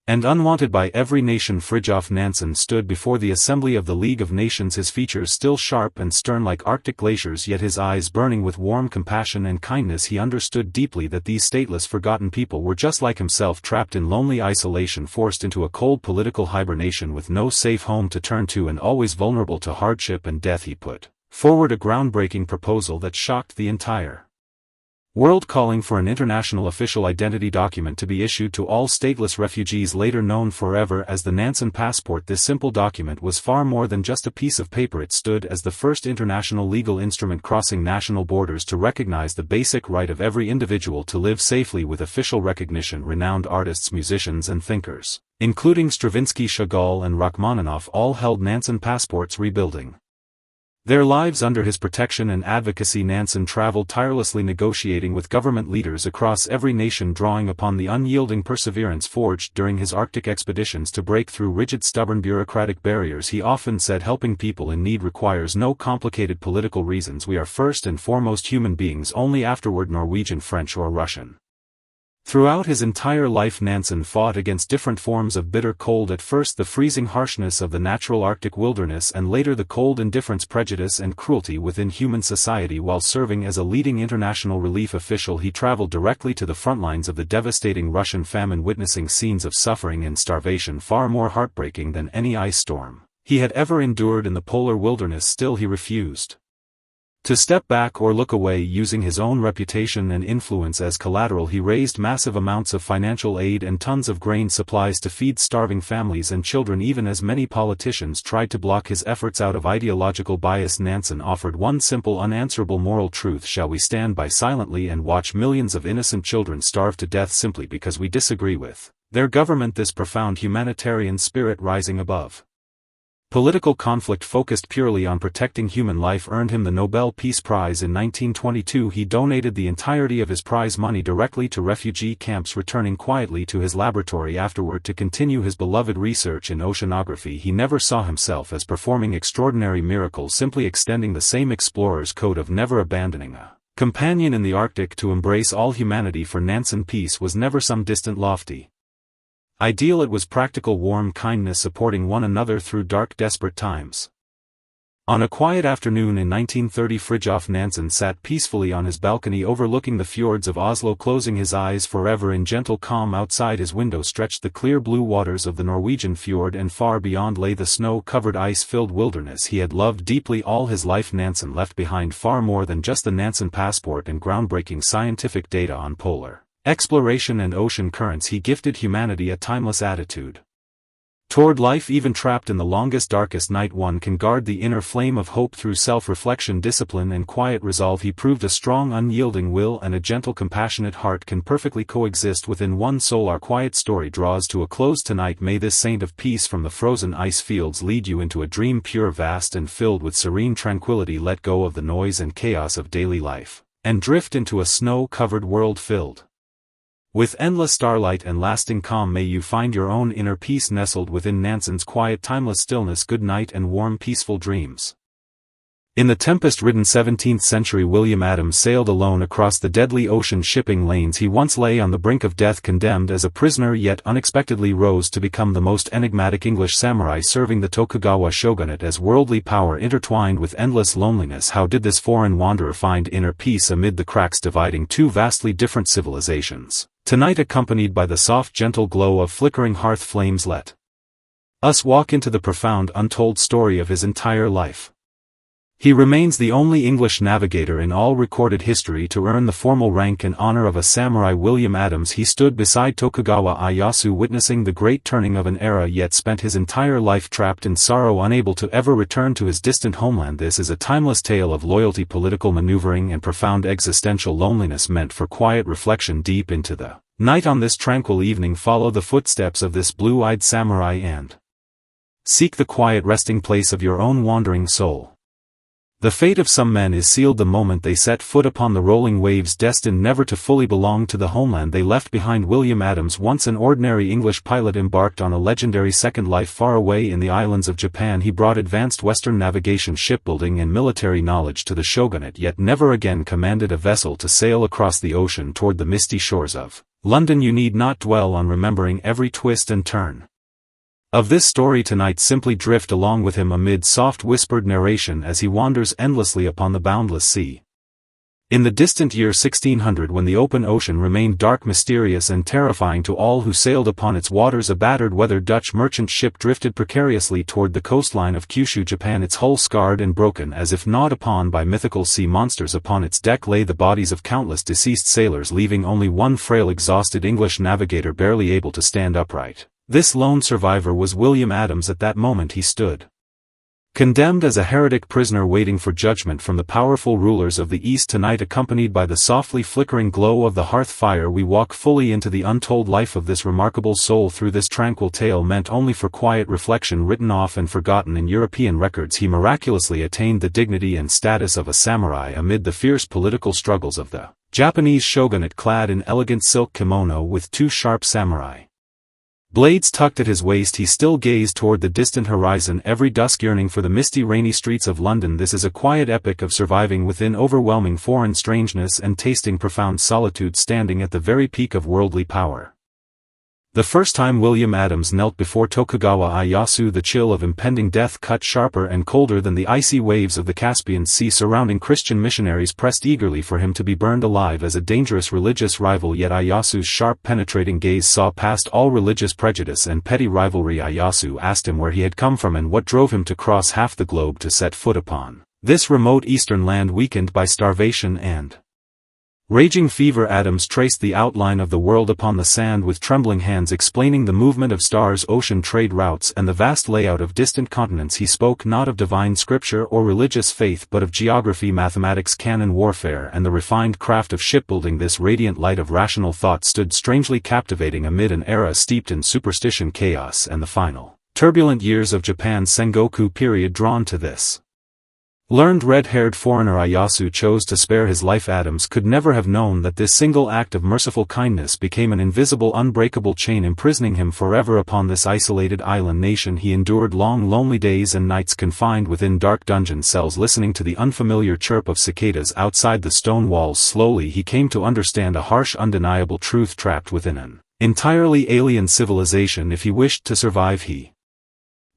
And unwanted by every nation, Fridtjof Nansen stood before the Assembly of the League of Nations, his features still sharp and stern like Arctic glaciers, yet his eyes burning with warm compassion and kindness. He understood deeply that these stateless, forgotten people were just like himself, trapped in lonely isolation, forced into a cold political hibernation with no safe home to turn to and always vulnerable to hardship and death. He put forward a groundbreaking proposal that shocked the entire world, calling for an international official identity document to be issued to all stateless refugees, later known forever as the Nansen Passport. This simple document was far more than just a piece of paper. It stood as the first international legal instrument crossing national borders to recognize the basic right of every individual to live safely with official recognition. Renowned artists, musicians and thinkers, including Stravinsky, Chagall and Rachmaninoff, all held Nansen passports, rebuilding their lives under his protection and advocacy. Nansen traveled tirelessly, negotiating with government leaders across every nation, drawing upon the unyielding perseverance forged during his Arctic expeditions to break through rigid, stubborn bureaucratic barriers. He often said, helping people in need requires no complicated political reasons. We are first and foremost human beings, only afterward Norwegian, French or Russian. Throughout his entire life, Nansen fought against different forms of bitter cold, at first the freezing harshness of the natural Arctic wilderness, and later the cold indifference, prejudice and cruelty within human society. While serving as a leading international relief official, he traveled directly to the front lines of the devastating Russian famine, witnessing scenes of suffering and starvation far more heartbreaking than any ice storm he had ever endured in the polar wilderness. Still, he refused to step back or look away. Using his own reputation and influence as collateral, he raised massive amounts of financial aid and tons of grain supplies to feed starving families and children. Even as many politicians tried to block his efforts out of ideological bias, Nansen offered one simple, unanswerable moral truth: shall we stand by silently and watch millions of innocent children starve to death simply because we disagree with their government? This profound humanitarian spirit, rising above political conflict, focused purely on protecting human life, earned him the Nobel Peace Prize in 1922. He donated the entirety of his prize money directly to refugee camps, returning quietly to his laboratory afterward to continue his beloved research in oceanography. He never saw himself as performing extraordinary miracles, simply extending the same explorer's code of never abandoning a companion in the Arctic to embrace all humanity. For Nansen, peace was never some distant, lofty ideal. It was practical, warm kindness, supporting one another through dark, desperate times. On a quiet afternoon in 1930, Fridtjof Nansen sat peacefully on his balcony overlooking the fjords of Oslo, closing his eyes forever in gentle calm. Outside his window stretched the clear blue waters of the Norwegian fjord, and far beyond lay the snow-covered, ice-filled wilderness he had loved deeply all his life. Nansen left behind far more than just the Nansen Passport and groundbreaking scientific data on polar exploration and ocean currents. He gifted humanity a timeless attitude toward life. Even trapped in the longest, darkest night, one can guard the inner flame of hope through self-reflection, discipline and quiet resolve. He proved a strong, unyielding will and a gentle, compassionate heart can perfectly coexist within one soul. Our quiet story draws to a close tonight. May this saint of peace from the frozen ice fields lead you into a dream pure, vast and filled with serene tranquility. Let go of the noise and chaos of daily life and drift into a snow-covered world filled with endless starlight and lasting calm. May you find your own inner peace nestled within Nansen's quiet, timeless stillness. Good night and warm, peaceful dreams. In the tempest-ridden 17th century, William Adams sailed alone across the deadly ocean shipping lanes. He once lay on the brink of death, condemned as a prisoner, yet unexpectedly rose to become the most enigmatic English samurai serving the Tokugawa shogunate. As worldly power intertwined with endless loneliness, how did this foreign wanderer find inner peace amid the cracks dividing two vastly different civilizations? Tonight, accompanied by the soft, gentle glow of flickering hearth flames, let us walk into the profound, untold story of his entire life. He remains the only English navigator in all recorded history to earn the formal rank and honor of a samurai. William Adams. He stood beside Tokugawa Ieyasu, witnessing the great turning of an era, yet spent his entire life trapped in sorrow, unable to ever return to his distant homeland. This is a timeless tale of loyalty, political maneuvering and profound existential loneliness, meant for quiet reflection deep into the night. On this tranquil evening, follow the footsteps of this blue-eyed samurai and seek the quiet resting place of your own wandering soul. The fate of some men is sealed the moment they set foot upon the rolling waves, destined never to fully belong to the homeland they left behind. William Adams, once an ordinary English pilot, embarked on a legendary second life far away in the islands of Japan. He brought advanced Western navigation, shipbuilding and military knowledge to the shogunate, yet never again commanded a vessel to sail across the ocean toward the misty shores of London. You need not dwell on remembering every twist and turn of this story tonight. Simply drift along with him amid soft whispered narration as he wanders endlessly upon the boundless sea. In the distant year 1600, when the open ocean remained dark, mysterious and terrifying to all who sailed upon its waters, a battered weathered Dutch merchant ship drifted precariously toward the coastline of Kyushu, Japan, its hull scarred and broken as if gnawed upon by mythical sea monsters. Upon its deck lay the bodies of countless deceased sailors, leaving only one frail, exhausted English navigator barely able to stand upright. This lone survivor was William Adams. At that moment he stood condemned as a heretic prisoner, waiting for judgment from the powerful rulers of the East. Tonight, accompanied by the softly flickering glow of the hearth fire, we walk fully into the untold life of this remarkable soul. Through this tranquil tale meant only for quiet reflection, written off and forgotten in European records, he miraculously attained the dignity and status of a samurai amid the fierce political struggles of the Japanese shogunate. Clad in elegant silk kimono with two sharp samurai blades tucked at his waist, he still gazed toward the distant horizon, every dusk yearning for the misty, rainy streets of London. This is a quiet epic of surviving within overwhelming foreign strangeness and tasting profound solitude, standing at the very peak of worldly power. The first time William Adams knelt before Tokugawa Ieyasu, the chill of impending death cut sharper and colder than the icy waves of the Caspian Sea surrounding Christian missionaries pressed eagerly for him to be burned alive as a dangerous religious rival. Yet Ieyasu's sharp, penetrating gaze saw past all religious prejudice and petty rivalry. Ieyasu asked him where he had come from and what drove him to cross half the globe to set foot upon this remote eastern land weakened by starvation and raging fever. Adams traced the outline of the world upon the sand with trembling hands, explaining the movement of stars, ocean trade routes, and the vast layout of distant continents. He spoke not of divine scripture or religious faith, but of geography, mathematics, cannon warfare, and the refined craft of shipbuilding. This radiant light of rational thought stood strangely captivating amid an era steeped in superstition, chaos, and the final turbulent years of Japan's Sengoku period. Drawn to this learned red-haired foreigner, Ieyasu chose to spare his life. Adams could never have known that this single act of merciful kindness became an invisible, unbreakable chain imprisoning him forever upon this isolated island nation. He endured long, lonely days and nights confined within dark dungeon cells, listening to the unfamiliar chirp of cicadas outside the stone walls. Slowly he came to understand a harsh, undeniable truth: trapped within an entirely alien civilization, if he wished to survive, he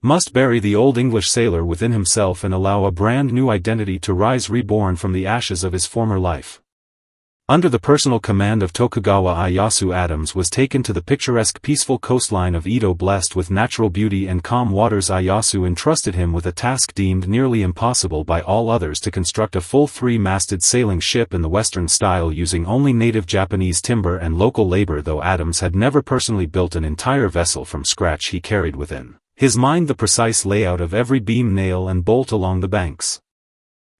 must bury the old English sailor within himself and allow a brand new identity to rise, reborn from the ashes of his former life. Under the personal command of Tokugawa Ieyasu, Adams was taken to the picturesque, peaceful coastline of Edo. Blessed with natural beauty and calm waters, Ieyasu entrusted him with a task deemed nearly impossible by all others: to construct a full three-masted sailing ship in the Western style, using only native Japanese timber and local labor. Though Adams had never personally built an entire vessel from scratch, he carried within his mind the precise layout of every beam, nail and bolt along the banks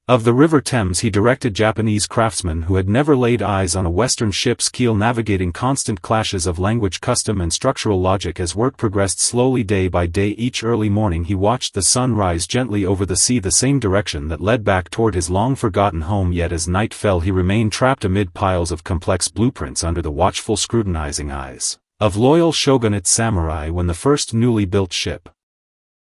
of the River Thames. He directed Japanese craftsmen who had never laid eyes on a Western ship's keel, navigating constant clashes of language, custom and structural logic. As work progressed slowly day by day, each early morning he watched the sun rise gently over the sea, the same direction that led back toward his long-forgotten home. Yet as night fell, he remained trapped amid piles of complex blueprints under the watchful, scrutinizing eyes of loyal shogunate samurai. When the first newly built ship,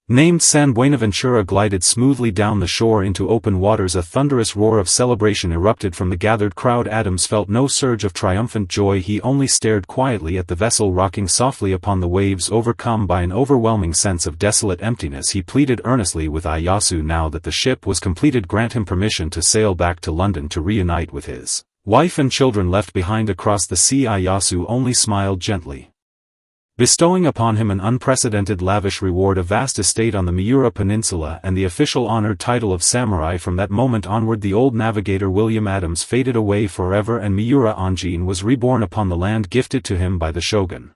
named San Buenaventura, glided smoothly down the shore into open waters, a thunderous roar of celebration erupted from the gathered crowd. Adams felt no surge of triumphant joy, he only stared quietly at the vessel rocking softly upon the waves. Overcome by an overwhelming sense of desolate emptiness, he pleaded earnestly with Ieyasu, now that the ship was completed, grant him permission to sail back to London to reunite with his wife and children left behind across the sea. Ieyasu only smiled gently, bestowing upon him an unprecedented lavish reward, a vast estate on the Miura Peninsula and the official honored title of samurai. From that moment onward, the old navigator William Adams faded away forever, and Miura Anjin was reborn upon the land gifted to him by the shogun.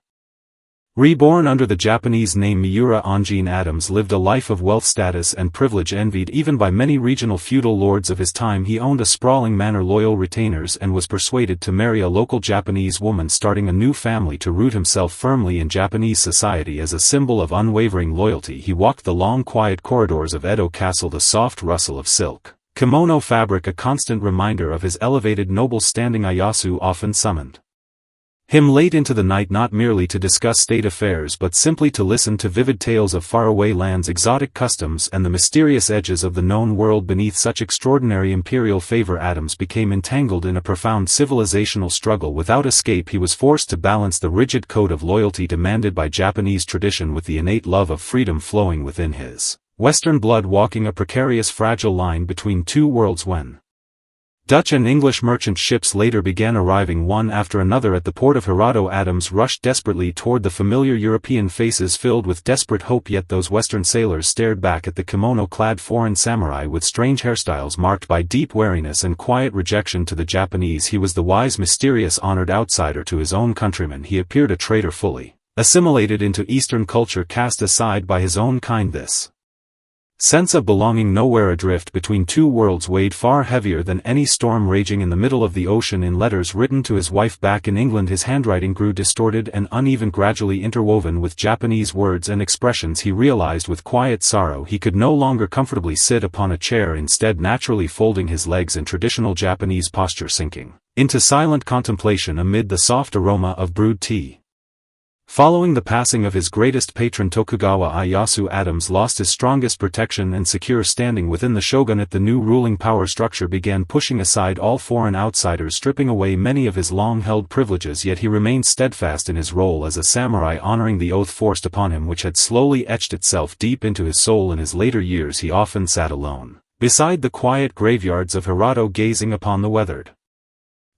Reborn under the Japanese name Miura Anjin, Adams lived a life of wealth, status and privilege, envied even by many regional feudal lords of his time. He owned a sprawling manor, loyal retainers, and was persuaded to marry a local Japanese woman, starting a new family to root himself firmly in Japanese society. As a symbol of unwavering loyalty, he walked the long, quiet corridors of Edo Castle, the soft rustle of silk kimono fabric a constant reminder of his elevated, noble standing. Ieyasu often summoned him late into the night, not merely to discuss state affairs but simply to listen to vivid tales of faraway lands, exotic customs and the mysterious edges of the known world beneath such extraordinary imperial favor. Adams became entangled in a profound civilizational struggle without escape. He was forced to balance the rigid code of loyalty demanded by Japanese tradition with the innate love of freedom flowing within his Western blood, walking a precarious, fragile line between two worlds. When Dutch and English merchant ships later began arriving one after another at the port of Hirado, Adams rushed desperately toward the familiar European faces filled with desperate hope, yet those Western sailors stared back at the kimono-clad foreign samurai with strange hairstyles marked by deep wariness and quiet rejection. To the Japanese he was the wise, mysterious, honored outsider. To his own countrymen he appeared a traitor, fully assimilated into Eastern culture, cast aside by his own kind. This sense of belonging nowhere adrift between two worlds weighed far heavier than any storm raging in the middle of the ocean. In letters written to his wife back in England, his handwriting grew distorted and uneven, gradually interwoven with Japanese words and expressions. He realized with quiet sorrow he could no longer comfortably sit upon a chair, instead naturally folding his legs in traditional Japanese posture, sinking into silent contemplation amid the soft aroma of brewed tea. Following the passing of his greatest patron Tokugawa Ieyasu, Adams lost his strongest protection and secure standing within the shogunate. The new ruling power structure began pushing aside all foreign outsiders, stripping away many of his long-held privileges, yet he remained steadfast in his role as a samurai, honoring the oath forced upon him which had slowly etched itself deep into his soul. In his later years he often sat alone beside the quiet graveyards of Hirado, gazing upon the weathered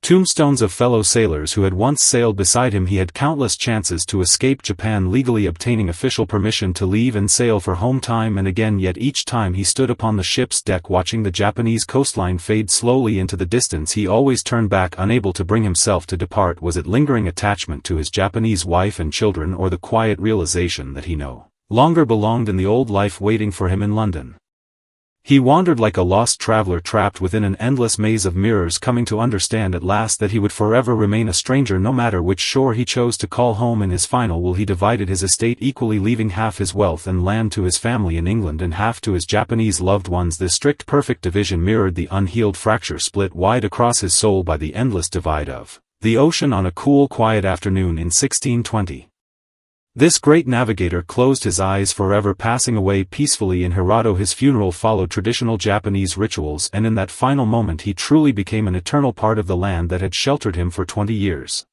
tombstones of fellow sailors who had once sailed beside him. He had countless chances to escape Japan, legally obtaining official permission to leave and sail for home time and again, yet each time he stood upon the ship's deck watching the Japanese coastline fade slowly into the distance, he always turned back, unable to bring himself to depart. Was it lingering attachment to his Japanese wife and children, or the quiet realization that he no longer belonged in the old life waiting for him in London? He wandered like a lost traveler trapped within an endless maze of mirrors, coming to understand at last that he would forever remain a stranger no matter which shore he chose to call home. In his final will he divided his estate equally, leaving half his wealth and land to his family in England and half to his Japanese loved ones. This strict, perfect division mirrored the unhealed fracture split wide across his soul by the endless divide of the ocean on a cool, quiet afternoon in 1620. This great navigator closed his eyes forever, passing away peacefully in Hirado. His funeral followed traditional Japanese rituals, and in that final moment he truly became an eternal part of the land that had sheltered him for 20 years.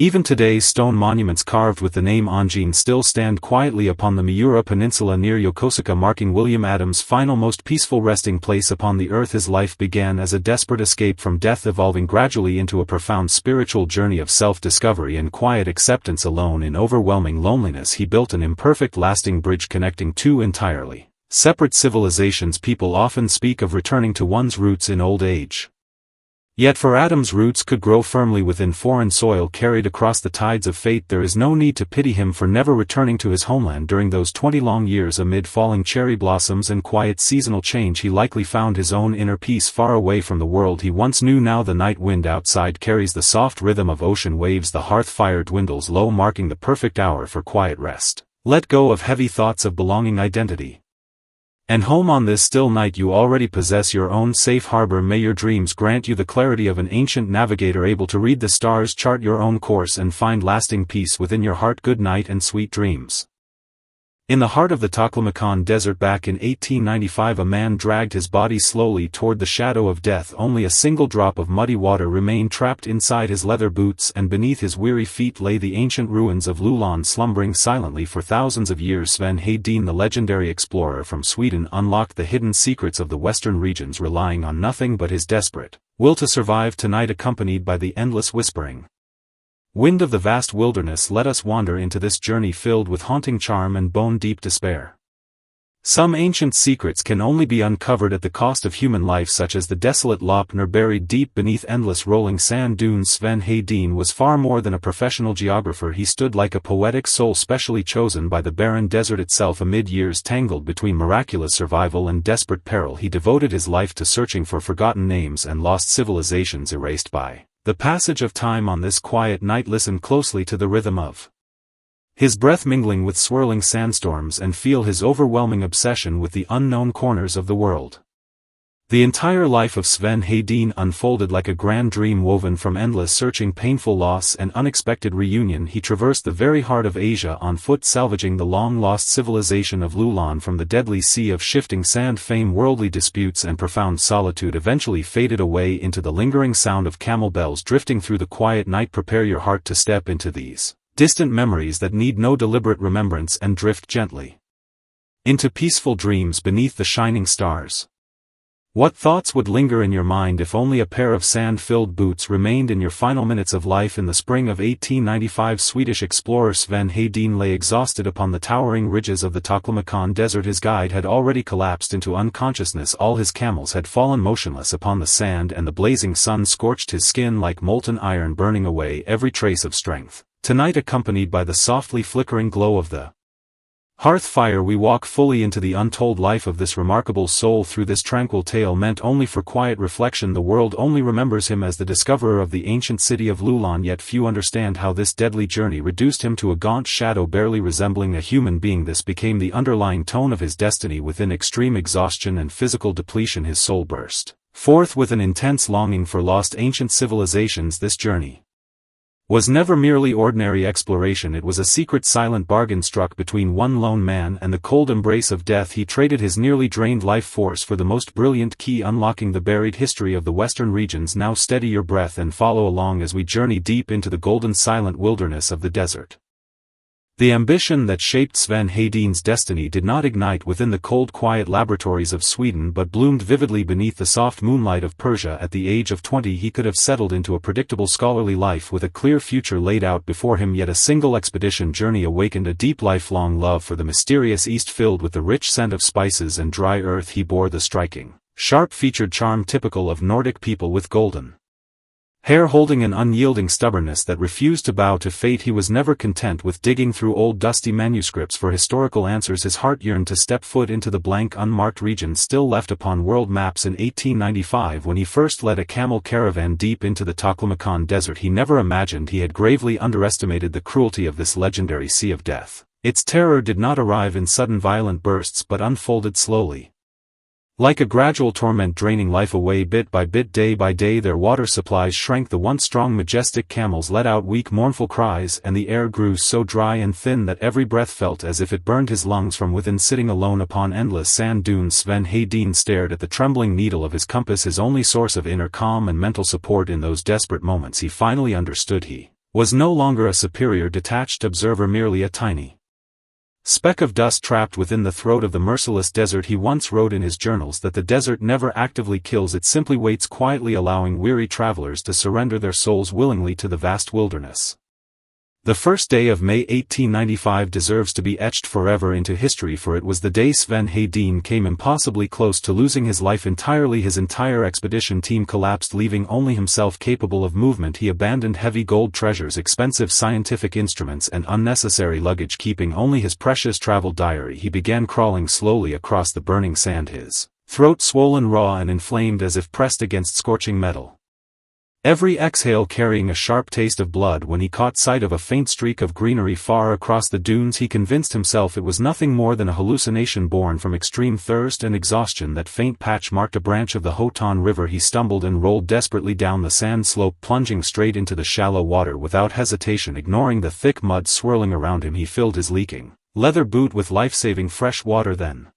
Even today, stone monuments carved with the name Anjin still stand quietly upon the Miura Peninsula near Yokosuka, marking William Adams' final, most peaceful resting place upon the earth. His life began as a desperate escape from death, evolving gradually into a profound spiritual journey of self-discovery and quiet acceptance. Alone in overwhelming loneliness, he built an imperfect, lasting bridge connecting two entirely separate civilizations. People often speak of returning to one's roots in old age. Yet for Adams, roots could grow firmly within foreign soil carried across the tides of fate. There is no need to pity him for never returning to his homeland. During those 20 long years, amid falling cherry blossoms and quiet seasonal change, he likely found his own inner peace far away from the world he once knew. Now the night wind outside carries the soft rhythm of ocean waves. The hearth fire dwindles low, marking the perfect hour for quiet rest. Let go of heavy thoughts of belonging, identity, and home. On this still night you already possess your own safe harbor. May your dreams grant you the clarity of an ancient navigator, able to read the stars, chart your own course and find lasting peace within your heart. Good night and sweet dreams. In the heart of the Taklamakan Desert back in 1895, a man dragged his body slowly toward the shadow of death. Only a single drop of muddy water remained trapped inside his leather boots, and beneath his weary feet lay the ancient ruins of Luleå, slumbering silently for thousands of years. Sven Hedin, the legendary explorer from Sweden, unlocked the hidden secrets of the western regions, relying on nothing but his desperate will to survive. Tonight, accompanied by the endless whispering wind of the vast wilderness, let us wander into this journey filled with haunting charm and bone-deep despair. Some ancient secrets can only be uncovered at the cost of human life, such as the desolate Lopner buried deep beneath endless rolling sand dunes. Sven Hedin was far more than a professional geographer. He stood like a poetic soul specially chosen by the barren desert itself. Amid years tangled between miraculous survival and desperate peril, he devoted his life to searching for forgotten names and lost civilizations erased by the passage of time. On this quiet night, listen closely to the rhythm of his breath mingling with swirling sandstorms, and feel his overwhelming obsession with the unknown corners of the world. The entire life of Sven Hedin unfolded like a grand dream woven from endless searching, painful loss and unexpected reunion. He traversed the very heart of Asia on foot, salvaging the long-lost civilization of Lulan from the deadly sea of shifting sand. Fame, worldly disputes and profound solitude eventually faded away into the lingering sound of camel bells drifting through the quiet night. Prepare your heart to step into these distant memories that need no deliberate remembrance and drift gently into peaceful dreams beneath the shining stars. What thoughts would linger in your mind if only a pair of sand-filled boots remained in your final minutes of life? In the spring of 1895, Swedish explorer Sven Hedin lay exhausted upon the towering ridges of the Taklamakan Desert. His guide had already collapsed into unconsciousness. All his camels had fallen motionless upon the sand, and the blazing sun scorched his skin like molten iron, burning away every trace of strength. Tonight, accompanied by the softly flickering glow of the hearth fire, we walk fully into the untold life of this remarkable soul. Through this tranquil tale meant only for quiet reflection, the world only remembers him as the discoverer of the ancient city of Lulan, yet few understand how this deadly journey reduced him to a gaunt shadow barely resembling a human being. This became the underlying tone of his destiny. Within extreme exhaustion and physical depletion, his soul burst forth with an intense longing for lost ancient civilizations. This journey was never merely ordinary exploration. It was a secret, silent bargain struck between one lone man and the cold embrace of death. He traded his nearly drained life force for the most brilliant key unlocking the buried history of the western regions. Now steady your breath and follow along as we journey deep into the golden silent wilderness of the desert. The ambition that shaped Sven Hedin's destiny did not ignite within the cold, quiet laboratories of Sweden, but bloomed vividly beneath the soft moonlight of Persia. At the age of 20 he could have settled into a predictable scholarly life with a clear future laid out before him, yet a single expedition journey awakened a deep lifelong love for the mysterious East. Filled with the rich scent of spices and dry earth, he bore the striking, sharp-featured charm typical of Nordic people, with golden hair holding an unyielding stubbornness that refused to bow to fate. He was never content with digging through old dusty manuscripts for historical answers. His heart yearned to step foot into the blank, unmarked regions still left upon world maps. In 1895, when he first led a camel caravan deep into the Taklamakan Desert, he never imagined he had gravely underestimated the cruelty of this legendary sea of death. Its terror did not arrive in sudden violent bursts but unfolded slowly, like a gradual torment, draining life away bit by bit. Day by day their water supplies shrank. The once strong, majestic camels let out weak, mournful cries, and the air grew so dry and thin that every breath felt as if it burned his lungs from within. Sitting alone upon endless sand dunes, Sven Hedin stared at the trembling needle of his compass, his only source of inner calm and mental support. In those desperate moments he finally understood he was no longer a superior, detached observer, merely a tiny speck of dust trapped within the throat of the merciless desert. He once wrote in his journals that the desert never actively kills, it simply waits quietly, allowing weary travelers to surrender their souls willingly to the vast wilderness. The first day of May 1895 deserves to be etched forever into history, for it was the day Sven Hedin came impossibly close to losing his life entirely. His entire expedition team collapsed, leaving only himself capable of movement. He abandoned heavy gold treasures, expensive scientific instruments and unnecessary luggage, keeping only his precious travel diary. He began crawling slowly across the burning sand, his throat swollen, raw and inflamed as if pressed against scorching metal, every exhale carrying a sharp taste of blood. When he caught sight of a faint streak of greenery far across the dunes, he convinced himself it was nothing more than a hallucination born from extreme thirst and exhaustion. That faint patch marked a branch of the Hotan River. He stumbled and rolled desperately down the sand slope, plunging straight into the shallow water without hesitation. Ignoring the thick mud swirling around him, he filled his leaking leather boot with life-saving fresh water, then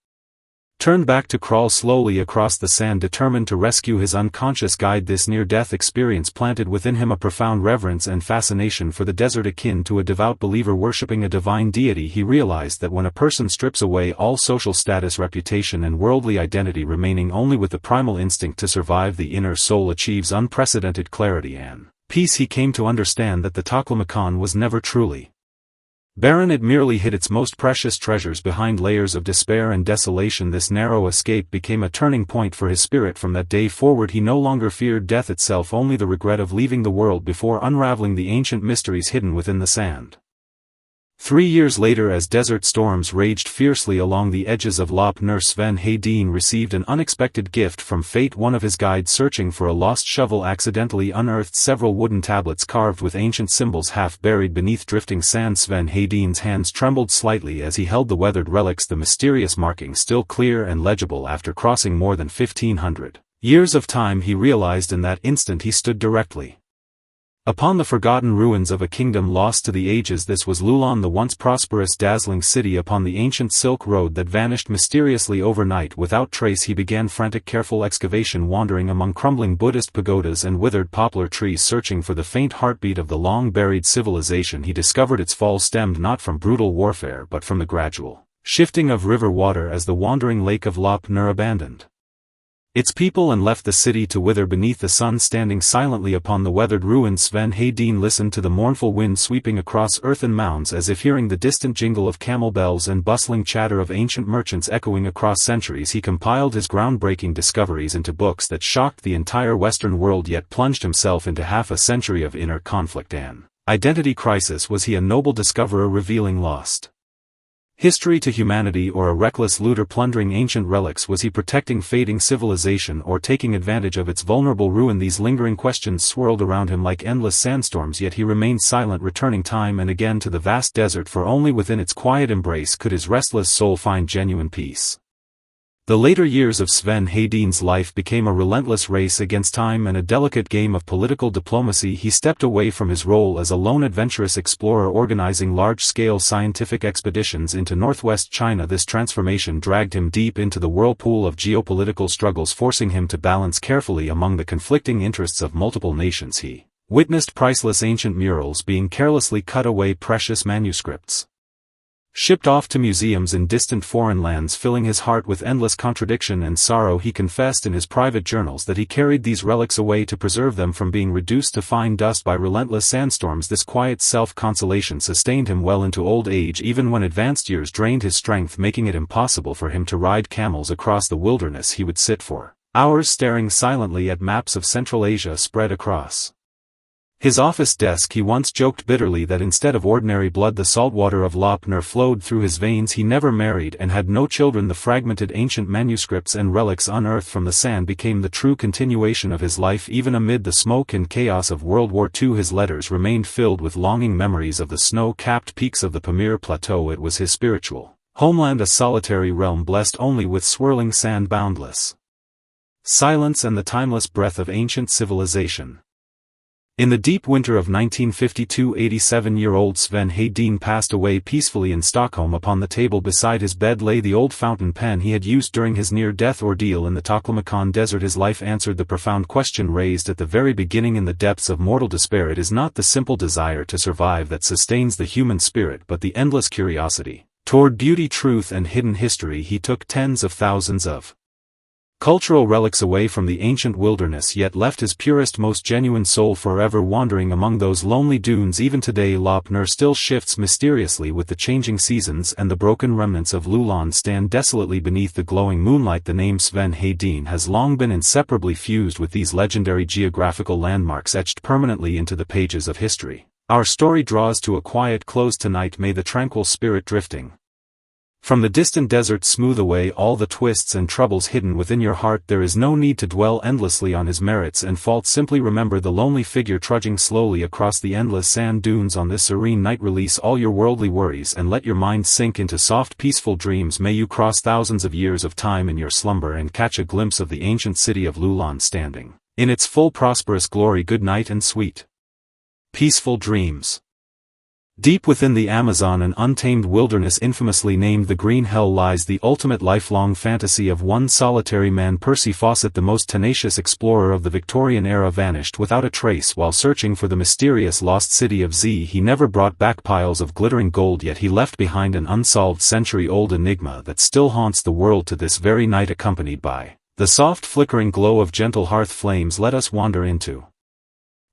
turned back to crawl slowly across the sand, determined to rescue his unconscious guide. This near-death experience planted within him a profound reverence and fascination for the desert, akin to a devout believer worshipping a divine deity. He realized that when a person strips away all social status, reputation and worldly identity, remaining only with the primal instinct to survive, the inner soul achieves unprecedented clarity and peace. He came to understand that the Taklamakan was never truly barren, it merely hid its most precious treasures behind layers of despair and desolation. This narrow escape became a turning point for his spirit. From that day forward he no longer feared death itself, only the regret of leaving the world before unraveling the ancient mysteries hidden within the sand. 3 years later, as desert storms raged fiercely along the edges of Lop Nur, Sven Hedin received an unexpected gift from fate. One of his guides, searching for a lost shovel, accidentally unearthed several wooden tablets carved with ancient symbols half buried beneath drifting sand. Sven Hedin's hands trembled slightly as he held the weathered relics, the mysterious markings still clear and legible after crossing more than 1,500 Years of time he realized in that instant he stood directly upon the forgotten ruins of a kingdom lost to the ages. This was Lulan, the once prosperous, dazzling city upon the ancient Silk Road that vanished mysteriously overnight without trace. He began frantic, careful excavation, wandering among crumbling Buddhist pagodas and withered poplar trees, searching for the faint heartbeat of the long-buried civilization. He discovered its fall stemmed not from brutal warfare but from the gradual shifting of river water as the wandering lake of Lop Nur abandoned its people and left the city to wither beneath the sun. Standing silently upon the weathered ruins, Sven Hedin listened to the mournful wind sweeping across earthen mounds, as if hearing the distant jingle of camel bells and bustling chatter of ancient merchants echoing across centuries. He compiled his groundbreaking discoveries into books that shocked the entire Western world, yet plunged himself into half a century of inner conflict and identity crisis. Was he a noble discoverer revealing lost history to humanity, or a reckless looter plundering ancient relics? Was he protecting fading civilization, or taking advantage of its vulnerable ruin? These lingering questions swirled around him like endless sandstorms, yet he remained silent, returning time and again to the vast desert, for only within its quiet embrace could his restless soul find genuine peace. The later years of Sven Hedin's life became a relentless race against time and a delicate game of political diplomacy. He stepped away from his role as a lone adventurous explorer, organizing large-scale scientific expeditions into northwest China. This transformation dragged him deep into the whirlpool of geopolitical struggles, forcing him to balance carefully among the conflicting interests of multiple nations. He witnessed priceless ancient murals being carelessly cut away, precious manuscripts shipped off to museums in distant foreign lands, filling his heart with endless contradiction and sorrow. He confessed in his private journals that he carried these relics away to preserve them from being reduced to fine dust by relentless sandstorms. This quiet self-consolation sustained him well into old age, even when advanced years drained his strength, making it impossible for him to ride camels across the wilderness. He would sit for hours staring silently at maps of Central Asia spread across his office desk. He once joked bitterly that instead of ordinary blood, the saltwater of Lop Nur flowed through his veins. He never married and had no children. The fragmented ancient manuscripts and relics unearthed from the sand became the true continuation of his life. Even amid the smoke and chaos of World War II, his letters remained filled with longing memories of the snow-capped peaks of the Pamir Plateau. It was his spiritual homeland, a solitary realm blessed only with swirling sand, boundless silence, and the timeless breath of ancient civilization. In the deep winter of 1952, 87-year-old Sven Hedin passed away peacefully in Stockholm. Upon the table beside his bed lay the old fountain pen he had used during his near-death ordeal in the Taklamakan desert. His life answered the profound question raised at the very beginning. In the depths of mortal despair, it is not the simple desire to survive that sustains the human spirit, but the endless curiosity toward beauty, truth, and hidden history. He took tens of thousands of cultural relics away from the ancient wilderness, yet left his purest, most genuine soul forever wandering among those lonely dunes. Even today, Lop Nur still shifts mysteriously with the changing seasons, and the broken remnants of Lulan stand desolately beneath the glowing moonlight. The name Sven Hedin has long been inseparably fused with these legendary geographical landmarks, etched permanently into the pages of history. Our story draws to a quiet close tonight. May the tranquil spirit drifting from the distant desert smooth away all the twists and troubles hidden within your heart. There is no need to dwell endlessly on his merits and faults. Simply remember the lonely figure trudging slowly across the endless sand dunes on this serene night. Release all your worldly worries and let your mind sink into soft, peaceful dreams. May you cross thousands of years of time in your slumber and catch a glimpse of the ancient city of Lulan standing in its full prosperous glory. Good night and sweet, peaceful dreams. Deep within the Amazon, an untamed wilderness infamously named the Green Hell, lies the ultimate lifelong fantasy of one solitary man. Percy Fawcett, the most tenacious explorer of the Victorian era, vanished without a trace while searching for the mysterious lost city of Z. He never brought back piles of glittering gold, yet he left behind an unsolved century-old enigma that still haunts the world to this very night. Accompanied by the soft flickering glow of gentle hearth flames, let us wander into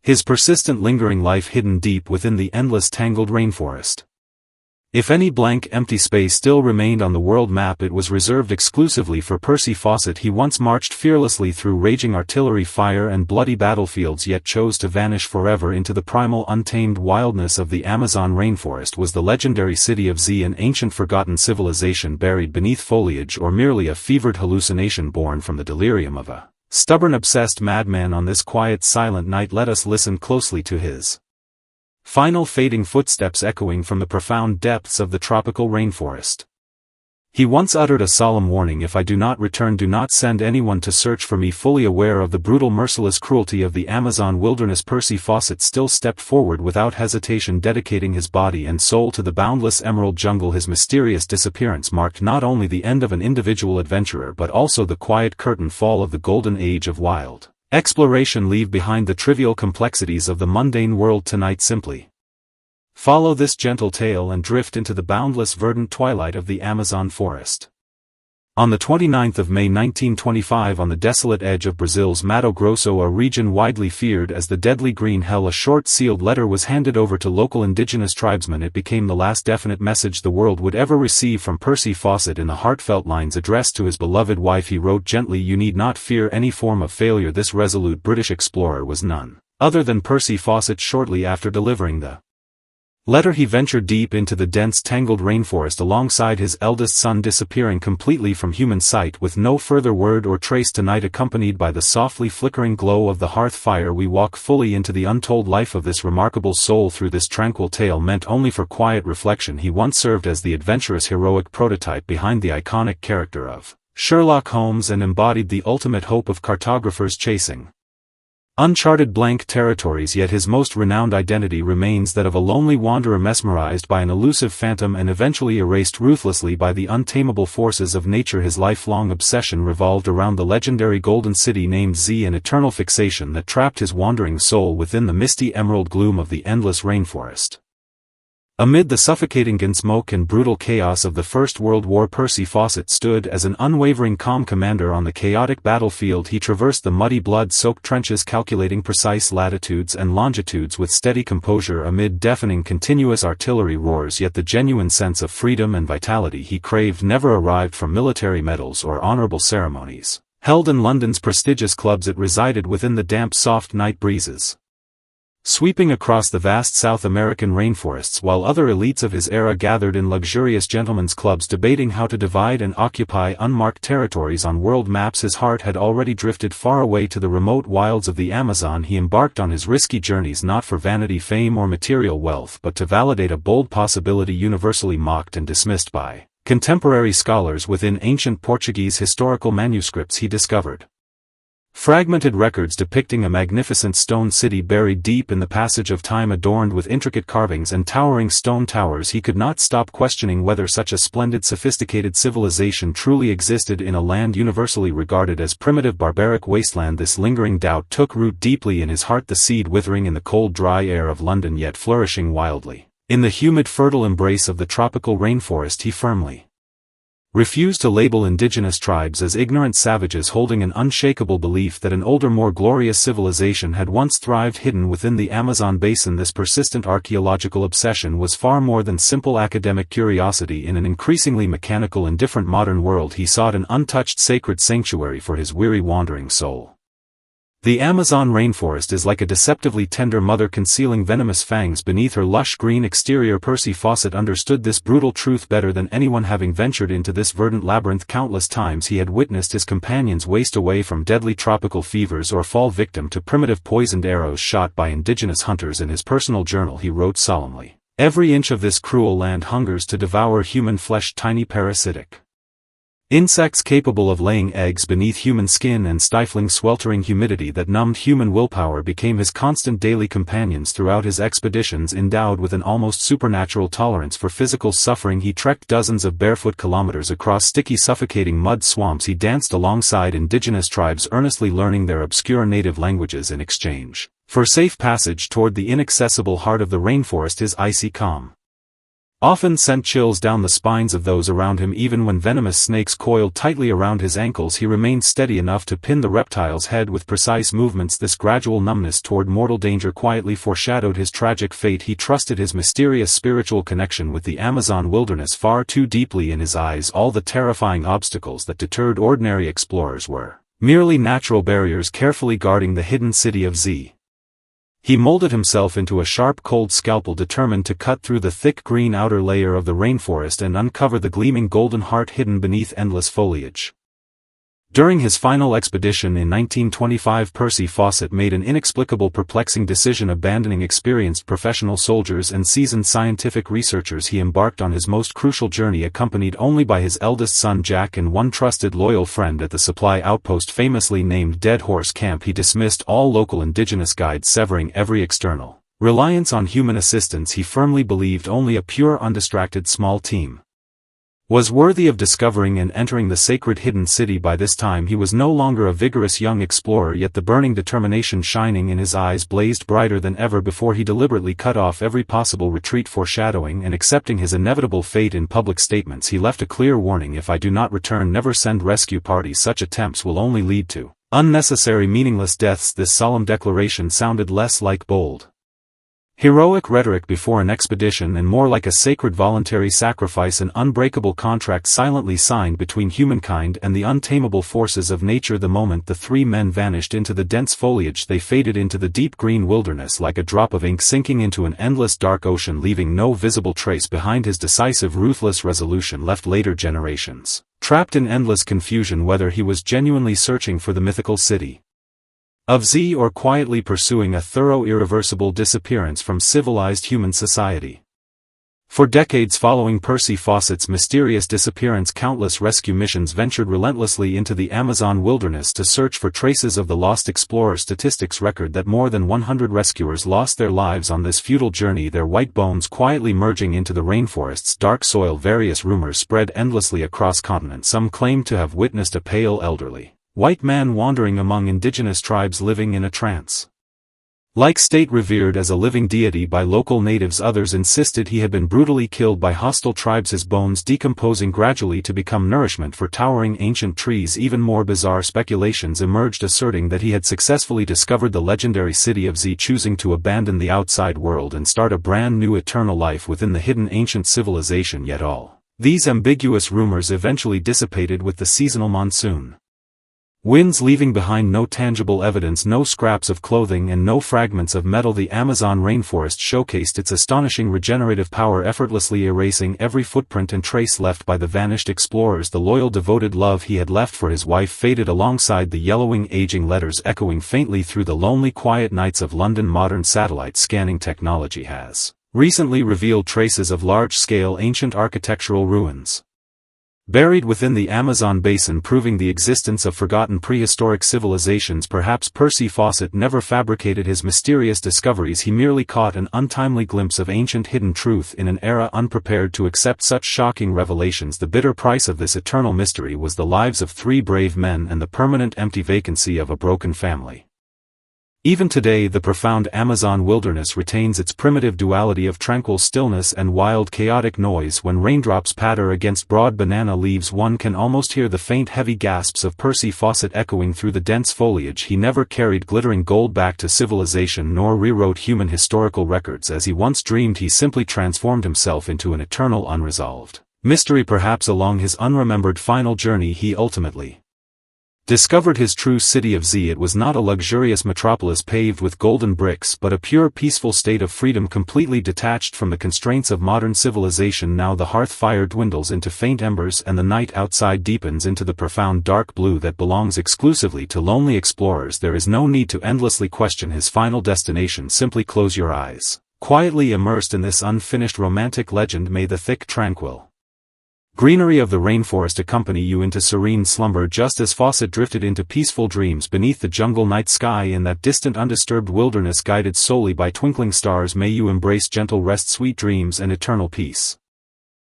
his persistent lingering life hidden deep within the endless tangled rainforest. If any blank empty space still remained on the world map, it was reserved exclusively for Percy Fawcett. He once marched fearlessly through raging artillery fire and bloody battlefields, yet chose to vanish forever into the primal untamed wildness of the Amazon rainforest. Was the legendary city of Z an ancient forgotten civilization buried beneath foliage, or merely a fevered hallucination born from the delirium of a stubborn, obsessed madman? On this quiet, silent night, let us listen closely to his final fading footsteps echoing from the profound depths of the tropical rainforest. He once uttered a solemn warning: "If I do not return, do not send anyone to search for me." Fully aware of the brutal, merciless cruelty of the Amazon wilderness, Percy Fawcett still stepped forward without hesitation, dedicating his body and soul to the boundless emerald jungle. His mysterious disappearance marked not only the end of an individual adventurer but also the quiet curtain fall of the golden age of wild exploration. Leave behind the trivial complexities of the mundane world tonight. Simply follow this gentle tale and drift into the boundless verdant twilight of the Amazon forest. On the 29th of May 1925, on the desolate edge of Brazil's Mato Grosso, a region widely feared as the deadly green hell, a short sealed letter was handed over to local indigenous tribesmen. It became the last definite message the world would ever receive from Percy Fawcett. In the heartfelt lines addressed to his beloved wife, he wrote gently, "You need not fear any form of failure." This resolute British explorer was none other than Percy Fawcett. Shortly after delivering the letter, he ventured deep into the dense, tangled rainforest alongside his eldest son, disappearing completely from human sight with no further word or trace. Tonight, accompanied by the softly flickering glow of the hearth fire, we walk fully into the untold life of this remarkable soul. Through this tranquil tale meant only for quiet reflection, he once served as the adventurous, heroic prototype behind the iconic character of Sherlock Holmes and embodied the ultimate hope of cartographers chasing uncharted blank territories. Yet his most renowned identity remains that of a lonely wanderer, mesmerized by an elusive phantom and eventually erased ruthlessly by the untamable forces of nature. His lifelong obsession revolved around the legendary golden city named Z, an eternal fixation that trapped his wandering soul within the misty emerald gloom of the endless rainforest. Amid the suffocating smoke and brutal chaos of the First World War, Percy Fawcett stood as an unwavering, calm commander on the chaotic battlefield. He traversed the muddy, blood-soaked trenches, calculating precise latitudes and longitudes with steady composure amid deafening continuous artillery roars. Yet the genuine sense of freedom and vitality he craved never arrived from military medals or honorable ceremonies held in London's prestigious clubs. It resided within the damp, soft night breezes sweeping across the vast South American rainforests, while other elites of his era gathered in luxurious gentlemen's clubs debating how to divide and occupy unmarked territories on world maps. His heart had already drifted far away to the remote wilds of the Amazon. He embarked on his risky journeys not for vanity, fame, or material wealth, but to validate a bold possibility universally mocked and dismissed by contemporary scholars. Within ancient Portuguese historical manuscripts he discovered fragmented records depicting a magnificent stone city buried deep in the passage of time, adorned with intricate carvings and towering stone towers. He could not stop questioning whether such a splendid, sophisticated civilization truly existed in a land universally regarded as primitive, barbaric wasteland. This lingering doubt took root deeply in his heart, the seed withering in the cold, dry air of London, yet flourishing wildly in the humid, fertile embrace of the tropical rainforest. He firmly refused to label indigenous tribes as ignorant savages, holding an unshakable belief that an older, more glorious civilization had once thrived hidden within the Amazon basin. This persistent archaeological obsession was far more than simple academic curiosity. In an increasingly mechanical and different modern world, he sought an untouched, sacred sanctuary for his weary, wandering soul. The Amazon rainforest is like a deceptively tender mother concealing venomous fangs beneath her lush green exterior. Percy Fawcett understood this brutal truth better than anyone. Having ventured into this verdant labyrinth countless times, he had witnessed his companions waste away from deadly tropical fevers or fall victim to primitive poisoned arrows shot by indigenous hunters. In his personal journal he wrote solemnly, "Every inch of this cruel land hungers to devour human flesh, tiny parasitic insects capable of laying eggs beneath human skin and stifling sweltering humidity that numbed human willpower became his constant daily companions throughout his expeditions. Endowed with an almost supernatural tolerance for physical suffering, he trekked dozens of barefoot kilometers across sticky, suffocating mud swamps. He danced alongside indigenous tribes, earnestly learning their obscure native languages in exchange for safe passage toward the inaccessible heart of the rainforest. His icy calm often sent chills down the spines of those around him. Even when venomous snakes coiled tightly around his ankles, he remained steady enough to pin the reptile's head with precise movements. This gradual numbness toward mortal danger quietly foreshadowed his tragic fate. He trusted his mysterious spiritual connection with the Amazon wilderness far too deeply. In his eyes, all the terrifying obstacles that deterred ordinary explorers were merely natural barriers carefully guarding the hidden city of Z. He molded himself into a sharp, cold scalpel, determined to cut through the thick green outer layer of the rainforest and uncover the gleaming golden heart hidden beneath endless foliage. During his final expedition in 1925, Percy Fawcett made an inexplicable, perplexing decision. Abandoning experienced professional soldiers and seasoned scientific researchers, he embarked on his most crucial journey accompanied only by his eldest son Jack and one trusted loyal friend at the supply outpost famously named Dead Horse Camp. He dismissed all local indigenous guides, severing every external reliance on human assistance. He firmly believed only a pure, undistracted small team was worthy of discovering and entering the sacred hidden city. By this time he was no longer a vigorous young explorer, yet the burning determination shining in his eyes blazed brighter than ever before. He deliberately cut off every possible retreat, foreshadowing and accepting his inevitable fate in public statements. He left a clear warning: if I do not return, never send rescue parties. Such attempts will only lead to unnecessary, meaningless deaths. This solemn declaration sounded less like bold, heroic rhetoric before an expedition and more like a sacred voluntary sacrifice, an unbreakable contract silently signed between humankind and the untamable forces of nature. The moment the three men vanished into the dense foliage, they faded into the deep green wilderness like a drop of ink sinking into an endless dark ocean, leaving no visible trace behind. His decisive, ruthless resolution left later generations trapped in endless confusion whether he was genuinely searching for the mythical city of Z or quietly pursuing a thorough, irreversible disappearance from civilized human society. For decades following Percy Fawcett's mysterious disappearance, countless rescue missions ventured relentlessly into the Amazon wilderness to search for traces of the lost explorer. Statistics record that more than 100 rescuers lost their lives on this futile journey, their white bones quietly merging into the rainforest's dark soil. Various rumors spread endlessly across continents. Some claimed to have witnessed a pale, elderly white man wandering among indigenous tribes living in a trance like state, revered as a living deity by local natives. Others insisted he had been brutally killed by hostile tribes, his bones decomposing gradually to become nourishment for towering ancient trees. Even more bizarre speculations emerged asserting that he had successfully discovered the legendary city of Z, choosing to abandon the outside world and start a brand new eternal life within the hidden ancient civilization. Yet all these ambiguous rumors eventually dissipated with the seasonal monsoon winds, leaving behind no tangible evidence, no scraps of clothing and no fragments of metal. The Amazon rainforest showcased its astonishing regenerative power, effortlessly erasing every footprint and trace left by the vanished explorers. The loyal, devoted love he had left for his wife faded alongside the yellowing, aging letters echoing faintly through the lonely, quiet nights of London. Modern satellite scanning technology has recently revealed traces of large-scale ancient architectural ruins buried within the Amazon basin, proving the existence of forgotten prehistoric civilizations. Perhaps Percy Fawcett never fabricated his mysterious discoveries, he merely caught an untimely glimpse of ancient hidden truth in an era unprepared to accept such shocking revelations. The bitter price of this eternal mystery was the lives of 3 brave men and the permanent empty vacancy of a broken family. Even today, the profound Amazon wilderness retains its primitive duality of tranquil stillness and wild, chaotic noise. When raindrops patter against broad banana leaves, one can almost hear the faint, heavy gasps of Percy Fawcett echoing through the dense foliage. He never carried glittering gold back to civilization nor rewrote human historical records as he once dreamed. He simply transformed himself into an eternal, unresolved mystery. Perhaps along his unremembered final journey he ultimately discovered his true city of Z. It was not a luxurious metropolis paved with golden bricks, but a pure, peaceful state of freedom, completely detached from the constraints of modern civilization. Now the hearth fire dwindles into faint embers and the night outside deepens into the profound dark blue that belongs exclusively to lonely explorers. There is no need to endlessly question his final destination. Simply close your eyes. Quietly immersed in this unfinished romantic legend, may the thick, tranquil greenery of the rainforest accompany you into serene slumber, just as Fawcett drifted into peaceful dreams beneath the jungle night sky in that distant, undisturbed wilderness, guided solely by twinkling stars. May you embrace gentle rest, sweet dreams and eternal peace.